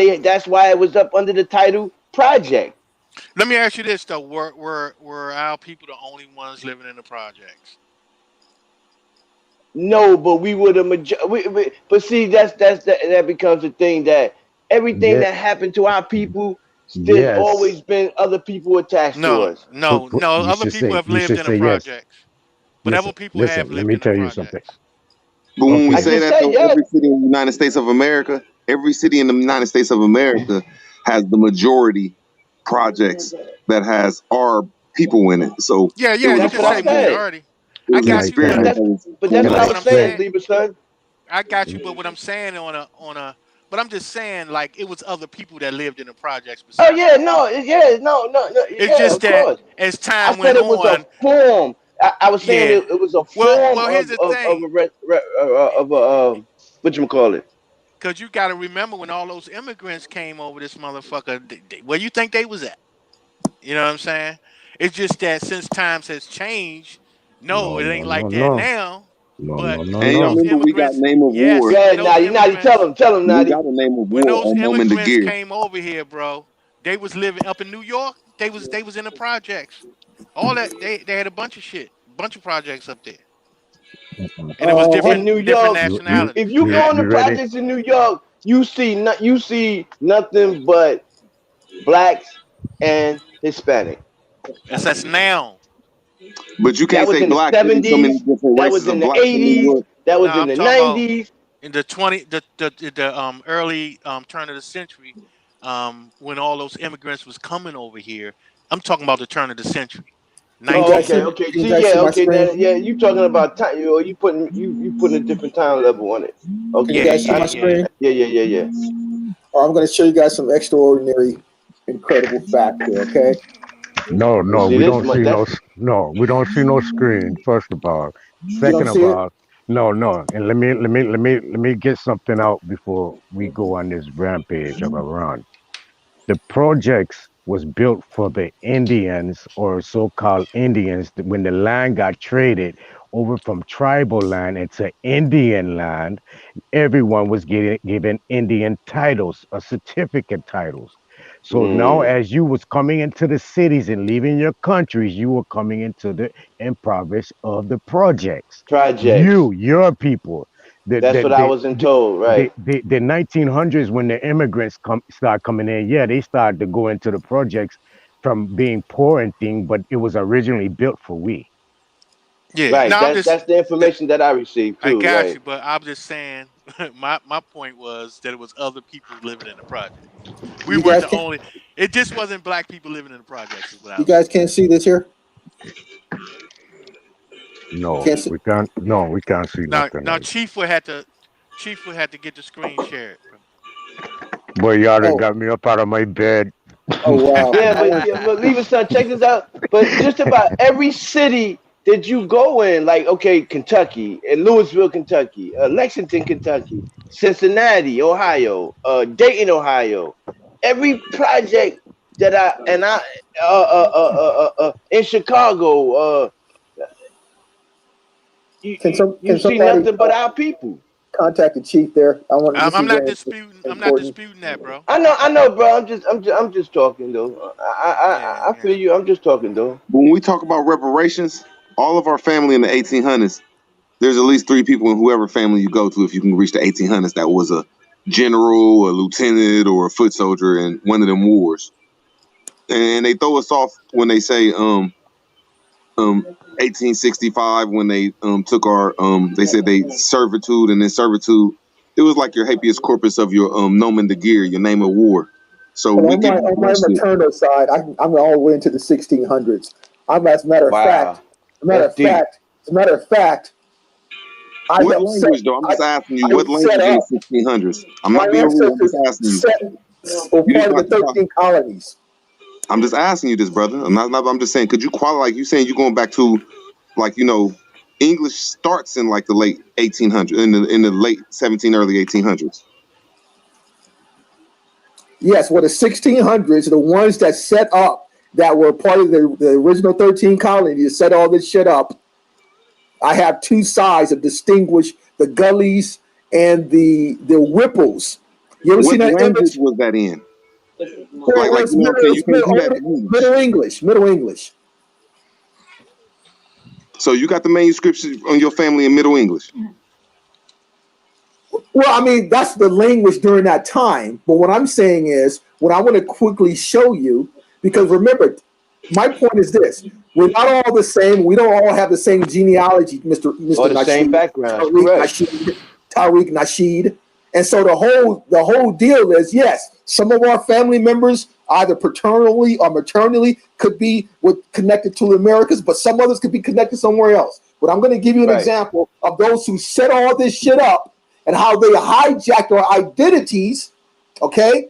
it was up under the title project. Let me ask you this though: were our people the only ones living in the projects? No, but we would have but see that becomes the thing that everything Yeah, that happened to our people, there's yes. always been other people attached to No, us. no. Other people have You lived should in the say yes. projects, but other Listen, people have listen. Let lived me in the tell you something. projects. But when we I Okay, say just that said though, yes. every city in the United States of America, every city in the United States of America has the majority projects that has our people in it. So it Yeah. was You That's a can what I say project. said. majority. It I was an can got I you, can But but I experiment that's that was but that's can what cool. I I what was I'm say? saying, saying, Lieber son. I got you, but what I'm saying but I'm just saying like it was other people that lived in the projects Oh besides yeah, our no, people. yeah, no, It's yeah, just of that course. as I time said went it was a on, form. I was saying yeah. it was a Well, form here's the of thing, a of a what you call it. because you got to remember when all those immigrants came over this motherfucker. Where you think they was at? You know what I'm saying? It's just that since times has changed, no, No, it ain't no, like no, that no. now. No, But no, no, And when y'all those no. remember we got immigrants, name of war. yes, Yeah, when those Nadi, immigrants, tell him, We Nadi. got a name of when war those on Moment the immigrants Gear. came over here, bro, they was living up in New York. They was in the projects. All that they had a bunch of shit, bunch of projects up there, Mm-mm. and it was In New different York, if nationalities. you You go in the ready? projects in New York, you see nothing but blacks and Hispanic. That's now. But you That can't was say in the black. There's so many 70s. different That races was of in the blacks in New 80s. York. That No, was in I'm the talking about 90s. in the early turn of the century, when all those immigrants was coming over here. I'm talking about the turn of the century, Can you Oh, guys see? 19. okay. Can you See, guys yeah, see my okay. screen? Then, yeah, you talking about time? You putting a different time level on it. Can you Yeah, Okay, guys see yeah, my yeah. screen? yeah. I'm going to show you guys some extraordinary, incredible facts here. Okay. No, You no, see we this? don't see no, we don't see no screen, first of all. You don't Second of see it? all, no, no. And let me get something out before we go on this rampage of a run. The projects was built for the Indians or so-called Indians when the land got traded over from tribal land into Indian land. Everyone was getting given Indian titles or certificate titles. So now Mm, as you was coming into the cities and leaving your countries, you were coming into the impoverished of the projects. projects. Your people, the That's the what I the wasn't told, right? the 1900s when the immigrants start coming in, yeah, they started to go into the projects from being poor and thing, but it was originally built for we. Yeah. Right. No, That's the information that I received I too, got right? you, but I'm just saying. My point was that it was other people living in the project. We You weren't guys the can only. It just wasn't black people living in the projects. Is what I you was guys saying. can't see this here? No, Can't see. we can't. No, we can't see nothing Now else. Chief would have to get the screen shared, bro. Boy, y'all done Oh, got me up out of my bed. oh wow. Yeah, but leave it, son. Check this out. But just about every city that you go in, like okay, Kentucky, and Louisville, Kentucky, Lexington, Kentucky, Cincinnati, Ohio, Dayton, Ohio, every project that I in Chicago, you Can see somebody nothing but our people. contact the chief there? I want. This is I'm not very disputing. I'm not important. disputing that, bro. I know, bro. I'm just talking though. Yeah, I feel yeah. you. I'm just talking though. When we talk about reparations, all of our family in the 1800s, there's at least three people in whoever family you go to, if you can reach the 1800s, that was a general, a lieutenant, or a foot soldier in one of them wars. And they throw us off when they say 1865 when they took our they said they servitude, and then servitude, it was like your habeas corpus of your nomen de guerre, your name of war. So Well, we give you on my that shit. maternal side, I'm all the way into the 1600s. I'm as a matter of fact. Wow, that's deep. As a matter of fact, I What have set. language though? I'm I, just asking you, I what set language in up. the 1600s? I'm My not being rude. I'm just ancestors asking you. set were You part didn't of the have to talk. 13 colonies. I'm just asking you this, brother. I'm just saying, could you qualify? Like you saying, you going back to, like, English starts in like the late 1800s, in the late 17, early 1800s. Yes, well, the 1600s, the ones that set up, that were part of the original 13 colonies, set all this shit up. I have two sides of distinguish the gullies and the whipples. You ever What seen that language image? was that in? Well, Like, it's you know what I'm saying? You it's can't do that in English. Middle English. Middle English. So you got the manuscripts on your family in Middle English. Well, I mean, that's the language during that time. But what I'm saying is, what I want to quickly show you, because remember, my point is this: we're not all the same. We don't all have the same genealogy, Or Mr. the same Nasheed, backgrounds, correct? Tariq Nasheed. And so the whole deal is, yes, some of our family members, either paternally or maternally, could be connected to the Americas, but some others could be connected somewhere else. But I'm going to give you an Right. example of those who set all this shit up and how they hijacked our identities. Okay?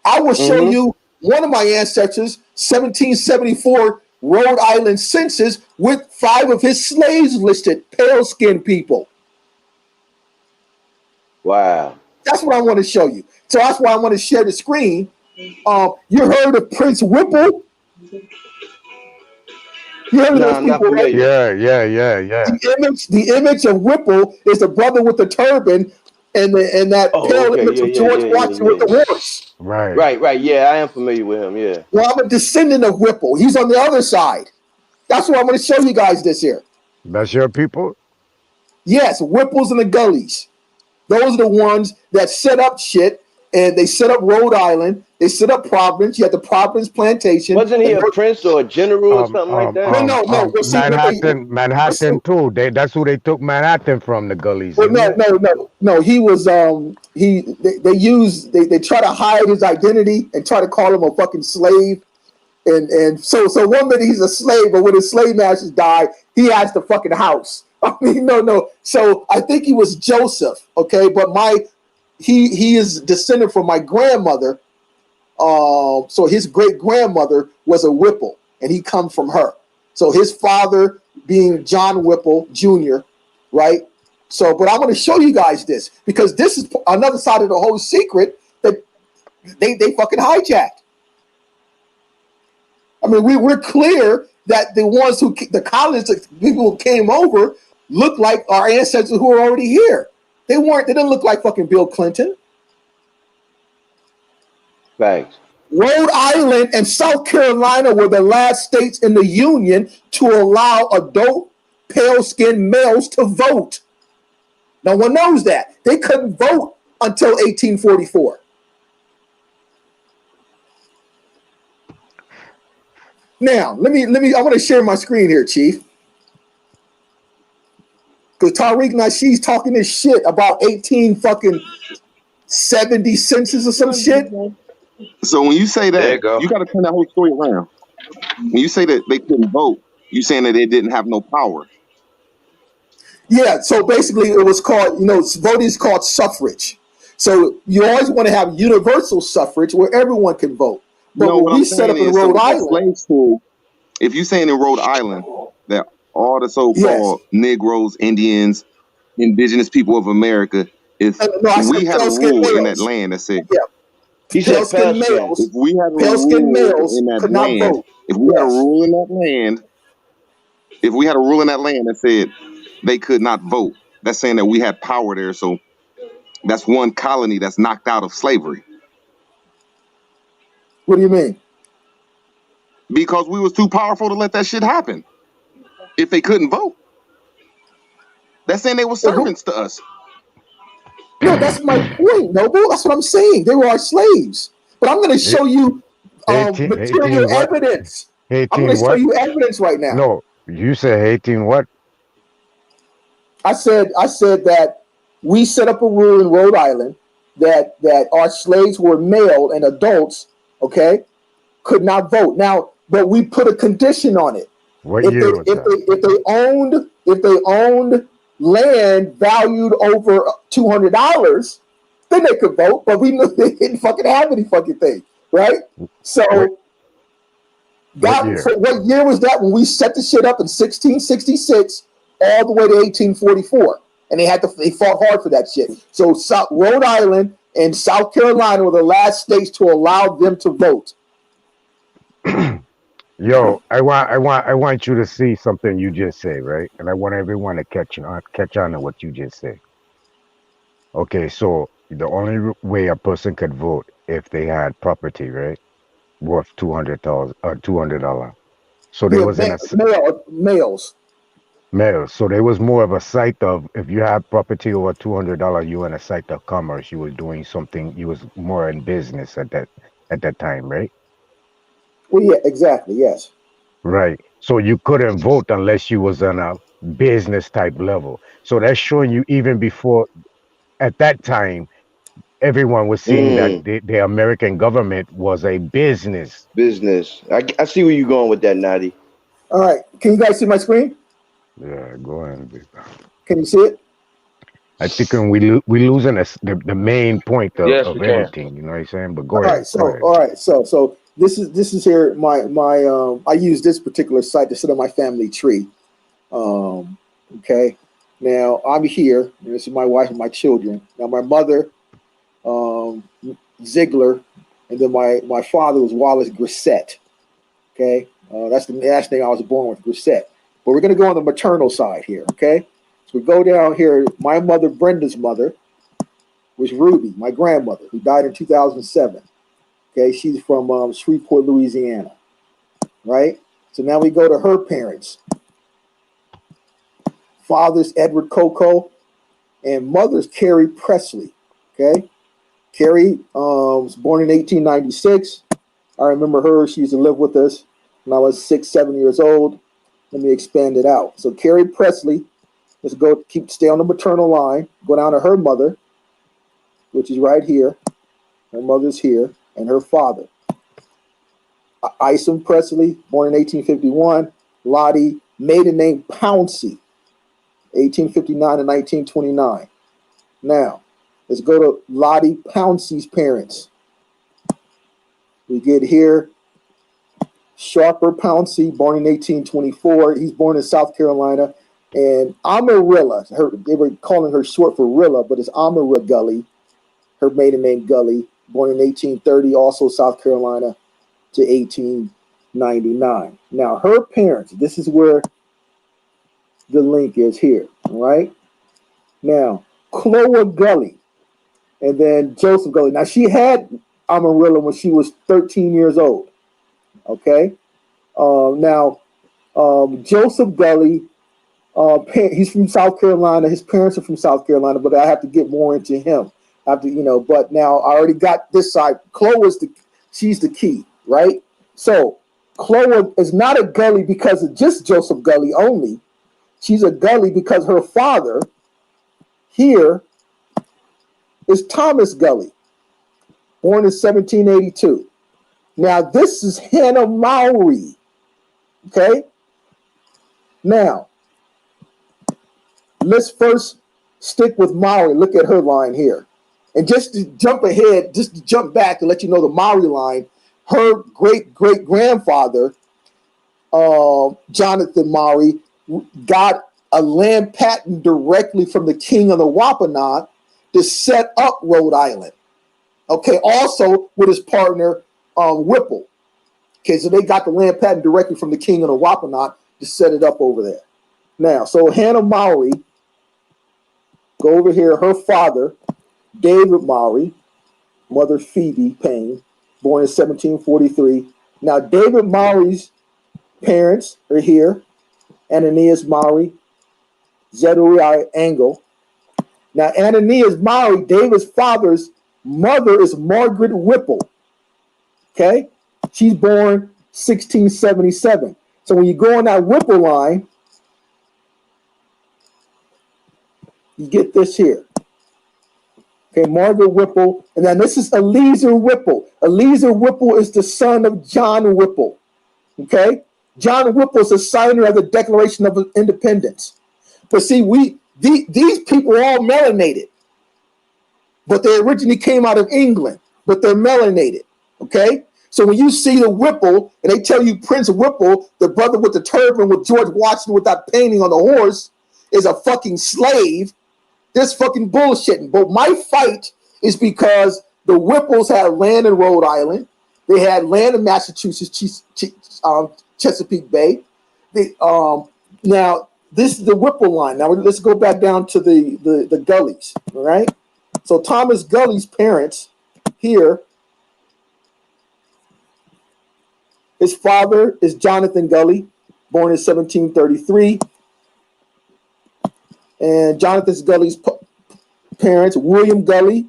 I will show you one of my ancestors, 1774 Rhode Island census, with 5 of his slaves listed, pale-skinned people. Wow. That's what I want to show you. So that's why I want to share the screen. You heard of Prince Whipple? You hear Nah, those I'm not people, right? familiar. Yeah. The image of Whipple is the brother with the turban and that Oh, pale okay. image Yeah, of yeah, George yeah, yeah, Washington with yeah, the yeah. horse. Right. Right. Yeah, I am familiar with him. Yeah. Well, I'm a descendant of Whipple. He's on the other side. That's why I'm going to show you guys this here. That's your people? Yes, Whipples in the gullies. Those are the ones that set up shit, and they set up Rhode Island. They set up Providence. You had the Providence Plantation. Wasn't he a prince or a general or something like that? No. Well, see, Manhattan too. That's who they took Manhattan from, the gullies, well, isn't it? no. He was they try to hide his identity and try to call him a fucking slave. And so one minute he's a slave, but when his slave masters die, he has the fucking house. I mean, no. So I think he was Joseph, okay? But he is descended from my grandmother. So his great grandmother was a Whipple, and he comes from her. So his father being John Whipple Jr., right? So, but I want to show you guys this because this is another side of the whole secret that they fucking hijacked. I mean, we're clear that the colonists, people who came over, looked like our ancestors who were already here. They didn't look like fucking Bill Clinton. Thanks. Rhode Island and South Carolina were the last states in the Union to allow adult pale-skinned males to vote. No one knows that. They couldn't vote until 1844. Now, I want to share my screen here, Chief. Because Tariq Nasheed's talking this shit about 1870 census or some shit. So when you say that, go. you got to turn that whole story around. When you say that they couldn't vote, you saying that they didn't have no power. Yeah, so basically it was called, voting is called suffrage. So you always want to have universal suffrage where everyone can vote. But No, when what we I'm set up saying in is, so Rhode with that Island, slave school, if you're saying in Rhode Island that all the so-called Negroes, Indians, indigenous people of America, if no, I said we had a pale-skinned rule in that males. land that said, Yeah, He said pale-skinned pale skin. males. if we had a Pale-skinned rule males in that could not land, vote. if we had a rule in that land, if we had a rule in that land that said they could not vote, that's saying that we had power there. So that's one colony that's knocked out of slavery. What do you mean? Because we was too powerful to let that shit happen. If they couldn't vote, that's saying they were servants to us. No, that's my point, Noble. That's what I'm saying. They were our slaves. But I'm going to show you 18 material what? evidence. I'm 18 going to show what? you evidence right now. No, you said 18 what? I said that we set up a rule in Rhode Island that our slaves were male and adults, okay, could not vote. Now, but we put a condition on it. What year was that? If they owned land valued over $200, then they could vote. But we knew they didn't fucking have any fucking thing, right? So What year? So what year was that when we set the shit up in 1666 all the way to 1844? And they fought hard for that shit. So Rhode Island and South Carolina were the last states to allow them to vote. Yo, I want you to see something you just said, right? And I want everyone to catch on to what you just said. Okay, so the only way a person could vote if they had property, right, worth $200. So there was males. Males. So there was more of a site of, if you had property over $200, you were in a site of commerce. You was doing something. You was more in business at that time, right? Well, yeah, exactly. Yes. Right. So you couldn't vote unless you was on a business type level. So that's showing you even before, at that time, everyone was seeing that the American government was a business. Business. I see where you're going with that, Natty. All right. Can you guys see my screen? Yeah, go ahead. Can you see it? I think we losing the main point of everything. You know what I'm saying? But go ahead. All right. So this is here my I use this particular site to sit on my family tree. Okay. Now I'm here. This is my wife and my children. Now my mother, Ziegler, and then my father was Wallace Grissett. Okay, that's the last name I was born with, Grissett. But we're going to go on the maternal side here. Okay, so we go down here. My mother, Brenda's mother, was Ruby, my grandmother, who died in 2007. Okay, she's from Shreveport, Louisiana. Right. So now we go to her parents. Father's Edward Coco, and mother's Carrie Presley. Okay, Carrie was born in 1896. I remember her. She used to live with us when I was 6, 7 years old. Let me expand it out. So Carrie Presley, let's go stay on the maternal line. Go down to her mother, which is right here. Her mother's here, and her father. Isom Presley, born in 1851. Lottie, maiden name Pouncey, 1859 to 1929. Now, let's go to Lottie Pouncey's parents. We get here, Sharper Pouncey, born in 1824. He's born in South Carolina. And Amarilla, they were calling her short for Rilla, but it's Amara Gully, her maiden name Gully, born in 1830, also South Carolina, to 1899. Now, her parents, this is where the link is here, all right? Now, Chloe Gully, and then Joseph Gully. Now, she had Amarilla when she was 13 years old, okay? Now, Joseph Gully, he's from South Carolina. His parents are from South Carolina, but I have to get more into him. I have to, but now I already got this side. Chloe she's the key, right? So Chloe is not a Gully because of just Joseph Gully only. She's a Gully because her father here is Thomas Gully, born in 1782. Now, this is Hannah Mowry, okay? Now, let's first stick with Mowry. Look at her line here. And just to jump ahead, just to jump back and let you know the Mowry line, her great-great-grandfather, Jonathan Mowry, got a land patent directly from the king of the Wampanoag to set up Rhode Island. Okay, also with his partner, Whipple. Okay, so they got the land patent directly from the king of the Wampanoag to set it up over there. Now, so Hannah Mowry, go over here, her father, David Mowry, mother Phoebe Payne, born in 1743. Now, David Mowry's parents are here, Ananias Mowry, Zeruiah Angle. Now, Ananias Mowry, David's father's mother is Margaret Whipple. Okay? She's born 1677. So when you go on that Whipple line, you get this here. Okay, Margaret Whipple. And then this is Eliezer Whipple. Eliezer Whipple is the son of John Whipple. Okay? John Whipple is a signer of the Declaration of Independence. But see, these people are all melanated. But they originally came out of England. But they're melanated. Okay? So when you see the Whipple, and they tell you Prince Whipple, the brother with the turban with George Washington with that painting on the horse, is a fucking slave, this fucking bullshitting. But my fight is because the Whipples had land in Rhode Island. They had land in Massachusetts, Chesapeake Bay. Now, this is the Whipple line. Now, let's go back down to the Gullys, all right? So Thomas Gully's parents here, his father is Jonathan Gully, born in 1733. And Jonathan Gully's parents, William Gully,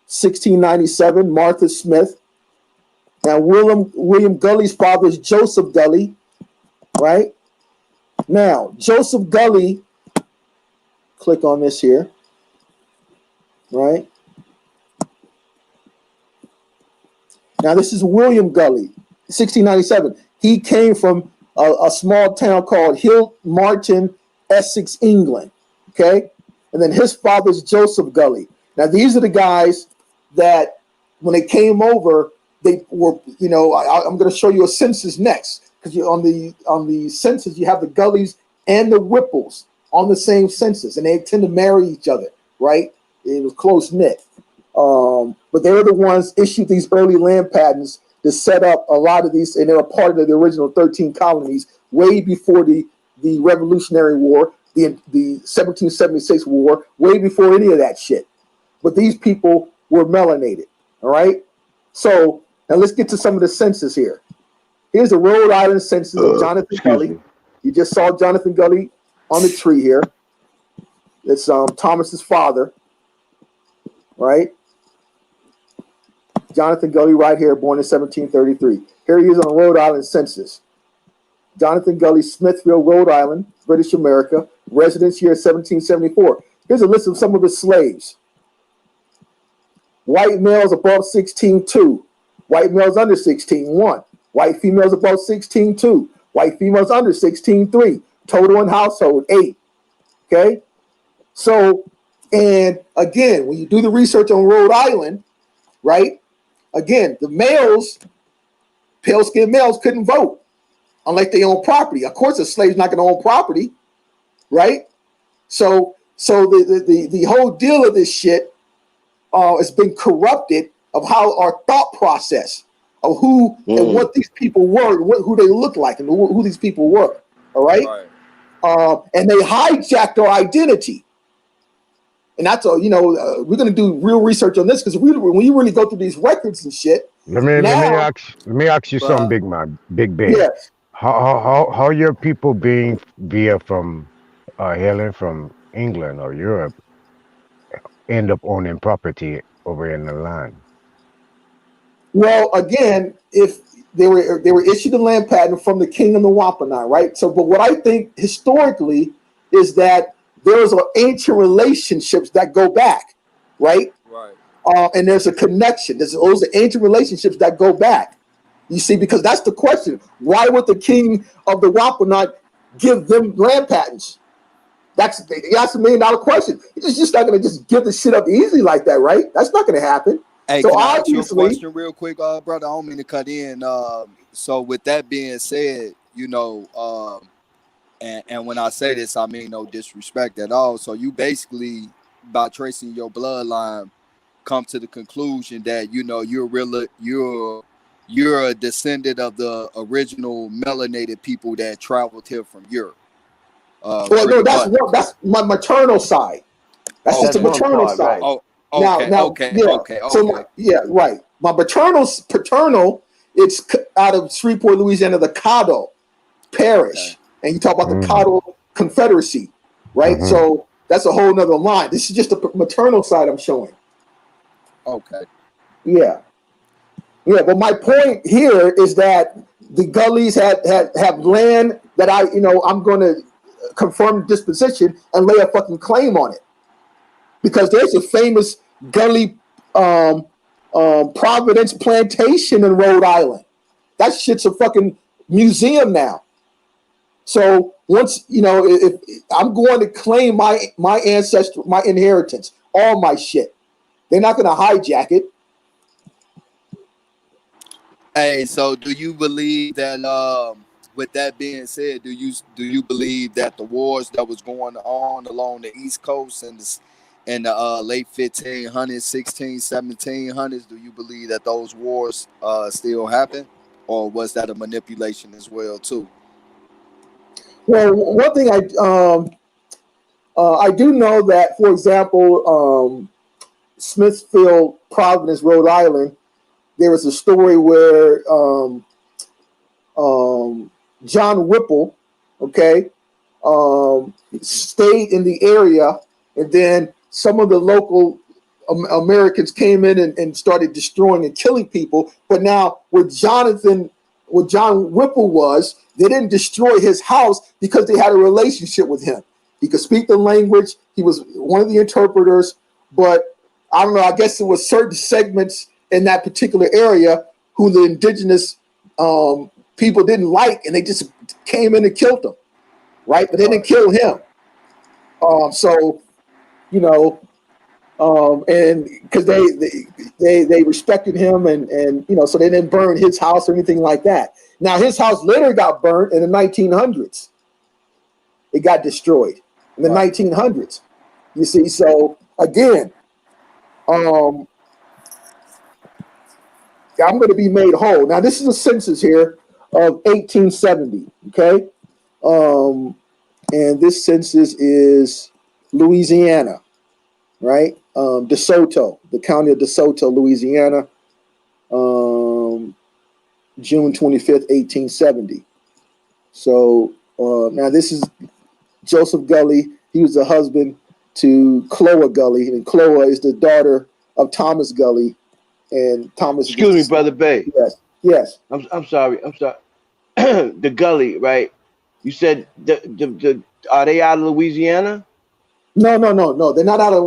1697, Martha Smith. Now, William Gully's father is Joseph Gully, right? Now, Joseph Gully, click on this here, right? Now, this is William Gully, 1697. He came from a small town called Hill Martin, Essex, England. Okay, and then his father's Joseph Gully. Now these are the guys that when they came over, they were, I'm going to show you a census next because on the census you have the Gullys and the Whipples on the same census, and they tend to marry each other, right? It was close knit, but they were the ones issued these early land patents to set up a lot of these, and they were part of the original 13 colonies way before the Revolutionary War, the 1776 war, way before any of that shit. But these people were melanated, all right? So now let's get to some of the census here. Here's the Rhode Island census of Jonathan Gully. You just saw Jonathan Gully on the tree here. It's Thomas's father, right? Jonathan Gully right here, born in 1733. Here he is on the Rhode Island census. Jonathan Gully, Smithfield, Rhode Island, British America, residence year 1774. Here's a list of some of his slaves. White males above 16.2. White males under 16.1. White females above 16.2. White females under 16.3. Total in household, 8. Okay? So, and again, when you do the research on Rhode Island, right? Again, the males, pale-skinned males couldn't vote unless they own property. Of course, a slave's not going to own property, right? So the whole deal of this shit has been corrupted of how our thought process of who and what these people were, who they look like, and who these people were. All right. And they hijacked our identity. And that's all. You know, we're going to do real research on this because when you really go through these records and shit. Let me ask you something, big man, big Ben. Yes. How your people being via from hailing from England or Europe end up owning property over in the land? Well, again, if they were issued a land patent from the King of the Wampanoag, right? So, but what I think historically is that there's ancient relationships that go back, right? Right. And there's a connection. Those are ancient relationships that go back. You see, because that's the question. Why would the King of the Wampanoag give them land patents? That's a $1 million question. He's just not going to just give the shit up easily like that, right? That's not going to happen. Hey, so can I ask you a question real quick, brother? I don't mean to cut in. So with that being said, you know, and when I say this, I mean no disrespect at all. So you basically, by tracing your bloodline, come to the conclusion that, you know, you're a descendant of the original melanated people that traveled here from Europe. Well, no, that's my maternal side. That's just the maternal side. Right. Okay. So right. My paternal, it's out of Shreveport, Louisiana, the Caddo Parish, and you talk about the Caddo Confederacy, right? So that's a whole nother line. This is just the maternal side I'm showing. Okay. Yeah. But my point here is that the Gullies have land that I'm going to confirm disposition and lay a fucking claim on it, because there's a famous Gully Providence plantation in Rhode Island. That shit's a fucking museum now. So once if I'm going to claim my ancestry, my inheritance, all my shit, they're not going to hijack it. Hey, so do you believe that? With that being said, do you believe that the wars that was going on along the East Coast in the late 1500s, 1700s, do you believe that those wars still happen, or was that a manipulation as well too? Well, one thing I do know that, for example, Smithfield, Providence, Rhode Island, there was a story where John Whipple, stayed in the area, and then some of the local Americans came in and started destroying and killing people. But now what John Whipple was, they didn't destroy his house because they had a relationship with him. He could speak the language. He was one of the interpreters, but I don't know, I guess there was certain segments in that particular area who the indigenous people didn't like, and they just came in and killed them, right? But they didn't kill him. And because they respected him, and so they didn't burn his house or anything like that. Now his house later got burnt in the 1900s. It got destroyed in the 1900s. You see, so again, I'm going to be made whole. Now, this is a census here of 1870. Okay, and this census is Louisiana, right? DeSoto, the county of DeSoto, Louisiana, June 25th, 1870. So now this is Joseph Gully. He was the husband to Chloe Gully, and Chloe is the daughter of Thomas Gully. And Thomas. Excuse me, Brother Bay. Yes. Yes. I'm sorry. I'm sorry. The Gully, right? You said the are they out of Louisiana? No. They're not out of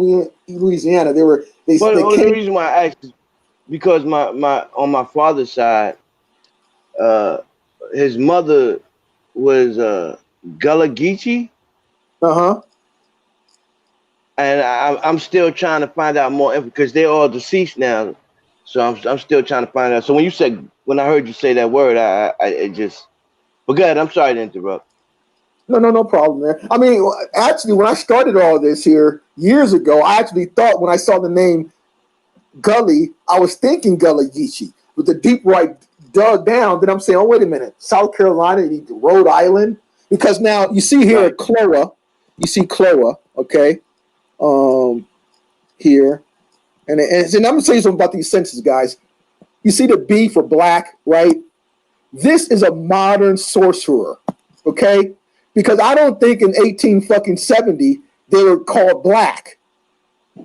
Louisiana. They were. They the came. Reason why I asked is because my on my father's side, his mother was Gullah Geechee. And I'm still trying to find out more because they're all deceased now. So I'm still trying to find out. So when I heard you say that word, I just. But go ahead. I'm sorry to interrupt. No problem there. I mean, actually, when I started all this here years ago, I actually thought when I saw the name Gully, I was thinking Gullah Geechee. With the deep right dug down, then I'm saying, oh, wait a minute, South Carolina, Rhode Island. Because now you see here, right. Cloa, you see Cloa, okay, here. And I'm going to tell you something about these census, guys. You see the B for black, right? This is a modern sorcerer, okay? Because I don't think in 1870 they were called black.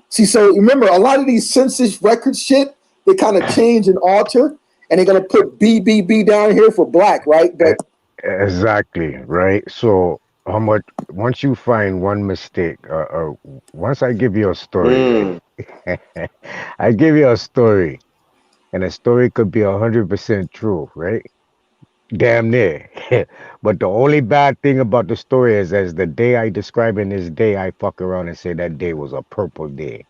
See, so remember, a lot of these census record shit, they kind of change and alter, and they're going to put BBB down here for black, right? But exactly, right? So how much, once you find one mistake, or once I give you a story, right? I give you a story, and a story could be 100% true, right? Damn near. But the only bad thing about the story is, as the day I describe in this day, I fuck around and say that day was a purple day.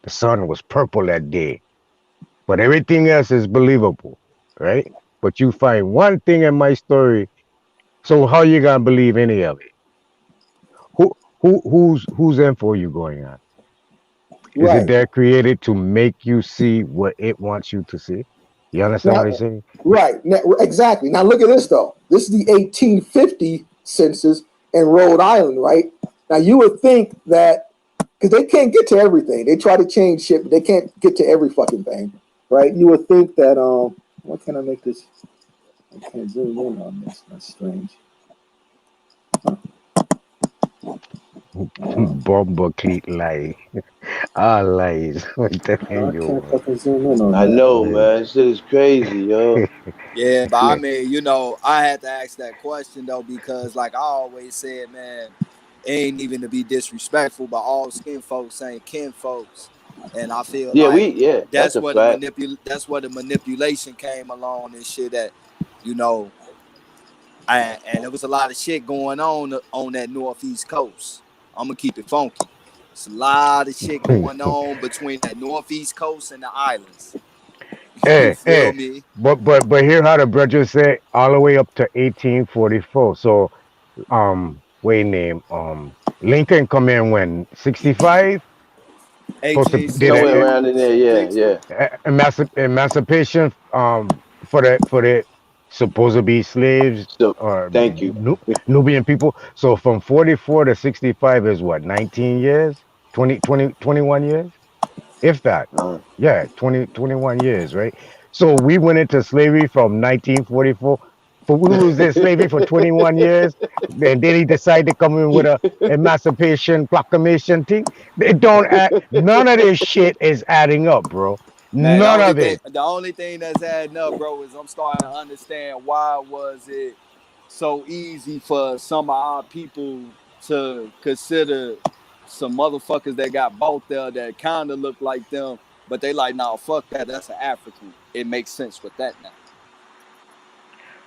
The sun was purple that day. But everything else is believable, right? But you find one thing in my story, so how you gonna believe any of it? Whose info are you going on? Is it there created to make you see what it wants you to see? You understand what I'm saying? Right. Now, exactly. Now look at this though. This is the 1850 census in Rhode Island, right? Now you would think that because they can't get to everything. They try to change shit, but they can't get to every fucking thing, right? You would think that what can I make this? I can't zoom in on this. That's strange. Bomba cleat lie. All lies. What the hell you I know, man. This shit is crazy, yo. Yeah, but I mean, you know, I had to ask that question though because, like I always said, man, it ain't even to be disrespectful, but all skin folks ain't kin folks, and I feel that's where the manipulation came along and shit. That you know, and there was a lot of shit going on that Northeast coast. I'm gonna keep it funky. It's a lot of shit going on between that Northeast coast and the islands. You feel me? But hear how the brother said all the way up to 1844. So wait name Lincoln come in when 65. Somewhere around in there, yeah. Emancipation for the supposed to be slaves or thank you. Nubian people. So from 44 to 65 is what, 19 years, 21 years, if that. Yeah, 21 years, right? So we went into slavery from 1944. But we was in slavery for 21 years. And then he decided to come in with a emancipation proclamation thing. It don't add, none of this shit is adding up, bro. Man, none of it. The only thing that's adding up, bro, is I'm starting to understand why was it so easy for some of our people to consider some motherfuckers that got bought there that kind of look like them, but they like, nah, fuck that. That's an African. It makes sense with that now.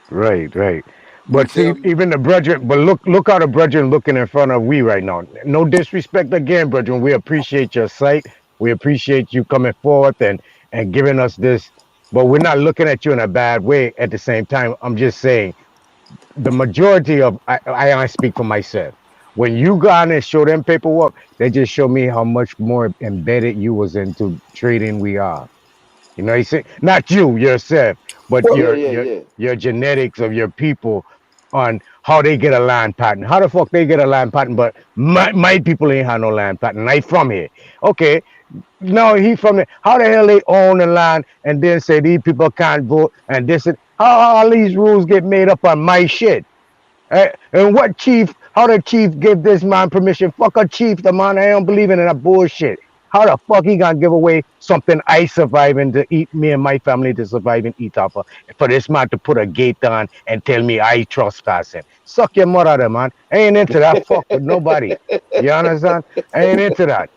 Right. But see, even the brethren, but look how the brethren looking in front of we right now. No disrespect again, brethren. We appreciate your sight. We appreciate you coming forth and giving us this, but we're not looking at you in a bad way at the same time. I'm just saying the majority of, I speak for myself. When you go on and show them paperwork, they just show me how much more embedded you was into trading we are. You know, he said not you yourself, but Well, your genetics of your people on how they get a land pattern. How the fuck they get a land pattern? But my people ain't had no land pattern. I from here. Okay, no, he from there. How the hell they own the land and then say these people can't vote and this and how all these rules get made up on my shit? And what chief? How the chief give this man permission? Fuck a chief, the man. I don't believe in that bullshit. How the fuck he gonna give away something I surviving to eat, me and my family to survive and eat off of, for this man to put a gate on and tell me I trespassing? Suck your mother, there, man. I ain't into that fuck with nobody. You understand? I ain't into that.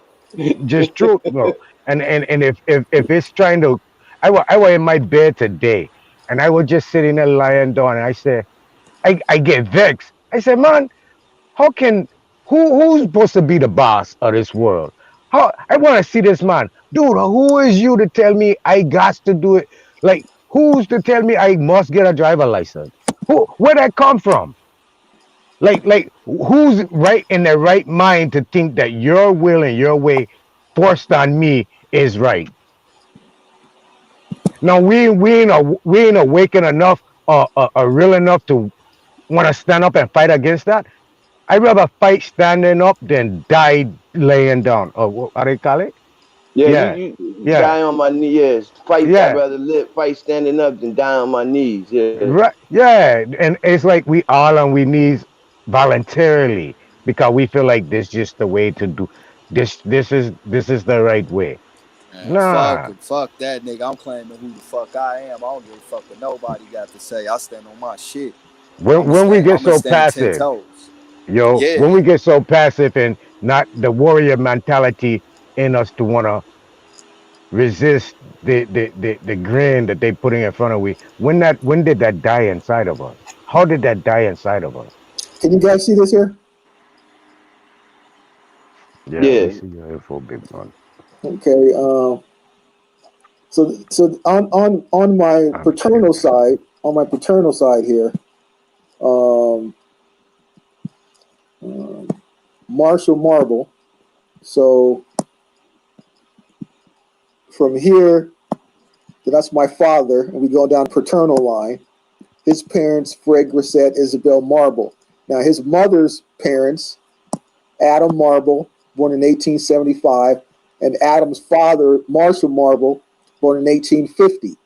Just truth, bro. And if it's trying to, I was in my bed today, and I was just sitting there lying down, and I said. I get vexed. I said, man, how can who's supposed to be the boss of this world? How I want to see this man, dude. Who is you to tell me I got to do it? Like, who's to tell me I must get a driver license? Where that come from? Like who's right in their right mind to think that your will and your way forced on me is right? Now we ain't awakened enough, real enough to want to stand up and fight against that. I'd rather fight standing up than die laying down. Or what how they call it? Yeah, Yeah, you yeah, die on my knees. Yes, fight. I'd yeah. rather fight standing up than die on my knees. Yeah. Right. Yeah. And it's like we all on we knees voluntarily because we feel like this just the way to do this. This is the right way. Man, Nah. fuck that nigga. I'm claiming who the fuck I am. I don't give a fuck what nobody got to say. I stand on my shit. When we get I'ma so stand 10 passive, toes. yo, Yeah. when we get so passive and not the warrior mentality in us to want to resist the grin that they putting in front of we. When did that die inside of us? How did that die inside of us? can you guys see this here? Yeah, we Yeah. see your info, big man. Okay. So on my I'm paternal checking. side here, um, Marshall Marble. So from here, that's my father, and we go down paternal line. His parents, Fred Grissett, Isabel Marble. Now his mother's parents, Adam Marble, born in 1875, and Adam's father, Marshall Marble, born in 1850.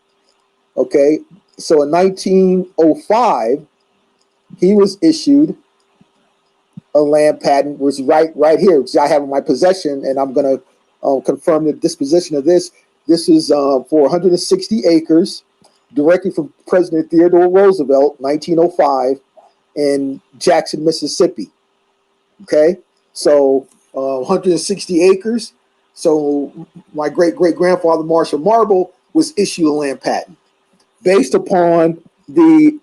Okay, so in 1905, he was issued a land patent, which is right here, which I have in my possession, and I'm going to confirm the disposition of this. This is for 160 acres, directly from President Theodore Roosevelt, 1905, in Jackson, Mississippi. Okay, so 160 acres. So my great-great-grandfather, Marshall Marble, was issued a land patent based upon the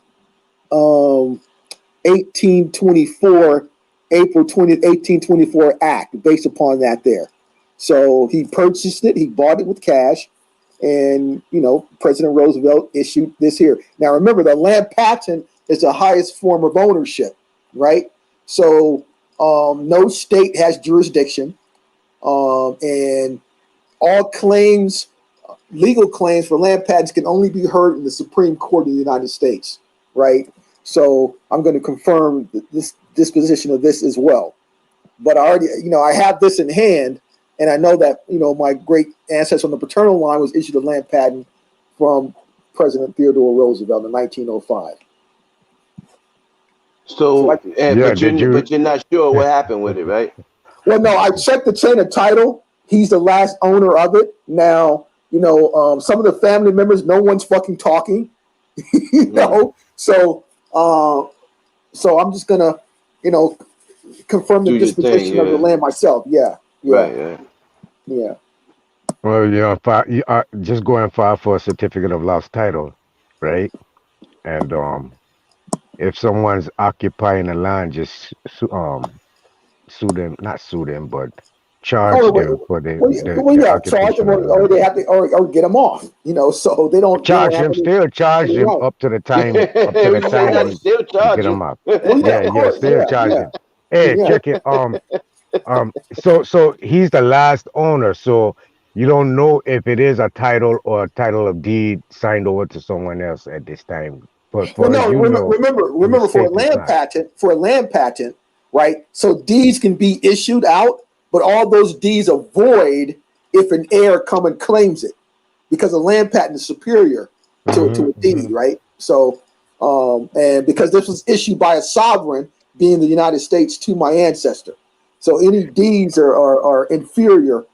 1824, April 20th, 1824 Act, based upon that there. So he purchased it, he bought it with cash, and, President Roosevelt issued this here. Now, remember, the land patent is the highest form of ownership, right? So no state has jurisdiction, and all claims, legal claims for land patents can only be heard in the Supreme Court of the United States, right? So I'm going to confirm this disposition of this as well. But I already, I have this in hand, and I know that, my great ancestor on the paternal line was issued a land patent from President Theodore Roosevelt in 1905. So, Yeah, did you? but you're not sure what happened with it, right? Well, no, I checked the chain of title. He's the last owner of it. Now, some of the family members, no one's fucking talking, So, so I'm just gonna, confirm the Do your thing, disposition of the yeah. land myself. Yeah, Right. yeah. Well, you are just going file for a certificate of lost title, right? And if someone's occupying the land, just sue them, not sue them, but charge them for the Charge occupation them, of the or land. they have to, or get them off. So they don't Charge have them, still charge any them right. up to the You say time not to still you charge get you. them up. Well, yeah, of Yeah, course, still charge them. Hey, yeah. check it. So he's the last owner. So You don't know if it is a title or a title of deed signed over to someone else at this time. But Well, for as no, you know, in the remember state it's not. for a land patent, right? So deeds can be issued out, but all those deeds are void if an heir come and claims it, because a land patent is superior to a deed, right? So, and because this was issued by a sovereign, being the United States, to my ancestor, so any deeds are inferior.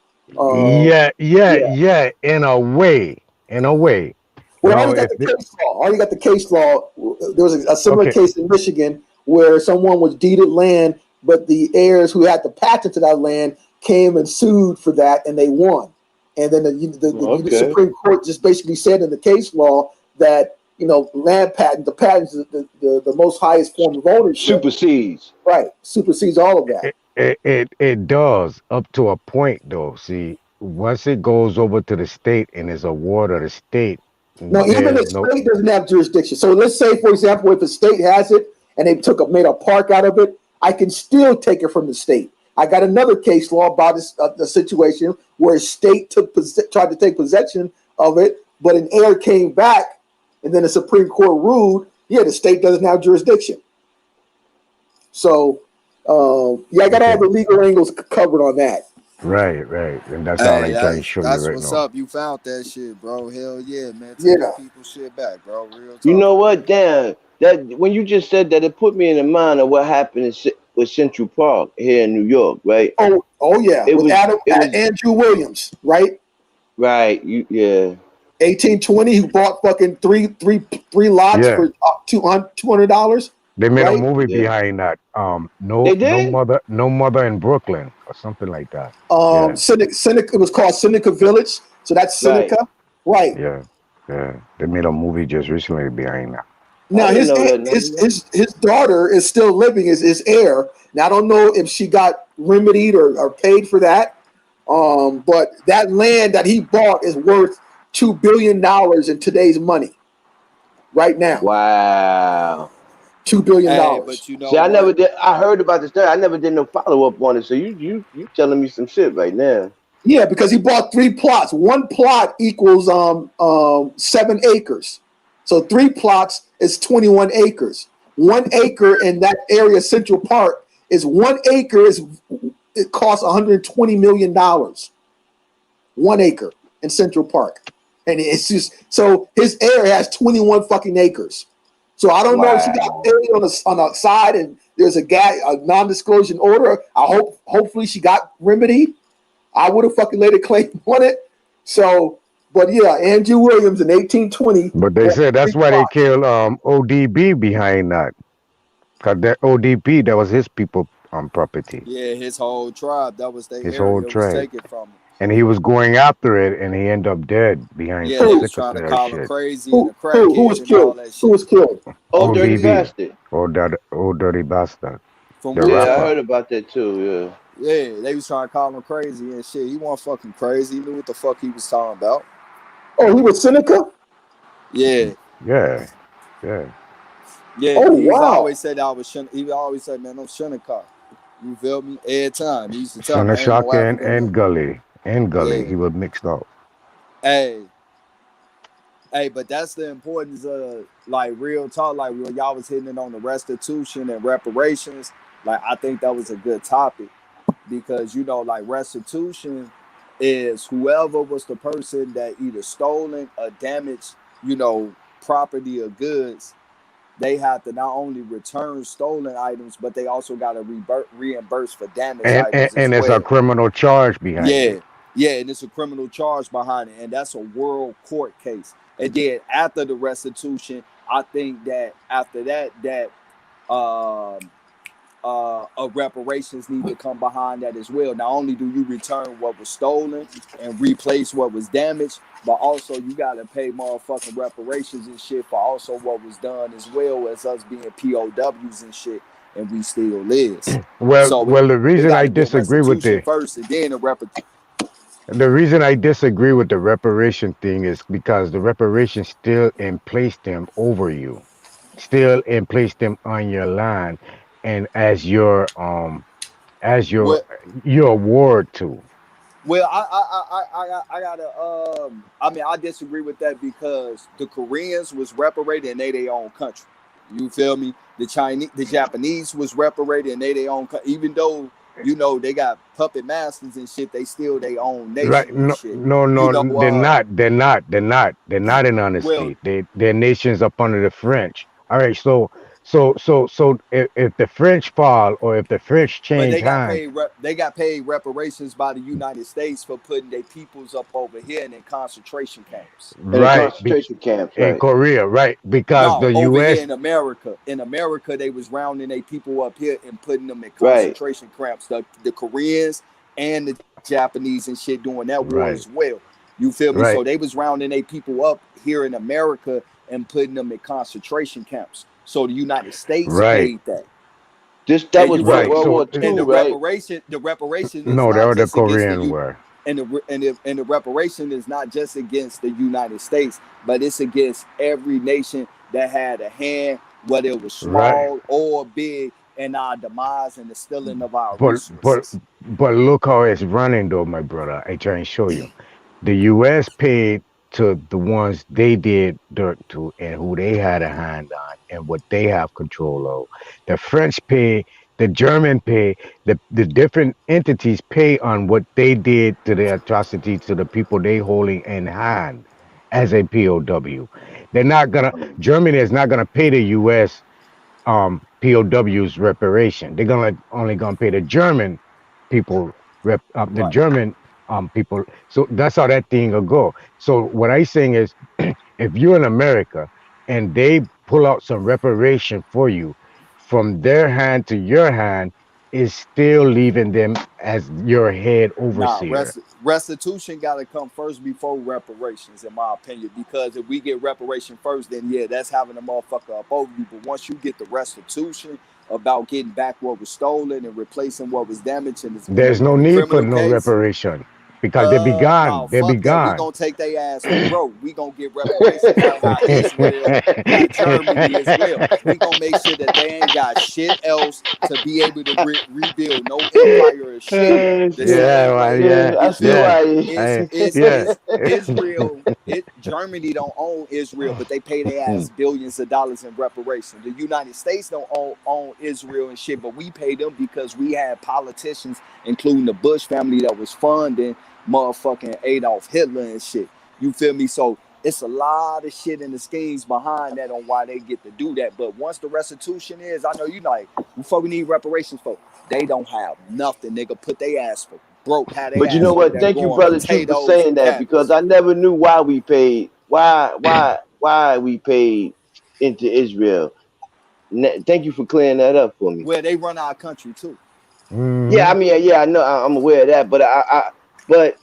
Yeah, yeah, Yeah. yeah. In a way, in a way. Well, I Now, already got if the it, case law. I already got the case law. There was a similar okay, case in Michigan where someone was deeded land, but the heirs who had the patent to that land came and sued for that, and they won. And then the Okay. Supreme Court just basically said in the case law that land patent, the patent is the most highest form of ownership, Supersedes. right? Supersedes all of that. it does up to a point though. See, once it goes over to the state and is a ward of the state, Now, even the there's no. state doesn't have jurisdiction. So let's say, for example, if a state has it and they made a park out of it, I can still take it from the state. I got another case law about this, the situation where a state tried to take possession of it, but an heir came back, and then the Supreme Court ruled, yeah, the state doesn't have jurisdiction. So, yeah, I got all Okay, the legal angles covered on that. right, and that's all Hey, I'm trying to show you that's right what's now. up. You found that shit, bro. Hell yeah, man. Take your Yeah. people shit back, bro. Real You talk. know what? Damn. That when you just said that, it put me in the mind of what happened with Central Park here in New York, right? Oh yeah, It with was it was Andrew Williams, right? right. Yeah. 1820, who bought fucking three lots Yeah, for $200, they made a right? movie Yeah. behind that. They No, did? no mother in Brooklyn or something like that. Yeah, Seneca, it was called Seneca Village, so that's Right. Seneca, right? yeah, yeah. They made a movie just recently behind that. I Now didn't his know that his number. his, his daughter is still living as his heir. Now I don't know if she got remedied or paid for that, but that land that he bought is worth $2 billion in today's money right now. Wow. Hey, $2 billion. but you See, know I never what? did. I heard about this thing. I never did no follow up on it. So you telling me some shit right now? Yeah, because he bought three plots. One plot equals 7 acres. So three plots is 21 acres. 1 acre in that area, Central Park, is 1 acre it costs $120 million. 1 acre in Central Park. And it's just so his heir has 21 fucking acres. So I don't know if she got Wow. paid on the side and there's a non-disclosure order. Hopefully she got remedy. I would have fucking laid a claim on it. So, but yeah, Andrew Williams in 1820 But they bought said three that's why they plots. killed ODB behind that. Cause that ODB that was his people property, Yeah, his whole tribe. That was their his whole area was tribe, taken from him. and he was going after it, and he ended up dead behind Yeah, some they was sickle trying to cell call him shit. crazy and a Who crackhead was and all killed? that Who shit. was killed? Oh, dirty ODB, bastard. old dirty bastard, From the Wu Yeah, I rapper. heard Tang. about that too. Yeah, they was trying to call him crazy and shit. He wasn't fucking crazy. He knew what the fuck he was talking about. Oh, he was Seneca? Yeah, Yeah, yeah. yeah. Oh, He used to wow. always say that I was. He would always say, "Man, I'm Shinnecock." You feel me? Every time he used to tell me, "I ain't no Shaka African and nigga." Gully. Yeah. He was mixed up. Hey, hey, but that's the importance of like real talk. Like when y'all was hitting it on the restitution and reparations. Like I think that was a good topic because like restitution is whoever was the person that either stolen or damaged, property or goods. They have to not only return stolen items, but they also got to reimburse for damaged items as And there's a well. criminal charge behind Yeah, it. yeah, and it's a criminal charge behind it, and that's a world court case. And then after the restitution, I think that after that um, reparations need to come behind that as well. Not only do you return what was stolen and replace what was damaged, but also you got to pay motherfucking reparations and shit for also what was done as well as us being POWs and shit, and we still lives. So Well, the it reason got I to be a disagree with restitution first and then a the reparation thing is because the reparation still in place them over you, still in place them on your line, and as your what your award to. Well, I gotta. I mean, I disagree with that because the Koreans was reparated and they their own country. You feel me? The Japanese was reparated and they their own. Even though they got puppet masters and shit, they still their own Right? nation and No, shit. no, You no. know. They're not. They're not. They're not. They're not in Well, honesty. Their nations up under the French. All right. So if the French fall or if the French but change hand, they got paid reparations by the United States for putting their peoples up over here and in concentration camps. In the right? concentration camps, In right? Korea, right? Because No, the over here U.S. in America. In America, they was rounding their people up here and putting them in Right. concentration camps. The Koreans and the Japanese and shit doing that war Right. as well. You feel me? Right. So they was rounding their people up here in America and putting them in concentration camps. So the United States Right. paid that. That And was you feel Right. me? World So War And II, right? the reparation is no, they not were the just against Korean were. and the reparation is not just against the United States, but it's against every nation that had a hand, whether it was Right. small or big, in our demise and the stealing of our But but resources. but look how it's running though, my brother. I try and show you. The U.S. paid to the ones they did dirt to and who they had a hand on and what they have control of. The French pay, the German pay, the different entities pay on what they did to the atrocity to the people they holding in hand as a POW. They're not gonna. Germany is not gonna pay the U.S. POWs reparation. They're only gonna pay the German people the Right. German people. So that's how that thing will go. So what I saying is, if you're in America and they pull out some reparation for you, from their hand to your hand, is still leaving them as your head Nah, overseer. restitution got to come first before reparations, in my opinion. Because if we get reparation first, then yeah, that's having a motherfucker up over you. But once you get the restitution about getting back what was stolen and replacing what was damaged, and it's in There's no a need for criminal no case, reparation because they be gone. no, They be fuck that. We gone. gonna take their ass for broke. We gonna get reparations like how Israel got Germany as well. We gonna make sure that they ain't got shit else to be able to rebuild. No empire or shit. The Yeah, same man, way yeah, I you see feel yeah, me? why. yeah. Is Israel? Germany don't own Israel, but they pay their ass billions of dollars in reparation. The United States don't own Israel and shit, but we pay them because we had politicians, including the Bush family, that was funding motherfucking Adolf Hitler and shit. You feel me? So it's a lot of shit in the schemes behind that on why they get to do that. But once the restitution is, I know you like, before we need reparations for, they don't have nothing. Nigga, put their ass for broke, had their But you know ass over what? there Thank you, growing brother True, for potatoes saying and that because cabbage. I never knew why we paid. Why we paid into Israel. Thank you for clearing that up for me. Where they run our country too. Yeah, I Hmm. mean, yeah, I know, I'm aware of that, but but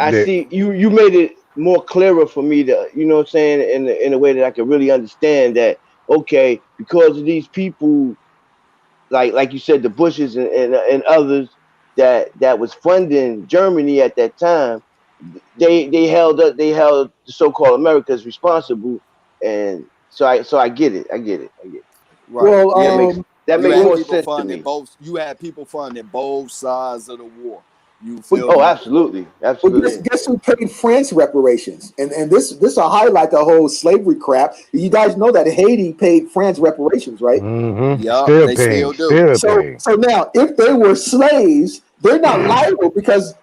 I The see you made it more clearer for me to, you know what I'm saying, in a way that I can really understand that. Okay, because of these people, like you said, the Bushes and others that was funding Germany at that time, they held the so-called Americas responsible, and so I get it, I get it. Right. Well, That Yeah. You makes had more people sense to funding me. both. You had people funding both sides of the war. You But, feel oh, me? absolutely, well, absolutely. guess who paid France reparations? And this will highlight the whole slavery crap. You guys know that Haiti paid France reparations, right? Yup, still they still paying, do. still So paying. so now if they were slaves, they're not liable because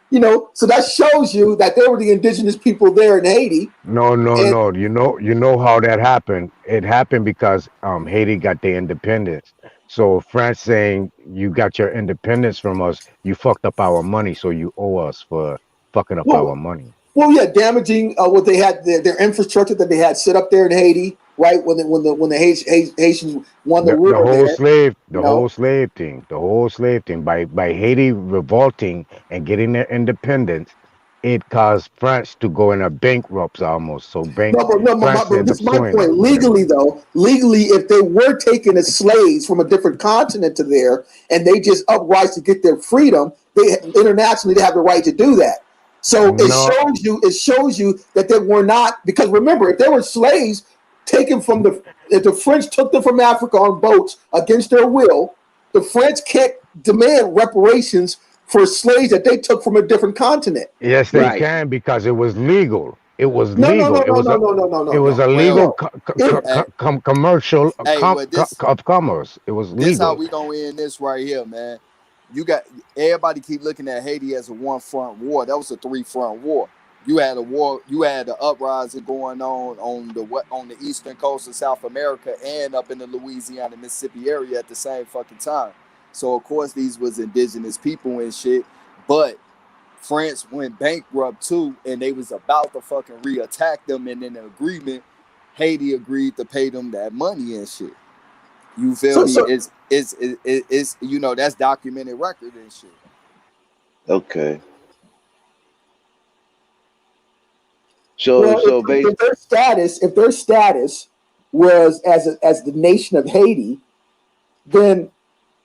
so that shows you that they were the indigenous people there in Haiti. No, no, And no. You know how that happened. It happened because Haiti got their independence. So France saying you got your independence from us, you fucked up our money, so you owe us for fucking up our well, money. well, yeah, damaging what they had their infrastructure that they had set up there in Haiti, right? When the Haitians won the The war whole there, slave you know. the whole slave thing by Haiti revolting and getting their independence, it caused France to go in a bankrupt almost. So No, France but ended this up is my suing point. them and Legally, everything. though, if they were taken as slaves from a different continent to there, and they just uprise to get their freedom, they internationally they have the right to do that. So No, it shows you that they were not, because remember, if they were slaves taken from if the French took them from Africa on boats against their will, the French can't demand reparations for slaves that they took from a different continent. Yes, they can because it was legal. It was No, no, legal. no, It no, was no, a no, no, no, no, it was a no. legal commercial this of commerce. It was this how legal. we gonna end this right here, man. You got everybody keep looking at Haiti as a one front war. That was a 3-front war. You had a war. You had the uprising going on the eastern coast of South America and up in the Louisiana, Mississippi area at the same fucking time. So of course these was indigenous people and shit, but France went bankrupt too, and they was about to fucking reattack them, and in the agreement, Haiti agreed to pay them that money and shit. You feel me? It's you know, that's documented record and shit. Okay. So basically, if their status was as the nation of Haiti, then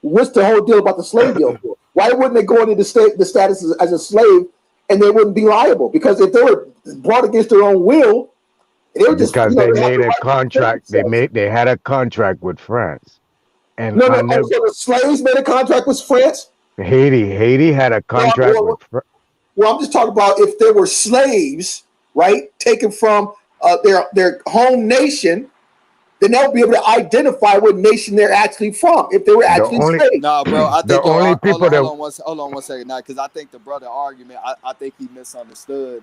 what's the whole deal about the slave deal for? Why wouldn't they go into the status as a slave and they wouldn't be liable? Because if they were brought against their own will, they were just because they made a contract. They had a contract with France, and so the slaves made a contract with France. Haiti had a contract with France. Well, I'm just talking about if there were slaves, right, taken from their home nation, then they'll be able to identify what nation they're actually from if they were actually slaves. Nah, bro, I think the only people hold on one second now, because I think the brother argument, I think he misunderstood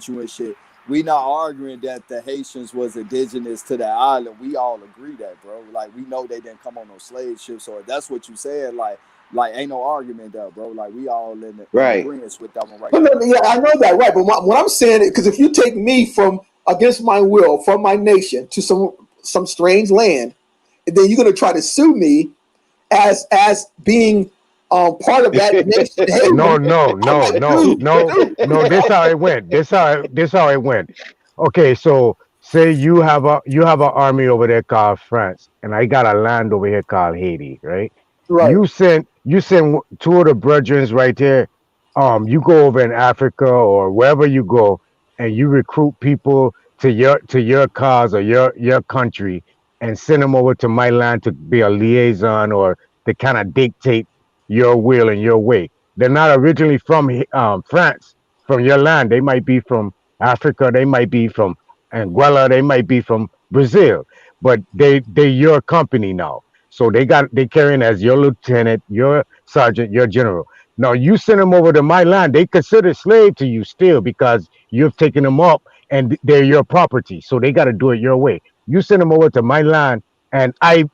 you and shit. We not arguing that the Haitians was indigenous to that island. We all agree that, bro. Like, we know they didn't come on no slave ships, or if that's what you said, like ain't no argument there, bro. Like, we all in agreement with that one right now. Yeah, I know that, right? But what I'm saying is, because if you take me from against my will from my nation to some strange land, and then you're gonna try to sue me as being part of that nation. Hey, No. This how it went. Okay, so say you have an army over there called France, and I got a land over here called Haiti, right? Right. You send 2 of the brethren right there. You go over in Africa or wherever you go, and you recruit people to your cause or your country, and send them over to my land to be a liaison or to kind of dictate your will and your way. They're not originally from France, from your land. They might be from Africa. They might be from Anguilla. They might be from Brazil, but they're your company now. So they carrying as your lieutenant, your sergeant, your general. Now you send them over to my land. They consider slave to you still because you've taken them up and they're your property. So they got to do it your way. You send them over to my land, and I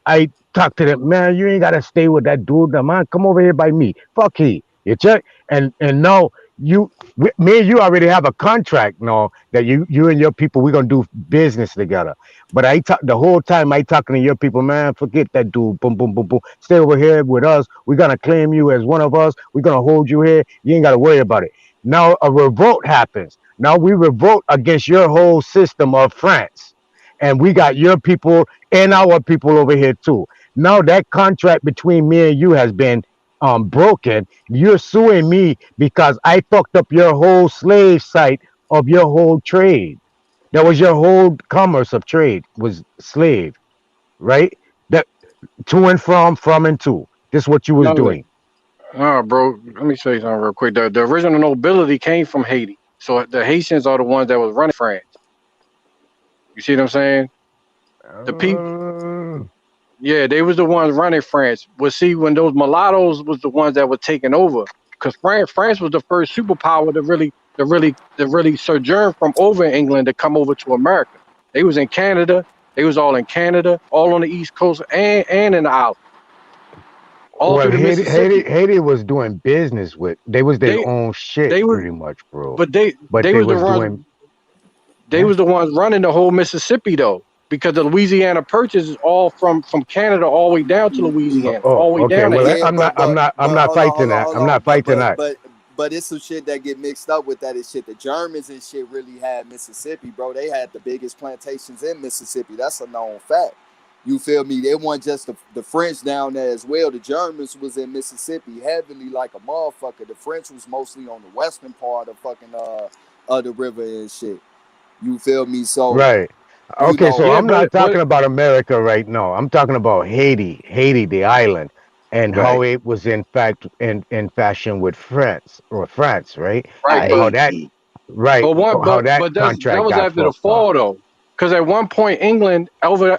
talk to them, man. You ain't got to stay with that dude, man. Come over here by me. Fuck he. You check, and now me and you already have a contract now that you and your people, we're gonna do business together. But I talk the whole time, I talking to your people, man, forget that dude. Boom, boom, boom, boom. Stay over here with us. We're gonna claim you as one of us. We're gonna hold you here. You ain't gotta worry about it. Now a revolt happens. Now we revolt against your whole system of France. And we got your people and our people over here too. Now that contract between me and you has been broken. You're suing me because I fucked up your whole slave site of your whole trade. That was your whole commerce of trade was slave, right? That to and from and to. This is what you was doing. No, bro. Let me say something real quick. The original nobility came from Haiti, so the Haitians are the ones that was running France. You see what I'm saying? The people. Yeah, they was the ones running France. But see, when those mulattoes was the ones that were taking over, because France was the first superpower to really sojourn from over England to come over to America. They was in Canada. They was all in Canada, all on the East Coast and in the island. All through the Mississippi. Haiti was doing business with. They was their own shit, pretty much, bro. But they was the ones running the whole Mississippi though. Because the Louisiana Purchase is all from Canada all the way down to Louisiana. All the way down well, there. I'm not fighting that. I'm not fighting that. But it's some shit that get mixed up with that and shit. The Germans and shit really had Mississippi, bro. They had the biggest plantations in Mississippi. That's a known fact. You feel me? They weren't just the French down there as well. The Germans was in Mississippi heavily like a motherfucker. The French was mostly on the western part of fucking of the river and shit. You feel me? So right. Okay, so I'm not talking about America right now. I'm talking about Haiti, the island. and how it was in fact in fashion with France, right? Right, And how but that right, how that that contract was got after the fucked up. fall though, because at one point England over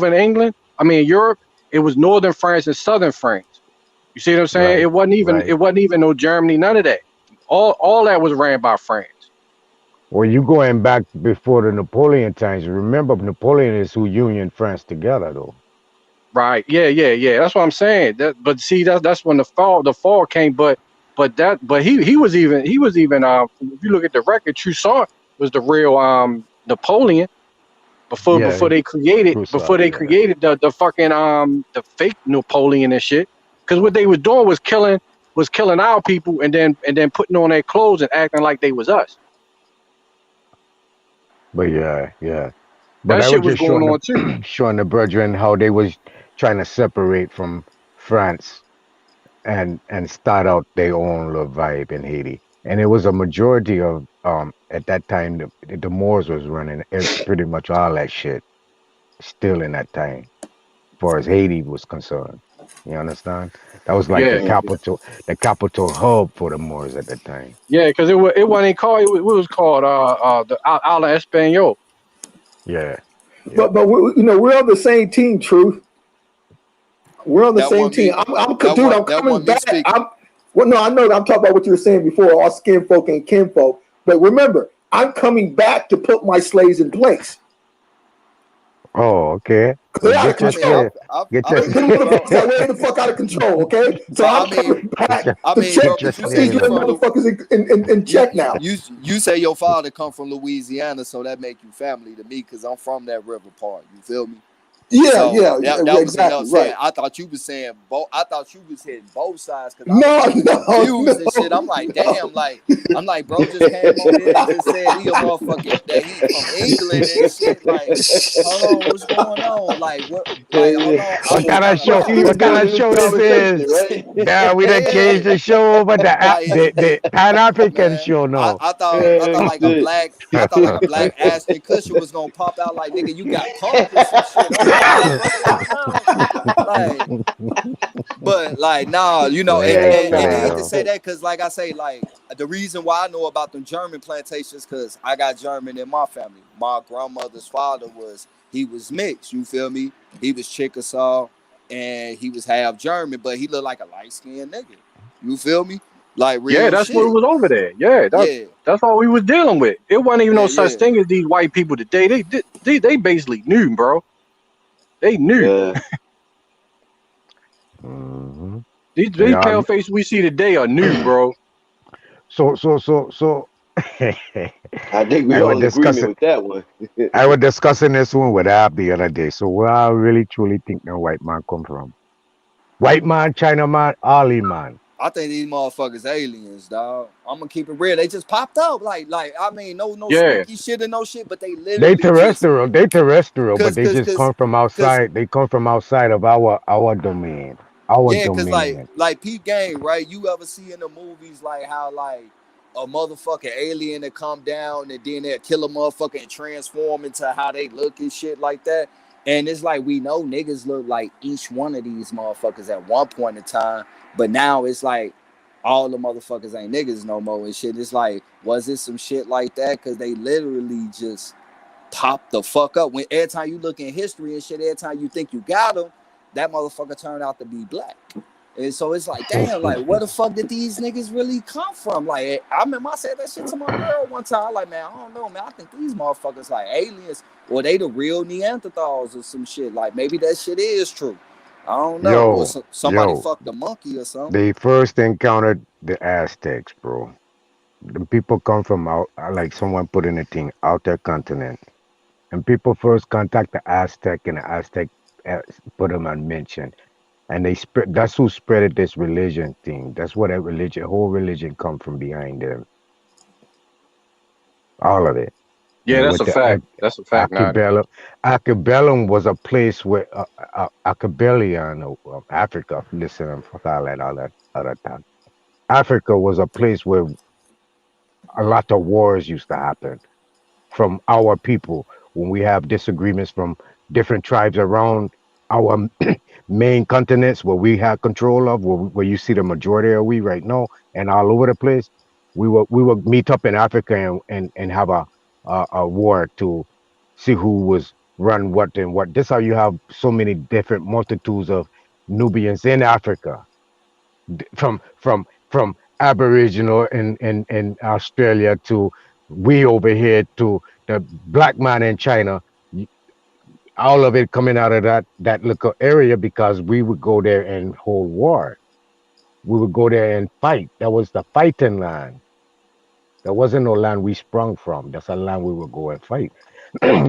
in England, I mean Europe, it was northern France and southern France. You see what I'm saying? Right, It wasn't even no Germany, none of that. All that was ran by France. Well, you going back before the Napoleon times. Remember, Napoleon is who union France together, though. Right. Yeah. That's what I'm saying. But see, that's when the fall came. But he was even if you look at the record, Toussaint was the real Napoleon Yeah, before they created yeah. the fucking the fake Napoleon and shit. Because what they was doing was killing our people and then putting on their clothes and acting like they was us. But yeah. But That I shit was was just going on too. showing the brethren how they was trying to separate from France and start out their own little vibe in Haiti. And it was a majority of at that time the Moors was running pretty much all that shit still in that time, as far as Haiti was concerned. You understand? That was like Yeah. the capital hub for the Moors at that time. Yeah, because it wasn't called. It was called the Ala Espanol. Yeah. But we're on the same team. Truth, we're on the That same one team. me. Dude. I'm That coming one me back. speaking. Well, no, I know. I'm talking about what you were saying before, all skin folk and kinfolk. But remember, I'm coming back to put my slaves in place. Oh, okay. Well, They're out of get your I mean, control. slave. Get I your Them feel you, bro. motherfuckers are way the fuck out of control. Okay, so But I'm coming back to check bro, get your but you to say get slave you you in from there. motherfuckers in you check now. you say your father come from Louisiana, so that make you family to me because I'm from that river part. You feel me? So Yeah, that was exactly enough saying. right. I thought you was saying both. I thought you was hitting both sides because I was No, getting confused and shit. I'm like, no. damn, I'm like, bro, just came on here and just said he a motherfucking that he from England and shit. Like, hold on, what's going on? Like, what? Like, hold on, I What was kind kind of of show? What you lost. even What kind doing of in this show this conversation, is? right? Yeah, we done changed Yeah, the show over like. the Pan African Man, show now. I thought like a Shit. black Ashton Kutcher was gonna pop out like nigga you got punked or some shit. I'm like, what the fuck going on? Like, but like nah, Hell and they hate to nah. say that because like I say, like the reason why I know about them German plantations because I got German in my family. My grandmother's father he was mixed, you feel me? He was Chickasaw and he was half German, but he looked like a light-skinned nigga. You feel me? Like Yeah, real that's what shit. was over there. Yeah, Yeah. that's all we was dealing with. It wasn't even no such Yeah. thing as these white people today. They basically knew, bro. They knew. Yeah. hmm These Yeah. pale faces we see today are new, bro. So. I think we I was all in agreement discussing. with that one. I was discussing this one with Ab the other day. So where I really truly think the white man come from? White man, China man, Ali man. I think these motherfuckers aliens, dog. I'm gonna keep it real. They just popped up, like I mean, no Yeah, spooky shit and no shit, but they They literally just terrestrial. They terrestrial, but cause they cause just cause come from cause outside. They come from outside of our domain, our yeah, cause dominion. like Pete Gang, right? You ever see in the movies like how like a motherfucking alien that come down and then they'll kill a motherfucker and transform into how they look and shit like that. And it's like we know niggas look like each one of these motherfuckers at one point in time, but now it's like all the motherfuckers ain't niggas no more and shit. It's like, was it some shit like that? Cause they literally just pop the fuck up. When every time you look in history and shit, every time you think you got them, that motherfucker turned out to be black. And so it's like, damn, like, where the fuck did these niggas really come from? Like, I remember I said that shit to my girl one time. Like, man, I don't know, man. I think these motherfuckers like aliens or they the real Neanderthals or some shit. Like, maybe that shit is true. I don't know. Or somebody Yo, fucked a monkey or something. they first encountered the Aztecs, bro. The people come from out, like someone put in a thing, outer continent. And people first contact the Aztec, and the Aztec put them on mention. And they spread. That's who spreaded this religion thing. That's where that whole religion, come from behind them. All of it. yeah, And that's with a the fact. That's a fact, Nadi. Acapellum was a place where Acapellion, Africa. Listen, I'm fuck all that other time. Africa was a place where a lot of wars used to happen from our people when we have disagreements from different tribes around our main continents where we have control of, where you see the majority of we right now, and all over the place, we would meet up in Africa and have a war to see who was run what and what. This how you have so many different multitudes of Nubians in Africa, from Aboriginal in Australia to we over here to the black man in China. All of it coming out of that little area because we would go there and hold war. We would go there and fight. That was the fighting land. There wasn't no land we sprung from. That's a land we would go and fight.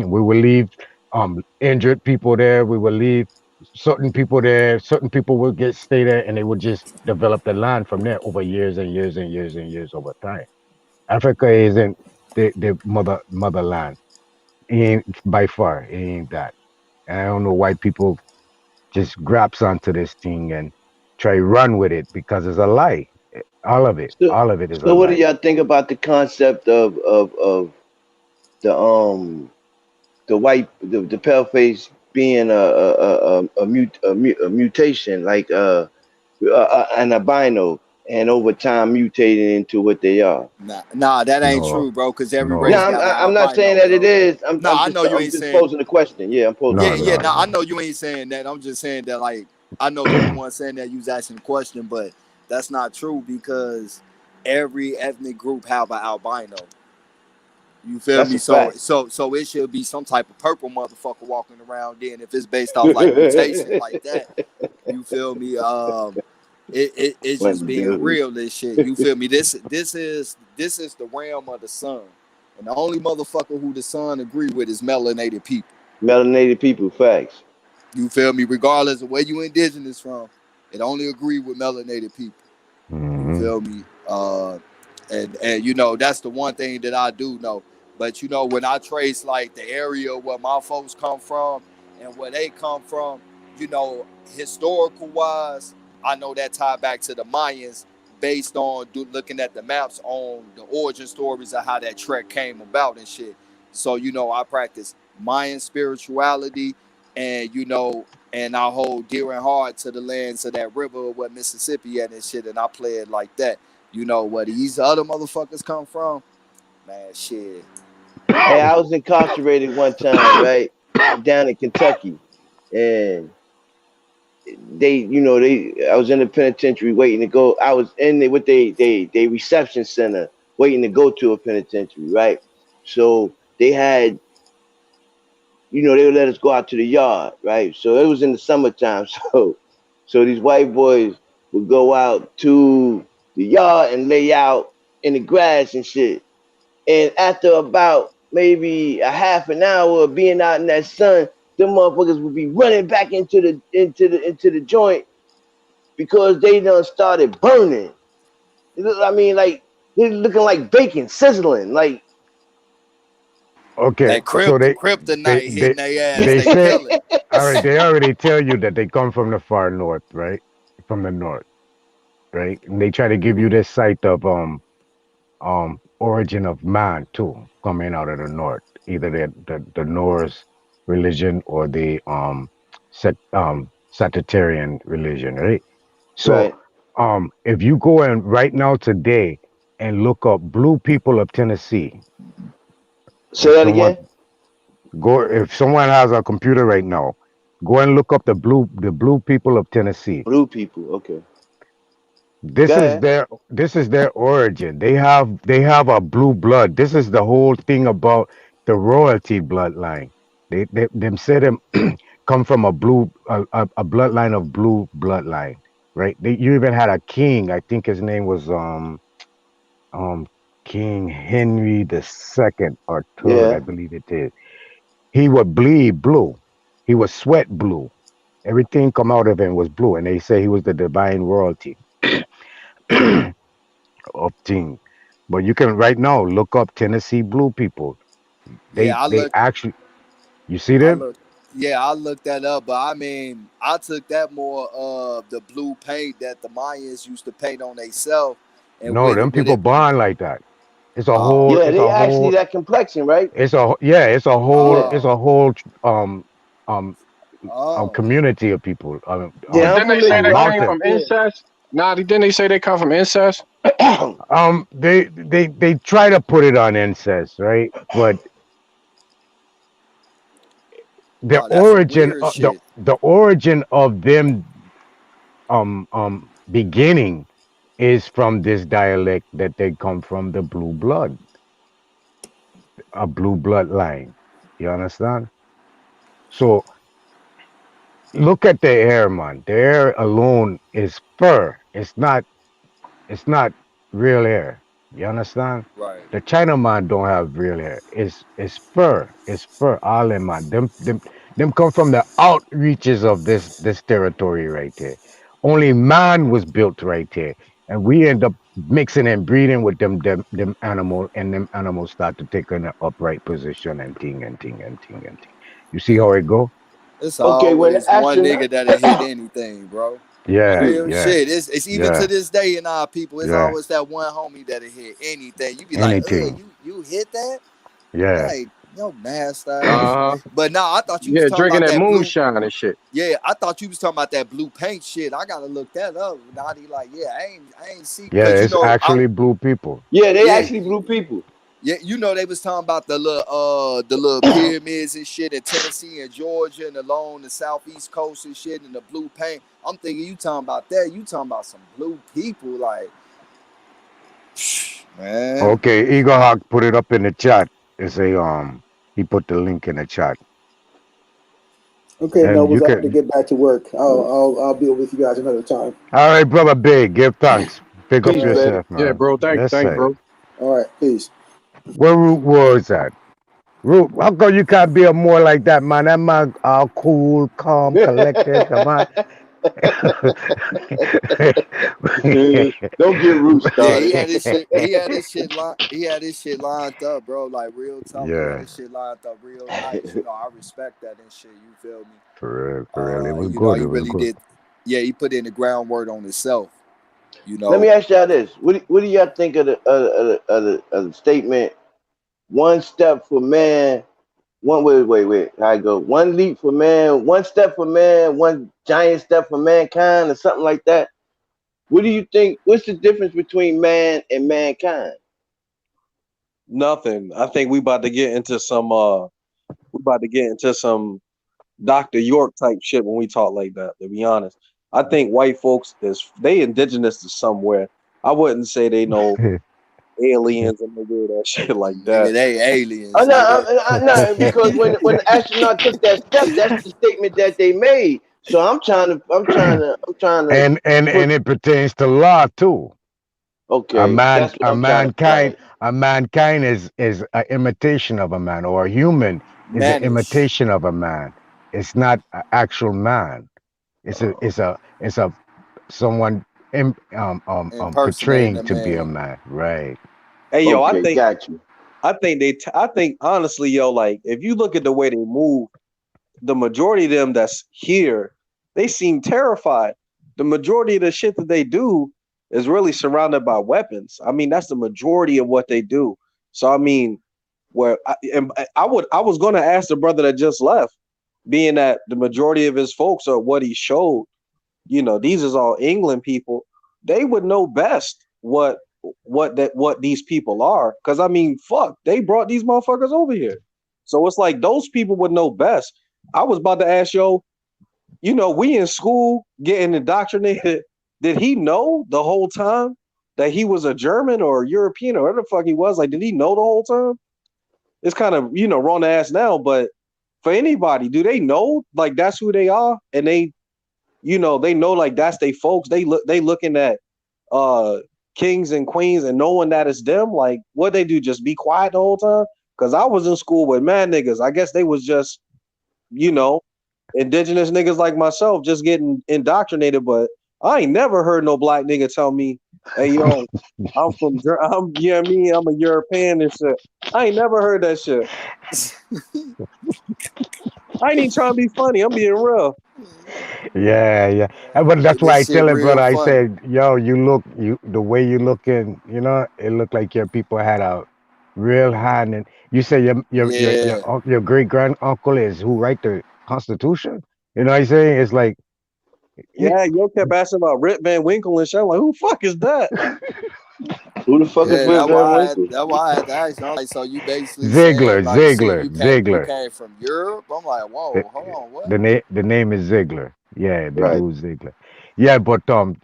We would leave injured people there. We would leave certain people there. Certain people would stay there, and they would just develop the land from there over years and years and years and years over time. Africa isn't the motherland. It ain't by far. It ain't that. And I don't know why people just grabs onto this thing and try run with it because it's a lie. All of it is a So what do lie. y'all think about the concept of the white the pale face being a mutation like an albino and over time mutating into what they are? Nah, that ain't No, true, bro. Because every no, race No, got an I'm not saying albino, that it bro. is. Nah, I know you I'm ain't just saying. posing the question. Yeah, I'm posing. Yeah, no, yeah. no, Nah, I no. know you ain't saying that. I'm just saying that, like, I know you the one saying that you was asking the question, but that's not true because every ethnic group have an albino. You feel That's me? a So fact. it should be some type of purple motherfucker walking around then if it's based off like mutation like that. You feel me? It's just Splendid being dude. real this shit. You feel me? This is the realm of the sun. And the only motherfucker who the sun agree with is melanated people. Melanated people, facts. You feel me? Regardless of where you indigenous from, it only agree with melanated people. You Hmm. feel me? And you know, that's the one thing that I do know. But you know, when I trace like the area where my folks come from and where they come from, you know, historical wise, I know that tie back to the Mayans based on looking at the maps on the origin stories of how that trek came about and shit. So, you know, I practice Mayan spirituality and, you know, and I hold dear and hard to the lands of that river where Mississippi at and shit, and I play it like that. You know, where these other motherfuckers come from, man, shit. Hey, I was incarcerated one time, right, down in Kentucky, and I was in the penitentiary waiting to go. I was in there with they reception center waiting to go to a penitentiary, right? So they had, they would let us go out to the yard, right? So it was in the summertime, so these white boys would go out to the yard and lay out in the grass and shit. And after about maybe a half an hour of being out in that sun, them motherfuckers would be running back into the joint because they done started burning. I mean, like they're looking like bacon sizzling. Like Okay, That so they kryptonite they hitting their ass, they they say kill it. all right. They already tell you that they come from the far north, right? From the north, right? And they try to give you this sight of origin of man too, coming out of the north, either the Norse religion or the Sagittarian religion, right? So right. if you go in right now today and look up blue people of Tennessee, Say if that someone again. if someone has a computer right now, go and look up the blue people of Tennessee. Blue people. Okay. Go This is ahead. their origin. They have a blue blood. This is the whole thing about the royalty bloodline. They them say them come from a bloodline of blue bloodline, right? You even had a king. I think his name was um King Henry the second or third, I Yeah. believe it is. He would bleed blue. He would sweat blue. Everything come out of him was blue, and they say he was the divine royalty of thing. But you can right now look up Tennessee blue people. They Yeah, I they look, actually you see I them? look, yeah, I looked that up. But I mean, I took that more of the blue paint that the Mayans used to paint on themselves, and No, with them it, with people it. born like that. It's a whole. Oh, Yeah, It's they a actually whole. that complexion, right? It's a yeah. It's a whole. Yeah. It's oh, a whole. Um. Um. community of people. Yeah, I'm Didn't they say familiar they with came mountain. from incest? Nah, didn't they say they come from incest? They try to put it on incest, right? But the Oh, that's some origin, weird of, shit. the origin of them beginning is from this dialect that they come from the blue blood, a blue bloodline. You understand? So look at the hair, man. The hair alone is fur. It's not real hair. You understand? Right. The Chinaman don't have real hair. It's fur. It's fur. All them man. Them come from the outreaches of this territory right here. Only man was built right here. And we end up mixing and breeding with them animal, and them animals start to take an upright position and ting and ting and ting and ting. You see how it go? It's Okay, when the always one nigga astronaut, that'll hit anything, bro. Yeah, Real yeah, shit. It's even to yeah, this day in our people. It's yeah. always that one homie that'll hit anything. You be like, Anything. you hit that? Yeah. Like, yo, nasty ass. Uh-huh. But nah, I thought you was Yeah, talking drinking about that that blue. moonshine and shit. Yeah, I thought you was talking about that blue paint shit. I gotta look that up. Naughty, like, yeah, I ain't see, Yeah, cause you it's know, actually blue people. yeah, they yeah, actually blue people. yeah, you know, they was talking about the little pyramids and shit in Tennessee and Georgia and along the southeast coast and shit and the blue paint. I'm thinking you talking about that. You talking about some blue people, like, man. Okay, Eagle Hawk put it up in the chat. It's a he put the link in the chat. Okay, And you Nobles, I have to can get back to work. I'll be with you guys another time. all right, brother Big, give thanks. Pick up Peace, All right, baby. yourself, Yeah, man. bro. Thanks, Yes, thanks, sir. bro. all right, peace. Where Root was at? Root, how come you can't be a more like that, man? That man all cool, calm, collected, come on. Don't get Root Yeah, started. he had his shit lined up, bro. Like real talk. He had Yeah, his shit lined up real nice. You know, I respect that and shit. You feel me? for real. It was You know, good. It he was really good. did. Yeah, he put in the groundwork on himself. You Let know, me ask y'all this: what do y'all think of the statement? One step for man, one wait. How I go? One leap for man, one step for man, one giant step for mankind, or something like that. What do you think? What's the difference between man and mankind? Nothing. I think we about to get into some Dr. York type shit when we talk like that, to be honest. I think white folks they indigenous to somewhere. I wouldn't say they know aliens and they do that shit like nigga, that. they Oh aliens, no, nigga. no, because when the astronaut took that step, that's the statement that they made. So I'm trying to put. And it pertains to law too. Okay, that's what A I'm trying to mankind find. a mankind is an imitation of a man, or a human is an Mannish imitation of a man. It's not an actual man. It's a someone impersonating portraying a to be a man. man, right? Hey yo, Okay, got you. I think honestly, yo, like if you look at the way they move, the majority of them that's here, they seem terrified. The majority of the shit that they do is really surrounded by weapons. I mean, that's the majority of what they do. So I mean, I was going to ask the brother that just left, being that the majority of his folks are what he showed. You know, these is all England people. They would know best what these people are. Because I mean, fuck, they brought these motherfuckers over here. So it's like those people would know best. I was about to ask yo, you know, we in school getting indoctrinated. Did he know the whole time that he was a German or European or whatever the fuck he was? Like, did he know the whole time? It's kind of, you know, wrong to ask now, but for anybody, do they know like that's who they are? And they, you know, they know like that's they folks. They looking at uh kings and queens and knowing that it's them. Like, what they do, just be quiet the whole time? Cause I was in school with mad niggas. I guess they was just, you know, indigenous niggas like myself just getting indoctrinated, but I ain't never heard no black nigga tell me, hey yo, I'm you know what I mean, I'm a European and shit. I ain't never heard that shit. I ain't even trying to be funny. I'm being real. Yeah. But Hey, that's why I this shit tell it, real brother. I funny. said, yo, the way you looking, you know, it looked like your people had a real hand. And you say Yeah. your great grand uncle is who write the Constitution? You know what I'm saying? It's like, Yeah, yo kept asking about Rip Van Winkle and shit. I'm like, who the fuck is that? Who the fuck is Yeah, Rip Van Winkle? that's why I had to ask. I'm like, so you basically saying Ziegler, like shit, Ziegler, you Ziegler. came from Europe? I'm like, The, whoa, hold on, what? the name is Ziegler. Yeah, the Right. dude Ziegler. Yeah, but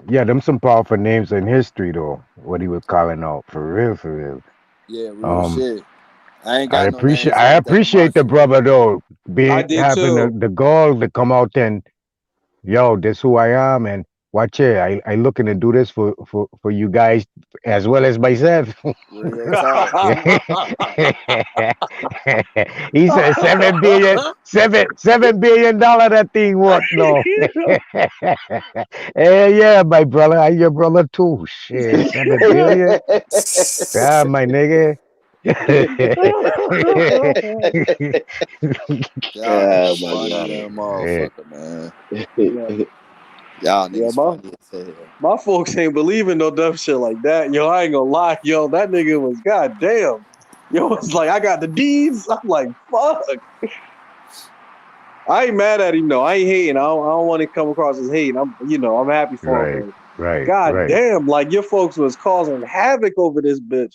yeah, them some powerful names in history though. What he was calling out for real, for real. Yeah, real Um, shit. I ain't got no names I like that in my appreciate the shit. brother though, I being did having too. the gall to come out and yo, this who I am, and watch it. I looking to do this for you guys as well as myself. Real talk. He said $7 billion that thing worth no. Hey, yeah, my brother, I your brother too. Shit, 7 billion. Yeah, my nigga. Y'all Oh niggas my funny god. than a Yeah, motherfucker, man. Yeah, Y'all yeah, niggas funny as hell. my folks ain't believing no dumb shit like that. Yo, I ain't gonna lie, yo, that nigga was goddamn. Yo, it's like I got the deeds. I'm like, fuck. I ain't mad at him though. I ain't hating. I don't want to come across as hating. I'm happy for him. right, But right, god right. damn, like your folks was causing havoc over this bitch.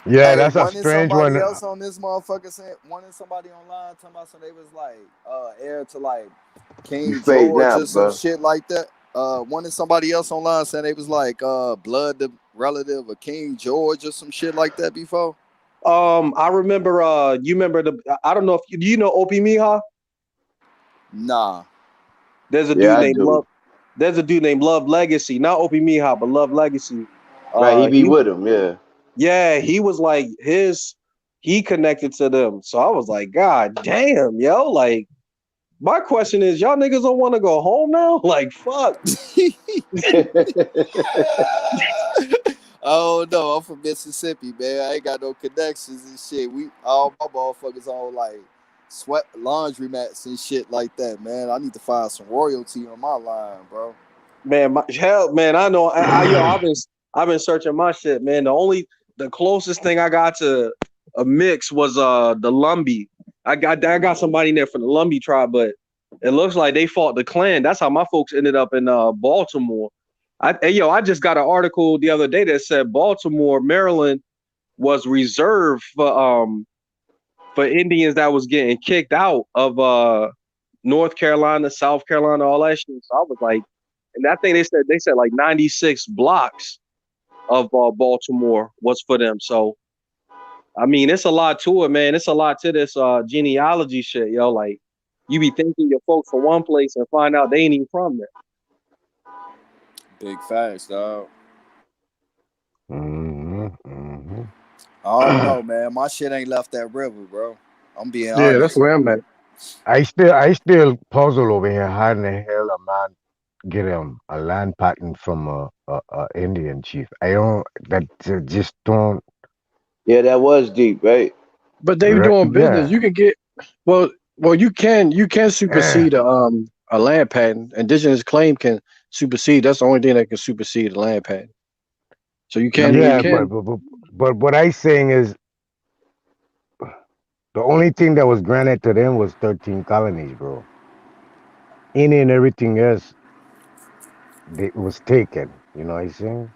Yeah, Hey, that's a wasn't strange somebody one. else on this motherfucker saying, wasn't somebody online talking about some they was like heir to like You King fading George or out, some bro. shit like that? Wasn't somebody else online saying they was like blood relative of King George or some shit like that before? I remember. You remember I don't know if do you know Opie Miha? Nah. There's a Yeah, dude I named do. Love. There's a dude named Love Legacy, not Opie Miha, but Love Legacy. Right, he be He with him, yeah. Yeah, he was like he connected to them. So I was like, God damn, yo. Like, my question is, y'all niggas don't want to go home now? Like, fuck. Oh no, I'm from Mississippi, man. I ain't got no connections and shit. We all my motherfuckers on like sweat laundry mats and shit like that, man. I need to find some royalty on my line, bro. Man, man, I know. I've been searching my shit, man. The closest thing I got to a mix was the Lumbee. I got somebody in there from the Lumbee tribe, but it looks like they fought the Klan. That's how my folks ended up in Baltimore. I just got an article the other day that said Baltimore, Maryland was reserved for Indians that was getting kicked out of North Carolina, South Carolina, all that shit. So I was like, and I think they said like 96 blocks of Baltimore was for them. So I mean, it's a lot to it, man. It's a lot to this genealogy shit, yo. Like, you be thinking your folks from one place and find out they ain't even from there. Big facts, dog. Mm-hmm, mm-hmm. I don't know, man. My shit ain't left that river, bro. I'm being Yeah, that's honest. where I'm at. I still puzzle over here. How in the hell a man get a land patent from a Indian chief? I don't. That just don't. Yeah, that was deep, right? But they were doing business. Yeah. You can get well. You can supersede a land patent. Indigenous claim can supersede. That's the only thing that can supersede a land patent. So you can Yeah, but what I saying is the only thing that was granted to them was 13 colonies, bro. Any and everything else it was taken. You know what I'm saying?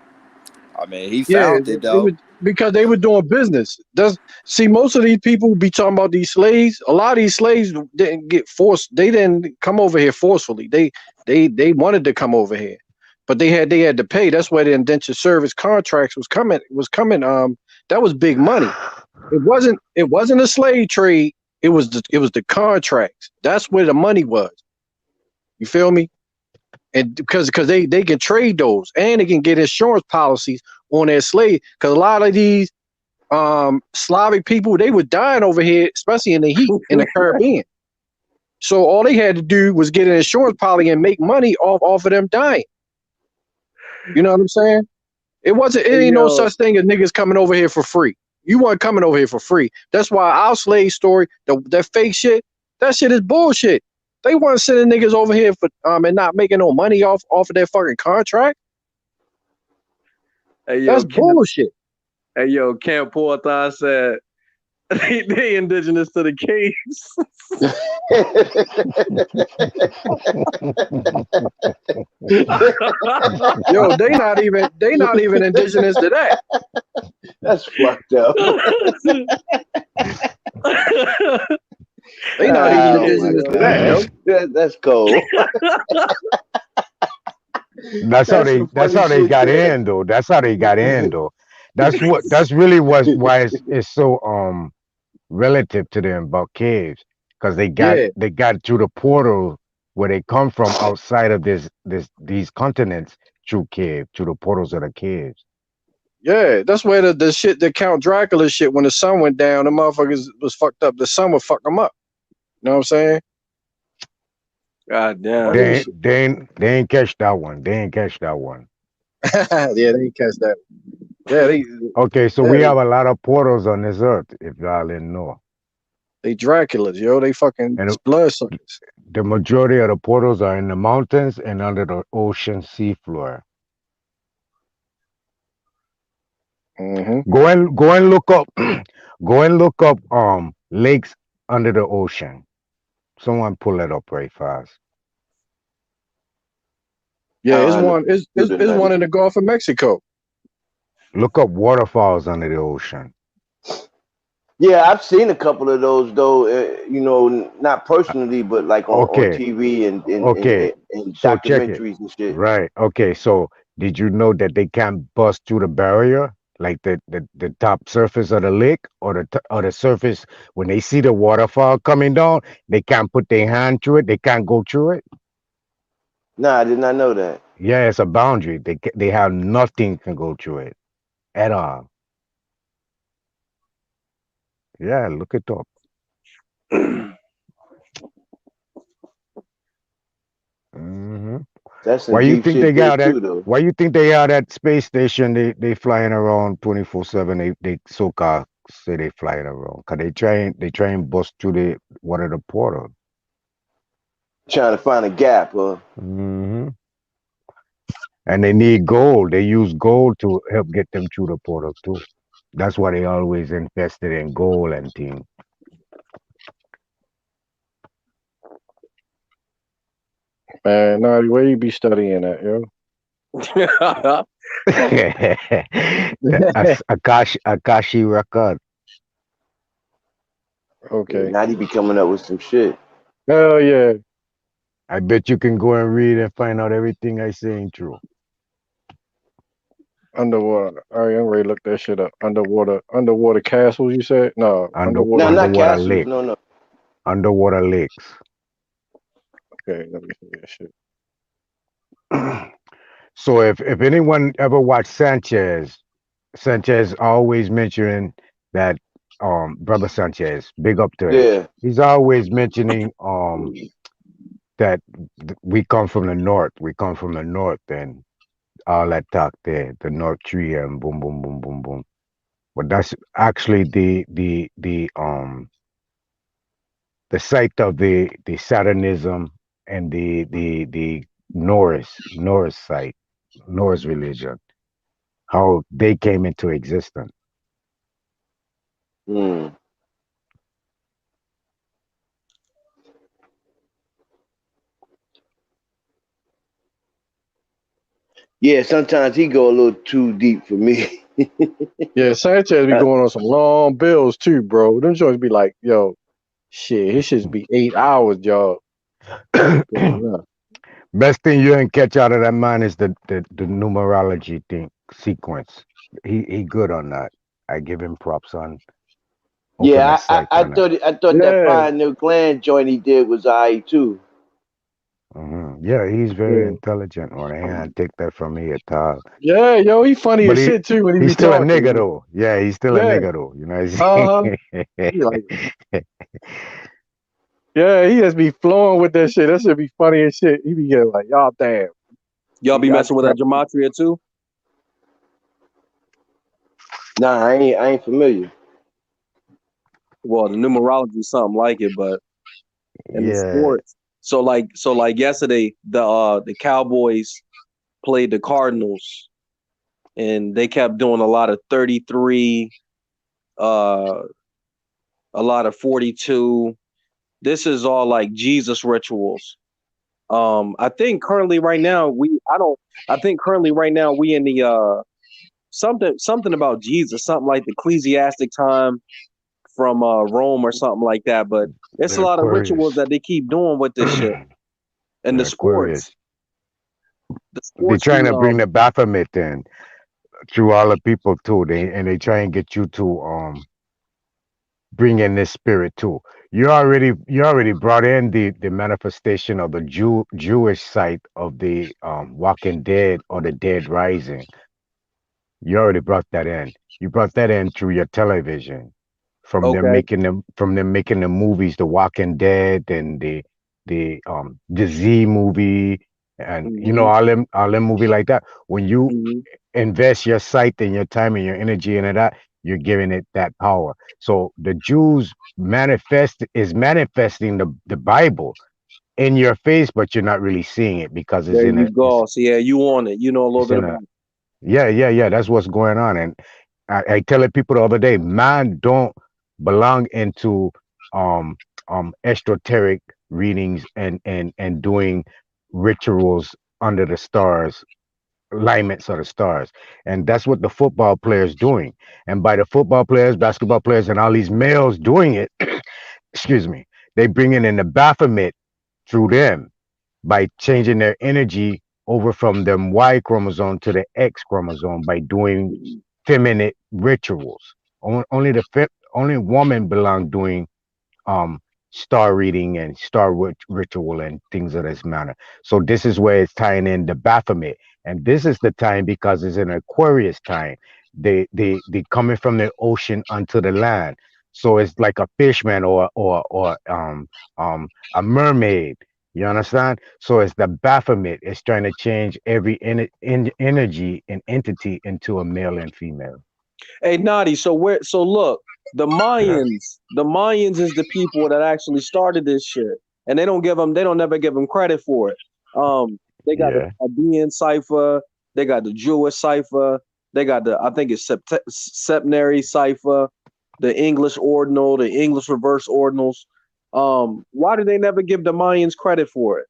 I mean, he Yeah, found it it though. was because they were doing business. See, most of these people be talking about these slaves. A lot of these slaves didn't get forced. They didn't come over here forcefully. They wanted to come over here, but they had to pay. That's why the indentured service contracts was coming. That was big money. It wasn't a slave trade. It was the contracts. That's where the money was. You feel me? And because they can trade those and they can get insurance policies on their slave. Because a lot of these Slavic people, they were dying over here, especially in the heat in the Caribbean. So all they had to do was get an insurance policy and make money off of them dying. You know what I'm saying? It ain't no Yo, such thing as niggas coming over here for free. You weren't coming over here for free. That's why our slave story, that fake shit, that shit is bullshit. They weren't sending niggas over here for and not making no money off of their fucking contract. hey That's yo, bullshit. Camp Porthon said They indigenous to the caves. Yo, they not even indigenous to that. That's fucked up. They not even indigenous to that, yo. That's cold. That's how they got in though. That's how they got in though. That's really why it's so relative to them about caves. Because they got through the portal where they come from outside of these continents through the portals of the caves. Yeah, that's where the shit that Count Dracula shit, when the sun went down, the motherfuckers was fucked up. The sun would fuck them up. You know what I'm saying? God damn. They ain't catch that one. They ain't catch that one. Yeah, they ain't catch that. Yeah, okay, so we have a lot of portals on this earth, if y'all didn't know. They Draculas, yo. They fucking blood suckers. The majority of the portals are in the mountains and under the ocean seafloor. Mm-hmm. Go and look up lakes under the ocean. Someone pull it up right fast. Yeah, it's one in the Gulf of Mexico. Look up waterfalls under the ocean. Yeah, I've seen a couple of those though. Not personally, but like on TV and documentaries and shit. Right. Okay. So did you know that they can't bust through the barrier, like the top surface of the lake or the surface when they see the waterfall coming down? They can't put their hand through it. They can't go through it. Nah, I did not know that. Yeah, it's a boundary. They have nothing can go through it at all. Yeah, look it up. Mm-hmm. That's some deep shit there too, though. Why you think they are that space station? They flying around 24/7. They so-called say they flying around. Cause they try and bust through one of the portal. Trying to find a gap, huh? Mm-hmm. And they need gold. They use gold to help get them through the portal too. That's why they always invested in gold and things. Man, Naughty, where you be studying at, yo? Akashi record. Okay. Now he be coming up with some shit. Hell yeah. I bet you can go and read and find out everything I say ain't true. Underwater. All right, I'm ready to look that shit up. Underwater castles, you said? No. Underwater. No, not castles. Lake. No. Underwater lakes. Okay, let me see that shit. So if anyone ever watched Sanchez always mentioning that brother Sanchez, big up to him. Yeah. He's always mentioning that we come from the north. We come from the north and all that talk there, the North Tree and boom boom boom boom boom. But that's actually the site of the Saturnism and the Norse site, Norse religion, how they came into existence. Yeah, sometimes he go a little too deep for me. Yeah, Sanchez be going on some long bills too, bro. Them joints be like, yo, shit, his shit be 8 hours, y'all. Best thing you can catch out of that man is the numerology sequence. He good on that. I give him props on. Yeah, I thought that Pioneer Gland joint he did was alright too. Mm-hmm. Yeah, he's very intelligent. On the hand, take that from me at all. Yeah, yo, he funny as shit too when he he's be still talking. A nigga though. Yeah, he's still a nigga though. You know what I'm saying? Yeah, he just be flowing with that shit. That should be funny as shit. He be getting like, y'all damn. Y'all be messing with that gematria too? Nah, I ain't familiar. Well, the numerology is something like it, but in the sports. So like yesterday, the Cowboys played the Cardinals, and they kept doing a lot of 33 a lot of 42. This is all like Jesus rituals. I think currently right now we in the something about Jesus, something like the ecclesiastic time from Rome or something like that. But it's a The lot of rituals Aquarius. that they keep doing with this shit. And The the sports, Aquarius. They're trying to bring the Baphomet in through all the people too. They try and get you to bring in this spirit too. You already brought in the manifestation of the Jewish site of the Walking Dead or the Dead Rising. You already brought that in. You brought that in through your television, okay. From them making the movies, The Walking Dead and the Z movie, and Mm-hmm. all them movie like that. When you Mm-hmm. invest your sight and your time and your energy into that, you're giving it that power. So the Jews manifesting the Bible in your face, but you're not really seeing it because There you go. So yeah, you on it. You know a little it's bit in a about it. yeah. That's what's going on. And I tell it people the other day, man don't belong into um esoteric readings and doing rituals under the stars, alignments of the stars. And that's what the football players doing. And by the football players, basketball players, and all these males doing it, excuse me, they bringing in the Baphomet through them by changing their energy over from them Y chromosome to the X chromosome by doing feminine rituals. Only woman belong doing um star reading and ritual and things of this manner. So this is where it's tying in the Baphomet, and this is the time because it's an Aquarius time. They coming from the ocean onto the land. So it's like a fishman or a mermaid. You understand? So it's the Baphomet. It's trying to change every energy and entity into a male and female. Hey, Nadi. So look, Yeah. The Mayans is the people that actually started this shit, and they don't never give them credit for it. They got the Yeah. Chaldean cipher, they got the Jewish cipher, they got I think it's septenary cipher, the English ordinal, the English reverse ordinals. Why do they never give the Mayans credit for it?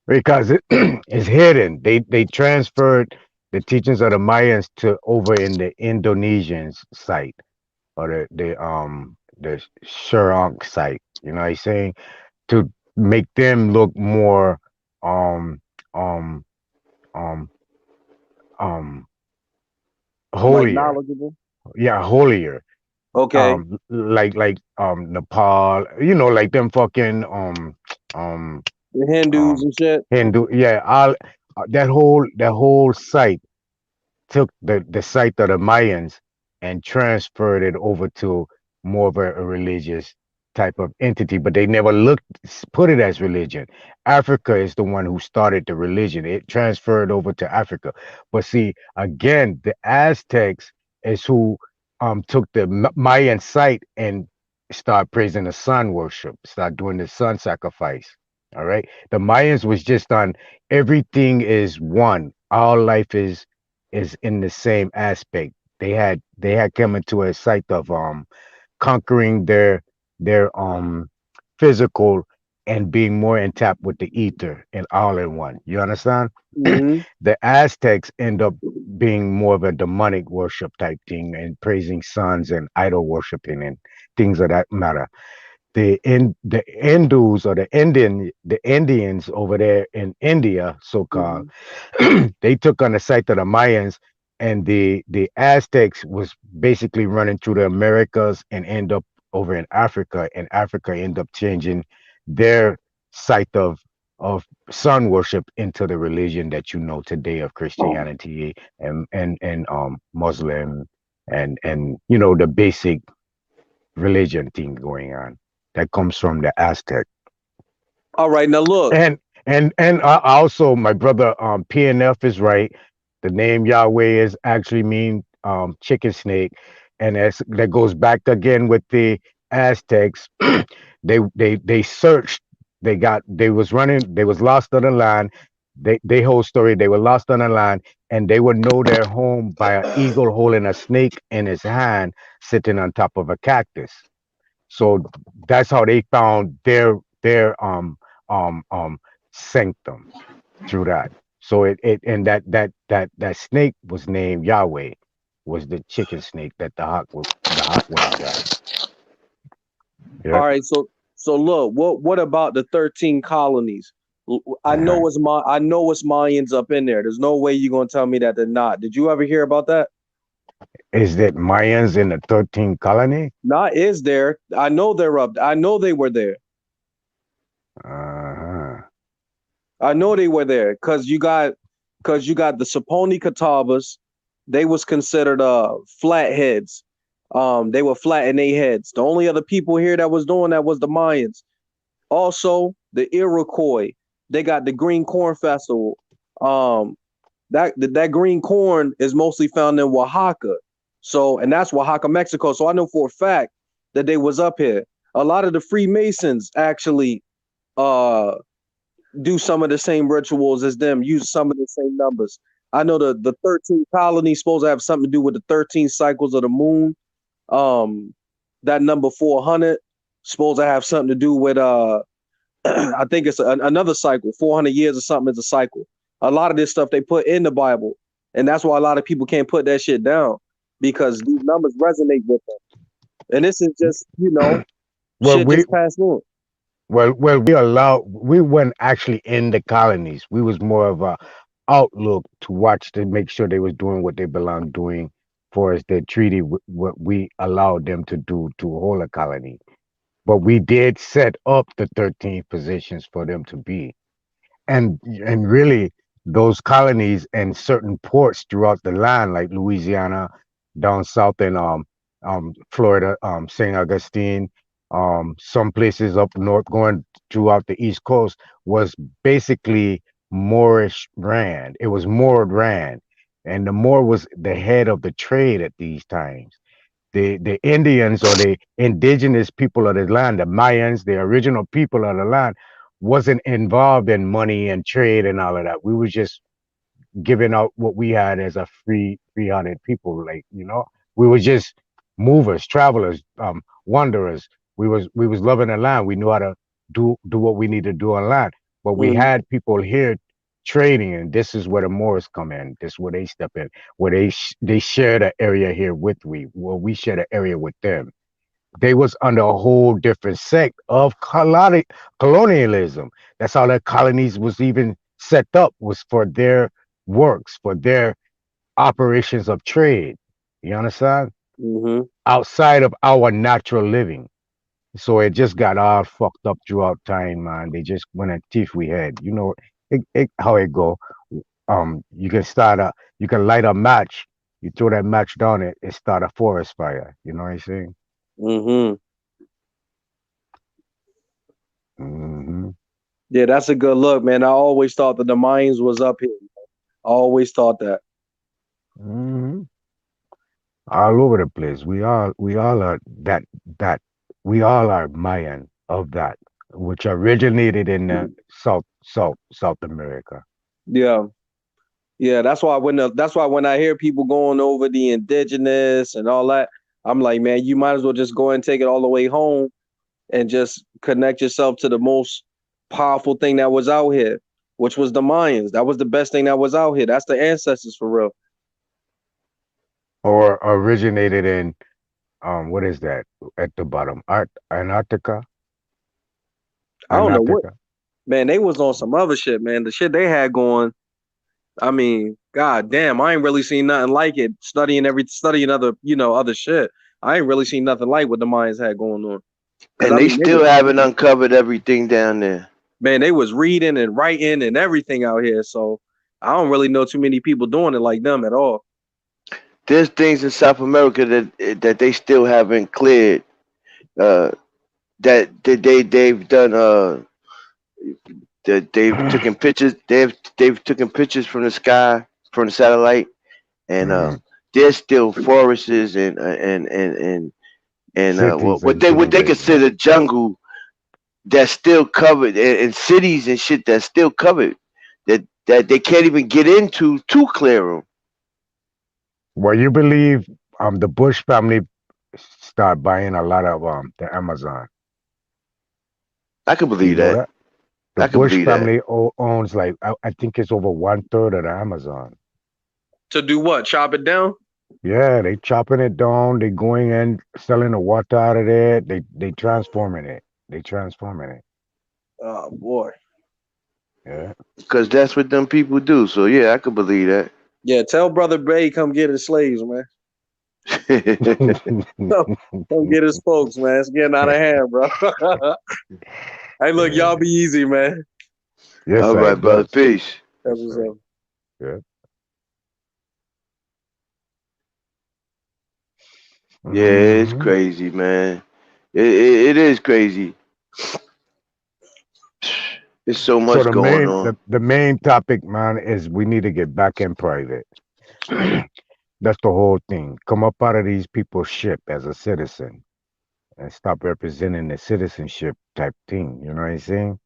Because it's hidden. They transferred the teachings of the Mayans to over in the Indonesians site or the Shurunk site. You know what I'm saying? To make them look more um um um um Like holier. knowledgeable? Yeah, holier. Okay. Like Nepal, like them fucking um The Hindus and shit. Hindu, yeah, all that whole site took the site of the Mayans and transferred it over to more of a religious type of entity, but they never put it as religion. Africa is the one who started the religion. It transferred over to Africa. But see, again, the Aztecs is who took the Mayan site and start praising the sun worship, start doing the sun sacrifice. All right. The Mayans was just on everything is one. All life is in the same aspect. They had come into a site of conquering their physical and being more in tap with the ether and all in one. You understand? Mm-hmm. The Aztecs end up being more of a demonic worship type thing and praising suns and idol worshiping and things of that matter. The Hindus or the Indians over there in India, so called, Mm-hmm. they took on the site of the Mayans, and the Aztecs was basically running through the Americas and end up over in Africa, and Africa end up changing their site of sun worship into the religion that you know today of Christianity and Muslim and the basic religion thing going on that comes from the Aztec. All right, now look. And also my brother PNF is right. The name Yahweh is actually mean chicken snake, and that goes back again with the Aztecs. They searched. They was running. They was lost on the line. They whole story. They were lost on the line, and they would know their home by an eagle holding a snake in his hand, sitting on top of a cactus. So that's how they found their sanctum through that. So it and that snake was named Yahweh, was the chicken snake that the hot ones got. All Yeah. right, so look, what about the 13 colonies? I Uh-huh. know it's Mayans up in there. There's no way you're gonna tell me that they're not. Did you ever hear about that? Is that Mayans in the 13th colony? Not is there. I know they're up. I know they were there. Uh-huh. I know they were there because you got the Saponi Catawbas. They was considered flatheads. They were flat in their heads. The only other people here that was doing that was the Mayans. Also, the Iroquois. They got the Green Corn Festival. That green corn is mostly found in Oaxaca. So, and that's Oaxaca, Mexico. So I know for a fact that they was up here. A lot of the Freemasons actually do some of the same rituals as them, use some of the same numbers. I know the 13 colonies supposed to have something to do with the 13 cycles of the moon. That number 400 supposed to have something to do with I think it's another cycle. 400 years or something is a cycle. A lot of this stuff they put in the Bible, and that's why a lot of people can't put that shit down because these numbers resonate with them. And this is just Well, shit just passed on. well, we weren't actually in the colonies. We was more of a outlook to watch to make sure they was doing what they belonged doing for us the treaty what we allowed them to do to hold a colony. But we did set up the 13 positions for them to be. And really those colonies and certain ports throughout the land, like Louisiana, down south in Florida, St. Augustine, some places up north going throughout the East Coast, was basically Moorish land. It was Moor land, and the Moor was the head of the trade at these times. The Indians or the indigenous people of the land, the Mayans, the original people of the land, wasn't involved in money and trade and all of that. We was just giving out what we had as a free-hearted people, like we were just movers, travelers, wanderers. We was loving the land. We knew how to do what we need to do on land, but we Mm. had people here trading, and this is where the Moors come in. This is where they step in, where they share the area here with we share the area with them. They was under a whole different sect of colonialism. That's how the colonies was even set up, was for their works, for their operations of trade. You understand? Mm-hmm. Outside of our natural living. So it just got all fucked up throughout time, man. They just went and teeth we had. How it go. You can you can light a match. You throw that match down it start a forest fire. You know what I'm saying? Mm-hmm. Hmm. Yeah, that's a good look, man. I always thought that the Mayans was up here. I always thought that. Hmm. All over the place. We all are that we all are Mayan of that, which originated in South America. Yeah. Yeah, that's why when I hear people going over the indigenous and all that, I'm like, man, you might as well just go and take it all the way home and just connect yourself to the most powerful thing that was out here, which was the Mayans. That was the best thing that was out here. That's the ancestors for real. Or originated in what is that at the bottom? Antarctica? I don't know what, Antarctica? man, they was on some other shit, man. The shit they had going. I mean, god damn, I ain't really seen nothing like it. Studying other, other shit. I ain't really seen nothing like what the Mayans had going on. Cause And I they mean, still haven't uncovered everything down there. man, they was reading and writing and everything out here. So I don't really know too many people doing it like them at all. There's things in South America that they still haven't cleared. That they've done. That they've taken pictures. They've taken pictures from the sky from the satellite, and Mhm. there's still forests and Cities what and they things. consider jungle that's still covered, and cities and shit that's still covered that they can't even get into to clear them. Well, you believe the Bush family start buying a lot of the Amazon. I could Do you believe know that. that? The I could Bush believe that. family owns like I think it's over 1/3 of the Amazon. To do what? Chop it down? Yeah, they chopping it down. They going and selling the water out of there. They transforming it. They transforming it. Oh boy. Yeah. Because that's what them people do. So yeah, I could believe that. Yeah, tell Brother Bay come get his slaves, man. Come get his folks, man. It's getting out of hand, bro. Hey, look, y'all be easy, man. Yes, All I right, brother. does. Peace. That's Yes, what's sir. up. Yeah. Yeah, it's Mm-hmm. crazy, man. It is crazy. There's so So much the going main on. the main topic, man, is we need to get back in private. That's the whole thing. Come up out of these people's ship as a citizen and stop representing the citizenship type thing. You know what I'm saying?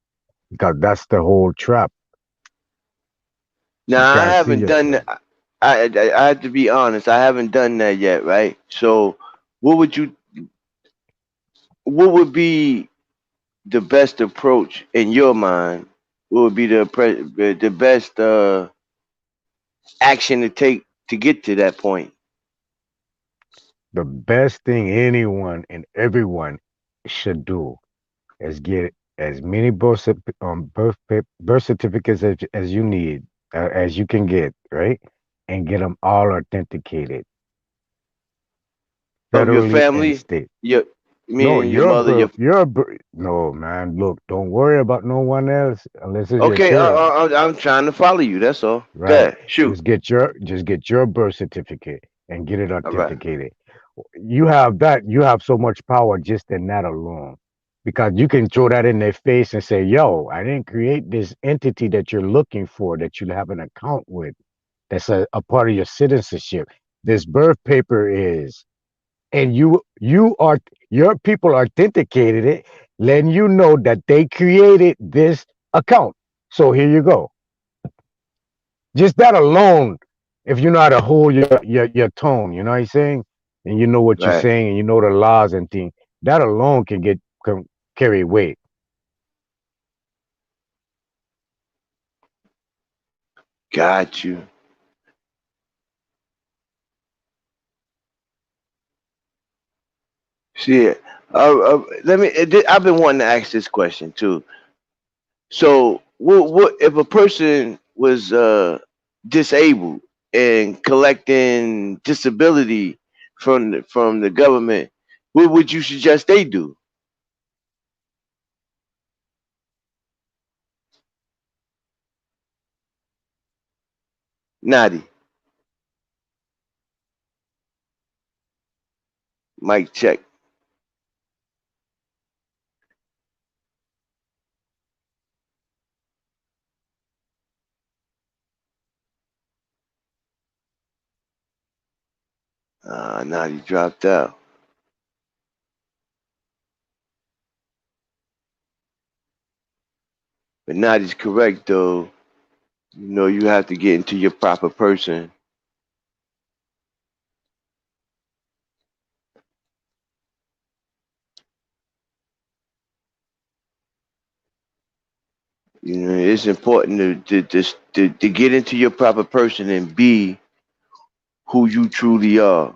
Because that's the whole trap. You Now I can't see haven't done. yourself. I have to be honest. I haven't done that yet, right? So, what would you? What would be the best approach in your mind? What would be the best action to take to get to that point? The best thing anyone and everyone should do is get as many birth certificates as you need, as you can get, right? And get them all authenticated, Of your federally and family, state. your No, meaning your mother, your no, man. Look, don't worry about no one else unless it's your okay. children, I'm trying to follow you. That's all. right? Good. Shoot. Just get your birth certificate and get it All right. authenticated. You have that. You have so much power just in that alone, because you can throw that in their face and say, "Yo, I didn't create this entity that you're looking for that you have an account with. That's a part of your citizenship. This birth paper is." And you are your people authenticated it, letting you know that they created this account. So here you go. Just that alone, if you know how to hold your tone, you know what I'm saying, and you know what you're Right. saying, and you know the laws and things, that alone can carry weight. Got you. See, let me. I've been wanting to ask this question too. So, what if a person was disabled and collecting disability from the government? What would you suggest they do? Naughty. Mic check. Naughty dropped out. But Naughty's correct though. You know, you have to get into your proper person. You know, it's important to get into your proper person and be who you truly are.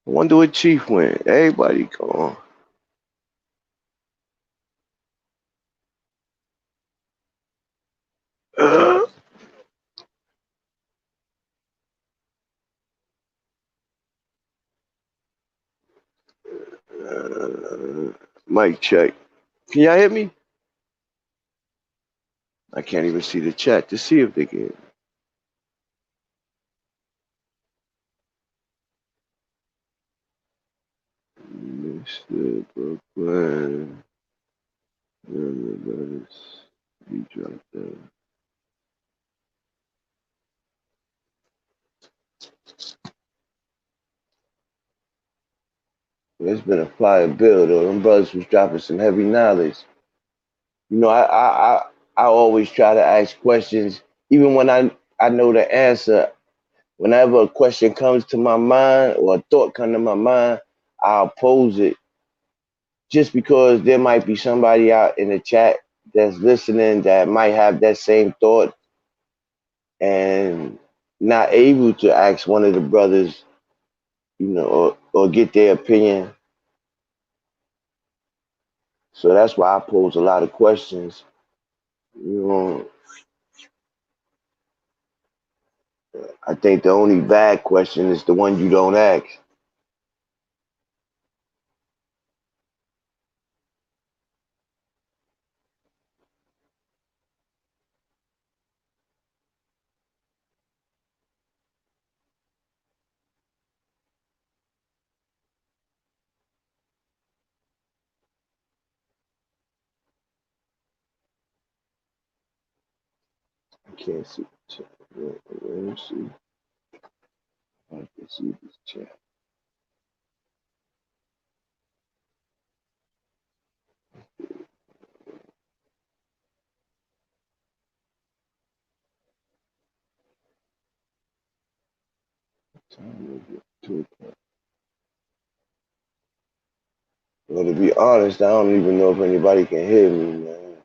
I wonder what Chief went. Everybody gone. Mic check. Can y'all hear me? I can't even see the chat to see if they can. Mr. Brooklyn. He dropped out. It's been a fire bill though. Them brothers was dropping some heavy knowledge. You know, I always try to ask questions, even when I know the answer. Whenever a question comes to my mind or a thought come to my mind, I'll pose it just because there might be somebody out in the chat that's listening that might have that same thought and not able to ask one of the brothers, you know, or get their opinion. So that's why I pose a lot of questions. You know, I think the only bad question is the one you don't ask. I can't see the chat. Let me see. I can see this chat. Well, to be honest, I don't even know if anybody can hear me, man.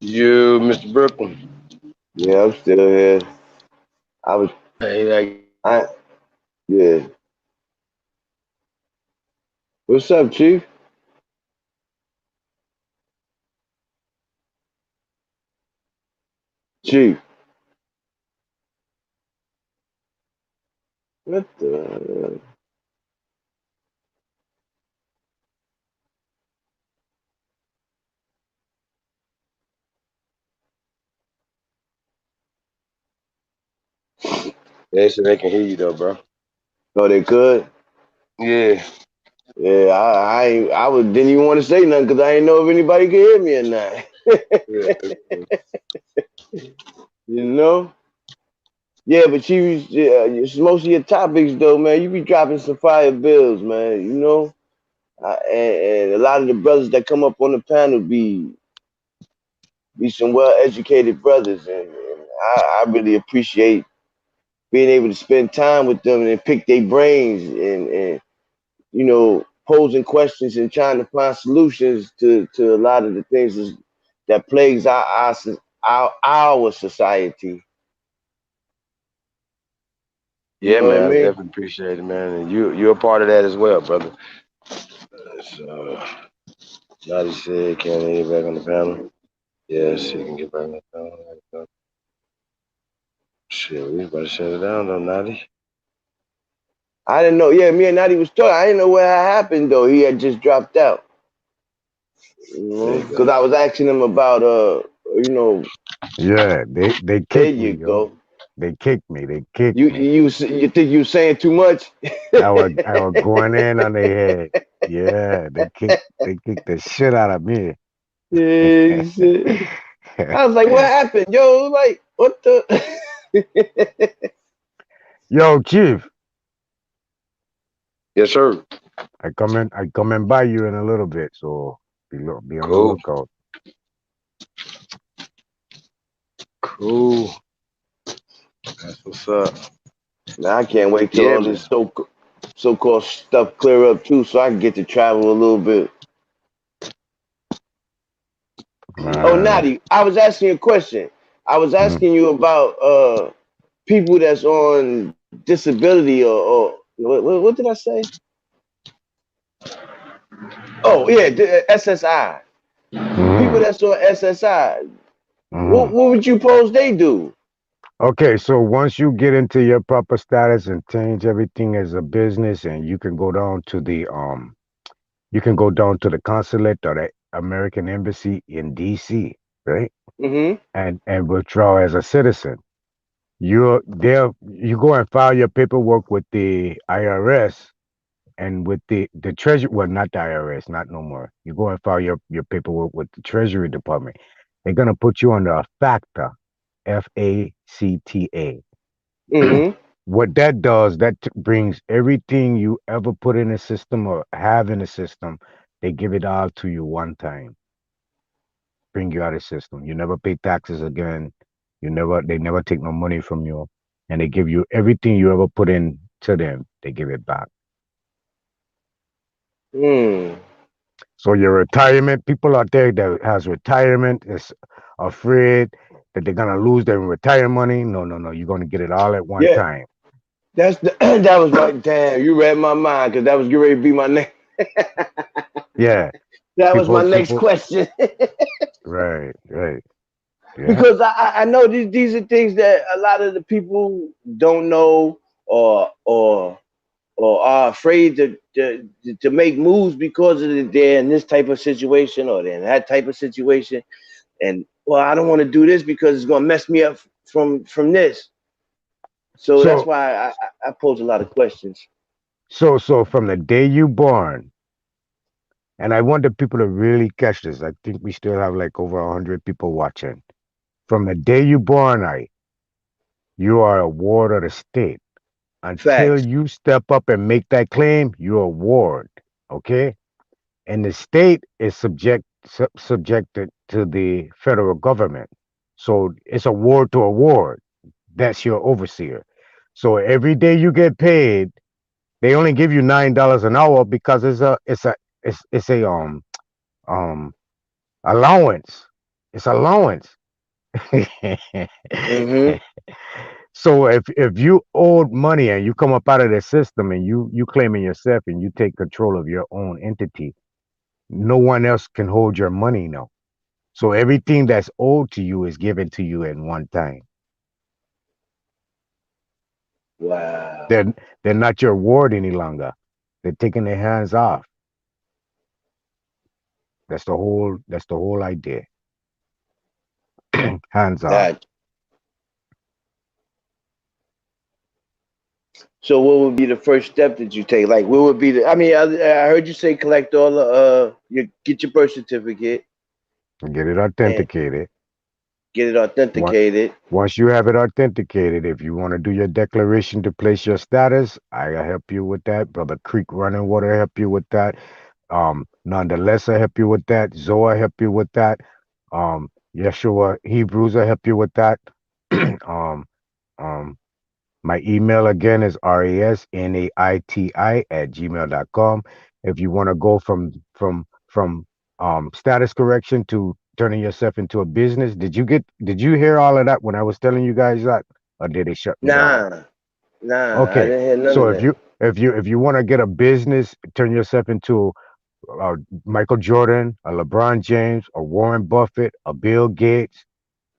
You, Mr. Brooklyn. Yeah, I'm still here. I was, Hey, yeah. What's up, Chief? Chief. What the? they said they can hear you though, bro. Oh, they could? Yeah. Yeah, I didn't even want to say nothing because I didn't know if anybody could hear me or not. You know? Yeah, but most of your topics though, man, you be dropping some fire bills, man. You know, and a lot of the brothers that come up on the panel be some well educated brothers, and I really appreciate being able to spend time with them and pick their brains and you know posing questions and trying to find solutions to a lot of the things that plagues our society. You Yeah, know what I man, I mean? definitely appreciate it, man. And you're a part of that as well, brother. So Nadi said, can they get back on the panel? Yes, he can get back on the panel. Shit, we about to shut it down though, Nadi. I didn't know. Yeah, me and Nadi was talking. I didn't know what had happened though. He had just dropped out. You know, because I was asking him about you know. Yeah, they There kicked you me, yo. go. They kicked me. They kicked You me. you you think you saying too much? I was going in on their head. Yeah, they kicked the shit out of me. Yeah, shit. I was like, what happened, yo? Like, what the? Yo, Chief. Yes, sir. I come and buy you in a little bit, so be on the Cool. lookout. Cool. That's what's up. Now I can't wait till Yeah, all man. this so-called stuff clear up too, so I can get to travel a little bit. Oh, Man. Natty, I was asking you a question. I was asking you about people that's on disability or what did I say? Oh yeah, SSI. People Mm-hmm. that's on SSI. Mm-hmm. What would you pose they do? Okay, so once you get into your proper status and change everything as a business, and you can go down to the consulate or the American embassy in DC, right? Mm-hmm. And withdraw as a citizen. You're there. You go and file your paperwork with the IRS and with the treasury. Well, not the IRS, not no more. You go and file your paperwork with the Treasury Department. They're gonna put you under a FACTA, FACTA. Mm-hmm. What that does, that brings everything you ever put in the system or have in the system. They give it all to you one time. Bring you out of the system. You never pay taxes again. They never take no money from you, and they give you everything you ever put in to them. They give it back. Mm. So your retirement, people out there that has retirement is afraid that they're gonna lose their retirement money. No, no, no. You're gonna get it all at one Yeah, time. that was right. Damn, you read my mind because that was getting ready to be my next. Yeah. That was my next People. question. Right, right. Yeah. Because I know these are things that a lot of the people don't know or are afraid to make moves because of they're in this type of situation or they're in that type of situation. And well, I don't want to do this because it's gonna mess me up from this. So that's So why I pose a lot of questions. so from the day you born, and I want the people to really catch this. I think we still have like over 100 people watching. From the day you born, you are a ward of the state. Until Facts. you step up and make that claim, you're a ward. Okay? And the state is subjected to the federal government. So it's a ward to a ward. That's your overseer. So every day you get paid, they only give you $9 an hour because it's a um allowance. It's allowance. Mm-hmm. So if you owed money and you come up out of the system and you claiming yourself and you take control of your own entity, no one else can hold your money now. So everything that's owed to you is given to you in one time. Wow. They're they're not your ward any longer. They're taking their hands off. That's the whole idea. Hands off. That. So what would be the first step that you take? Like, what would be the? I mean, I heard you say collect all the get your birth certificate Get it and authenticated. get it Once authenticated. once you have it authenticated, if you want to do your declaration to place your status, I help you with that. Brother Creek Running Water help you with that. Nonetheless, I help you with that. Zoa help you with that. Yeshua Hebrews I help you with that. um, um, my email again is rasnaiti@gmail.com. If you want to go from status correction to turning yourself into a business, did you hear all of that when I was telling you guys that, or did it shut me down? Nah, nah, I Okay, didn't hear none so of if that. you want to get a business, turn yourself into Michael Jordan, a LeBron James, a Warren Buffett, a Bill Gates,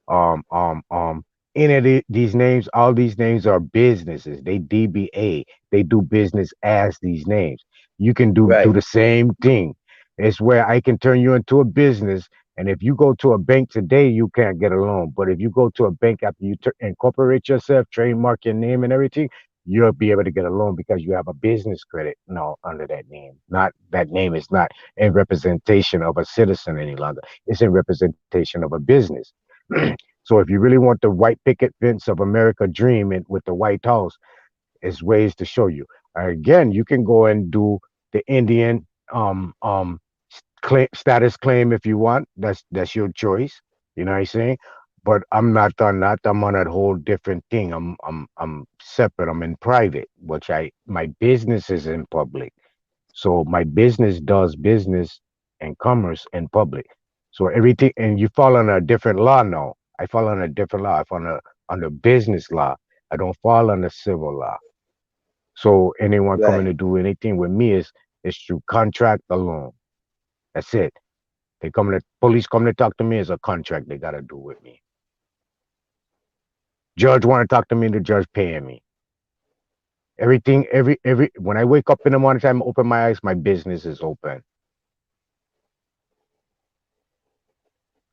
um, um, um, any of these names, all these names are businesses. They DBA. They do business as these names. You can do Right. the same thing. It's where I can turn you into a business. And if you go to a bank today, you can't get a loan. But if you go to a bank after you incorporate yourself, trademark your name and everything, you'll be able to get a loan because you have a business credit under that name. Not that name is not in representation of a citizen any longer. It's in representation of a business. So if you really want the white picket fence of America dream and with the White House, is ways to show you. Again, you can go and do the Indian status claim if you want. That's your choice. You know what I'm saying? But I'm not on that. I'm on a whole different thing. I'm separate. I'm in private, which my business is in public. So my business does business and commerce in public. So everything, and you fall under a different law now. I fall under a different law. I fall under business law. I don't fall under civil law. So anyone coming Right. to do anything with me is through contract alone. That's it. Police come to talk to me is a contract they gotta do with me. Judge want to talk to me, the judge paying me. Everything, when I wake up in the morning time, open my eyes, my business is open.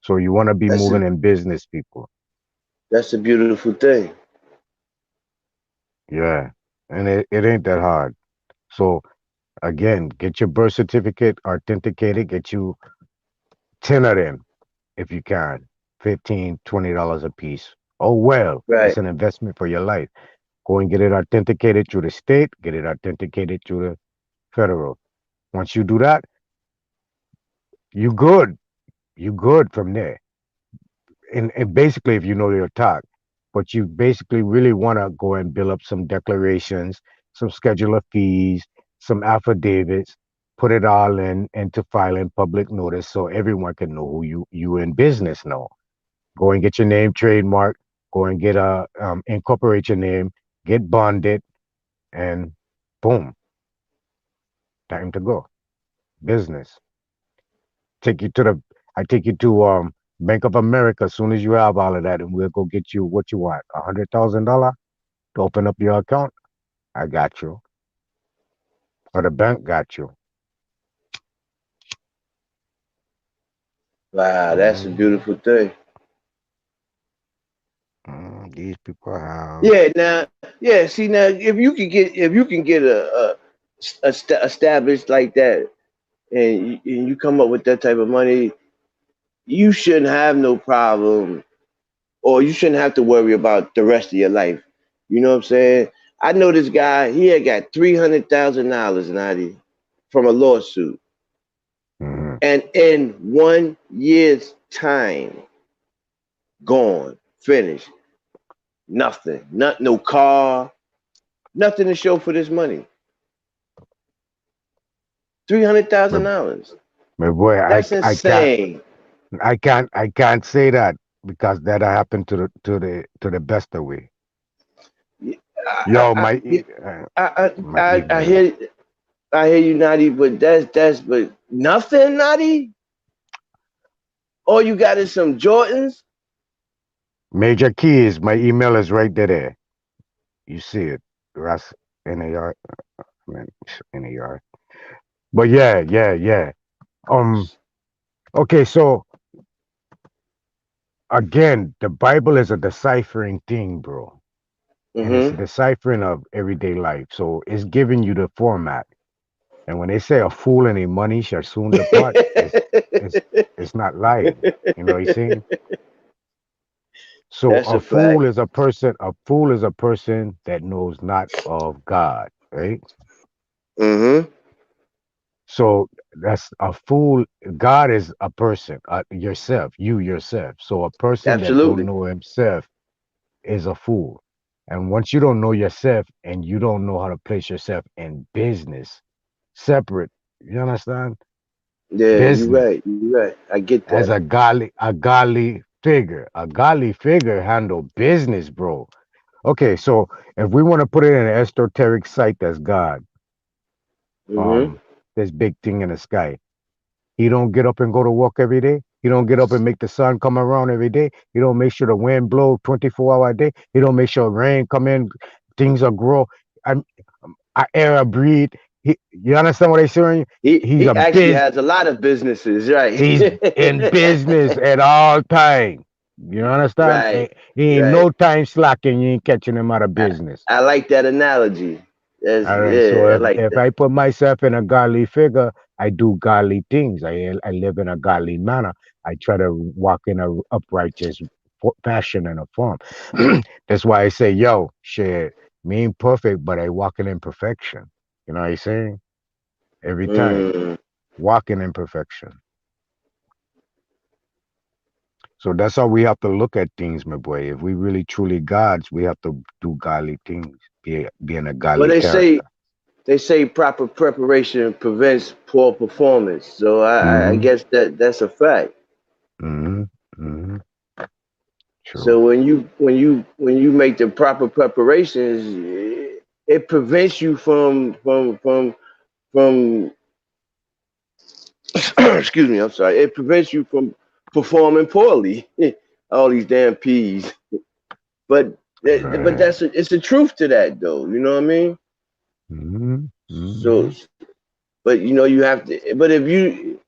So you want to be moving in business, people. That's a beautiful thing. Yeah. And it ain't that hard. So again, get your birth certificate authenticated, get you 10 of them if you can. $15, $20 a piece. Oh well, it's Right. an investment for your life. Go and get it authenticated through the state, get it authenticated through the federal. Once you do that, you good. You good from there. And basically, if you know your talk, but you basically really want to go and build up some declarations, some schedule of fees, some affidavits, put it all in into filing public notice so everyone can know who you in business know. Go and get your name trademark. Go and get a incorporate your name, get bonded, and boom, time to go. Business. Take you to the. I take you to Bank of America as soon as you have all of that, and we'll go get you what you want. $100,000 to open up your account. I got you. Or the bank got you. Wow, that's a beautiful thing. These people have. Yeah. Now, yeah. See, now, if you can get established like that, and you come up with that type of money, you shouldn't have no problem, or you shouldn't have to worry about the rest of your life. You know what I'm saying? I know this guy. He had got $300,000, Nadi, from a lawsuit, and in 1 year's time, gone, finished. Nothing, no car, nothing to show for this money. $300,000. My boy, That's insane. I can't say that because that happened to the best of we. Yo, I hear you, Nadi, but that's nothing, Nadi. All you got is some Jordans. Major Keys, my email is right there. You see it, Russ NAR, NAR. But yeah. Okay, so again, the Bible is a deciphering thing, bro. And it's a deciphering of everyday life. So it's giving you the format. And when they say a fool and a money shall soon depart, it's not lying. You know what I'm saying? So That's a a fool fact. is a person that knows not of God, right? So that's a fool. God is a person, you yourself. So a person that don't Absolutely. know himself is a fool. And once you don't know yourself and you don't know how to place yourself in business, separate, you understand? Yeah, Business you're right. I get as that. a godly figure. A godly figure handle business, bro. Okay, so if we want to put it in an esoteric site that's God, this big thing in the sky. He don't get up and go to work every day. He don't get up and make the sun come around every day. He don't make sure the wind blow 24-hour a day. He don't make sure rain come in, things are grow. I air a breathe. You understand what I'm saying? He's He a actually has a lot of businesses, right? he's in business at all time. You understand? Right. He ain't Right. no time slacking. You ain't catching him out of business. I like that analogy. All right. So I like if that. I put myself in a godly figure, I do godly things. I live in a godly manner. I try to walk in a uprighteous fashion and a form. That's why I say, yo, shit, me ain't perfect, but I walking in perfection. You know what I'm saying? Every time. Walking in perfection. So that's how we have to look at things, my boy. If we really truly gods, we have to do godly things, be in a Well, godly character. they say proper preparation prevents poor performance. So I Mm-hmm. guess that's a fact. Mm-hmm. Mm-hmm. True. So when you make the proper preparations, it prevents you from excuse me, I'm sorry. It prevents you from performing poorly. All these damn P's. But But it's a truth to that, though. You know what I mean? So, but you know, you have to. But if you,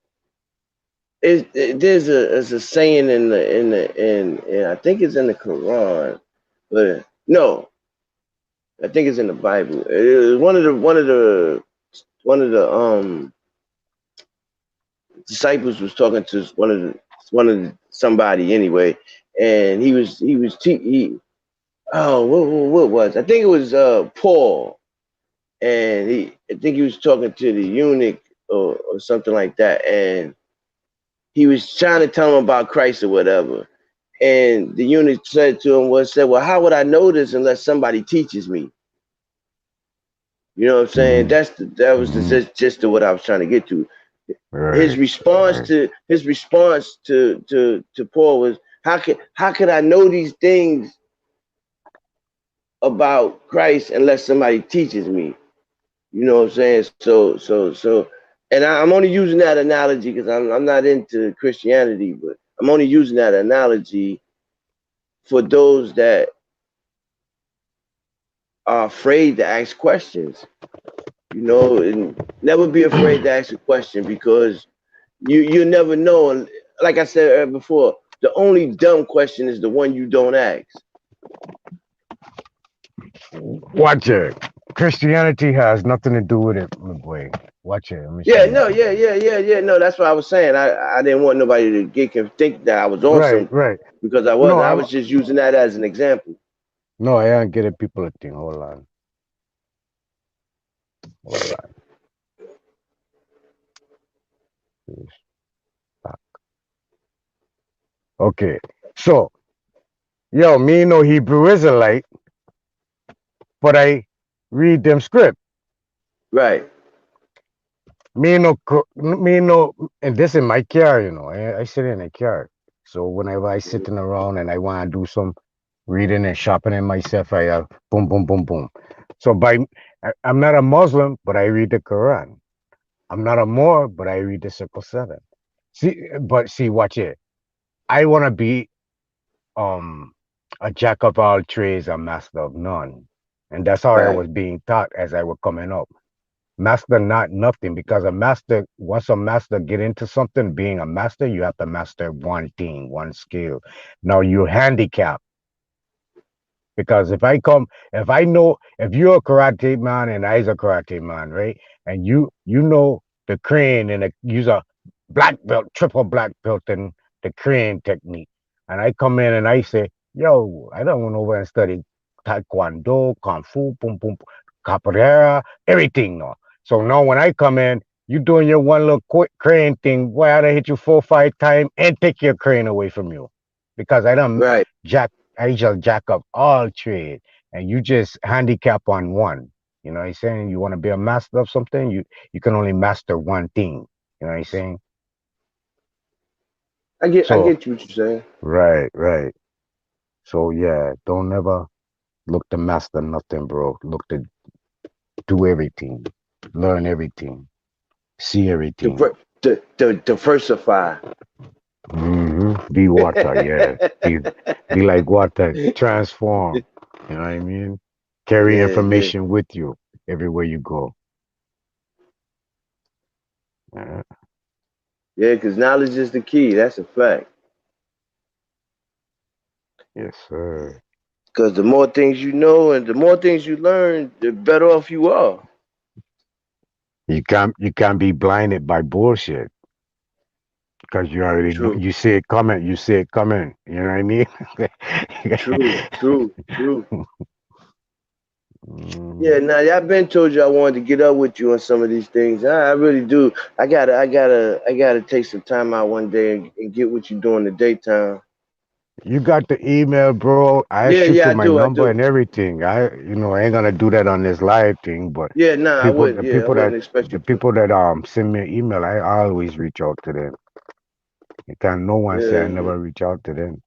there's a saying in I think it's in the Quran, but no, I think it's in the Bible. It was one of the disciples was talking to somebody anyway, and what was, I think it was Paul, and I think he was talking to the eunuch or something like that, and he was trying to tell him about Christ or whatever, and the eunuch said to him, well, how would I know this unless somebody teaches me? You know what I'm saying? That was the gist of what I was trying to get to. His response to Paul was, how could I know these things about Christ unless somebody teaches me? You know what I'm saying? So, and I'm only using that analogy because I'm not into Christianity, but I'm only using that analogy for those that are afraid to ask questions. You know, and never be afraid to ask a question, because you never know. And like I said before, the only dumb question is the one you don't ask. Watch it. Christianity has nothing to do with it, my boy. Watch it. Yeah. No, that's what I was saying. I didn't want nobody to think that I was on something. Right. Because I wasn't. I was just using that as an example. No, I ain't getting people a thing. Hold on. Okay. So, yo, me no Hebrew Israelite, but I read them script. Right. Me no, and this in my car, you know. I sit in a car. So whenever I sitting around and I want to do some reading and shopping myself, I have boom, boom, boom, boom. So I'm not a Muslim, but I read the Quran. I'm not a Moor, but I read the Circle 7. See, watch it. I want to be a jack of all trades, a master of none. And that's how I was being taught as I was coming up. Master not nothing, because once a master get into something, being a master, you have to master one thing, one skill. Now you're handicapped. Because if you're a karate man and I's a karate man, right? And you know the crane and use a black belt, triple black belt in the crane technique. And I come in and I say, yo, I don't want over and study taekwondo, kung fu, boom, boom, capoeira, everything. No. So now when I come in, you doing your one little quick crane thing, boy, I done hit you 4 or 5 times and take your crane away from you. Because I just jack up all trade, and you just handicap on one. You know what I'm saying? You want to be a master of something, you can only master one thing. You know what I'm saying? I get what you're saying. Right. So yeah, don't ever look to master nothing, bro. Look to do everything, learn everything, see everything. To diversify. Be water, yeah. Be like water, transform. You know what I mean? Carry information with you everywhere you go. Yeah, because knowledge is the key. That's a fact. Yes, sir. Because the more things you know and the more things you learn, the better off you are. You can't be blinded by bullshit. Because you already know, you see it coming. You know what I mean? True. Yeah, now I've been told you I wanted to get up with you on some of these things. I really do. I gotta take some time out one day and get what you do in the daytime. You got the email, bro. I shoot you my number and everything. I ain't gonna do that on this live thing, but I wouldn't expect the people that send me an email, I always reach out to them. No one say I never reach out to them.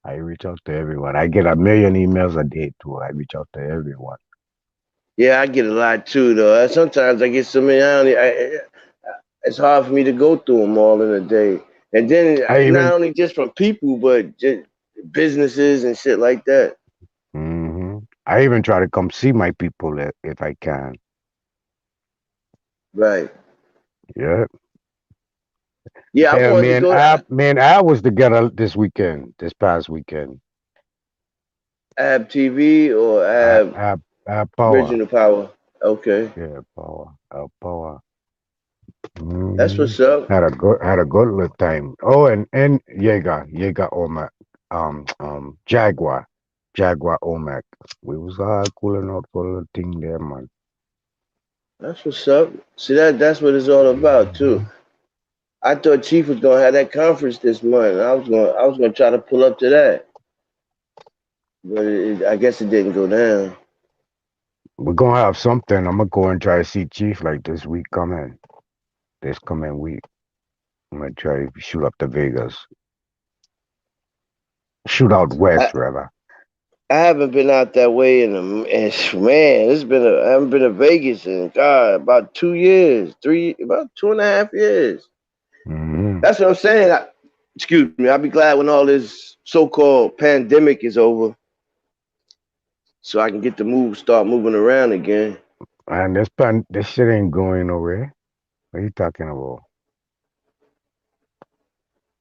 I reach out to everyone. I get 1 million emails a day too. I reach out to everyone. Yeah, I get a lot too, though. Sometimes I get so many. It's hard for me to go through them all in a day. And then not only just from people, but just businesses and shit like that. I even try to come see my people if I can. Right. Yeah. Yeah, I Yeah, wanted to go. I was together this past weekend. Ab TV or Ab Power. Original Power. Okay. Yeah, power. That's what's up. Had a good little time. Oh, and Jaeger Omac, Jaguar Omac. We was all cooling out for a little thing there, man. That's what's up. See that's what it's all about too. I thought Chief was gonna have that conference this month. I was gonna try to pull up to that, but I guess it didn't go down. We're gonna have something. I'm gonna go and try to see Chief like this coming week. I'm gonna try to shoot up to Vegas, shoot out west rather. I haven't been out that way in man, I haven't been to Vegas in God about 2 years, about 2.5 years. Mm-hmm. That's what I'm saying. Excuse me. I'll be glad when all this so-called pandemic is over, so I can get to start moving around again. And this shit ain't going nowhere. What are you talking about?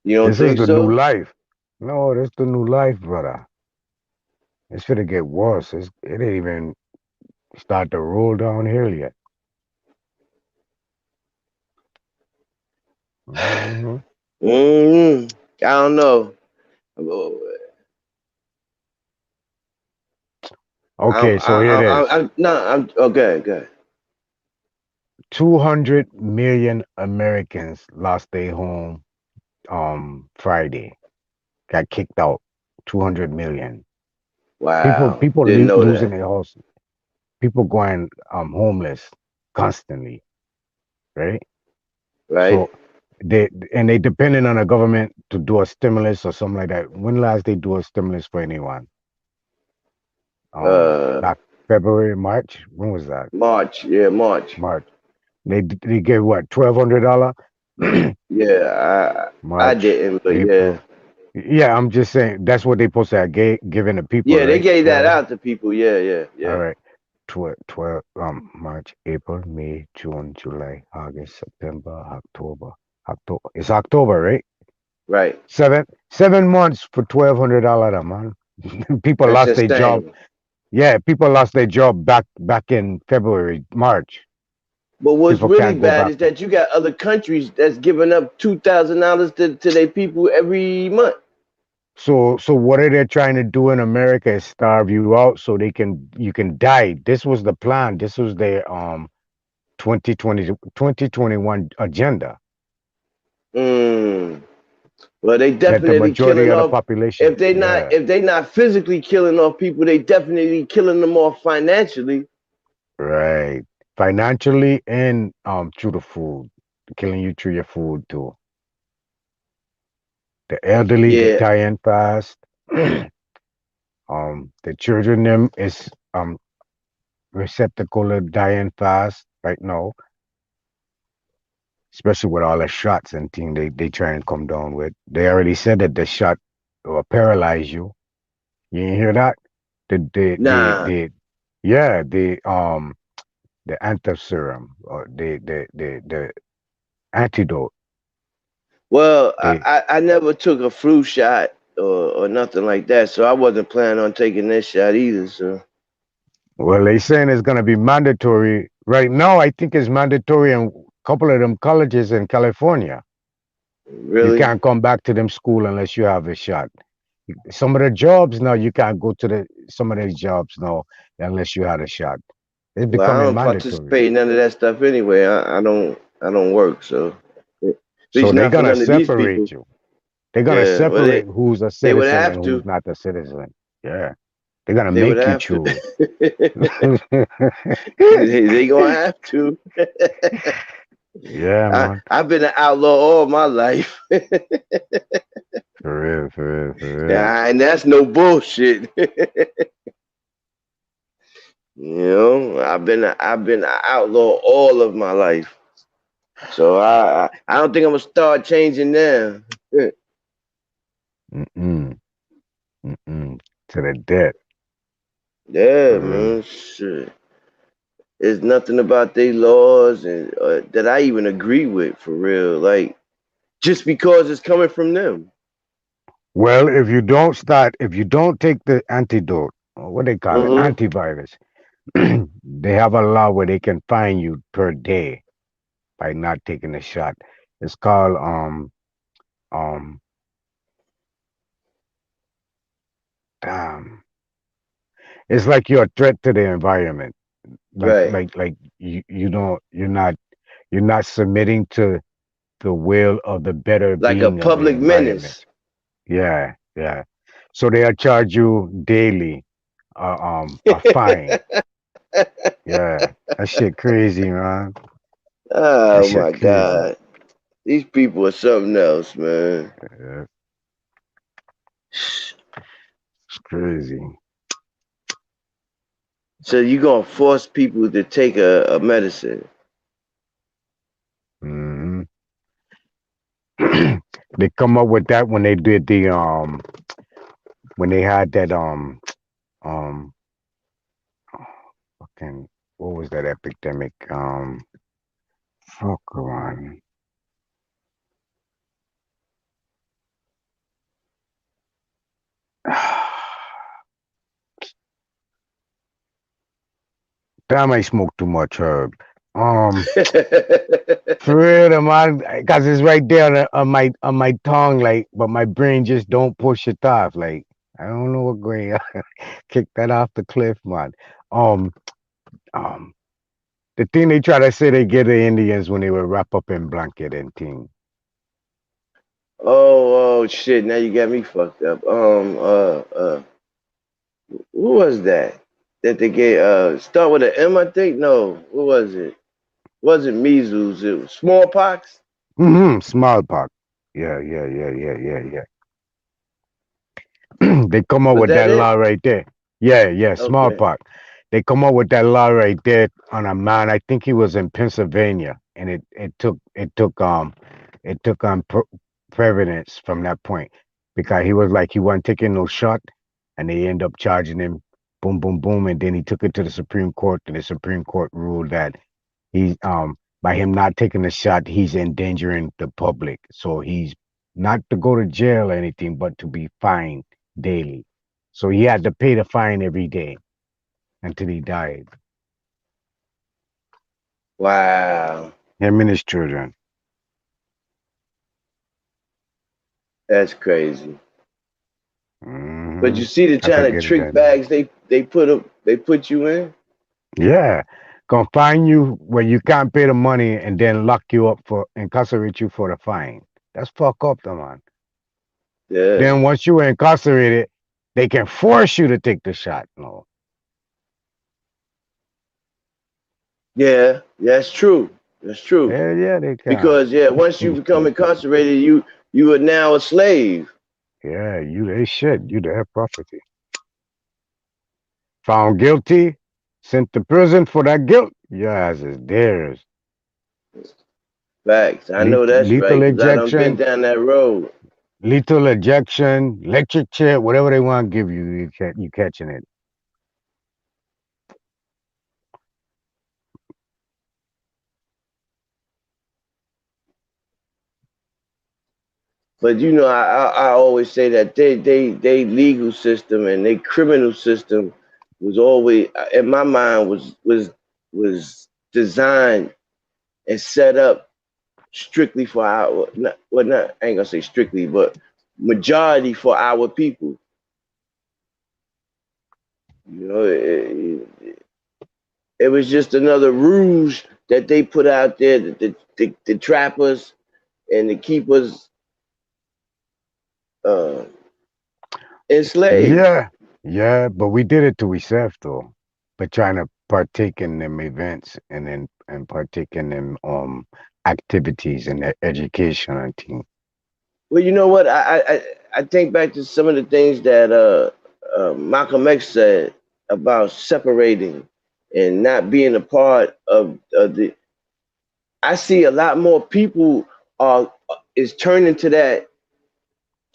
You don't This is think the so? new life. No, this the new life, brother. It's gonna get worse. It ain't even start to roll downhill yet. Mm-hmm. I don't know. Okay, so here it is. I'm okay. 200 million Americans lost their home Friday. Got kicked out. 200 million. Wow. People Didn't know losing that. their house. People going homeless constantly, right? Right. So they depending on the government to do a stimulus or something like that. When last they do a stimulus for anyone? Back February, March. When was that? March. Yeah, March. March. They gave what, $1,200? Yeah, I March, didn't, but yeah. April. Yeah, I'm just saying that's what they supposed to have giving the people, Yeah, they right? gave that 12. out to people. Yeah. All right. 12, March, April, May, June, July, August, September, October. It's October, right? Right. 7 months for $1,200, man. People That's lost their job. insane. Yeah, people lost their job back in February, March. But what's People really can't go bad back. is that you got other countries that's giving up $2,000 to their people every month. So what are they trying to do in America is starve you out so you can die. This was the plan. This was their 2021 agenda. Well, they That the definitely majority killing of the off. population, If they not physically killing off people, they definitely killing them off financially. right, financially and through the food, killing you through your food too. The elderly, they Yeah. dying fast. The children them is receptacle of dying fast right now, especially with all the shots and things they try and come down with. They already said that the shot will paralyze you. You ain't hear that? Nah. Yeah, the antiserum or the antidote. Well, They I never took a flu shot or nothing like that, so I wasn't planning on taking this shot either. So well, they saying it's gonna be mandatory right now. I think it's mandatory in a couple of them colleges in California. You really, can't come back to them school unless you have a shot. Some of the jobs now you can't go to some of these jobs now unless you had a shot. It's well, I becoming don't mandatory. participate in none of that stuff anyway. I don't work, so at So least they're not for gonna none of these people. separate you. They're gonna Yeah, well separate who's a they would citizen have and who's to. not a citizen. Yeah. They're gonna They would make you have to. choose. They gonna have to. Yeah, man. I've been an outlaw all my life. For real. Yeah, and that's no bullshit. I've been an outlaw all of my life. So I don't think I'm gonna start changing now. Mm-mm. To the death. Yeah, man. Shit. There's nothing about their laws and that I even agree with for real. Like just because it's coming from them. Well, if you don't take the antidote, or what they call it, Mm-hmm. antivirus, they have a law where they can fine you per day by not taking the shot. It's called um damn. It's like you're a threat to the environment. Right. Like you're not submitting to the will of the better Like a being of the public environment. menace. Yeah, yeah. So they'll charge you daily a fine. Yeah. That shit crazy, man. That Oh shit my crazy. God. These people are something else, man. Yeah, it's crazy. So you gonna force people to take a medicine. Hmm. They come up with that when they did the when they had that um fucking what was that epidemic? Fuck on. Damn, I smoke too much herb. For real, man, cause it's right there on my tongue, like, but my brain just don't push it off. Like, I don't know what going on. Kick that off the cliff, man. Um, um, the thing they try to say they get the Indians when they were wrap up in blanket and thing. Oh shit, now you got me fucked up. What was that? That they gave start with an M, I think? No, what was it? Wasn't measles, it was smallpox. Mm-hmm. Smallpox. Yeah. They come up Was with that that it? law right there. Yeah, Okay. smallpox. They come up with that law right there on a man. I think he was in Pennsylvania, and it took on prevalence from that point because he was like he wasn't taking no shot, and they end up charging him, boom, boom, boom, and then he took it to the Supreme Court, and the Supreme Court ruled that he by him not taking the shot, he's endangering the public, so he's not to go to jail or anything, but to be fined daily. So he had to pay the fine every day until he died. Wow. Him and his children. That's crazy. But Hmm. you see the I kind of forget it trick that name. bags they put you in? Yeah. Gonna fine you where you can't pay the money and then lock you up for incarcerate you for the fine. That's fuck up, though, man. Yeah. Then once you were incarcerated, they can force you to take the shot. No. Yeah, that's true. That's true. Hell yeah, they can. Because yeah, once you become incarcerated, you are now a slave. Yeah, you they shit. You their property. Found guilty, sent to prison for that guilt. Your ass is theirs. Facts. I know that's Lethal right, because I done been ejection, down that road. electric chair, whatever they want to give you, you catching it. But you know, I always say that they legal system and they criminal system was always in my mind was designed and set up strictly for our not, well not I ain't gonna say strictly, but majority for our people. You know, it was just another ruse that they put out there to trap us and to keep us uh, enslaved. Yeah, yeah, but we did it to ourselves though. But trying to partake in them events and partake in them activities and education and things. Well, you know what? I think back to some of the things that Malcolm X said about separating and not being a part of the. I see a lot more people is turning to that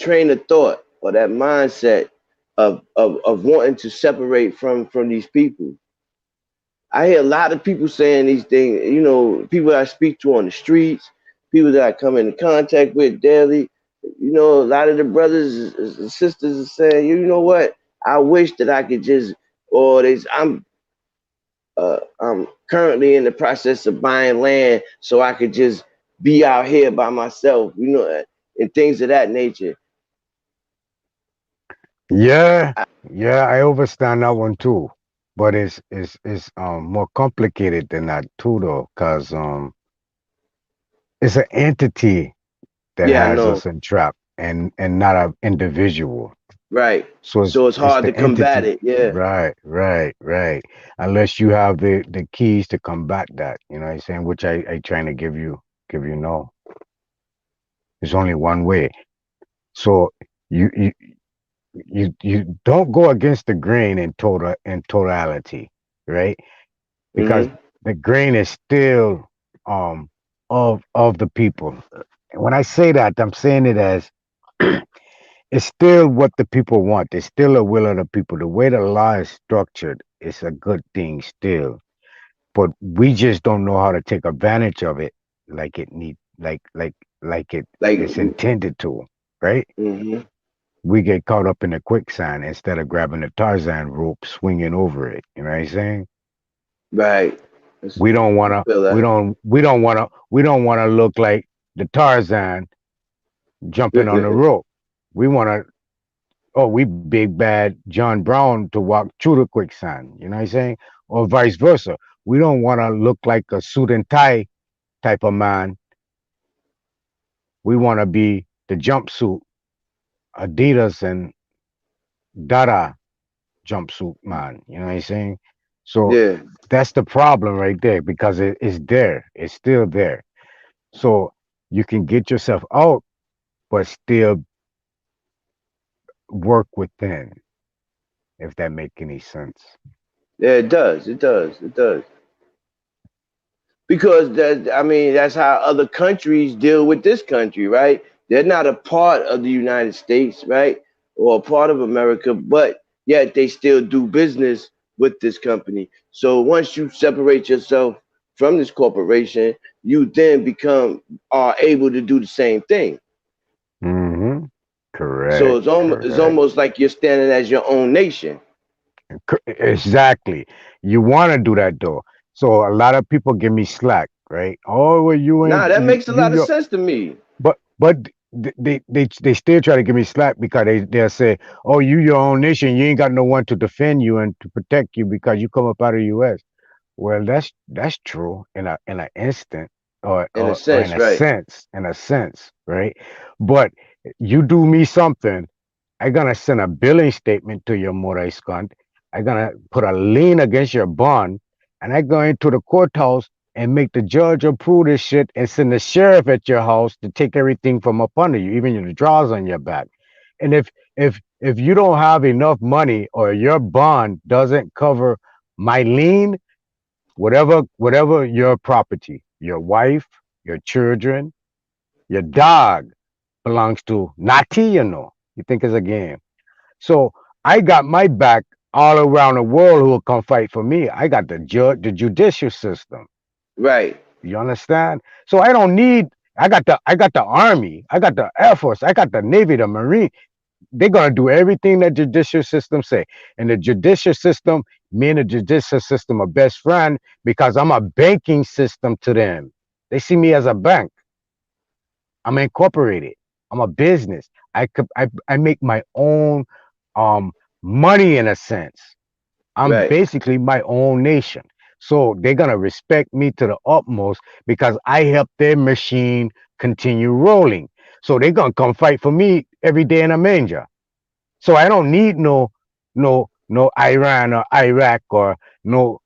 train of thought or that mindset of wanting to separate from these people. I hear a lot of people saying these things, you know, people I speak to on the streets, people that I come into contact with daily. You know, a lot of the brothers and sisters are saying, you know what? I wish that I could just, or they, I'm currently in the process of buying land so I could just be out here by myself, you know, and things of that nature. Yeah, yeah, I understand that one too, but it's more complicated than that too though, cause it's an entity that Yeah, I has know. us entrapped and not an individual. Right. So So it's it's hard to the combat entity. it. Yeah. Right. Unless you have the keys to combat that, you know what I'm saying? Which I trying to give you no. There's only one way. So you you you don't go against the grain in totality, right? Because Mm-hmm. the grain is still um of the people. And when I say that, I'm saying it as it's still what the people want. It's still a will of the people. The way the law is structured is a good thing still. But we just don't know how to take advantage of it like it need like it Like, is intended to, right? mm-hmm. We get caught up in the quicksand instead of grabbing the Tarzan rope, swinging over it. You know what I'm saying? Right. We don't I wanna, feel we that. don't, we don't wanna, we don't wanna look like the Tarzan jumping on the rope. We wanna, oh, we big bad John Brown to walk through the quicksand. You know what I'm saying? Or vice versa. We don't wanna look like a suit and tie type of man. We wanna be the jumpsuit, Adidas and Dada jumpsuit man. You know what I'm saying? So Yeah. that's the problem right there because it's there. It's still there. So you can get yourself out, but still work within, if that make any sense. Yeah, it does. It does. It does. Because that, I mean, that's how other countries deal with this country, right? They're not a part of the United States, right? Or a part of America, but yet they still do business with this company. So once you separate yourself from this corporation, you then become are able to do the same thing. Mm-hmm. So Correct. it's Correct. almost like you're standing as your own nation. Exactly. You want to do that though. So a lot of people give me slack, right? Oh, well, you Nah, ain't that makes a lot of you sense to me. but they still try to give me slack because they'll say, "Oh, you your own nation. You ain't got no one to defend you and to protect you because you come up out of the U.S." Well, that's true in an instant In a or in sense, right? a sense, right? But you do me something, I gonna send a billing statement to your Moraiscont. I gonna put a lien against your bond, and I go into the courthouse and make the judge approve this shit and send the sheriff at your house to take everything from up under you, even your drawers on your back. And if you don't have enough money or your bond doesn't cover my lien, whatever your property, your wife, your children, your dog belongs to Nati, you know. You think it's a game. So I got my back all around the world who will come fight for me. I got the judicial system. Right. You understand? So I don't need I got the army, I got the air force, I got the navy, the marine. They're gonna do everything that judicial system say. And the judicial system, me and the judicial system are best friend because I'm a banking system to them. They see me as a bank. I'm incorporated. I'm a business. I make my own um money in a sense. I'm Right. basically my own nation. So they're gonna respect me to the utmost because I help their machine continue rolling. So they're gonna come fight for me every day in a manger. So I don't need no Iran or Iraq or no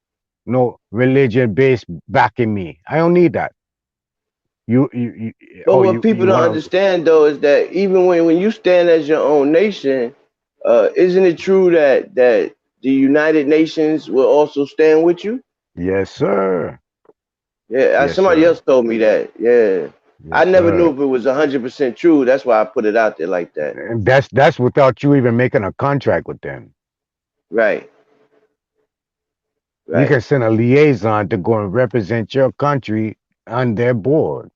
religion based backing me. I don't need that. But Oh, what people you don't wanna understand though is that even when you stand as your own nation, isn't it true that the United Nations will also stand with you? Yes, sir. Yeah, Yes, somebody sir. else told me that. Yeah. Yes, I never knew sir. if it was 100% true. That's why I put it out there like that. And that's without you even making a contract with them. Right, You right. can send a liaison to go and represent your country on their board.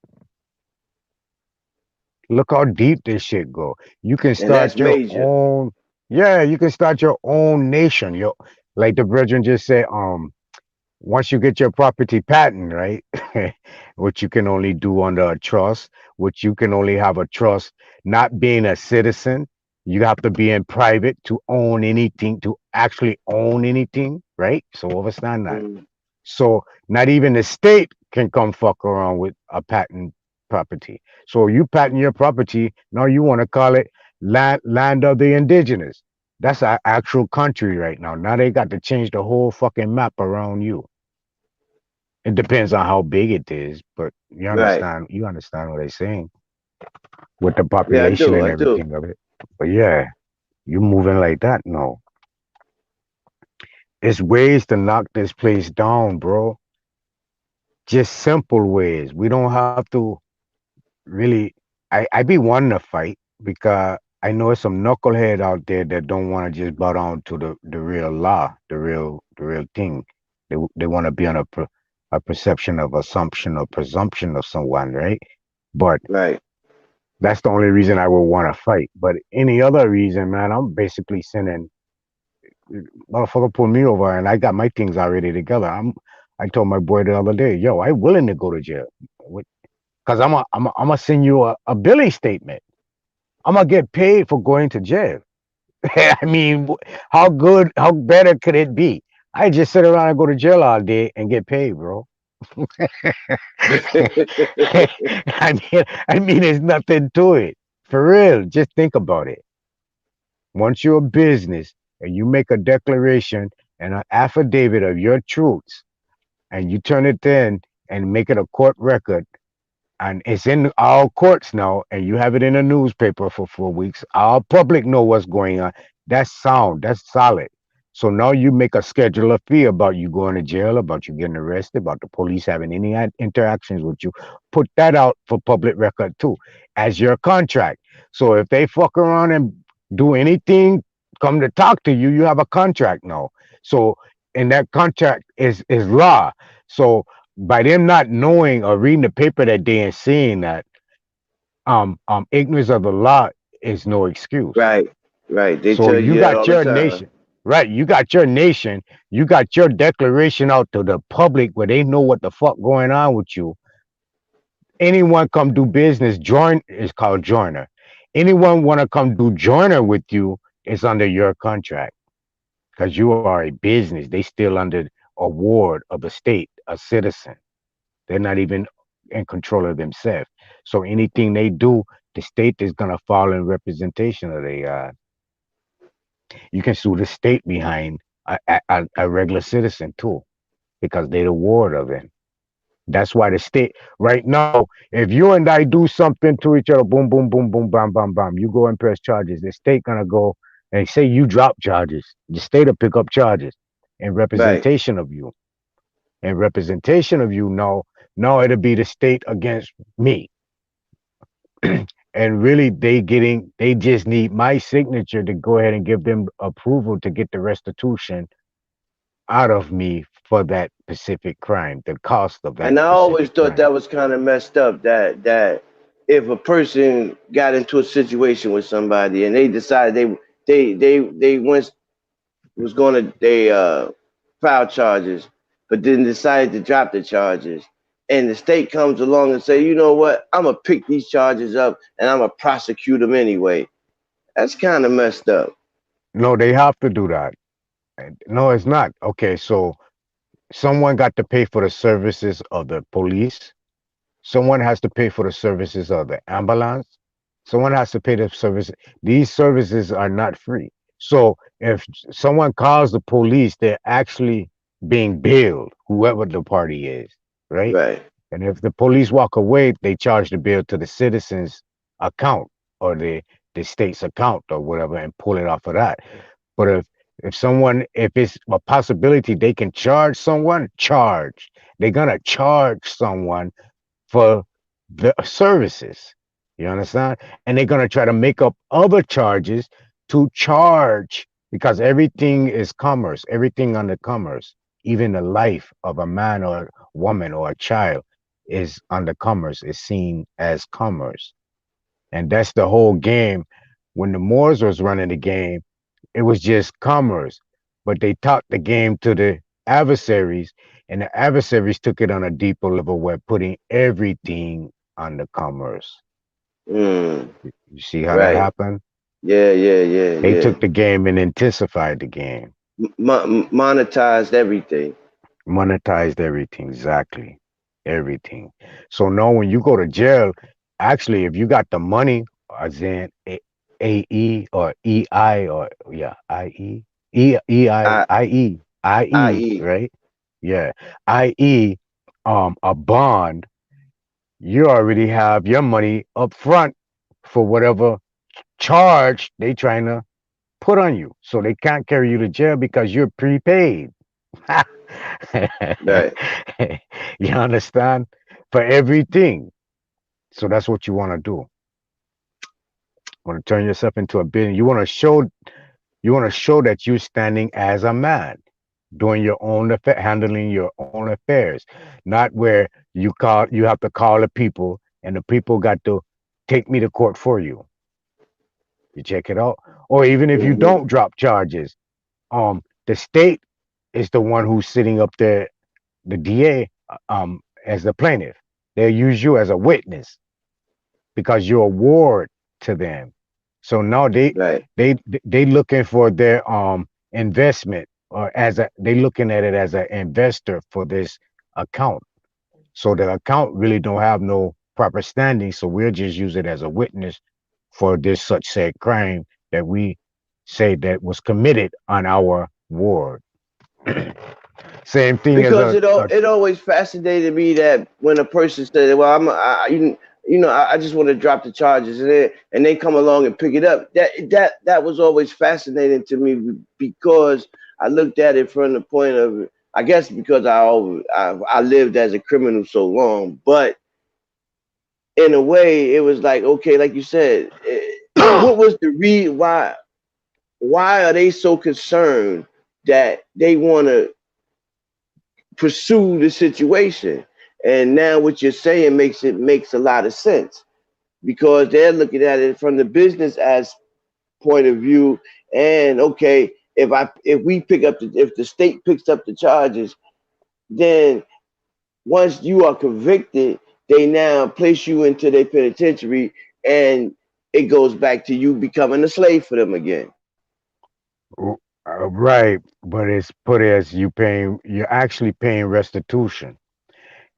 Look how deep this shit go. You can And that's start your major. own. Yeah, you can start your own nation. Like the brethren just said. Once you get your property patent, right, which you can only do under a trust, which you can only have a trust, not being a citizen, you have to be in private to own anything, to actually own anything, right? So understand that. Mm, So not even the state can come fuck around with a patent property. So you patent your property, now you want to call it land of the indigenous. That's our actual country right now. Now they got to change the whole fucking map around you. It depends on how big it is, but right. you understand what I'm saying with the Yeah, I population do. and I do. everything of it. But yeah, you moving like that? No. It's ways to knock this place down, bro. Just simple ways. We don't have to really I be wanting to fight because I know there's some knucklehead out there that don't want to just bow down to the real law, the real thing. They want to be on a perception of assumption or presumption of someone, right? But Right. that's the only reason I would want to fight. But any other reason, man, I'm basically sending motherfucker pull me over and I got my things already together. I told my boy the other day, yo, I willing to go to jail. Cause I'm gonna send you a billing statement. I'm gonna get paid for going to jail. I mean, how better could it be? I just sit around and go to jail all day and get paid, bro. I mean, there's nothing to it. For real, just think about it. Once you're a business and you make a declaration and an affidavit of your truths, and you turn it in and make it a court record, and it's in our courts now, and you have it in a newspaper for 4 weeks. Our public know what's going on. That's sound. That's solid. So now you make a schedule of fee about you going to jail, about you getting arrested, about the police having any interactions with you. Put that out for public record too, as your contract. So if they fuck around and do anything, come to talk to you, you have a contract now. So and that contract is law. So by them not knowing or reading the paper that day and seeing that, ignorance of the law is no excuse. Right. Right. They So tell you you that all got the your time. nation, right? You got your nation, you got your declaration out to the public where they know what the fuck going on with you. Anyone come do business, join is called joiner. Anyone want to come do joiner with you is under your contract because you are a business. They still under a ward of the state, a citizen. They're not even in control of themselves. So anything they do, the state is gonna fall in representation of they. You can sue the state behind a regular citizen too, because they're the ward of it. That's why the state right now, if you and I do something to each other, boom, boom, boom, boom, bam, bam, bam, you go and press charges. The state gonna go and say you drop charges. The state will pick up charges in Right. representation of you. In representation of you, now it'll be the state against me. And really they just need my signature to go ahead and give them approval to get the restitution out of me for that specific crime, the cost of that And I always specific thought crime. that was kind of messed up. That if a person got into a situation with somebody and they decided they went was going to they file charges, but then decided to drop the charges, and the state comes along and say, you know what, I'm gonna pick these charges up and I'm gonna prosecute them anyway. That's kind of messed up. No, they have to do that. No, it's not. Okay, so someone got to pay for the services of the police. Someone has to pay for the services of the ambulance. Someone has to pay the service. These services are not free. So if someone calls the police, they're actually being billed, whoever the party is, right? Right. And if the police walk away, they charge the bill to the citizen's account or the state's account or whatever and pull it off of that. But if it's a possibility they can charge someone, charge. They're gonna charge someone for the services. You understand? And they're gonna try to make up other charges to charge because everything is commerce, everything under commerce, even the life of a man or woman or a child is under commerce, is seen as commerce. And that's the whole game. When the Moors was running the game, it was just commerce. But they taught the game to the adversaries, and the adversaries took it on a deeper level where putting everything under commerce. Mm, You see how that right. happened? Yeah, yeah, yeah, They yeah. took the game and intensified the game, Monetized everything. monetized everything, exactly. Everything. So now when you go to jail, actually, if you got the money, as in AE or EI or yeah, IE, I IE, IE. right? Yeah, IE, a bond, you already have your money up front for whatever charge they trying to put on you. So they can't carry you to jail because you're prepaid. Right. You understand? For everything. So that's what you want to do. Want to turn yourself into a business. You want to show that you're standing as a man, doing your own handling your own affairs, not where you have to call the people and the people got to take me to court for you. You check it out. Or even if you Hmm. don't drop charges, the state is the one who's sitting up there, the DA, as the plaintiff. They'll use you as a witness because you're a ward to them. So now Right. they looking for their investment, or as a they looking at it as an investor for this account. So the account really don't have no proper standing. So we'll just use it as a witness for this such said crime that we say that was committed on our ward. Same thing as Because a, a it always fascinated me that when a person said, "Well, I just want to drop the charges," and they come along and pick it up. That was always fascinating to me because I looked at it from the point of, I guess, because I lived as a criminal so long, but in a way, it was like, okay, like you said, what was the why are they so concerned that they want to pursue the situation? And now what you're saying makes a lot of sense because they're looking at it from the business as point of view. And okay, if the state picks up the charges, then once you are convicted, they now place you into their penitentiary, and it goes back to you becoming a slave for them again. right, but it's put as you're actually paying restitution.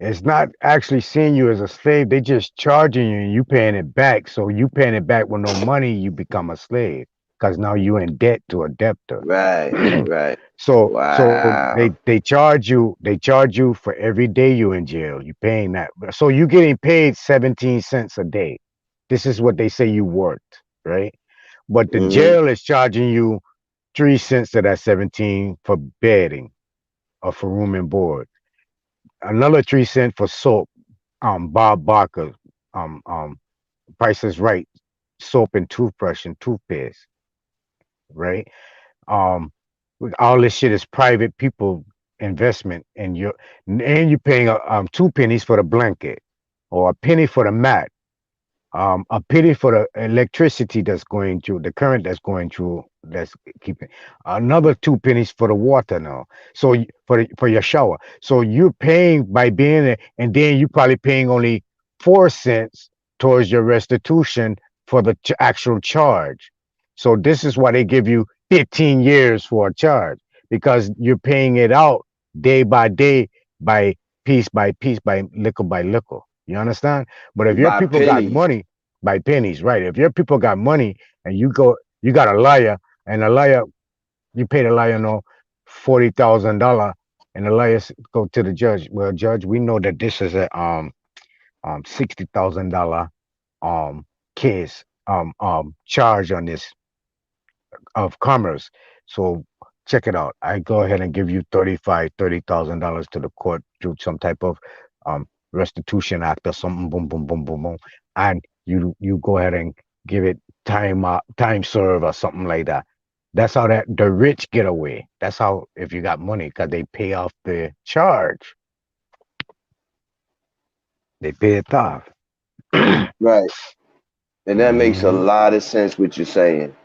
It's not actually seeing you as a slave. They just charging you and you paying it back. So you paying it back with no money, you become a slave because now you're in debt to a debtor. Right, right. So Wow. they charge you for every day you in jail. You paying that. So you getting paid 17 cents a day. This is what they say you worked, right? But the Hmm. jail is charging you 3 cents of that 17 for bedding or for room and board. Another 3 cents for soap. Bob Barker, Price is Right, soap and toothbrush and toothpaste, right? Um, all this shit is private people investment, and you're paying 2 pennies for the blanket, or a penny for the mat, a penny for the electricity that's going through, the current that's going through, that's keeping, another 2 pennies for the water now. So for your shower. So you're paying by being there, and then you probably paying only 4 cents towards your restitution for the actual charge. So this is why they give you 15 years for a charge, because you're paying it out day by by piece, by liquor. You understand? But if your By people got pennies. money, by pennies, right? If your people got money and you got a liar, and a liar, you pay the liar no $40,000, and the liar go to the judge. Well, judge, we know that this is a $60,000 um case charge on this of commerce. So check it out. I go ahead and give you $30,000 to the court through some type of um restitution act or something, boom, boom, boom, boom, boom, and you go ahead and give it time serve or something like that. That's how the rich get away. That's how, if you got money, because they pay off the charge. They pay it off. Right. And that makes a Hmm. lot of sense what you're saying.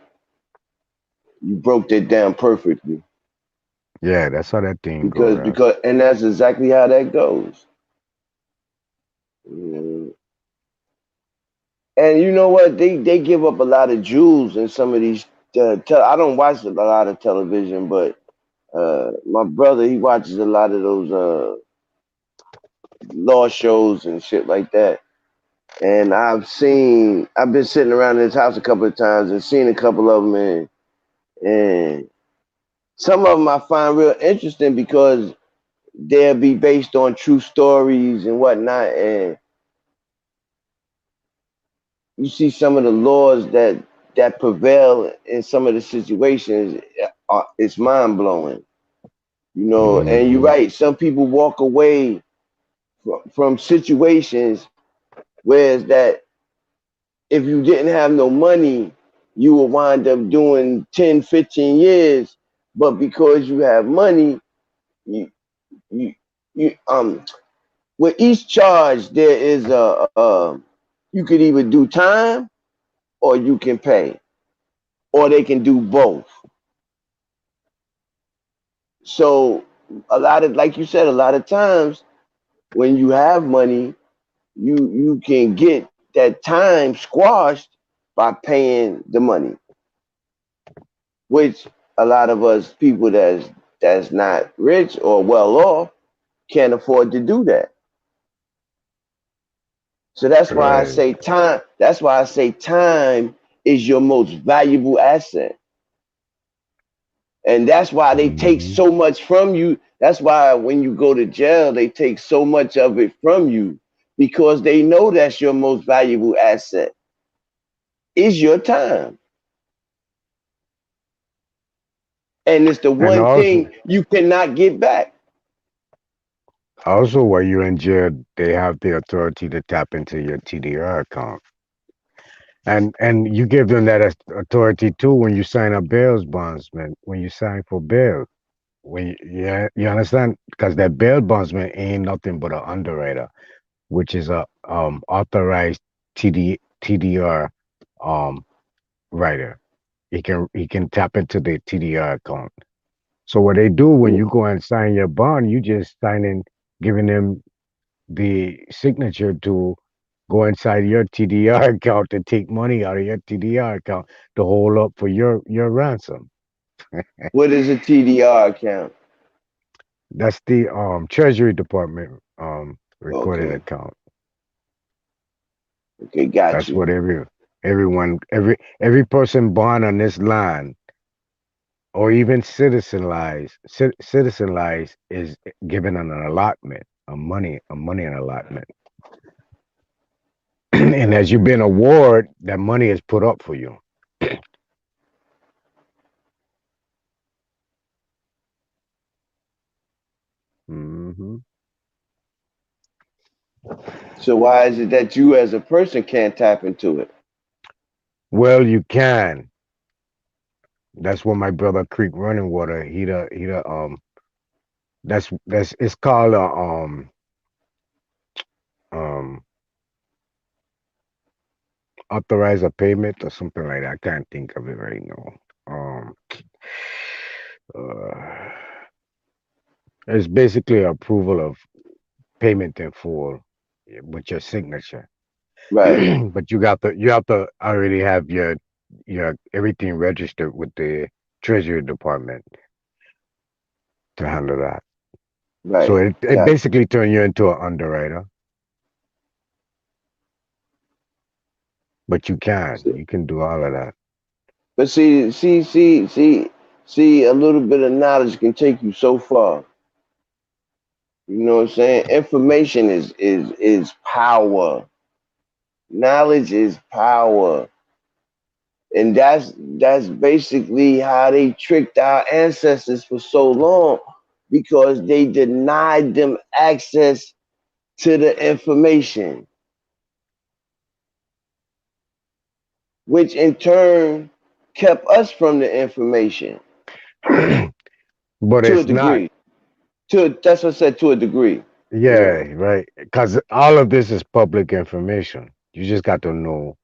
You broke that down perfectly. Yeah, that's how that thing go, Because right? and that's exactly how that goes. Mm. And you know what? They give up a lot of jewels in some of these. I don't watch a lot of television, but my brother, he watches a lot of those law shows and shit like that. And I've been sitting around his house a couple of times and seen a couple of them, and some of them I find real interesting because they'll be based on true stories and whatnot. And you see some of the laws that prevail in some of the situations. It's mind blowing, you know. And you're Hmm. right. Some people walk away from situations, whereas that if you didn't have no money, you would wind up doing 10, 15 years. But because you have money, you you you with each charge there is you could either do time or you can pay, or they can do both. So a lot of, like you said, a lot of times when you have money, you can get that time squashed by paying the money, which a lot of us people that's not rich or well off can't afford to do that. So that's why I Right. say time. That's why I say time is your most valuable asset. And that's why they take Hmm. so much from you. That's why when you go to jail, they take so much of it from you, because they know that's your most valuable asset is your time. And it's the And one also, thing you cannot get back. while you're in jail, they have the authority to tap into your TDR account, and you give them that authority too when you sign up bail's bondsman. When you sign for bail, yeah, you understand, because that bail bondsman ain't nothing but an underwriter, which is a authorized TDR um writer. He can tap into the TDR account. So what they do when you go and sign your bond, you just sign in, giving them the signature to go inside your TDR account to take money out of your TDR account to hold up for your ransom. What is a TDR account? That's the Treasury Department recorded Okay. account. Okay, got That's you. what every person born on this line, or even citizen lies, is given an allotment, a money an allotment. And as you've been award, that money is put up for you. Hmm. So why is it that you as a person can't tap into it? Well, you can. That's what my brother Creek Running Water. He the. That's it's called a um authorize a payment or something like that. I can't think of it right now. Um, uh, it's basically approval of payment in full with your signature. Right, But you have to already have your everything registered with the Treasury Department to handle that. So right. it Got you. basically turn you into an underwriter, but you can do all of that. But see, a little bit of knowledge can take you so far. You know what I'm saying? Information is power. Knowledge is power. And that's basically how they tricked our ancestors for so long, because they denied them access to the information, which in turn kept us from the information But to a it's not. degree. That's what I said, to a degree. Yeah, right. Because all of this is public information. You just got to know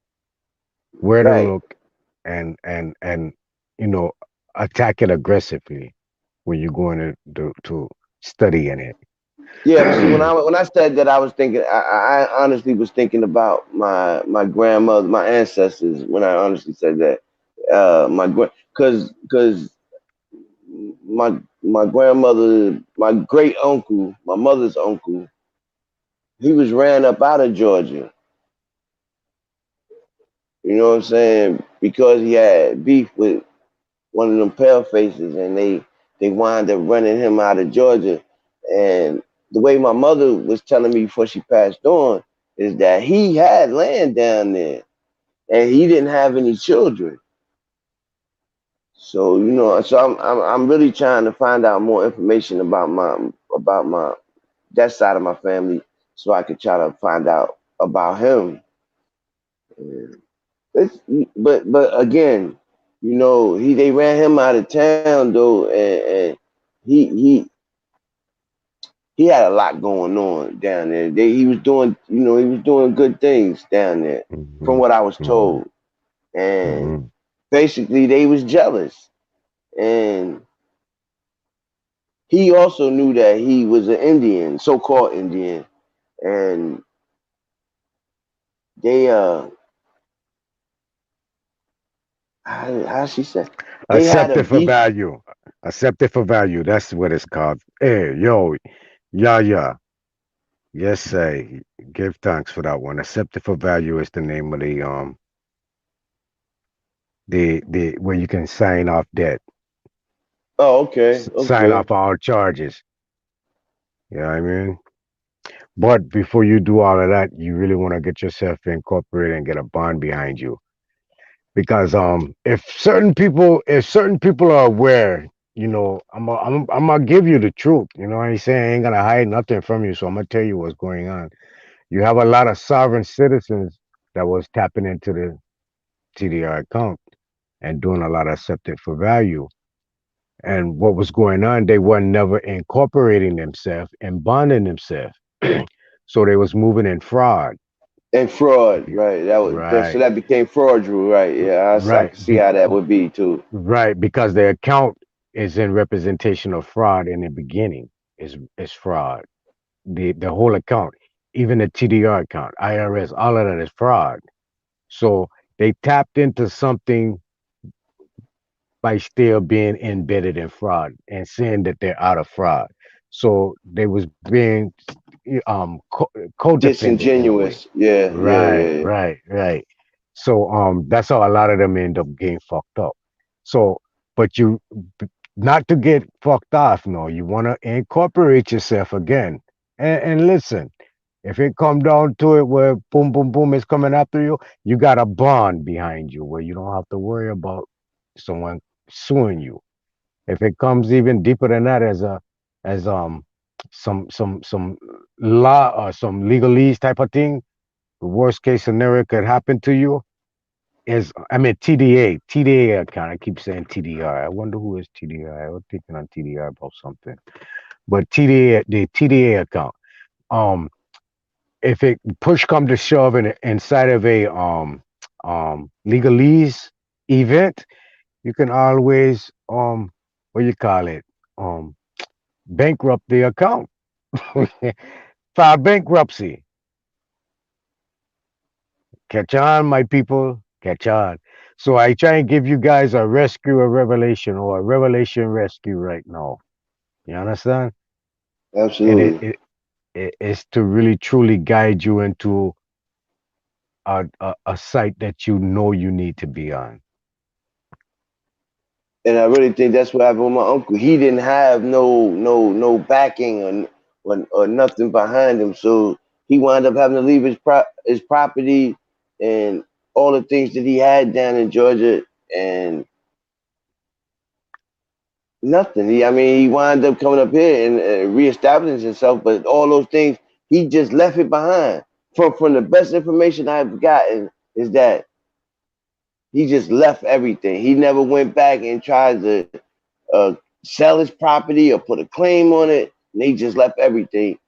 where to Right. look and you know attack it aggressively when you're going to study in it. Yeah, but see, when I said that, I was thinking. I honestly was thinking about my grandmother, my ancestors. When I honestly said that, because my grandmother, my great uncle, my mother's uncle, he was ran up out of Georgia. You know what I'm saying? Because he had beef with one of them pale faces, and they wind up running him out of Georgia. And the way my mother was telling me before she passed on is that he had land down there, and he didn't have any children. So so I'm really trying to find out more information about my that side of my family, so I could try to find out about him. It's, but again, they ran him out of town though, and he he he had a lot going on down there. He was doing he was doing good things down there, from Hmm. what I was Hmm. told. And Hmm. basically, they was jealous, and he also knew that he was an Indian, so-called Indian, and they how she said they had a Accept it for beef. value. Accept it for value. That's what it's called. Hey, yo, yeah, yeah. Yes, say. Give thanks for that one. Accept it for value is the name of the where you can sign off debt, Oh, okay, sign okay. off all charges. You know what I mean? But before you do all of that, you really want to get yourself incorporated and get a bond behind you. Because if certain people are aware, I'm gonna give you the truth. You know what I'm saying? I ain't gonna hide nothing from you, so I'm gonna tell you what's going on. You have a lot of sovereign citizens that was tapping into the TDR account and doing a lot of accepted for value. And what was going on, they were never incorporating themselves and bonding themselves. So they was moving in fraud. And fraud, right? So Right, that became fraudulent, right? Yeah, I right, can see how that would be too. right, because the account is in representation of fraud in the beginning. Is fraud. The whole account, even the TDR account, IRS, all of that is fraud. So they tapped into something by still being embedded in fraud and saying that they're out of fraud. So they was being codependent in a way. Disingenuous. Yeah, yeah, Right, yeah, yeah. right, right. So that's how a lot of them end up getting fucked up. So, but not to get fucked off, no, you want to incorporate yourself again. And listen, if it come down to it where boom, boom, boom is coming after you, you got a bond behind you where you don't have to worry about someone suing you. If it comes even deeper than that, as some law or some legalese type of thing, the worst case scenario could happen to you is, I mean, TDA account. I keep saying TDR. I wonder who is TDR. I was thinking on TDR about something, but TDA, the TDA account. Um, if it push come to shove inside of a legalese event, you can always what you call it bankrupt the account. File bankruptcy. Catch on, my people. Catch on. So I try and give you guys a rescue, a revelation, or a revelation rescue right now. You understand? And Absolutely. it is to really truly guide you into a site that you know you need to be on. And I really think that's what happened with my uncle. He didn't have no backing or nothing behind him, so he wound up having to leave his property and all the things that he had down in Georgia, and nothing. I mean, he wound up coming up here and reestablishing himself, but all those things He just left it behind. From the best information I've gotten is that he just left everything. He never went back and tried to uh, sell his property or put a claim on it. And he just left everything.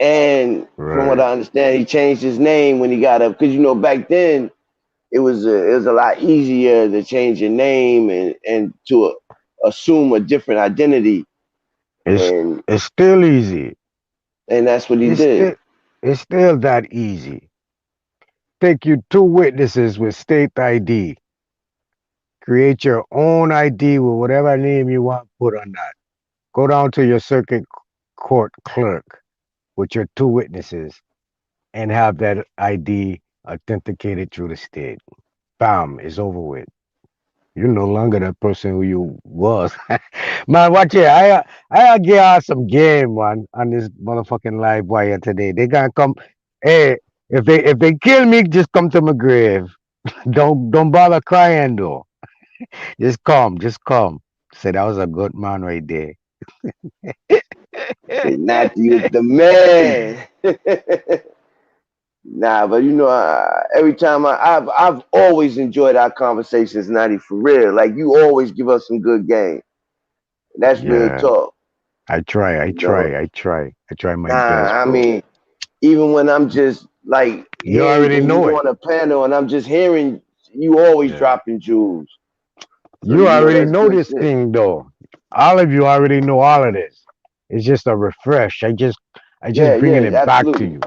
And from what I understand, he changed his name when he got up because back then it was a lot easier to change your name and to assume a different identity. It's still easy. And that's what he did. It's still that easy. Take you 2 witnesses with state ID. Create your own ID with whatever name you want put on that. Go down to your circuit court clerk with your 2 witnesses and have that ID authenticated through the state. Bam, it's over with. You're no longer that person who you was. Man, watch it. I get out some game, man, on this motherfucking live wire today. They gonna come. Hey, if they kill me, just come to my grave. Don't bother crying though. Just come. Say that was a good man right there. Say, not you, the man. Nah, but every time I've always enjoyed our conversations, Natty, for real. Like you always give us some good game. That's real talk. I try my best, I bro. mean, even when I'm just like You already hearing you know it. on a panel and I'm just hearing you always dropping jewels. So, You already that's know good this shit. thing though. All of you already know all of this. It's just a refresh. I just bringing it back to you.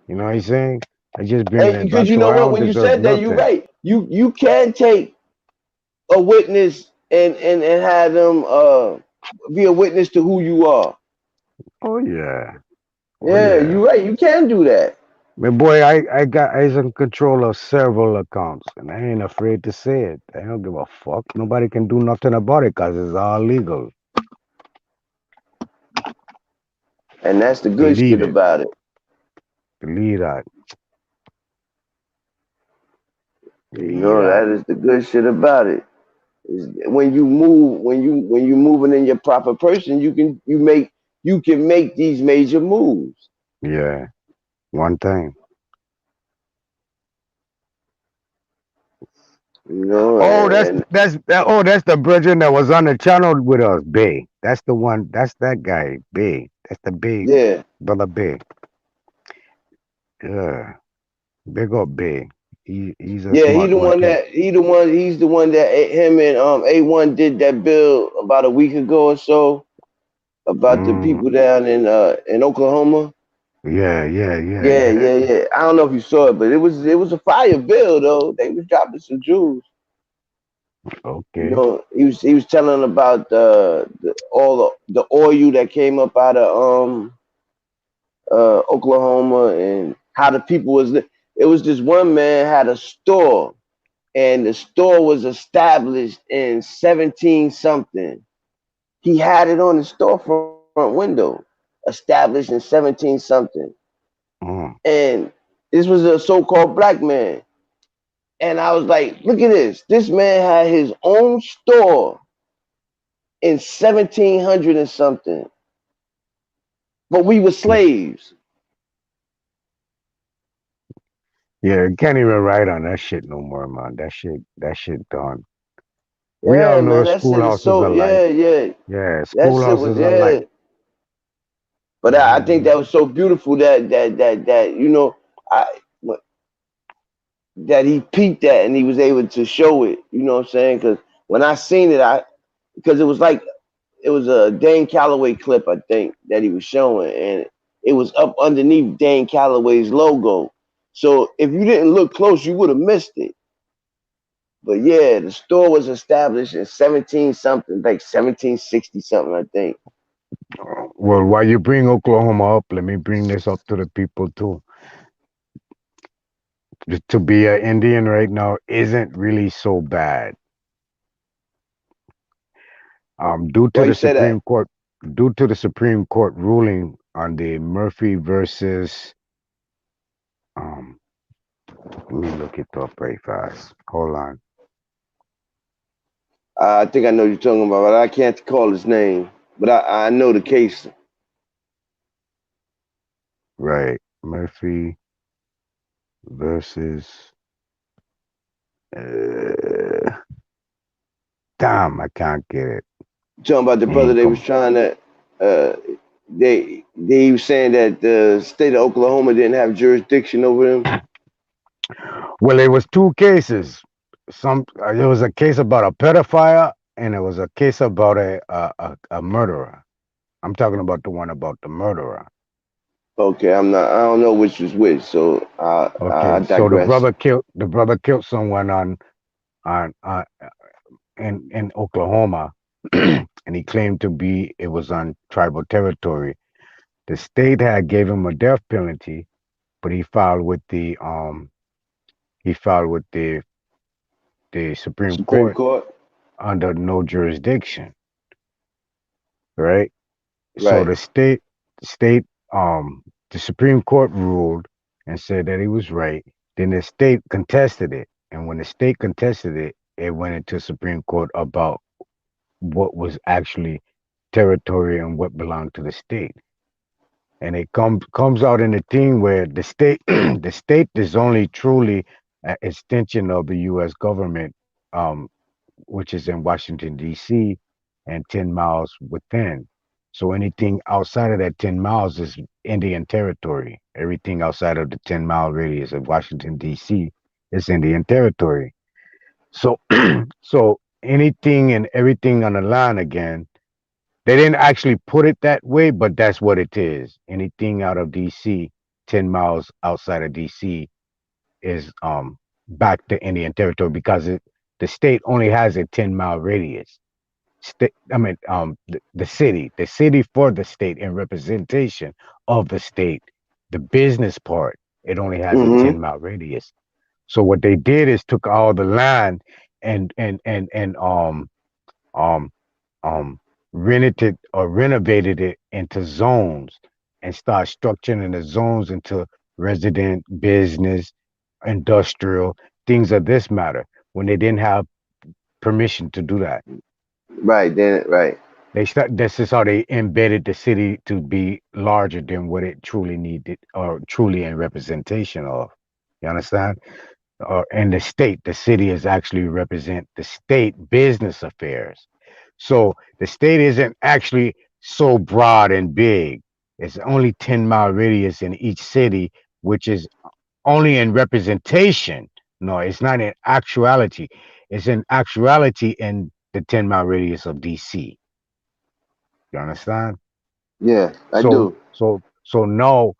You know what I'm saying? I just bringing it Because back you to know I what? don't When you deserve said that, you're nothing. right. You can take a witness and have them be a witness to who you are. Oh yeah. You're right. You can do that. Man, boy, I in control of several accounts, and I ain't afraid to say it. I don't give a fuck. Nobody can do nothing about it because it's all legal. And that's the good Believe shit it. about it. Believe that. That is the good shit about it. Is when you move, when you moving in your proper person, you can make these major moves. Yeah. One thing. Oh, that's the brethren that was on the channel with us, Bay. That's the one. That's that guy, Bay. That's the Bay. Yeah. Brother Bay. Yeah. Big up Bay. He's a Yeah, smart one too. he's the one that him and A1 did that bill about a week ago or so about the people down in Oklahoma. Yeah. Yeah. I don't know if you saw it, but it was a fire bill though. They was dropping some jewels. Okay. He was telling about all the oil that came up out of Oklahoma and how the people was. It was this one man had a store, and the store was established in 17 something. He had it on the storefront window, established in 17 something. And this was a so-called black man. And I was like, look at this. This man had his own store in 1700 and something. But we were slaves. Yeah, can't even write on that shit no more, man. That shit done. We all know Man, the that shit is schoolhouses so, are like. yeah. Yeah, That shit was, schoolhouses are like. But I think that was so beautiful that I that he peeped that and he was able to show it. You know what I'm saying? Because when I seen it, because it was a Dane Calloway clip, I think, that he was showing, and it was up underneath Dane Calloway's logo. So if you didn't look close, you would have missed it. But yeah, the store was established in 17 something, like 1760 something, I think. Well, while you bring Oklahoma up, let me bring this up to the people too. To be an Indian right now isn't really so bad. Due to Why you the say that? Supreme Court ruling on the Murphy versus let me look it up very fast. Hold on. I think I know what you're talking about, but I can't call his name. But I know the case. Right. Murphy versus uh, damn, I can't get it. Talking about the He brother ain't they was come. trying to they was saying that the state of Oklahoma didn't have jurisdiction over them. Well, it was two cases. There was a case about a pedophile, and it was a case about a murderer. I'm talking about the one about the murderer. Okay, I don't know which was which, so I Okay, so digress. the brother killed someone on in Oklahoma, and he claimed to be it was on tribal territory. The state had gave him a death penalty, but he filed with the Supreme Supreme Court Court. under no jurisdiction, right? So Right. the state the Supreme Court ruled and said that he was right. Then the state contested it, and when the state contested it, it went into Supreme Court about what was actually territory and what belonged to the state. And it comes out in a thing where the state the state is only truly an extension of the U.S. government, um, which is in Washington D.C. and 10 miles within. So anything outside of that 10 miles is Indian territory. Everything outside of the 10 mile radius of Washington D.C. is Indian territory. So so anything and everything on the line again, they didn't actually put it that way, but that's what it is. Anything out of DC, 10 miles outside of DC is back to Indian territory because the state only has a 10 mile radius. The city for the state in representation of the state, the business part, it only has a Mm-hmm. 10 mile radius. So what they did is took all the land and um um rented or renovated it into zones and start structuring the zones into resident, business, industrial, things of this matter when they didn't have permission to do that. Right. Then right. This is how they embedded the city to be larger than what it truly needed or truly in representation of. You understand? And the city is actually represent the state business affairs. So the state isn't actually so broad and big. It's only 10 mile radius in each city, which is only in representation. No, it's not in actuality. It's in actuality in the 10 mile radius of DC. You understand? Yeah, I So do. so no,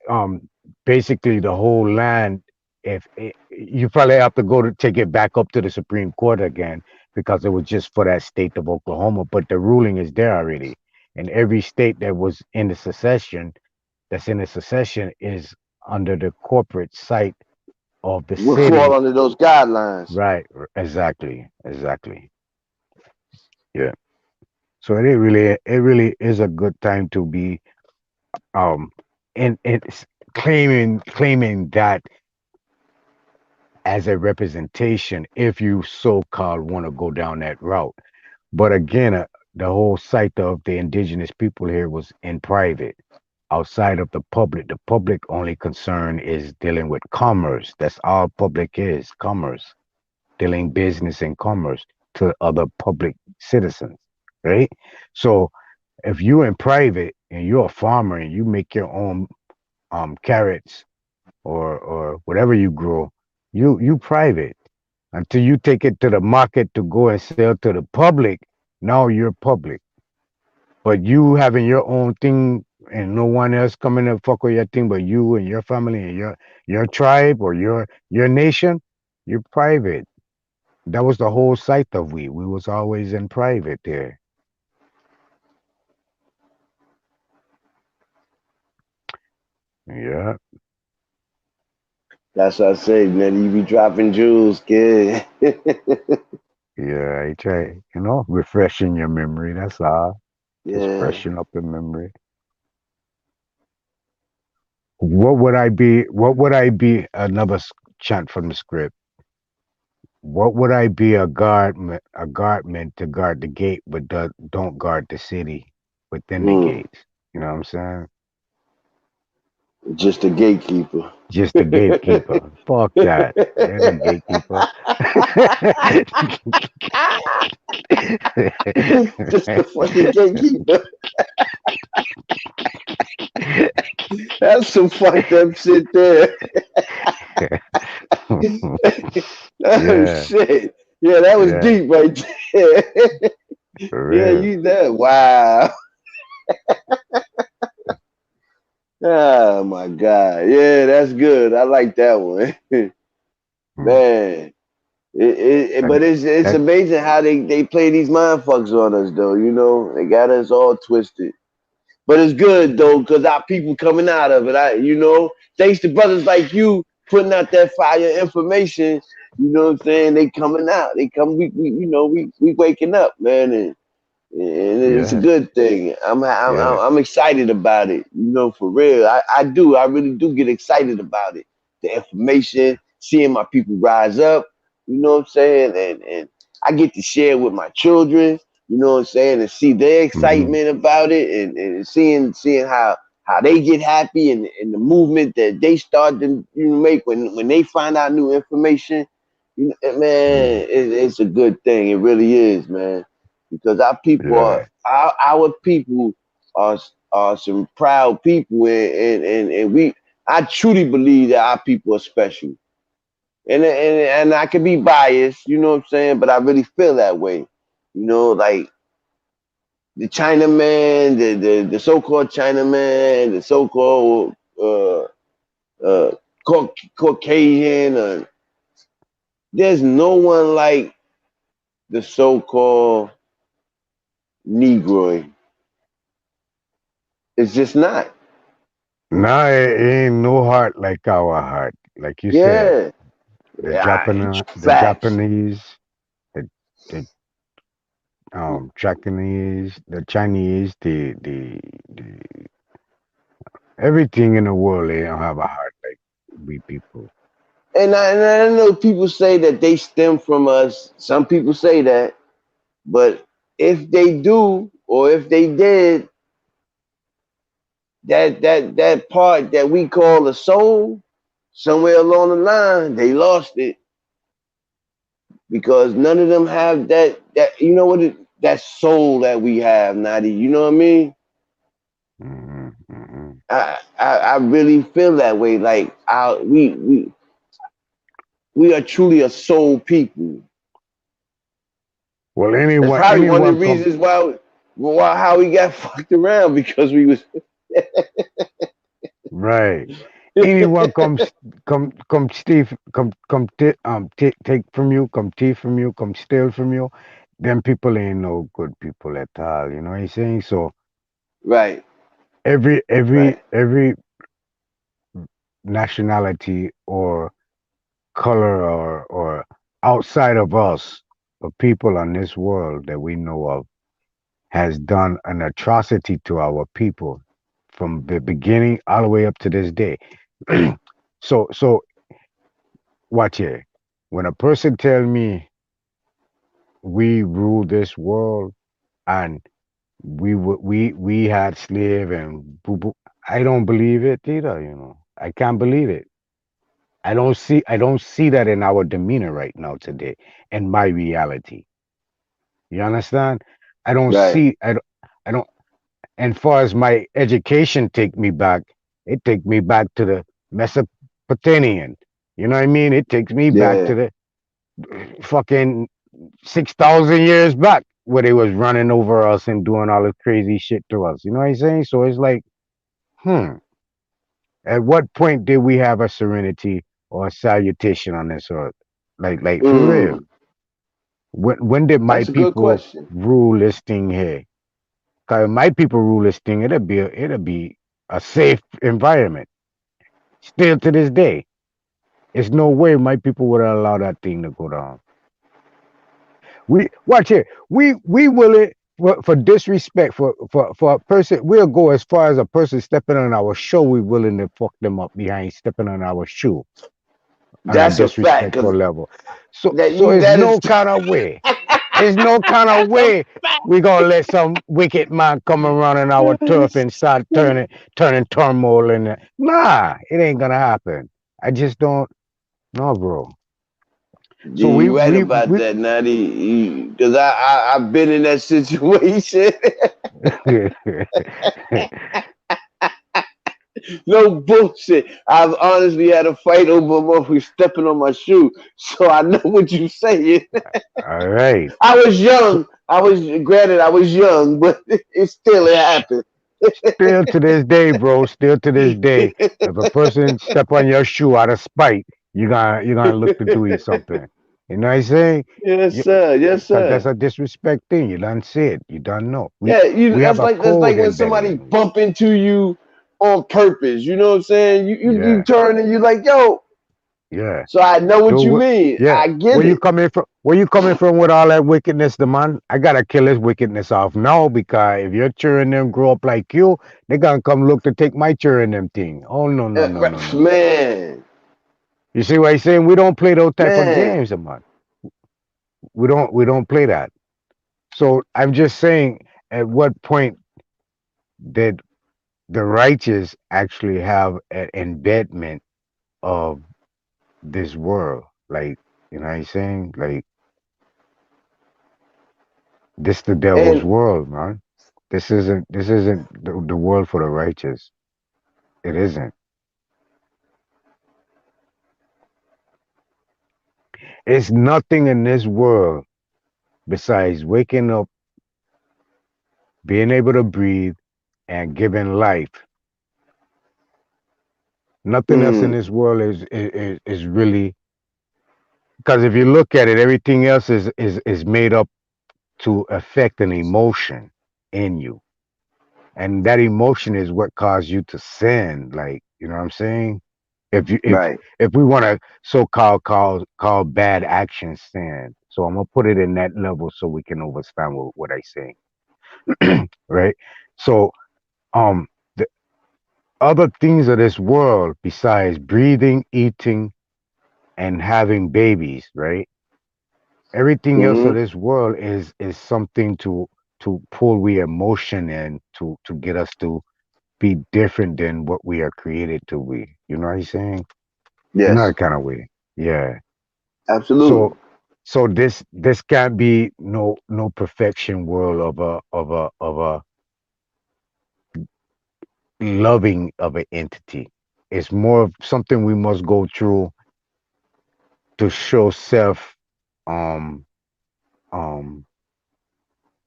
um, basically the whole land. If it, you probably have to go to take it back up to the Supreme Court again because it was just for that state of Oklahoma, but the ruling is there already. And every state that was in the secession, that's in the secession, is under the corporate site of the We'll fall city. under those guidelines. Right? Exactly. Yeah. So it really is a good time to be um and it's claiming that as a representation if you so-called want to go down that route. But again, the whole site of the indigenous people here was in private, outside of the public. The public only concern is dealing with commerce. That's all public is, commerce, dealing business and commerce to other public citizens, right? So if you're in private and you're a farmer and you make your own carrots or whatever you grow, you private until you take it to the market to go and sell to the public. Now you're public, but you having your own thing and no one else coming to fuck with your thing but you and your family and your tribe or your nation. You're private. That was the whole site of we was always in private there. Yeah. That's what I say, man. You be dropping jewels, kid. Yeah, I try, refreshing your memory. That's all. Just Yeah. freshen up the memory. What would I be another chant from the script? What would I be a guardman to guard the gate but don't guard the city within the Mm. gates? You know what I'm saying? Just a gatekeeper. Just a gatekeeper. Fuck that. Ain't a gatekeeper. Just a fucking gatekeeper. That's some fucked up shit there. Oh Yeah. shit. Yeah, that was Yeah. deep right there. For Yeah, real. you that. Wow. Oh my God. Yeah, that's good. I like that one. Man. But And it's and amazing how they play these mind fucks on us though, you know? They got us all twisted. But it's good though, because our people coming out of it. Thanks to brothers like you putting out that fire information, you know what I'm saying? They coming out. They come we waking up, man, and it's a yeah. good thing. Yeah. I'm excited about it. For real. I do. I really do get excited about it. The information, seeing my people rise up. You know what I'm saying? And I get to share with my children. You know what I'm saying? And see their Hmm. excitement about it, and seeing how they get happy and the movement that they start to make when they find out new information. Yeah. Man, it's a good thing. It really is, man, because our people are Yeah. our people are some proud people, and we I truly believe that our people are special, and I can be biased, you know what I'm saying, but I really feel that way, like the Chinaman, the so-called Chinaman, the so-called uh, Caucasian, there's no one like the so-called Negroid. It's just not. Now it ain't no heart like our heart. Like you said, Yeah. The Facts. Japanese, the the Japanese, the Chinese, the everything in the world, they don't have a heart like we people. And I know people say that they stem from us. Some people say that, but if they do, or if they did, that part that we call the soul, somewhere along the line, they lost it because none of them have that you know what that soul that we have, Nadi. You know what I mean? Hmm. Hmm. I really feel that way. Like we are truly a soul people. Well, That's probably one of the anyone come reasons why how we got fucked around because we was right. Anyone come Steve take from you, come take from you, come steal from you. Them people ain't no good people at all. You know what I'm saying? So right, every every right. every nationality or color or outside of us, the people on this world that we know of has done an atrocity to our people from the beginning all the way up to this day. So watch here. When a person tell me we rule this world and we had slave and boo boo, I don't believe it either. I can't believe it. I don't see that in our demeanor right now today in my reality. You understand? I don't Right. see I don't and far as my education take me back, it take me back to the Mesopotamian. You know what I mean? It takes me back Yeah. to the fucking 6,000 years back where they was running over us and doing all this crazy shit to us. You know what I'm saying? So it's like, hmm, at what point did we have a serenity or a salutation on this earth? Like for real. Mm, When did my that's a good people question. rule this thing here? Cause my people rule this thing, it'll be a safe environment. Still to this day, it's no way my people would allow that thing to go down. We watch it. We will it for disrespect for a person. We'll go as far as a person stepping on our show. We willing to fuck them up behind stepping on our shoe on a That's a fact, disrespectful cause level. So that so you it's that is no kind of way. There's no kind of way we're gonna let some wicked man come around in our turf and start turning turmoil in it. Nah, it ain't gonna happen. I just don't know, bro. Yeah, So we you right we about we that, Natty. Because I've been in that situation. No bullshit. I've honestly had a fight over a motherfucker stepping on my shoe. So I know what you saying. all right. I was So young. Granted, I was young, but it happened. still to this day, bro, still to this day, if a person step on your shoe out of spite, you gonna look to do something. You know what I'm saying? Yes, sir. Yes, Because that's sir. a disrespect thing. You done see it. You done know. Yeah, We have that's a like code when embedded somebody in you. bump into you on purpose. You know what I'm saying? You Yeah, turn and you like, yo. yeah. So I know what Do you what? mean. Yeah. I get Where you it. coming from? Where you coming from with all that wickedness, the man? I gotta kill his wickedness off now because if your children them grow up like you, they gonna come look to take my children them thing. Oh no no no no no. Man, You see what I'm saying? We don't play those type of man. games, man. We don't play that. So I'm just saying, at what point did the righteous actually have an embedment of this world? Like, you know what I'm saying? Like, this the devil's And world, man. This isn't the world for the righteous. It isn't. It's nothing in this world besides waking up, being able to breathe, and giving life. Nothing else in mm, this world is really, because if you look at it, everything else is made up to affect an emotion in you, and that emotion is what caused you to sin. Like, you know what I'm saying? If you right. if we want to call bad actions sin, so I'm gonna put it in that level so we can understand what I say, right? So the other things of this world besides breathing, eating, and having babies, right? Everything else of Mm-hmm. this world is something to pull we emotion in to get us to be different than what we are created to be. You know what I'm saying? In Yes, that kind of way. Yeah. absolutely. So this can't be no perfection world of a loving of an entity. It's more of something we must go through to show self um um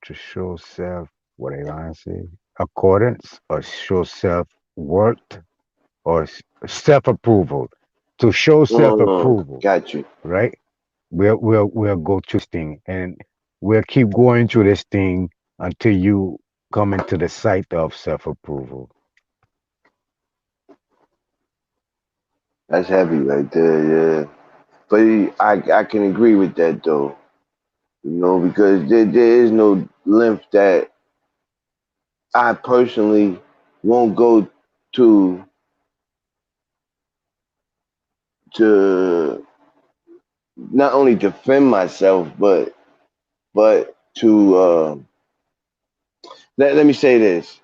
to show self, what I want to say, accordance, or show self worth, or self approval. To show self approval, Got you. right? We'll go through this thing, and we'll keep going through this thing until you come into the sight of self approval. That's heavy right there, yeah. But I can agree with that though. Because there is no length that I personally won't go to to not only defend myself, but to let me say this.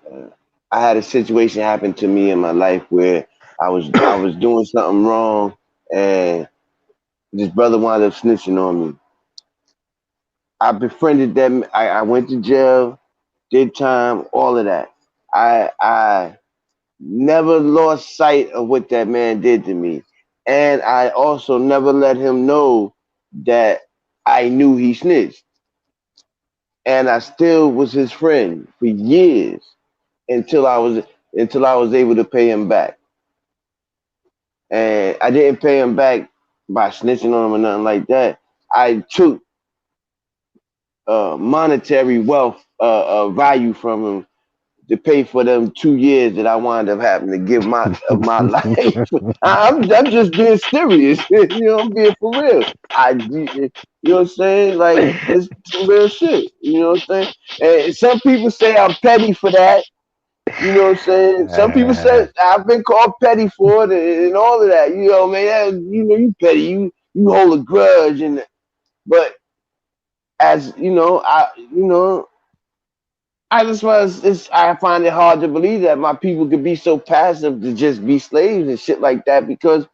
I had a situation happen to me in my life where I was doing something wrong, and this brother wound up snitching on me. I befriended them. I went to jail, did time, all of that. I never lost sight of what that man did to me. And I also never let him know that I knew he snitched. And I still was his friend for years until I was able to pay him back. And I didn't pay him back by snitching on him or nothing like that. I took monetary wealth value from him to pay for them 2 years that I wound up having to give my life. I'm just being serious. I'm being for real. You know what I'm saying? Like, it's some real shit. You know what I'm saying? And some people say I'm petty for that. You know what I'm saying? Some people say I've been called petty for it and all of that. Man, you petty. You hold a grudge, but as I just was. I find it hard to believe that my people could be so passive to just be slaves and shit like that because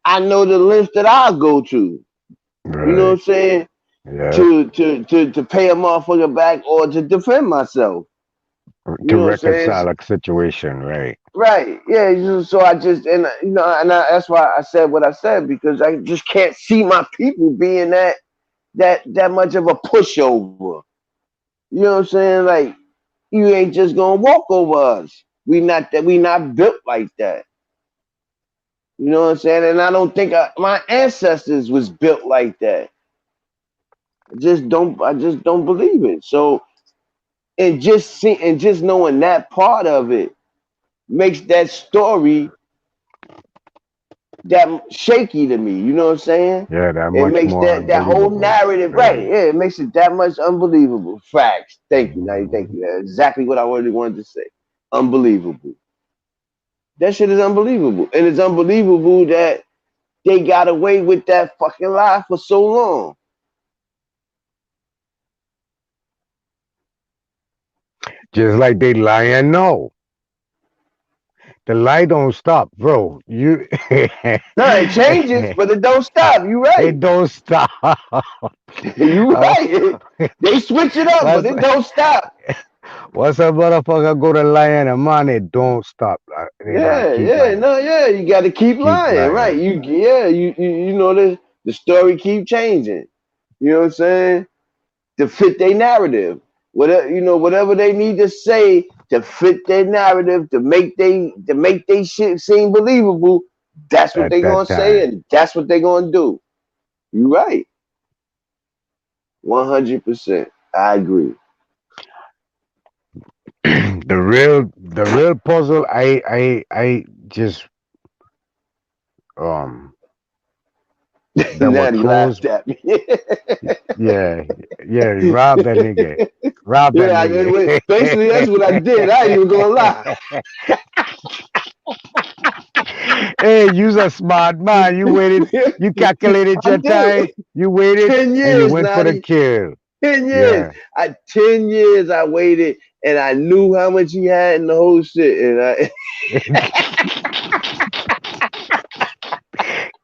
I know the lengths that I'll go to. You know what I'm Right. saying? Yeah. To pay a motherfucker back or to defend myself. You To know what I'm saying? reconcile a situation, right? Right. Yeah. So I just that's why I said what I said because I just can't see my people being that much of a pushover. You know what I'm saying? Like you ain't just gonna walk over us. We not built like that. You know what I'm saying? And I don't think my ancestors was built like that. I just don't believe it. So and just knowing that part of it makes that story that shaky to me. You know what I'm saying? Yeah, that It much makes more that whole unbelievable. narrative right. Right. Yeah, it makes it that much unbelievable. Facts. Thank you, Natty. Thank Mhm. you. That's exactly what I really wanted to say. Unbelievable. That shit is unbelievable, and it's unbelievable that they got away with that fucking lie for so long. Just like they lie and know. The lie don't stop, bro. You No, it changes, but it don't stop. You it right. don't stop. You right. They switch it up, but Once it don't stop. once a motherfucker go to lying and man, it don't stop. They not Yeah, keep yeah, lying. no, yeah. You got to keep Keep lying, right? lying. You know the story keep changing. You know what I'm saying? To fit their narrative. Whatever they need to say to fit their narrative to make they shit seem believable. That's what At they that gonna say, time. and that's what they gonna do. You right, 100%. I agree. The real puzzle I just um that what Natty throws laughed at me. yeah, yeah, rob that nigga. Rob that Yeah, basically that's what I did. I ain't even gonna lie. nigga. Hey, you's a smart man. You waited, you calculated I your time, did. you waited, 10 and you years, went for the Natty. kill. 10 years. Yeah. 10 years I waited and I knew how much he had in the whole shit. And I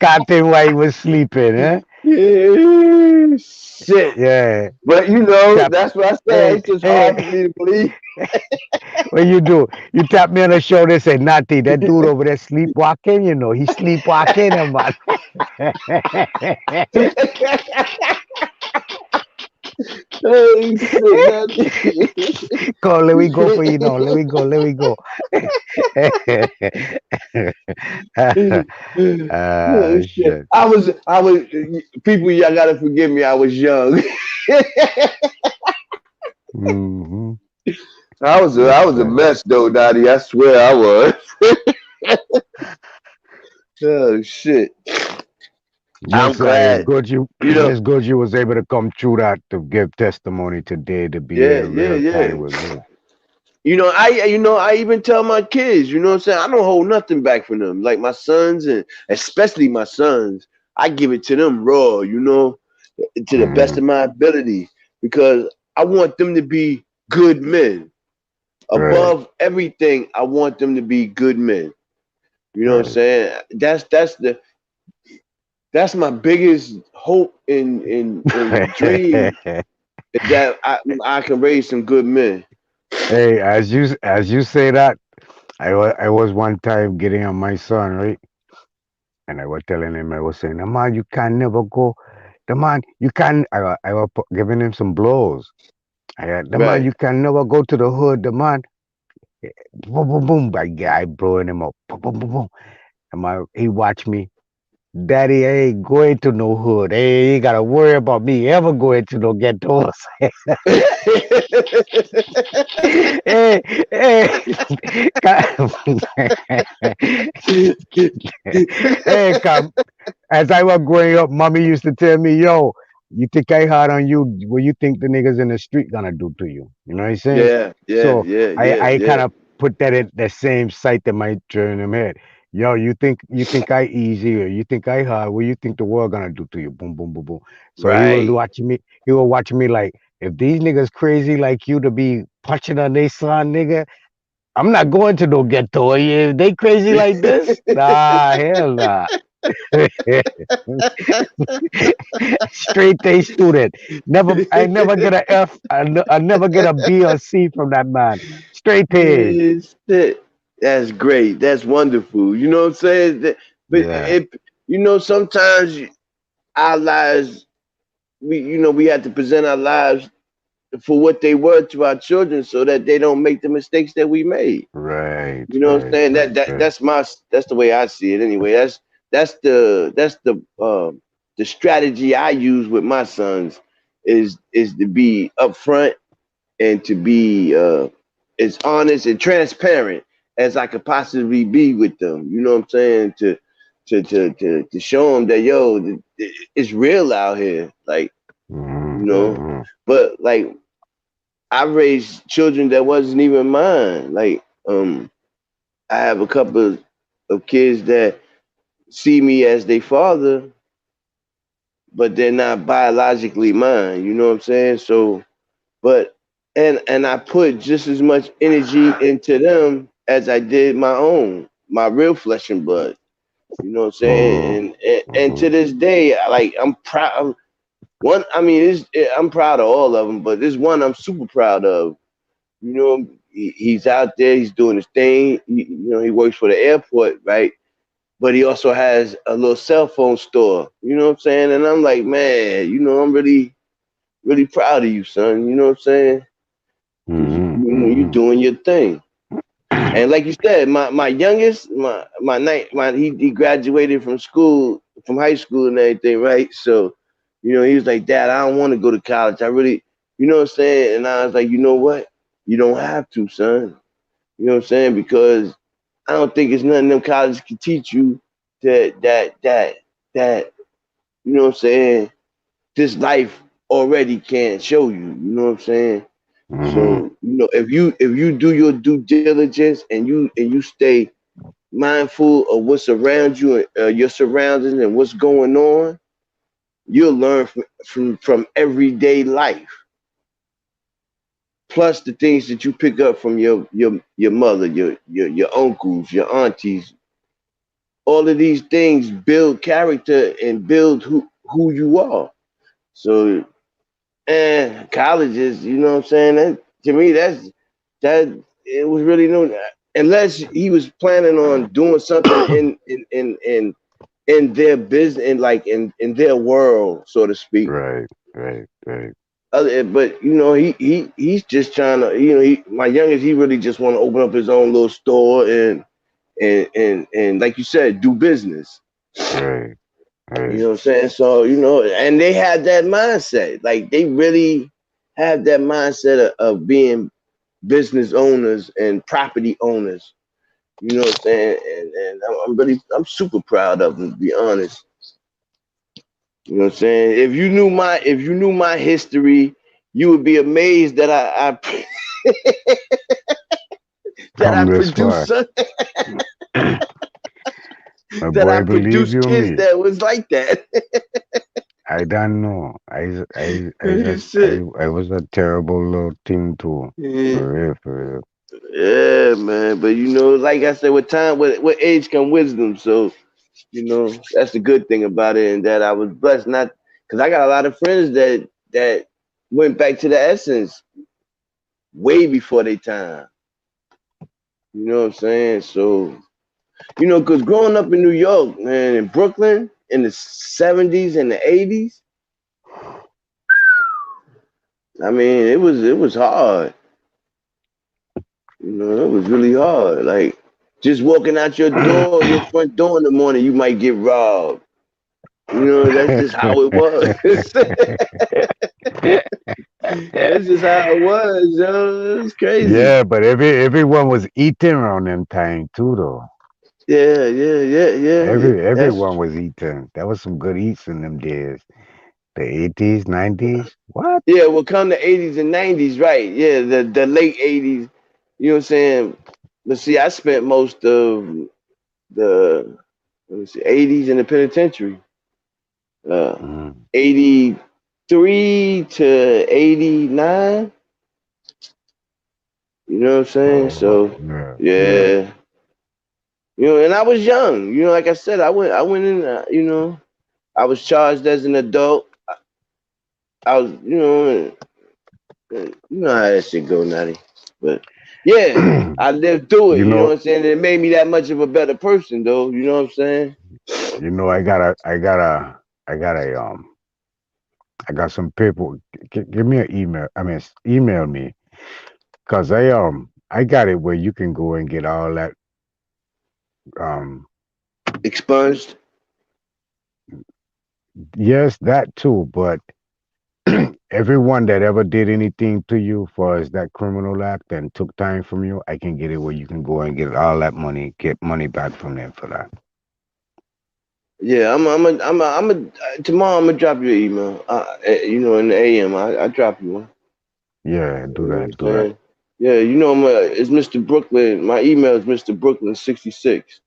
Caught him while he was sleeping, huh? yeah, shit. Yeah. But Tap. that's what I said. Hey, It's just hard for hey, me to believe. what you do? You tap me on the shoulder and say, Natty, that dude over there sleepwalking, he's sleepwalking, man. Oh shit, Natty. Go, let me go for you now. Let me go, let me go. Oh, shit. Shit. I was people, y'all gotta forgive me, I was young. Hmm. I was a Exactly. mess though, Daddy. I swear I was. Oh shit. I'm Yes, it's glad. good you You know, it's good you was able to come through that to give testimony today to be yeah, here yeah, real time yeah. with me. I even tell my kids, you know what I'm saying? I don't hold nothing back from them. Like my sons and especially my sons, I give it to them raw, to the best Hmm. of my ability because I want them to be good men. Right, Above everything, I want them to be good men. You know what I'm right. saying? That's my biggest hope and dream is that I can raise some good men. Hey, as you say that, I was one time getting on my son, right? And I was telling him, I was saying, the man, you can never go. The man, you can. I was giving him some blows. The man, Right. you can never go to the hood. The man, boom, boom, boom, by guy blowing him up, boom, boom, boom, boom. He watched me. Daddy, I ain't going to no hood. Hey, you ain't gotta worry about me ever going to no ghettos. Hey, hey, hey, come. As I was growing up, mommy used to tell me, yo, you think I hard on you, what you think the niggas in the street gonna do to you? You know what I'm saying? Yeah, yeah, So yeah, I, yeah, I kind yeah. of put that at the same sight that might turn in him head. Yo, you think I easy or you think I hard? What you think the world gonna do to you? Boom, boom, boom, boom. So he was Right. watching me. He was watching me like, if these niggas crazy like you to be punching on their son, nigga, I'm not going to no ghetto. If they crazy like this, nah, hell nah. Straight A student. I never get a F. I never get a B or C from that man. Straight A's. That's great. That's wonderful. You know what I'm saying? But Yeah. if sometimes our lives, we have to present our lives for what they were to our children, so that they don't make the mistakes that we made. Right. You know what I'm Right. saying? Right. Right. That's the way I see it. Anyway, that's the strategy I use with my sons is to be upfront and to be as honest and transparent as I could possibly be with them. You know what I'm saying? To show them that, it's real out here. Like, Mm-hmm. but like, I raised children that wasn't even mine. Like, I have a couple of kids that see me as their father, but they're not biologically mine. You know what I'm saying? So, but and I put just as much energy into them as I did my real flesh and blood. You know what I'm saying? Mm-hmm. And to this day, I'm proud. I'm proud of all of them, but there's one I'm super proud of. You know, he's out there, he's doing his thing. He works for the airport, right? But he also has a little cell phone store. You know what I'm saying? And I'm like, man, I'm really, really proud of you, son. You know what I'm saying? Because you're Mm-hmm. doing your thing. And like you said, my youngest, he graduated from high school and everything, right? So, he was like, Dad, I don't want to go to college. I really, you know what I'm saying? And I was like, you know what? You don't have to, son. You know what I'm saying? Because I don't think it's nothing them colleges can teach you that you know what I'm saying, this life already can show you. You know what I'm saying? Mm-hmm. So, if you do your due diligence and you stay mindful of what's around you, your surroundings and what's going on, you'll learn from everyday life. Plus the things that you pick up from your mother, your uncles, your aunties. All of these things build character and build who you are. So, and colleges, you know what I'm saying? To me, that it was really no, unless he was planning on doing something in their business, in their world, so to speak. Right. Right. Right. But he's just trying to, my youngest, he really just want to open up his own little store and like you said, do business. Right. You Right. know what I'm saying? So, and they have that mindset. Like, they really have that mindset of being business owners and property owners. You know what I'm saying? And I'm super proud of them, to be honest. You know what I'm saying? If you knew my history, you would be amazed that I that I Come this produced far. son- My that I boy, believe produced you kids me. that was like that. I don't know. Shit. I was a terrible little thing too. Yeah. For real, for real. Yeah, man. But like I said, with age come wisdom. So, that's the good thing about it, and that I was blessed not, because I got a lot of friends that went back to the essence way before their time. You know what I'm saying? So, because growing up in New York, man, in Brooklyn in the '70s and the '80s, I mean, it was hard. It was really hard. Like, just walking out your front door in the morning, you might get robbed. That's just how it was. That's just how it was, yo. It was crazy. Yeah, but everyone was eating around them time too, though. Yeah, yeah, yeah, yeah. That's Everyone was eating. That was some good eats in them days. The 80s, 90s. What? yeah. Well, come the '80s and '90s, right? Yeah, the late '80s. You know what I'm saying? But see, I spent most of the let me see, 80s in the penitentiary. 83 to 89. You know what I'm saying? So yeah. You know, and I was young. You know, like I said, I went in. You know, I was charged as an adult. I was, you know, you know how that shit go, Natty. But yeah, I lived through it. You You know what know, I'm saying? It made me that much of a better person, though. You know what I'm saying? I got some people. Give me an email. I mean, email me, cause I got it where you can go and get all that um Expunged. yes, that too, but everyone that ever did anything to you for as that criminal act and took time from you, I can get it where you can go and get all that money, get money back from them for that. Yeah, tomorrow I'm gonna drop you an email. You know, in the AM, I drop you one. Yeah, You do know what that, I'm do that. saying? Yeah, you know, it's Mr. Brooklyn. My email is Mr. Brooklyn 66.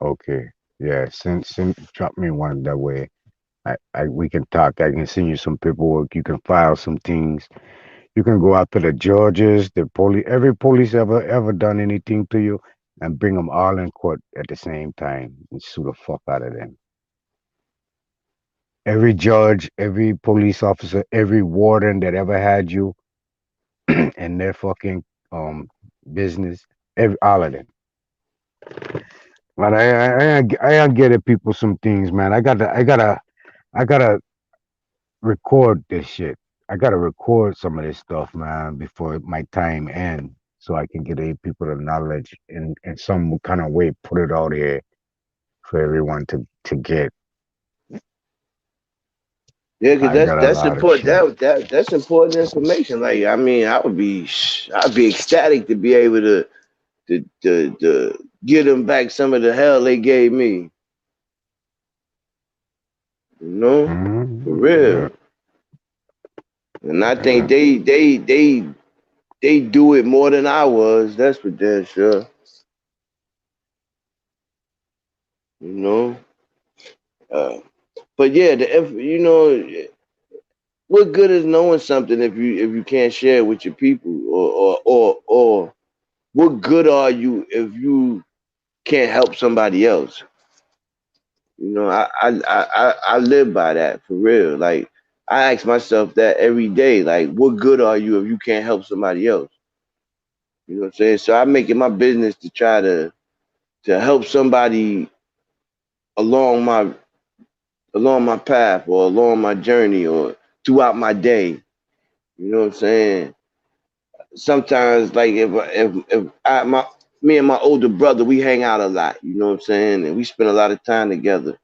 Okay. Yeah, send drop me one that way. We can talk. I can send you some paperwork. You can file some things. You can go after the judges, the police, every police ever done anything to you, and bring them all in court at the same time and sue the fuck out of them. Every judge, every police officer, every warden that ever had you in their fucking business, all of them. But I get at people some things, man. I gotta record this shit. I gotta record some of this stuff, man, before my time ends, so I can get people the knowledge in some kind of way, put it out here for everyone to get. Yeah, cause I got a that's lot of important. shit. That's important information. Like, I mean, I'd be ecstatic to be able to give them back some of the hell they gave me. You know, for Yeah, real. And I think yeah. they do it more than I was. That's for damn sure. You know. Uh, but yeah, you know, what good is knowing something if you can't share it with your people, or what good are you if you can't help somebody else? You know, I live by that for real. Like, I ask myself that every day. Like, what good are you if you can't help somebody else? You know what I'm saying? So I make it my business to try to help somebody along my path or along my journey or throughout my day. You know what I'm saying? Sometimes, like, if me and my older brother, we hang out a lot. You know what I'm saying? And we spend a lot of time together.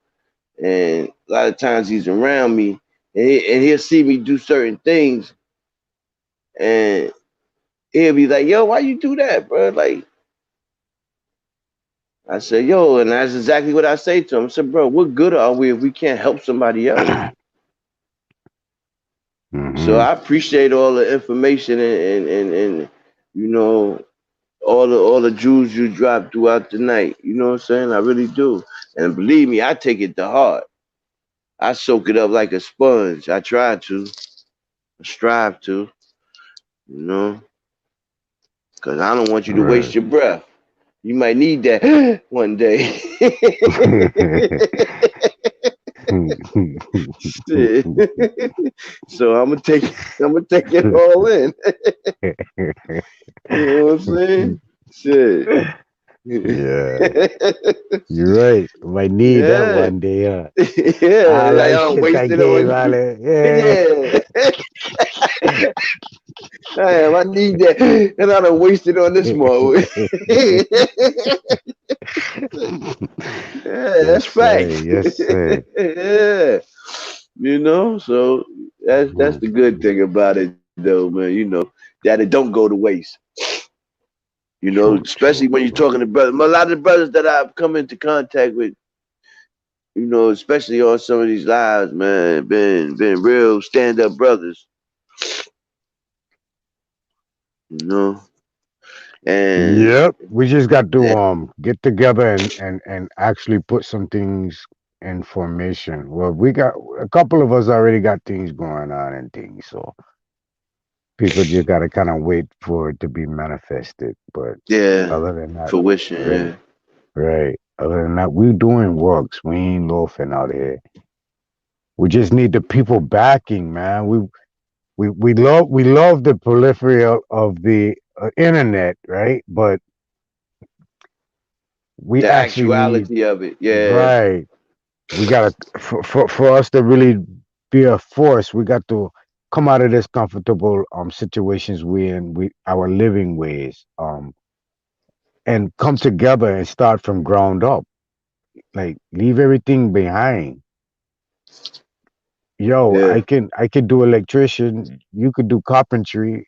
And a lot of times he's around me, and he'll see me do certain things, and he'll be like, "Yo, why you do that, bro?" Like, I said, "Yo," and that's exactly what I say to him. I said, "Bro, what good are we if we can't help somebody else?" So Mm-hmm. I appreciate all the information and you know, all the jewels you drop throughout the night. You know what I'm saying? I really do. And believe me, I take it to heart. I soak it up like a sponge. I try to. I strive to, you know, because I don't want you to waste Right. your breath. You might need that one day. Shit. So I'm gonna take it all in. You know what I'm saying? Shit. Yeah, you're right. Might need that Yeah. one day, huh? All Yeah. I that don't shit I waste it gave on all you. that. Yeah. I need that. And I don't waste it on this mother. Yeah, that's Yes, sir. facts. Yes, sir. Yeah. You know, so that's Mhm. the good thing about it though, man, you know, that it don't go to waste. You know, True, especially true, when you're true. talking to brothers. A lot of the brothers that I've come into contact with, you know, especially on some of these lives, man, been real stand up brothers. You know, And Yep, we just got to get together and actually put some things in formation. Well, we got a couple of us already got things going on and things, so people just got to kind of wait for it to be manifested. But yeah, other than that, fruition. right, Yeah. right. Other than that, we doing works. We ain't loafing out here. We just need the people backing, man. We love the proliferation of the internet, right? But we The actually need actuality of it. Yeah. right. We gotta for us to really be a force. We got to come out of this comfortable situations we in we our living ways and come together and start from ground up. Like leave everything behind. Yo, Yeah. I can do electrician. You could do carpentry.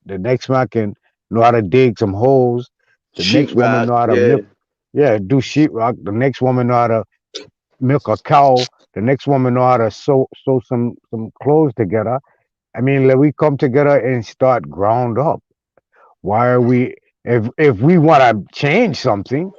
The next man can know how to dig some holes. The next woman Sheetrock. know how to Yeah. milk. Yeah, do sheetrock. The next woman know how to milk a cow. The next woman know how to sew some clothes together. I mean, let we come together and start ground up. Why are we if we want to change something,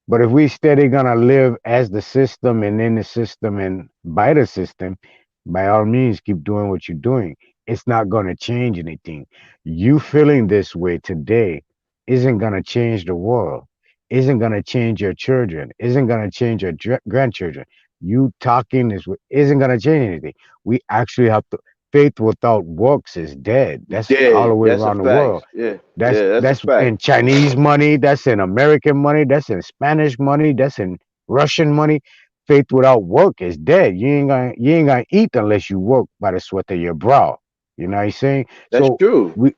but if we steady gonna live as the system and in the system and by the system, by all means keep doing what you're doing. It's not gonna change anything. You feeling this way today isn't gonna change the world, isn't gonna change your children, isn't gonna change your grandchildren. You talking this way isn't gonna change anything. We actually have to faith without works is dead. That's all the Dead. way That's a around the world. fact. Yeah. That's Yeah. That's a that's fact. in Chinese money, that's in American money, that's in Spanish money, that's in Russian money. Faith without work is dead. You ain't gonna eat unless you work by the sweat of your brow. You know what I'm saying? That's So true. we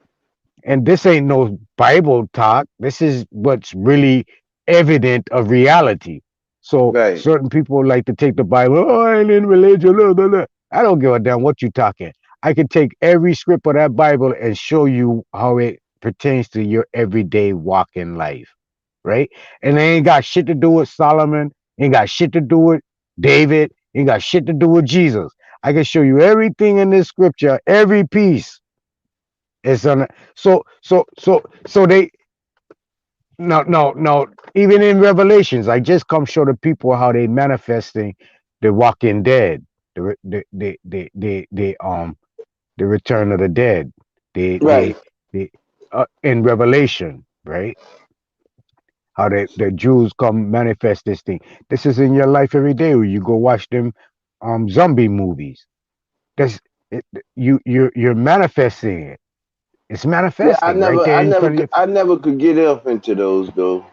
and this ain't no Bible talk. This is what's really evident of reality. So Right. certain people like to take the Bible. Oh, I ain't in religion. Blah, blah, blah." I don't give a damn what you talking. I can take every script of that Bible and show you how it pertains to your everyday walk in life, right? And they ain't got shit to do with Solomon. Ain't got shit to do with David. Ain't got shit to do with Jesus. I can show you everything in this scripture, every piece it's on. So they no. Even in Revelations, I just come show the people how they manifesting the walking dead, the return of the dead, Right. the in Revelation, right? How the Jews come manifest this thing. This is in your life every day. Where you go watch them zombie movies. That's it, you're manifesting it. It's Yeah. I manifesting right never. there I in never. front of you. I never could get up into those though.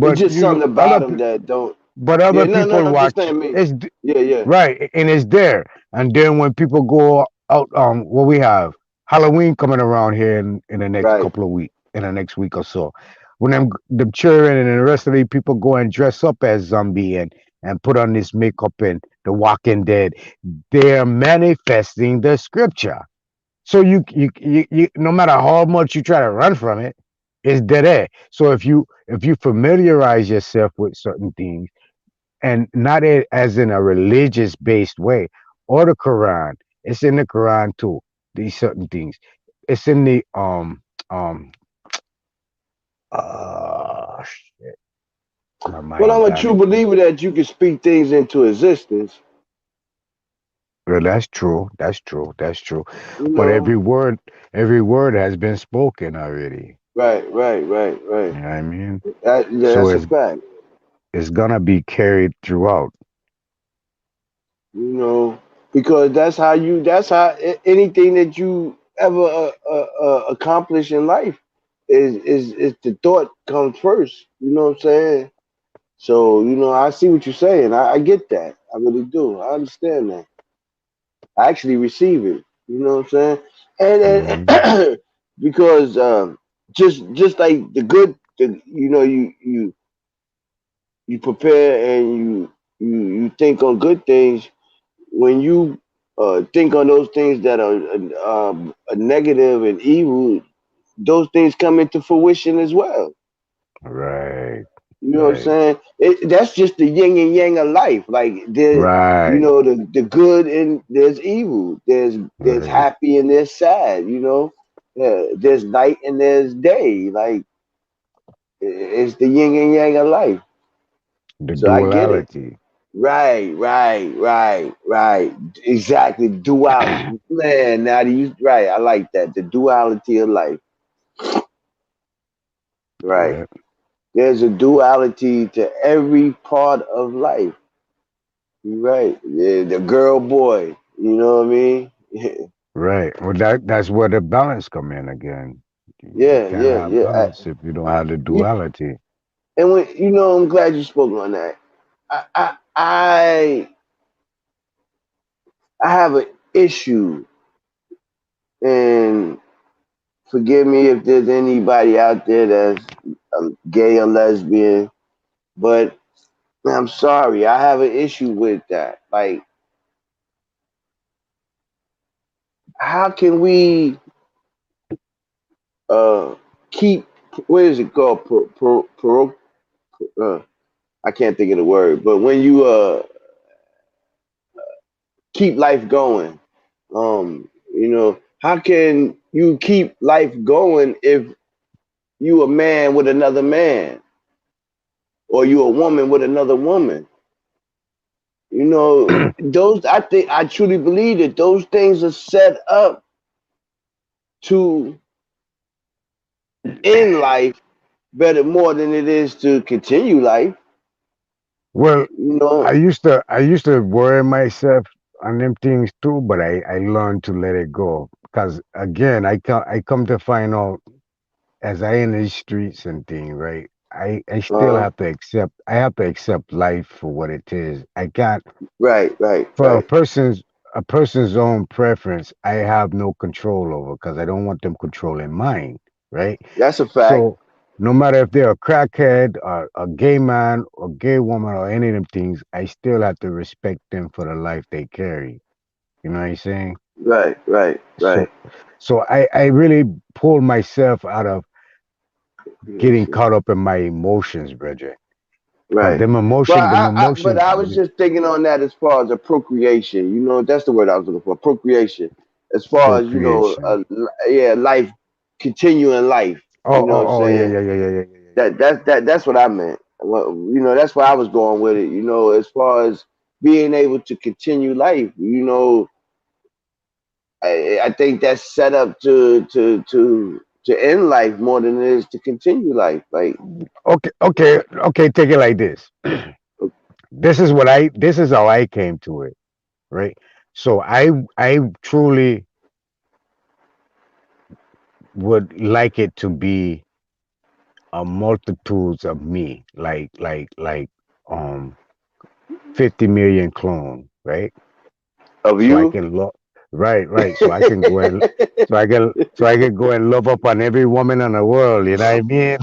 It's But just something about other them that don't. other Yeah. No. No. people I'm just watch saying me. it's Yeah. Yeah. right and it's there. And then when people go out, what we have Halloween coming around here in the next Right. couple of weeks, in the next week or so. When the children and the rest of the people go and dress up as zombie and put on this makeup and the Walking Dead, they're manifesting the scripture. So you no matter how much you try to run from it, it's dead air. So if you familiarize yourself with certain things and not as in a religious based way, or the Quran, it's in the Quran too. These certain things, it's in the shit, my Well, mind I'm a gone true again. believer that you can speak things into existence. Well, that's true. That's true. That's true. You But know. every word has been spoken already. Right. Right. Right. Right. You know what I mean? Yeah. So That's a fact. it's gonna be carried throughout. You know, because that's how anything that you ever accomplish in life is the thought comes first. You know what I'm saying? So I see what you're saying. I get that. I really do. I understand that. I actually receive it. You know what I'm saying? Hmm. And because just like you prepare and you think on good things when you think on those things that are negative and evil, those things come into fruition as well. Right. You know what I'm Right. saying? That's just the yin and yang of life. Like Right. the good and there's evil. There's Right. happy and there's sad. You know. There's night and there's day. Like it's the yin and yang of life. The So I get it. duality. Right. Exactly. Dual man. Now you right. I like that. The duality of life. Right. Yeah. There's a duality to every part of life. You're right. Yeah, the girl boy. You know what I mean? Right. Well, that's where the balance come in again. You Yeah, can't yeah, have yeah. balance if you don't have the duality. And when I'm glad you spoke on that. I I I, I have an issue, and forgive me if there's anybody out there that's gay or lesbian, but I'm sorry, I have an issue with that. Like, how can we uh keep what is it called? Uh, I can't think of the word, but when you keep life going, how can you keep life going if you a man with another man, or you a woman with another woman? Those I truly believe that those things are set up to end life better more than it is to continue life. Well, You know, I used to worry myself on them things too, but I learned to let it go. Because again, I come to find out as I in these streets and things, right? I still uh, have to accept life for what it is. I can't for a right. person's own preference, I have no control over because I don't want them controlling mine, right? That's a fact. So no matter if they're a crackhead or a gay man or gay woman or any of them things, I still have to respect them for the life they carry. You know what I'm saying? Right. So so I really pull myself out of getting caught up in my emotions, Bridget. Because Right. them But emotions, I was just thinking on that as far as a procreation. That's the word I was looking for. Procreation. As far as procreation. yeah, life, continuing life. Oh, You know oh, what I'm oh, yeah, saying? yeah, yeah, yeah, yeah, yeah, yeah. That's what I meant. Well, that's where I was going with it. As far as being able to continue life. I think that's set up to end life more than it is to continue life. Like, Okay. Take it like this. This is how I came to it, right? So I truly would like it to be a multitudes of me, like 50 million clone, right? of So I you. can love, right. So I can go and so I can go and love up on every woman in the world. You know what I mean?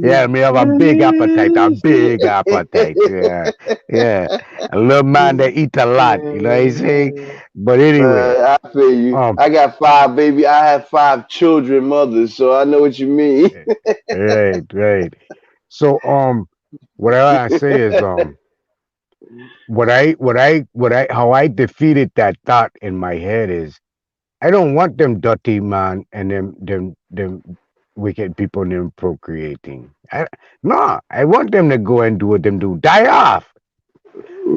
Yeah, me have a big appetite, a big appetite. Yeah, yeah. A little man that eat a lot, you know what I'm saying? But anyway, I feel you. um, I got five baby. I have five children, mothers, so I know what you mean. right. So, what I say is, how I defeated that thought in my head is, I don't want them dirty man and them wicked people them procreating. No, I want them to go and do what them do. Die off.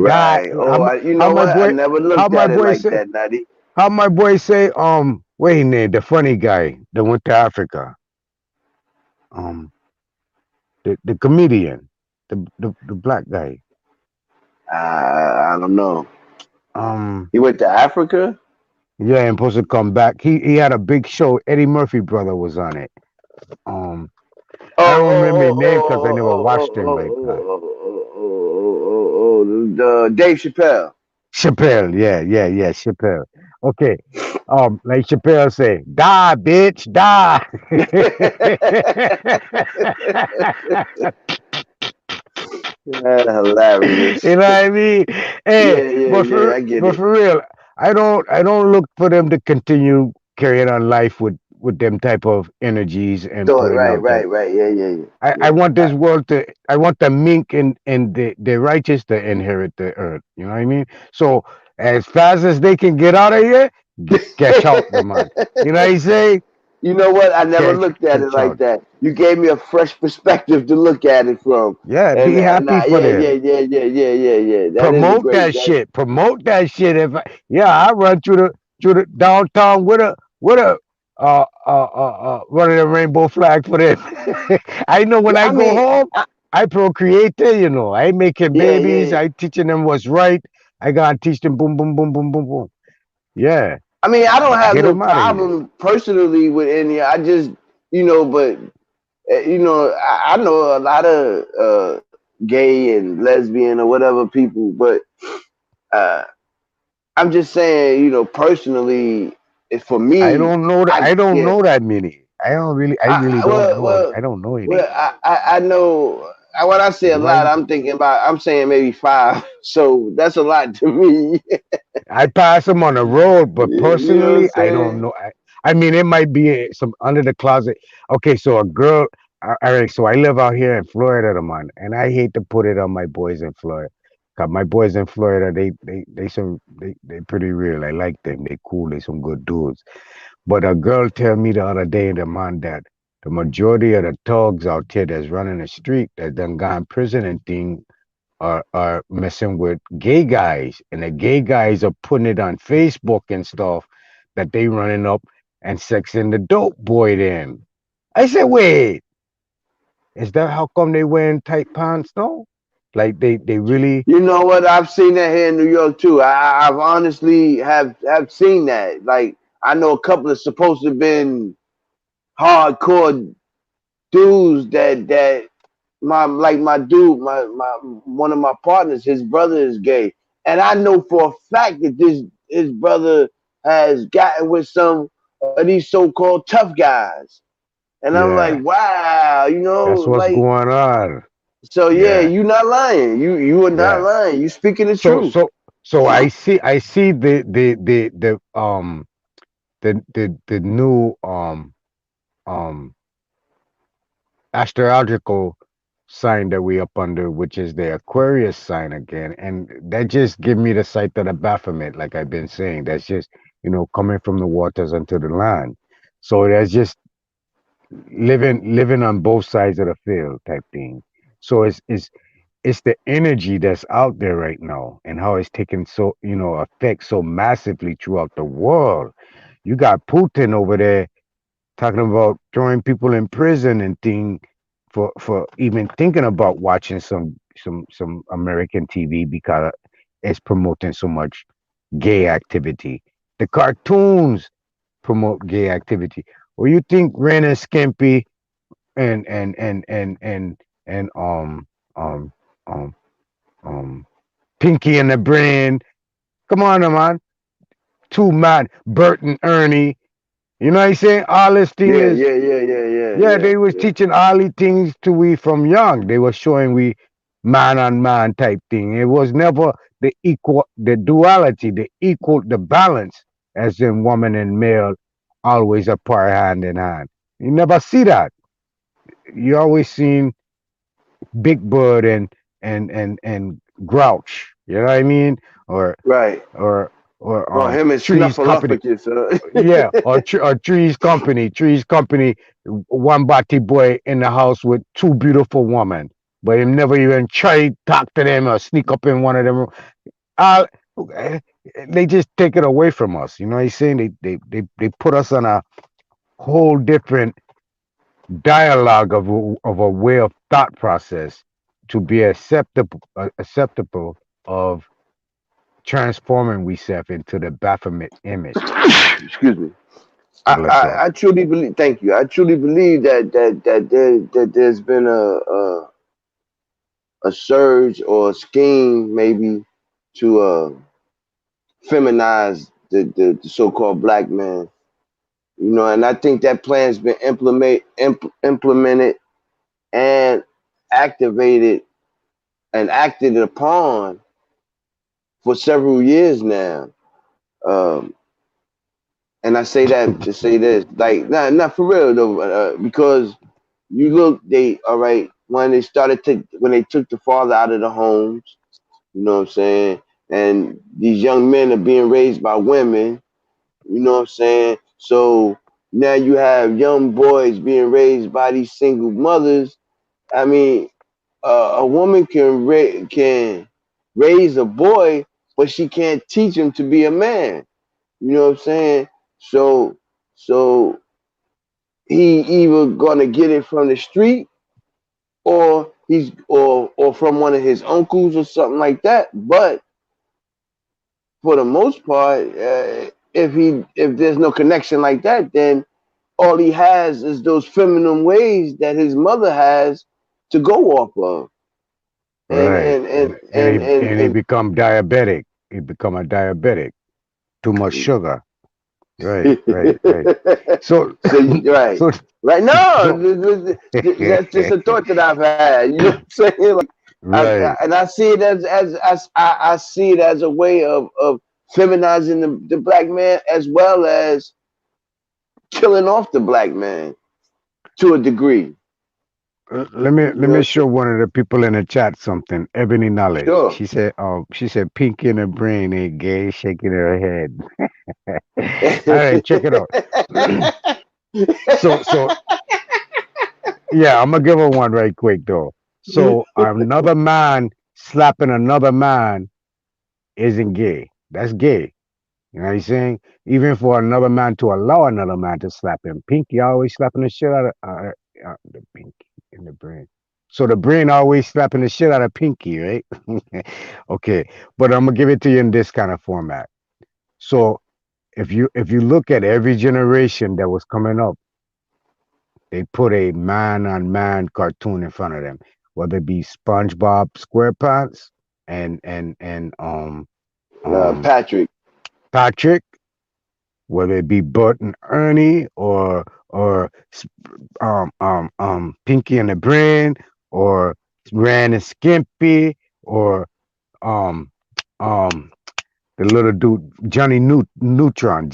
Die. Right. Oh, you How know my what? I boy? never How looked my at it boy like say? that, Nutty. How my boy say? What his name? The funny guy that went to Africa. Um, the comedian, the black guy. I don't know. Um, He went to Africa. yeah, and supposed to come back. He had a big show. Eddie Murphy brother was on it. I don't remember his name because I never watched him like that. Dave Chappelle. Chappelle, yeah, Chappelle. Okay. Like Chappelle say, die, bitch, die. Hilarious. You know what I mean? Hey, but Yeah. for I get but it. for real, I don't look for them to continue carrying on life with with them type of energies and So putting out that. right. Yeah. I want this world to. I want the mink and the righteous to inherit the earth. You know what I mean? So as fast as they can get out of here, catch out the man. You know what I say? You know what? I never looked at it Catch like out. that. You gave me a fresh perspective to look at it from. Yeah, And be happy for them. yeah. That is a Promote great. that shit. Promote that shit. I run through the downtown with a running a rainbow flag for them. I know when Yeah, I I go mean, home, I procreate there, you know. I making babies, yeah. I teaching them what's right. I gotta teach them boom, boom, boom, boom, boom, boom. Yeah. I mean, I don't have Get no them out of here. problem personally with any. I just, but I know a lot of gay and lesbian or whatever people, but uh, I'm just saying, personally, for I me, don't know that I I don't yeah, know that many. I really don't well, know. well, I don't know well, any. I know. When I say a lot, Right? I'm saying maybe five. So that's a lot to me. I pass them on the road, but You know what I'm personally, I don't saying? know. I mean, it might be some under the closet. Okay, so a girl. All right, so I live out here in Florida, man, and I hate to put it on my boys in Florida. 'Cause my boys in Florida, they pretty real. I like them. They cool. They some good dudes. But a girl tell me the other day, the man, that the majority of the thugs out here that's running the street that done gone in prison and thing are messing with gay guys, and the gay guys are putting it on Facebook and stuff that they running up and sexing the dope boy. Then I said, wait, is that how come they wearing tight pants? No, like they really. You know what? I've seen that here in New York too. I've honestly have seen that. Like I know a couple of supposed to have been hardcore dudes that my dude, my one of my partners, his brother is gay, and I know for a fact that this his brother has gotten with some of these so-called tough guys, and I'm like, Yeah, wow, that's what's like going on. so. Yeah, Yeah, you not lying. You are not yeah. lying. You speaking the So truth. so so I see the new um astrological sign that we up under, which is the Aquarius sign again, and that just give me the sight of the Baphomet, like I've been saying. That's just coming from the waters unto the land. So that's just living on both sides of the field type thing. So it's the energy that's out there right now, and how it's taking so effect so massively throughout the world. You got Putin over there talking about throwing people in prison and thing for even thinking about watching some American TV because it's promoting so much gay activity. The cartoons promote gay activity. Or you think Ren and Skimpy and and and and and and um um um Pinky and the Brain? Come on, man. Too mad. Bert and Ernie. You know what I'm saying? All this thing is. Yeah, they was Yeah. teaching all these things to we from young. They were showing we man on man type thing. It was never the duality, the balance, as in woman and male, always apart hand in hand. You never see that. You always seen Big Bird and Grouch. You know what I mean? Or Right. or Well, him and Trees Company. Snuffleupagus. Yeah, or Trees Company. Trees Company, one body boy in the house with two beautiful women, but him never even try to talk to them or sneak up in one of them. Uh, they just take it away from us. You know what I'm saying? They put us on a whole different dialogue of a way of thought process to be acceptable of transforming we self into the Baphomet image. Excuse me. Bless up. I truly believe. Thank you. I truly believe that there's been a surge or a scheme maybe to feminize the so-called black man. And I think that plan's been implemented and activated and acted upon for several years now. Um, And I say that to say this, like, not for real though, because you look, they all right when they took the father out of the homes, you know what I'm saying, and these young men are being raised by women, you know what I'm saying. So now you have young boys being raised by these single mothers. I mean, a woman can raise a boy, but she can't teach him to be a man. You know what I'm saying? So he either gonna get it from the street or or from one of his uncles or something like that. But for the most part, if there's no connection like that, then all he has is those feminine ways that his mother has to go off of. And Right. and and And and he and, and he and become diabetic. He become a diabetic. Too much sugar. Right, right, right. So so right, so right. No, so that's just a thought that I've had. You know what I'm saying? Like, right. and I see it I see it as a way of feminizing the black man as well as killing off the black man to a degree. Let me show one of the people in the chat something. Ebony Knowledge. Sure. She said Pinky in the brain ain't gay, shaking her head. All right, check it out. So yeah, I'm gonna give her one right quick though. So another man slapping another man isn't gay. That's gay. You know what I'm saying? Even for another man to allow another man to slap him. Pinky always slapping the shit out of the pinky in the brain. So the brain always slapping the shit out of Pinky, right? Okay, but I'm gonna give it to you in this kind of format. So if you look at every generation that was coming up, they put a man on man cartoon in front of them, whether it be SpongeBob SquarePants and um Patrick. Patrick, whether it be Bert and Ernie or Pinky and the Brain or Ran and Skimpy or um um the little dude Johnny Neutron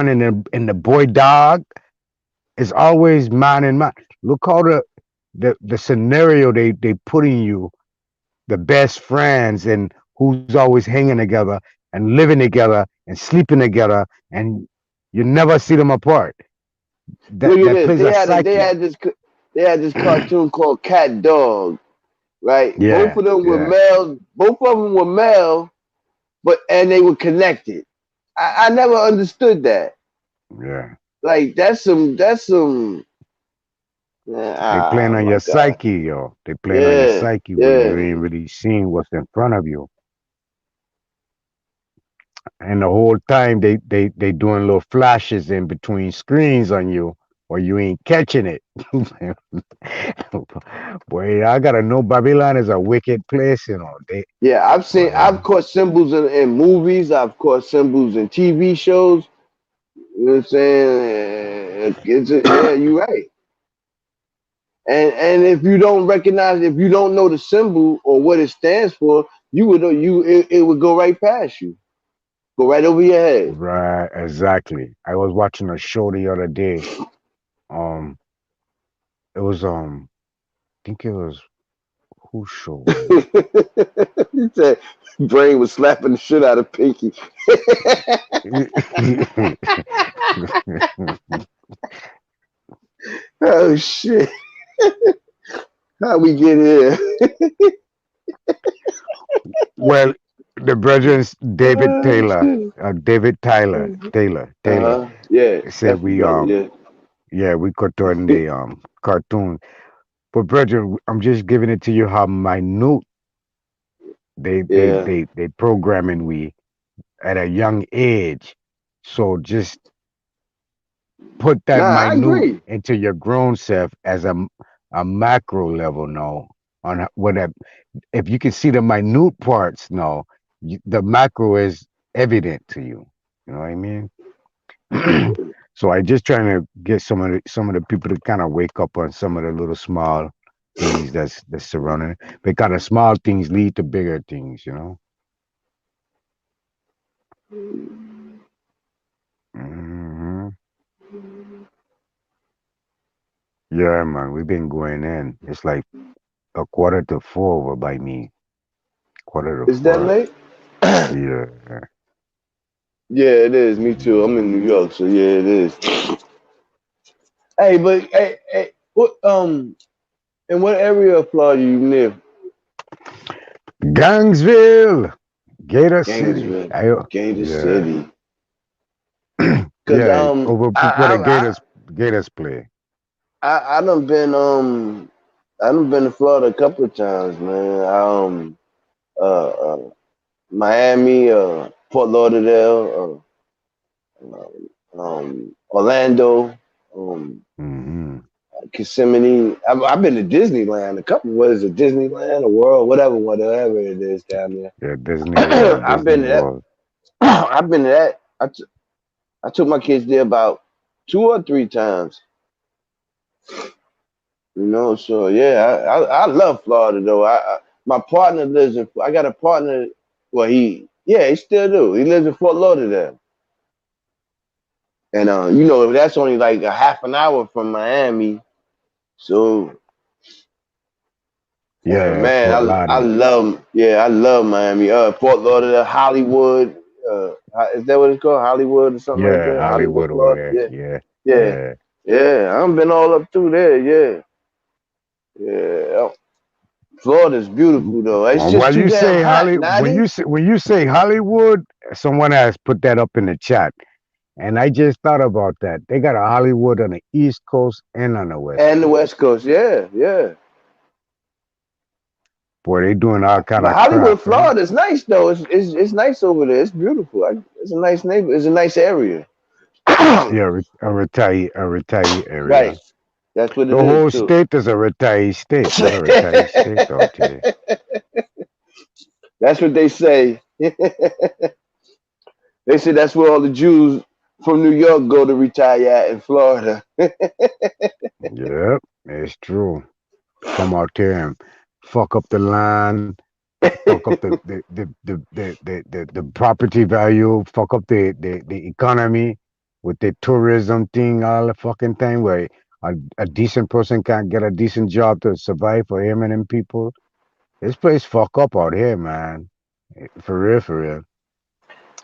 and the boy dog is always man and man. Look how the scenario they putting you, the best friends and who's always hanging together and living together and sleeping together and you never see them apart. That Look at that this. plays a psyche. They had this cartoon called Cat Dog. Right. Both Yeah, of them were yeah, male. Both of them were male, but and they were connected. I never understood that. yeah. Like that's some. They Ah, playing on my your God. psyche, yo. They playing on your Yeah, psyche where you yeah. ain't really seeing what's in front of you. And the whole time they doing little flashes in between screens on you or you ain't catching it. Boy, I gotta know Babylon is a wicked place, you know. Yeah, Boy, I've caught symbols in movies. I've caught symbols in TV shows. You know what I'm saying? Yeah, you're right. And if you don't recognize, if you don't know the symbol or what it stands for, it would go right past you, go right over your head. right, exactly. I was watching a show the other day. Um, it was I think it was whose show was it? He said Brain was slapping the shit out of Pinky. Oh shit! How we get here? Well, the brothers David Oh Taylor, shit! David Taylor Yeah, said that's the we brother. Yeah. yeah we could turn the cartoon. But brethren, I'm just giving it to you how minute Yeah. they programming we at a young age. So just put that Nah, I minute agree. into your grown self as a macro level now on what if you can see the minute parts now, the macro is evident to you. You know what I mean? So I just trying to get some of the people to kind of wake up on some of the little small things that's surrounding it. Because the small things lead to bigger things, you know. Yeah, man, we've been going in. It's like a quarter to 4 over by me. Quarter to Is that 4. late? Yeah. Yeah, it is. Me too. I'm in New York, so yeah, it is. Hey, but hey, what in what area of Florida you live? Gangsville, Gator City. Gainesville, Gator Yeah, City. Cause yeah, over where the Gators play. I done been to Florida a couple of times, man. Miami, Fort Lauderdale, Orlando, Hmm. Kissimmee. I've been to Disneyland a couple. What is it? Disneyland or World, whatever it is down there. Yeah, Disney World, I've Disney been to that. World. I've been to that. I took my kids there about 2 or 3 times. So yeah, I love Florida though. My partner lives in. I got a partner. Well, he still do. He lives in Fort Lauderdale, and that's only like a half an hour from Miami. So Yeah, man, Fort I love Miami. Fort Lauderdale, Hollywood. Is that what it's called? Hollywood or something like Yeah, that? Hollywood, Hollywood over Florida. there. Yeah, Yeah, yeah, yeah. yeah. I've been all up through there. Yeah, yeah. Florida's beautiful though. It's just When too you damn say hot, Natty. when you say Hollywood, someone has put that up in the chat, and I just thought about that. They got a Hollywood on the East Coast and on the West And the Coast. West Coast, yeah, yeah. Boy, they doing all kind But of crap, Hollywood, eh? Florida is nice though. It's nice over there. It's beautiful. It's a nice neighborhood. It's a nice area. Yeah, a retiree area. Right. That's what The it is whole too. state is a retiree state, not a retiree state out here. That's what they say. They say that's where all the Jews from New York go to retire at in Florida. Yep, it's true. Come out here and fuck up the land, fuck up the property value, fuck up the economy with the tourism thing, all the fucking thing where a decent person can't get a decent job to survive for him and them people. This place fuck up out here, man. For real, for real.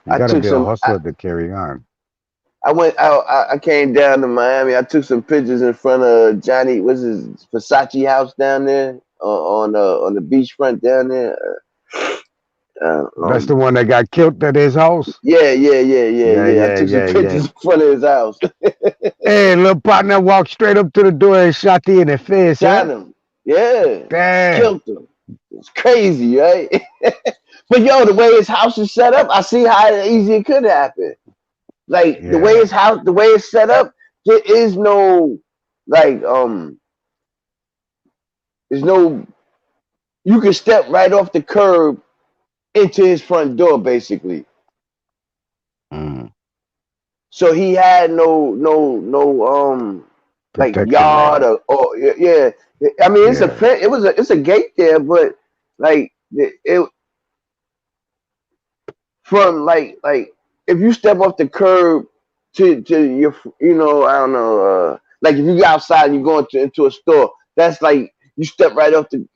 You I gotta took be a some. hustler to carry on. I went out. I came down to Miami. I took some pictures in front of Johnny. What's his Versace house down there on the beachfront down there. That's the one that got killed at his house. Yeah, Yeah. I yeah, took some yeah, yeah. pictures in front of his house. Hey, little partner walked straight up to the door and shot you in the face, Shot huh? him. Yeah, Damn. killed him. It's crazy, right? But yo, the way his house is set up, I see how easy it could happen. Like the way Yeah. the way it's set up, there is no like there's no you can step right off the curb into his front door basically. Mm. So he had no like Protection yard wall. or yeah. I mean Yeah. it's a gate there, but like it from like if you step off the curb to your I don't know like if you go outside and you go into a store, that's like you step right off the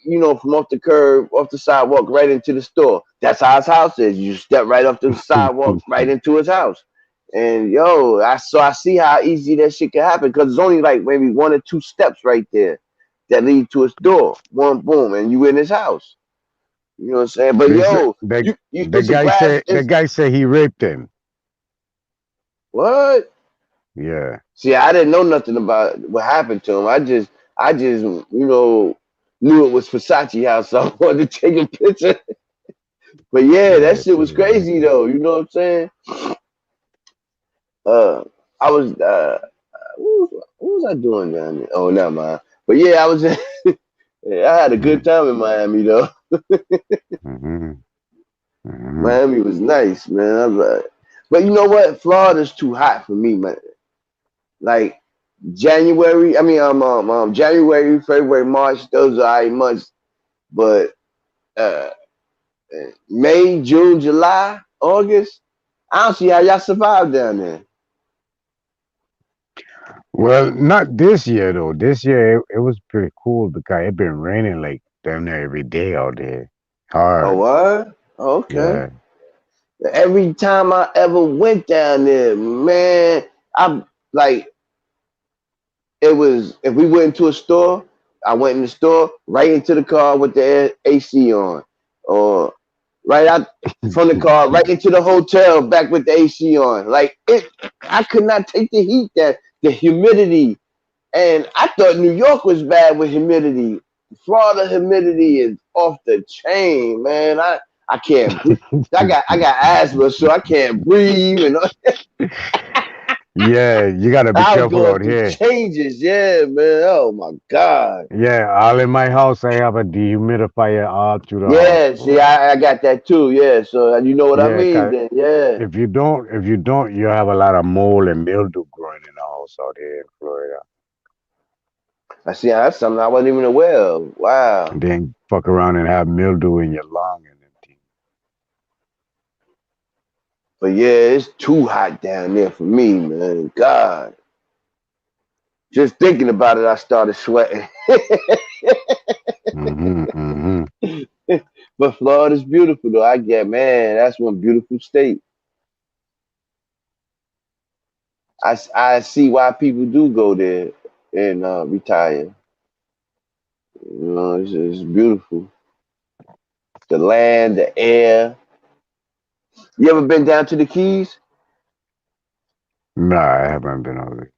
from off the curb off the sidewalk right into the store. That's how his house is. You step right off the sidewalk right into his house. And yo, I see how easy that shit can happen because it's only like maybe 1 or 2 steps right there that lead to his door. One boom, and you in his house. You know what I'm saying? But They say yo, the you it's a grass. the It's guy said he raped him. what? Yeah. See, I didn't know nothing about what happened to him. I just knew it was Versace house, so I wanted to take a picture. But yeah, Yeah, that shit said was he raped crazy him. though. You know what I'm saying? I was what was I doing down there? Oh, never mind. But yeah, I was. Yeah, I had a good Mm. time in Miami though. Mm-hmm. Mm-hmm. Miami was nice, man. I was like, but you know what? Florida's too hot for me, man. Like January, I mean, January, February, March, those are 8 months. But uh, May, June, July, August, I don't see how y'all survive down there. Well, not this year though. This year it was pretty cool because it been raining like damn near every day out there. Oh, Hard. what? Okay. Yeah. Every time I ever went down there, man, I'm like, it was, if we went into a store, I went in the store, right into the car with the AC on, or right out from the car, right into the hotel, back with the AC on. Like it, I could not take the heat, that the humidity, and I thought New York was bad with humidity. Florida humidity is off the chain, man. I can't breathe. I got asthma, so I can't breathe, and Yeah, you gotta be I was careful going out through here. changes. Yeah, man. Oh my God. Yeah, all in my house I have a dehumidifier all through the house, Yeah, see, bro. I got that too. Yeah, so you know what I Yeah, mean? 'cause Then yeah, if you don't, you have a lot of mold and mildew growing in the house out here in Florida. I see. That's something I wasn't even aware of. Wow. And then fuck around and have mildew in your lung and everything. But yeah, it's too hot down there for me, man. God, just thinking about it, I started sweating. Mm-hmm. But Florida's beautiful, though. I get, man, that's one beautiful state. I see why people do go there and retire. You know, it's beautiful. The land, the air. You ever been down to the Keys? Nah, I haven't been over there.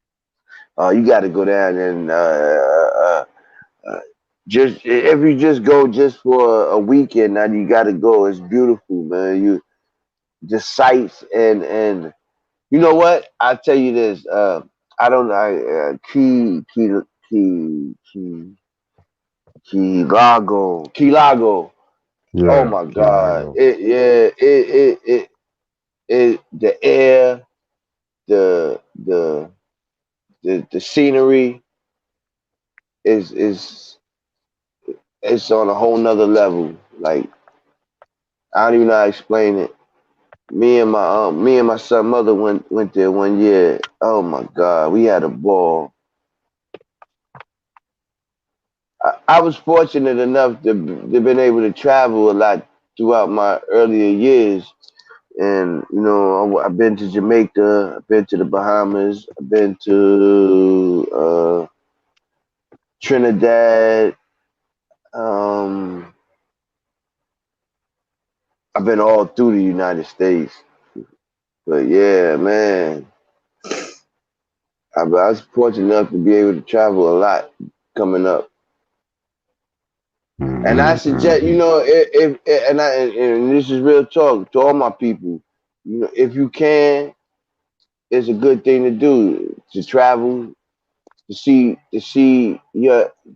Oh, you got to go down and just if you just go just for a weekend, now you got to go. It's beautiful, man. You the sights and you know what? I'll tell you this. I don't know. Key Lago. Oh Yeah, my Key God! Largo. It the air, the the the scenery is it's on a whole nother level. Like I don't even know how to explain it. Me and my son mother went there one year. Oh my God, we had a ball. I was fortunate enough to been able to travel a lot throughout my earlier years, and you know I've been to Jamaica, I've been to the Bahamas, I've been to Trinidad. Um, I've been all through the United States. But yeah, man, I was fortunate enough to be able to travel a lot coming up. And I suggest, Mm-hmm. and this is real talk to all my people. You know, if you can, it's a good thing to do to travel to see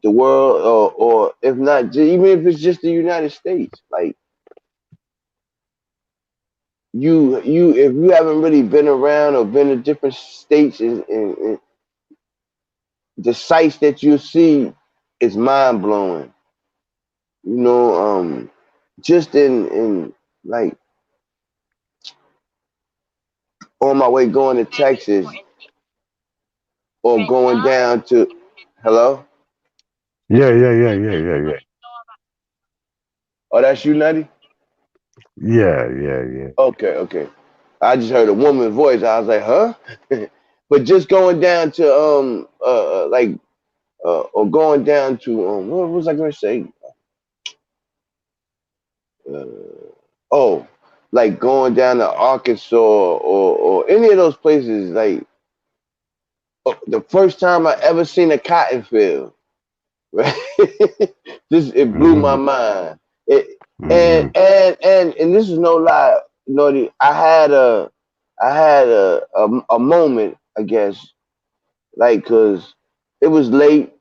the world, or if not, even if it's just the United States. Like if you haven't really been around or been to different states, and the sights that you see is mind blowing. You know, just in like on my way going to Texas or going down to hello. Yeah. Oh, that's you, Nutty. Yeah. Okay. I just heard a woman's voice. I was like, huh? But just going down to like or going down to what was I going to say? Uh, oh, like going down to Arkansas or any of those places. Like the first time I ever seen a cotton field, right? Just it blew my Mm-hmm. mind. It Mm-hmm. and this is no lie, Naughty. I had a moment, I guess, like because it was late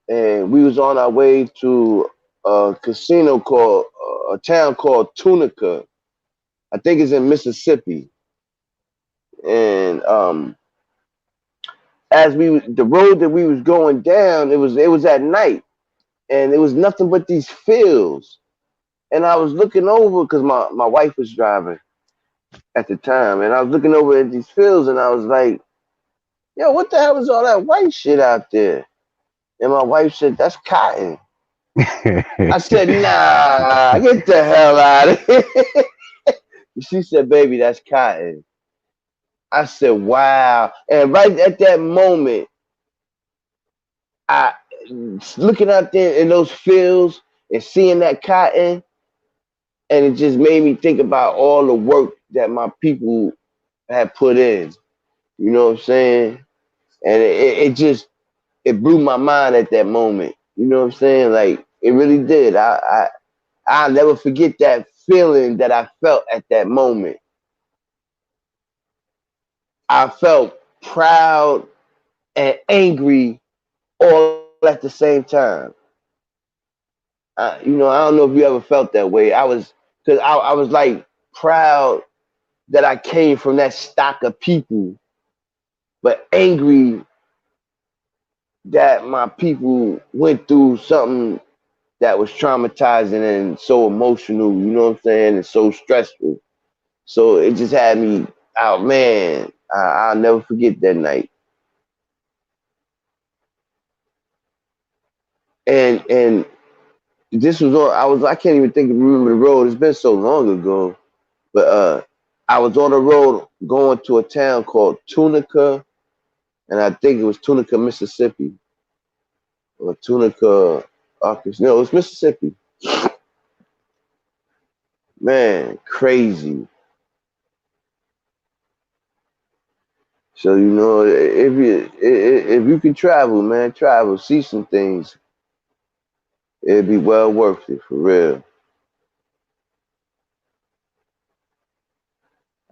and we was on our way to a casino called a town called Tunica. I think it's in Mississippi. And as the road that we was going down, it was at night, and it was nothing but these fields. And I was looking over because my wife was driving at the time, and I was looking over at these fields, and I was like, yo, what the hell is all that white shit out there? And my wife said, that's cotton. I said, nah, get the hell out of here. She said, baby, that's cotton. I said, wow. And right at that moment, I looking out there in those fields and seeing that cotton, and it just made me think about all the work that my people had put in. You know what I'm saying? And it blew my mind at that moment. You know what I'm saying? Like it really did. I'll never forget that feeling that I felt at that moment. I felt proud and angry all at the same time. I don't know if you ever felt that way. Because I was like proud that I came from that stock of people, but angry that my people went through something that was traumatizing and so emotional, you know what I'm saying, and so stressful. So it just had me out, man. I'll never forget that night. And this was on. I can't even remember the road. It's been so long ago, but I was on the road going to a town called Tunica, and I think it was Tunica, Mississippi, or Tunica, Arkansas. No, it was Mississippi. Man, crazy. So if you can travel, man, travel, see some things. It'd be well worth it for real.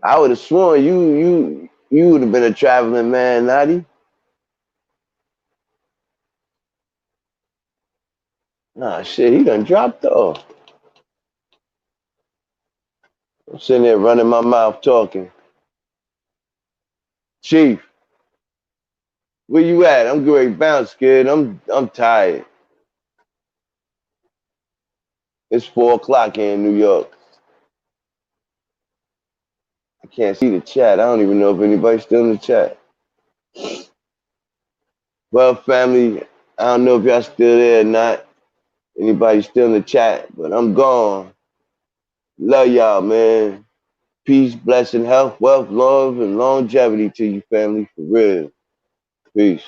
I would have sworn you would have been a traveling man, Nadi. Nah, shit, he done dropped off. I'm sitting there running my mouth talking. Chief, where you at? I'm getting ready to bounce, kid. I'm tired. It's 4 o'clock here in New York. I can't see the chat. I don't even know if anybody's still in the chat. Well, family, I don't know if y'all still there or not. Anybody still in the chat, but I'm gone. Love y'all, man. Peace, blessing, health, wealth, love, and longevity to you, family, for real. Peace.